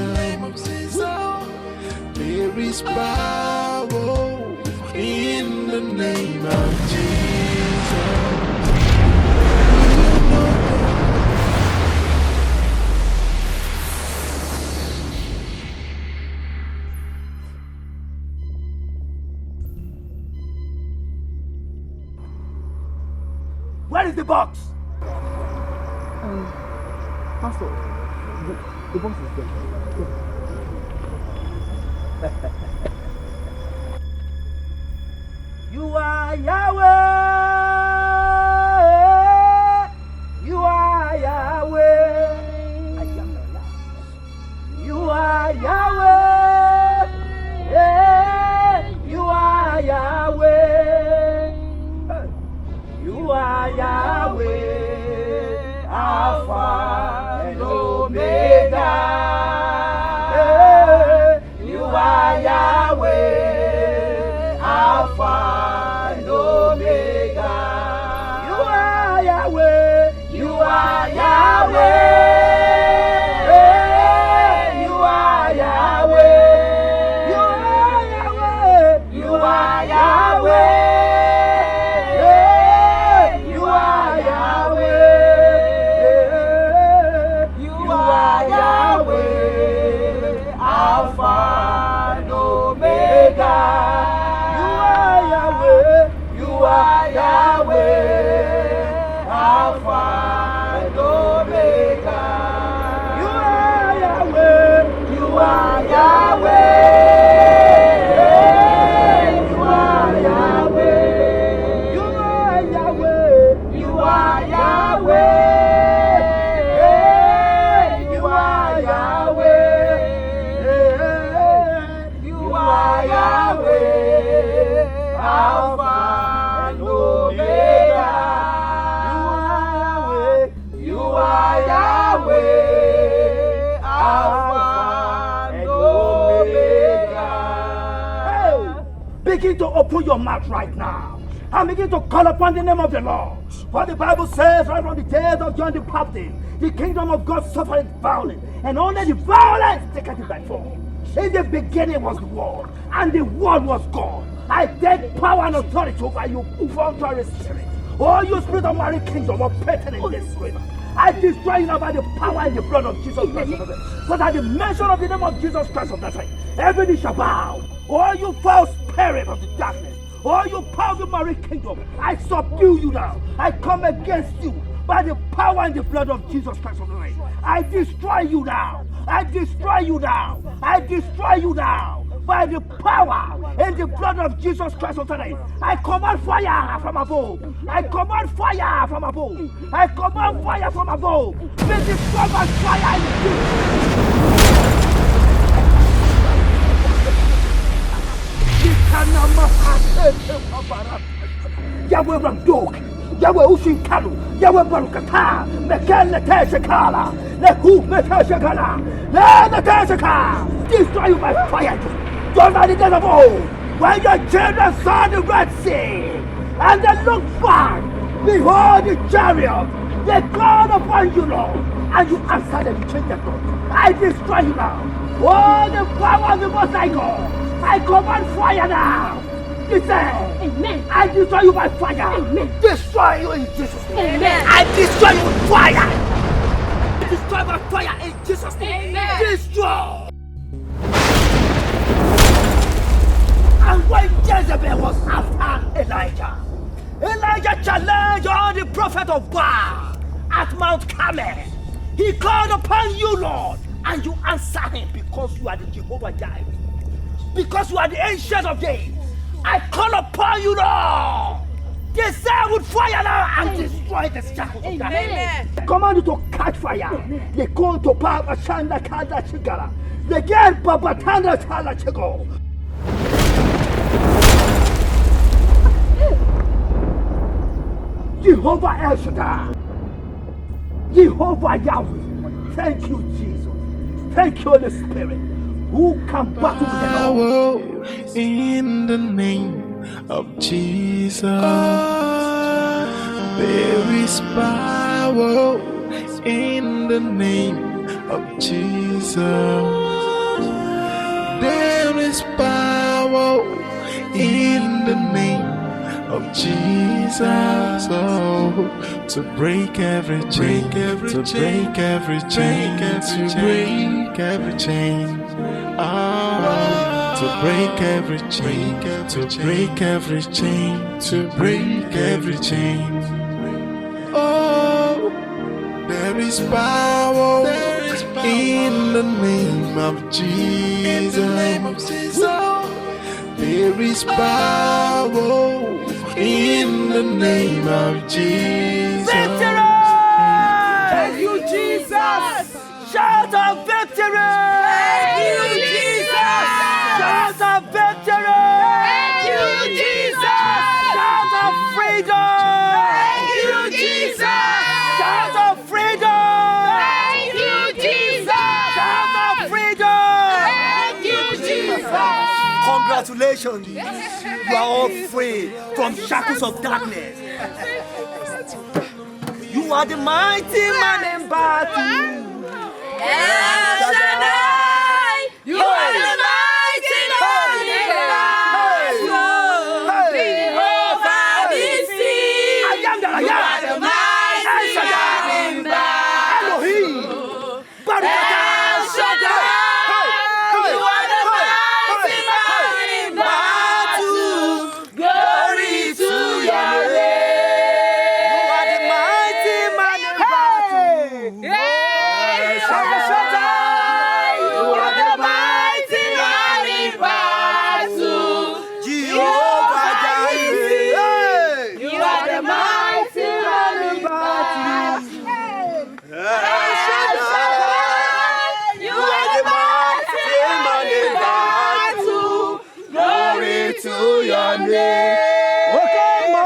S7: There is power in the name of Jesus.
S17: Where is the box?
S3: Pastor, the box is there.
S17: You are Yahweh. You are Yahweh. You are Yahweh. Yeah. You are Yahweh. You are Yahweh. Alpha and Omega. Yeah. You are Yahweh. Alpha and Omega. You are Yahweh. You are Yahweh. You are Yahweh. You are Yahweh. You are Yahweh. You are Yahweh. Alpha and Omega.
S1: open your mouth right now and begin to call upon the name of the Lord. For the Bible says right from the days of John the Baptist, the kingdom of God suffered violence, and only the violence taketh it by force. In the beginning was the Word, and the Word was God. I take power and authority over you, contrary spirit. All you spirit of marine kingdom operating in this river, I destroy you now by the power and the blood of Jesus Christ of Nazareth. Because at the mention of the name of Jesus Christ of Nazareth, every knee shall bow. All you foul spirit of the darkness, all you power of the marine kingdom, I subdue you now. I come against you by the power and the blood of Jesus Christ of Nazareth. I destroy you now. I destroy you now. I destroy you now. By the power and the blood of Jesus Christ of Nazareth, I command fire from above. I command fire from above. I command fire from above. Be destroyed by fire in Jesus. Yahweh Ramdok, Yahweh Ushinkalu, Yahweh Barukata, Micheal Leteshakala, Lehu Meteshakala, Leteshaka. Destroy you by fire. Just like the days of old, when your children saw the Red Sea, and they looked back, behold the chariot, they called upon you, Lord, and you answered them, you changed their thought. I destroy you now. Oh, the power of the Most High God, I command fire now. Listen, amen. I destroy you by fire. Amen. Destroy you in Jesus' name. Amen. I destroy you with fire. Destroy by fire in Jesus' name. Amen. Destroy. And when Jezebel was after Elijah, Elijah challenged all the prophet of Baal at Mount Carmel. He called upon you, Lord, and you answered him because you are the Jehovah Jireh. Because you are the ancient of days. I call upon you, Lord. Descend with fire now and destroy the shackles of darkness. I command you to catch fire. They go to Papa Shanda Kanda Chigara. They get Papa Tanda Chala Chigo. Jehovah El Shaddai, Jehovah Yahweh, thank you, Jesus. Thank you, Holy Spirit. Who can battle with the Lord?
S7: In the name of Jesus, there is power. In the name of Jesus, there is power. In the name of Jesus, oh, to break every chain, to break every chain, to break every chain, oh, to break every chain, to break every chain, to break every chain. Oh, there is power in the name of Jesus. There is power in the name of Jesus.
S1: Victory! Thank you, Jesus! Shout of victory! Thank you, Jesus! Shout of victory! Thank you, Jesus! Shout of freedom! Thank you, Jesus! Shout of freedom! Thank you, Jesus! Shout of freedom! Thank you, Jesus! Congratulations! You are all free from shackles of darkness. You are the mighty man in battle. El Shaddai, you are the mighty man in battle. Jehovah Nissi, you are the mighty man in battle. El Shaddai, you are the mighty man in battle. Glory to your name. You are the mighty man in battle. El Shaddai, you are the mighty man in battle. Jehovah Jireh, you are the mighty man in battle. El Shaddai, you are the mighty man in battle. Glory to your name. Okay, ma.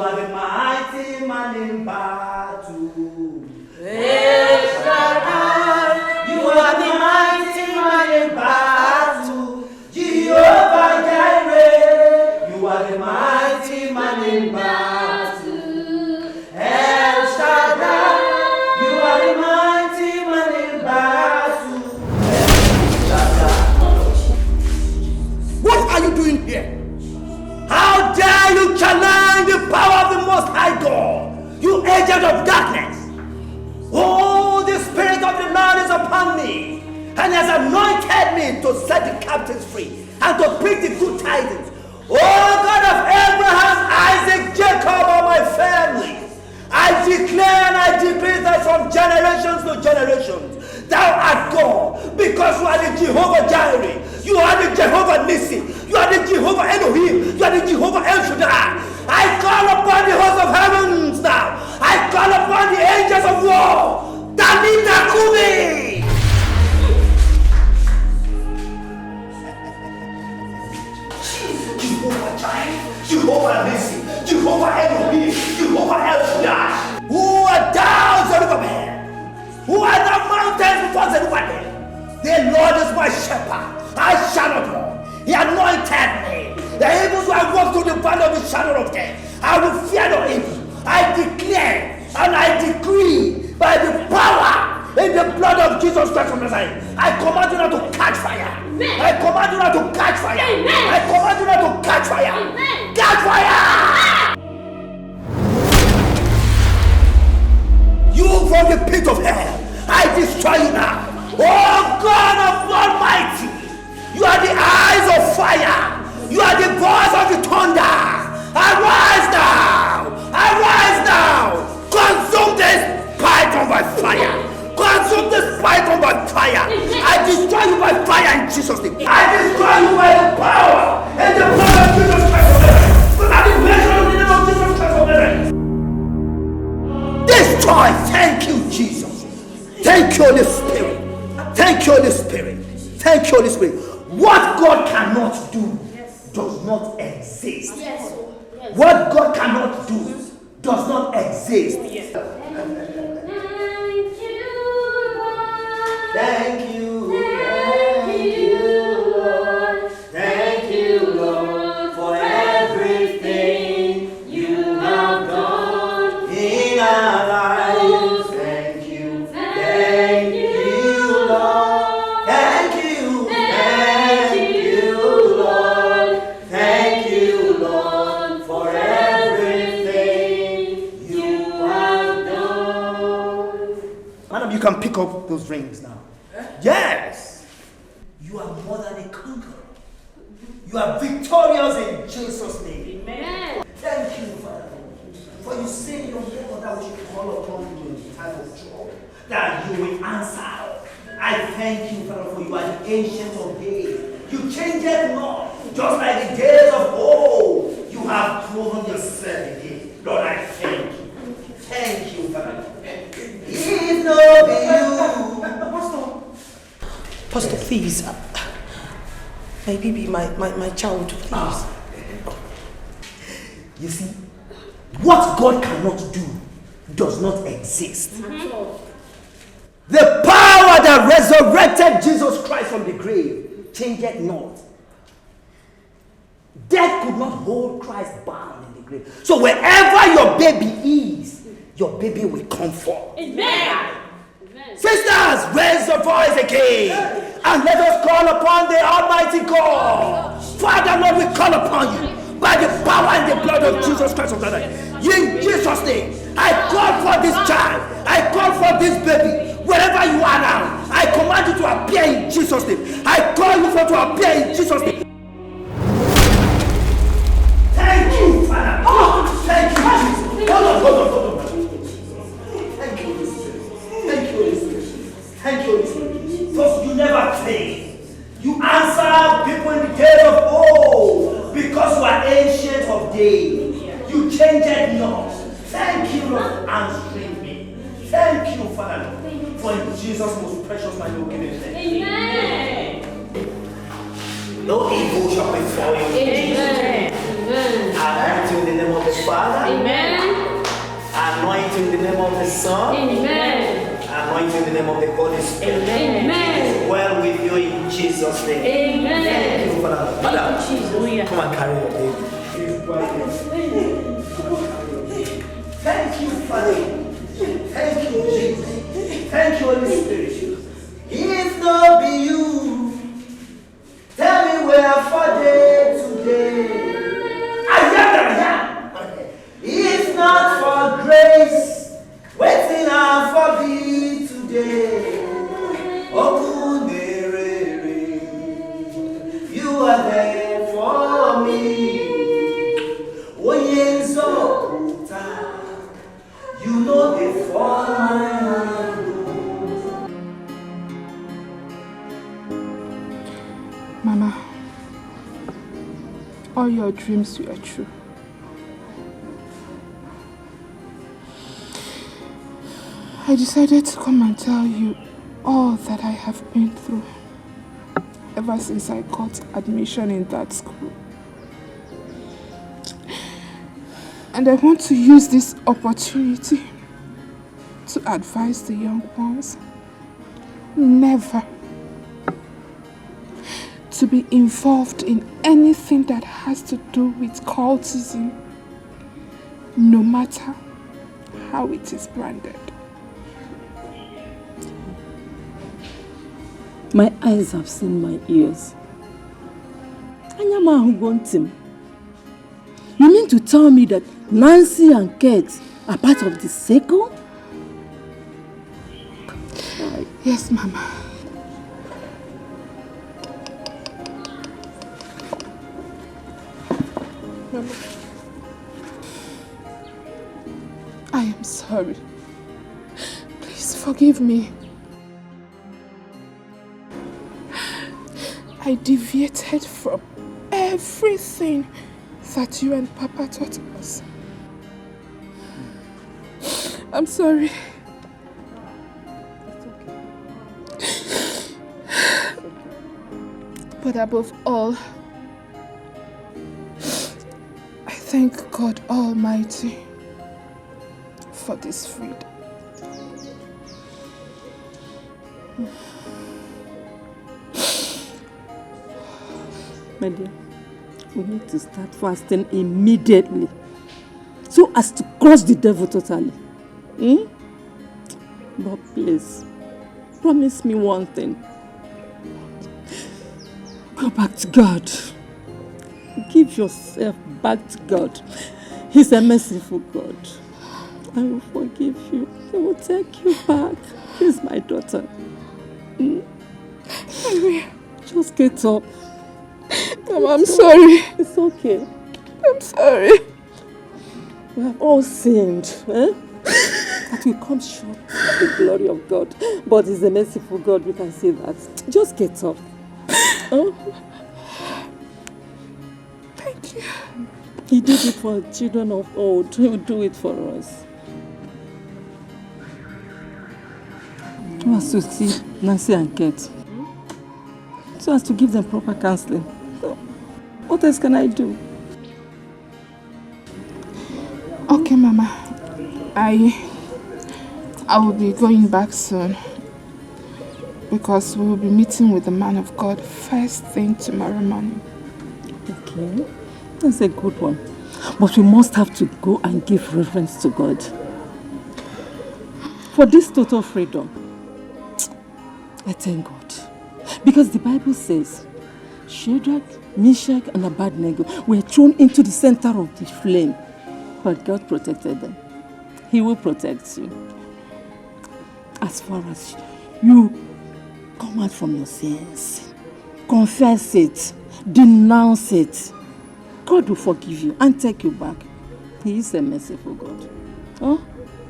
S17: are the mighty man in battle.
S4: El Shaddai,
S17: you are the mighty man in battle. Jehovah Jireh, you are the mighty man in battle. El Shaddai, you are the mighty man in battle. El Shaddai.
S1: What are you doing here? How dare you challenge the power of the Most High God, you agent of darkness? Oh, the Spirit of the Lord is upon me, and has anointed me to set the captives free and to preach the good tidings. Oh, God of Abraham, Isaac, Jacob, and my family, I declare and I decree that from generations to generations, thou art God, because you are the Jehovah Jireh, you are the Jehovah Nissi, you are the Jehovah Elohim, you are the Jehovah El Shaddai. I call upon the host of heavens now. I call upon the angels of war. Danita Kumi! Jehovah Jireh, Jehovah Nissi, Jehovah Elohim, Jehovah El Shaddai. Who are thou, Zerubbabel? Who are the mountains before Zerubbabel? The Lord is my shepherd, I shall not want. He anointed me. The evils who I walk through the valley of the shadow of death, I will fear no evil. I declare and I decree by the power in the blood of Jesus Christ of Nazareth, I command you not to catch fire. Amen. I command you not to catch fire. Amen. I command you not to catch fire. Amen. Catch fire! You from the pit of hell, I destroy you now. Oh God of Almighty, you are the eyes of fire. You are the voice of the thunder. Arise now! Arise now! Consume this python by fire! Consume this python by fire! I destroy you by fire in Jesus' name! I destroy you by the power and the blood of Jesus Christ of Nazareth! But I measure in the name of Jesus Christ of Nazareth! Destroy! Thank you, Jesus! Thank you, Holy Spirit! Thank you, Holy Spirit! Thank you, Holy Spirit! What God cannot do does not exist. Yes. What God cannot do does not exist. Yes. Thank you, Lord. Thank you, Lord, for everything you have done in our lives. Thank you, Lord. Thank you, Lord. Thank you, Lord, for everything you have done. Madam, you can pick up those rings now. Yes! You are more than a conqueror. You are victorious in Jesus' name. Amen. Thank you, Father. For you say in your word that we should call upon you in time of trouble, that you will answer. I thank you, Father, for you are the ancient of days. You change it not, just like the days of old. You have proven yourself again. Lord, I thank you. Thank you, Father. If not be you.
S12: Pastor, please. My baby, my child, please.
S1: You see, what God cannot do does not exist. The power that resurrected Jesus Christ from the grave changed it not. Death could not hold Christ bound in the grave. So wherever your baby is, your baby will come forth. Amen. Sisters, raise your voice again and let us call upon the Almighty God. Father, Lord, we call upon you by the power and the blood of Jesus Christ of Nazareth. In Jesus' name, I call for this child. I call for this baby. Wherever you are now, I command you to appear in Jesus' name. I call you for to appear in Jesus' name. Thank you, Father. Oh, thank you, Jesus. Hold on. Thank you, Holy Spirit. Thank you, Holy Spirit. Thank you, Holy Spirit. For you never fail. You answer people in the days of old because you are ancient of days. You change it not. Thank you, Lord, for answering me. Thank you, Father, for in Jesus' most precious and your giving name. Amen. No evil shall befall you. Amen. I ask you in the name of the
S17: the Father.
S4: Amen.
S17: Anointing in the name of the Son.
S4: Amen.
S17: Anointing in the name of the Holy Spirit.
S4: Amen.
S17: Well with you in Jesus' name.
S4: Amen.
S17: Thank you, Father. Father,
S4: Jesus.
S17: come and carry your baby. Thank you, Father. Thank you, Jesus. Thank you, Holy Spirit. If not be you, tell me where for day today. If not for grace, waiting out for thee today. You are there for me. You know they fall my hand.
S3: Mama, all your dreams were true. I decided to come and tell you all that I have been through ever since I got admission in that school. And I want to use this opportunity to advise the young ones never to be involved in anything that has to do with cultism, no matter how it is branded.
S14: My eyes have seen my ears. Anyama who want him. You mean to tell me that Nancy and Kate are part of the circle?
S3: Yes, Mama. Mama, I am sorry. Please forgive me. I deviated from everything that you and Papa taught us. I'm sorry. But above all, I thank God Almighty for this freedom.
S14: My dear, we need to start fasting immediately so as to crush the devil totally. But please, promise me one thing. Go back to God. Give yourself back to God. He's a merciful God. I will forgive you. He will take you back. He's my daughter. Just get up.
S3: Mama, I'm sorry.
S14: It's okay.
S3: I'm sorry.
S14: We have all sinned. That will come short of the glory of God. But He's a merciful God, we can say that. Just get up.
S3: Thank you.
S14: He did it for children of old. He will do it for us. I want to see Nancy and Kate. So as to give them proper counseling. So, what else can I do?
S3: Okay, Mama. I will be going back soon. Because we will be meeting with the man of God first thing tomorrow morning.
S14: Okay. That's a good one. But we must have to go and give reverence to God. For this total freedom, I thank God. Because the Bible says, Shadrach, Meshach, and Abednego were thrown into the center of the flame. But God protected them. He will protect you. As far as you come out from your sins, confess it, denounce it, God will forgive you and take you back. He is a merciful God.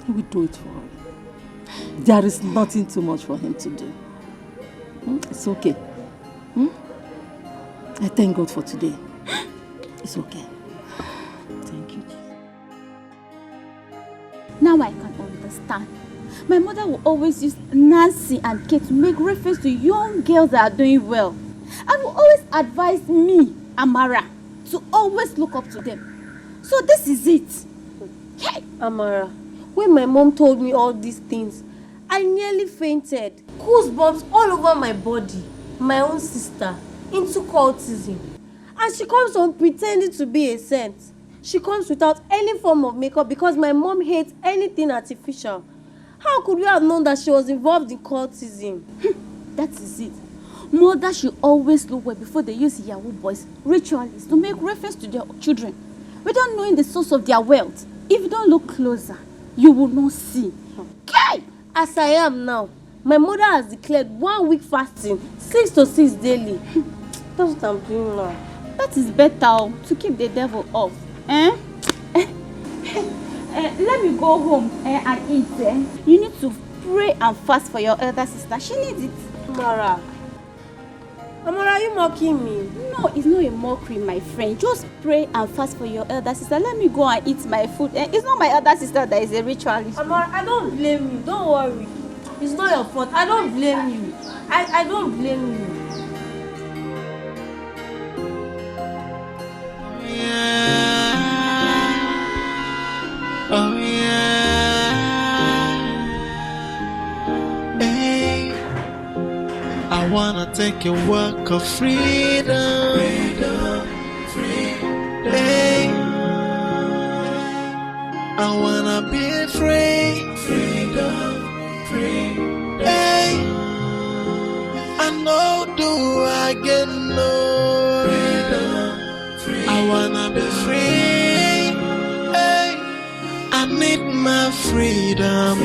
S14: He will do it for you. There is nothing too much for Him to do. It's okay. I thank God for today. It's okay. Thank you.
S23: Now I can understand. My mother will always use Nancy and Kate to make reference to young girls that are doing well. And will always advise me, Amara, to always look up to them. So this is it.
S6: Hey, Amara, when my mom told me all these things, I nearly fainted. Goosebumps all over my body. My own sister into cultism. And she comes on pretending to be a saint. She comes without any form of makeup because my mom hates anything artificial. How could we have known that she was involved in cultism?
S23: That is it. Mothers should always look well before they use Yahoo boys, ritualists, to make reference to their children, without knowing the source of their wealth. If you don't look closer, you will not see.
S6: Okay. As I am now, my mother has declared 1 week fasting, 6 to 6 daily. That's what I'm doing now.
S23: That is better to keep the devil off. Let me go home and eat. You need to pray and fast for your elder sister. She needs it.
S6: Amara, are you mocking me?
S23: No, it's not a mockery, my friend. Just pray and fast for your elder sister. Let me go and eat my food. It's not my elder sister that is a ritualist.
S6: Amara, I don't blame you. Don't worry. It's not your fault. I don't blame you. I don't blame you.
S7: Oh yeah, hey, I wanna take a walk of freedom, hey, I wanna be free, hey, I know do I get no, I wanna be free. I need my freedom.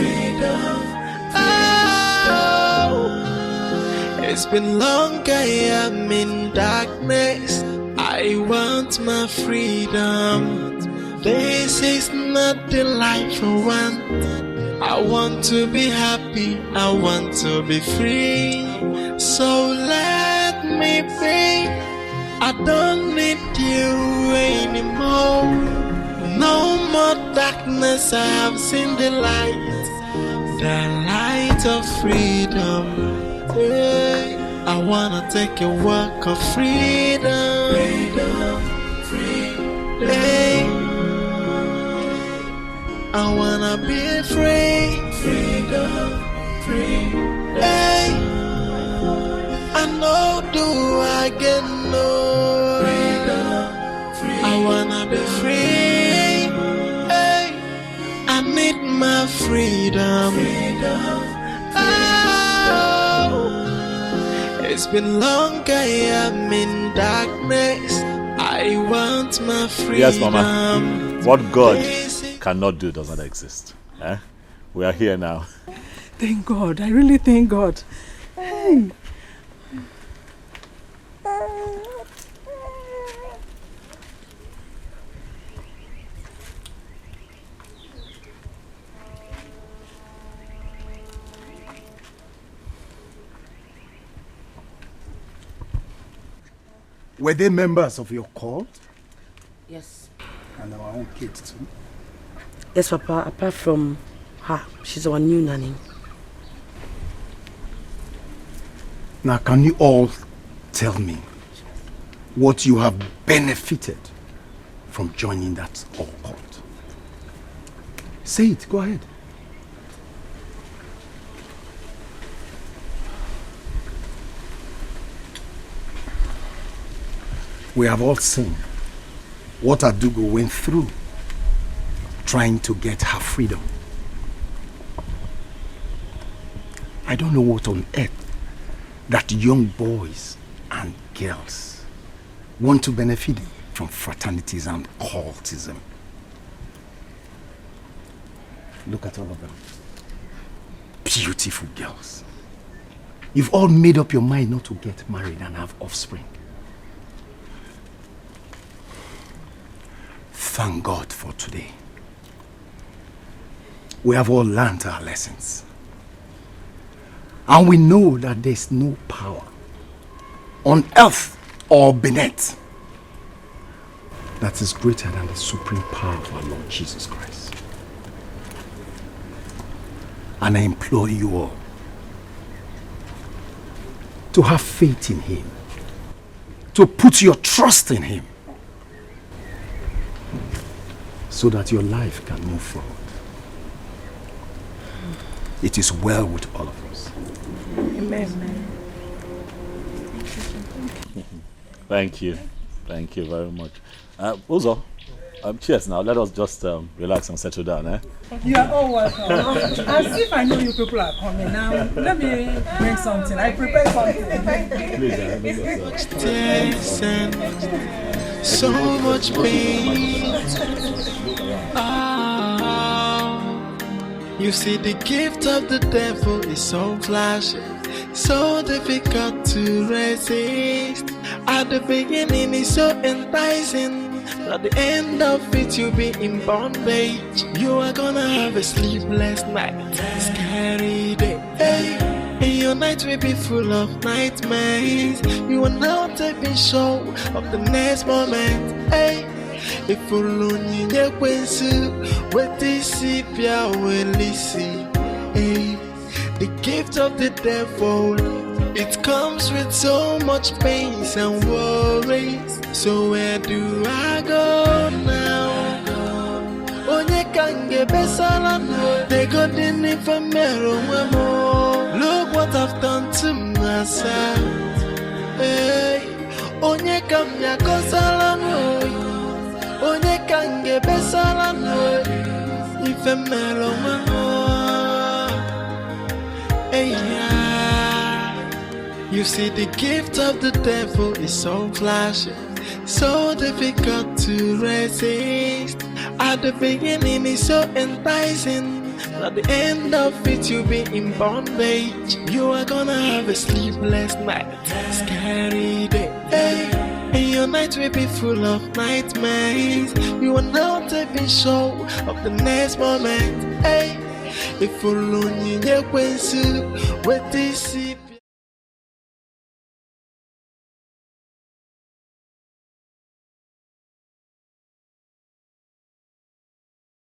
S7: Oh, it's been long I am in darkness. I want my freedom. This is not the life I want. I want to be happy. I want to be free. So let me be. I don't need you anymore. No more darkness, I have seen the light of freedom. Hey, I wanna take a walk of freedom. Hey, I wanna be free. Hey, I know do I get no. I wanna be free. I need my freedom. Oh, it's been long I am in darkness. I want my freedom.
S15: Yes, Mama. What God cannot do does not exist. We are here now.
S20: Thank God. I really thank God. Hey.
S21: Were they members of your cult?
S12: Yes.
S21: And our own kids too?
S12: Yes, Papa. Apart from her, she's our new nanny.
S21: Now, can you all tell me what you have benefited from joining that cult? Say it. Go ahead. We have all seen what Adugo went through trying to get her freedom. I don't know what on earth that young boys and girls want to benefit from fraternities and cultism. Look at all of them. Beautiful girls. You've all made up your mind not to get married and have offspring. Thank God for today. We have all learned our lessons. And we know that there's no power on earth or beneath that is greater than the supreme power of our Lord Jesus Christ. And I implore you all to have faith in Him, to put your trust in Him. so that your life can move forward. It is well with all of us.
S18: Amen.
S15: Thank you. Thank you very much. Uzo, cheers now. Let us just relax and settle down, eh?
S20: You are all welcome. As if I know you people are coming now. Let me bring something. I prepared something.
S7: Please, so much pain. You see, the gift of the devil is so flashy, so difficult to resist. At the beginning, it's so enticing. At the end of it, you'll be in bondage. You are gonna have a sleepless night, scary day. Hey, and your night will be full of nightmares. You are not even sure of the next moment. Hey, if you learn your quensu, what this pia will listen. Hey, the gift of the devil, it comes with so much pains and worries. So where do I go now? Onye kange besala no, they go dini for mero more. Look what I've done to myself. Hey, onye kamya kosala no, onye kange besala no, ife mero more. Hey, yeah. You see, the gift of the devil is so flashy, so difficult to resist. At the beginning, it's so enticing. At the end of it, you'll be in bondage. You are gonna have a sleepless night, scary day. Hey, and your night will be full of nightmares. You are not even sure of the next moment. Hey, if you learn your quensu, what this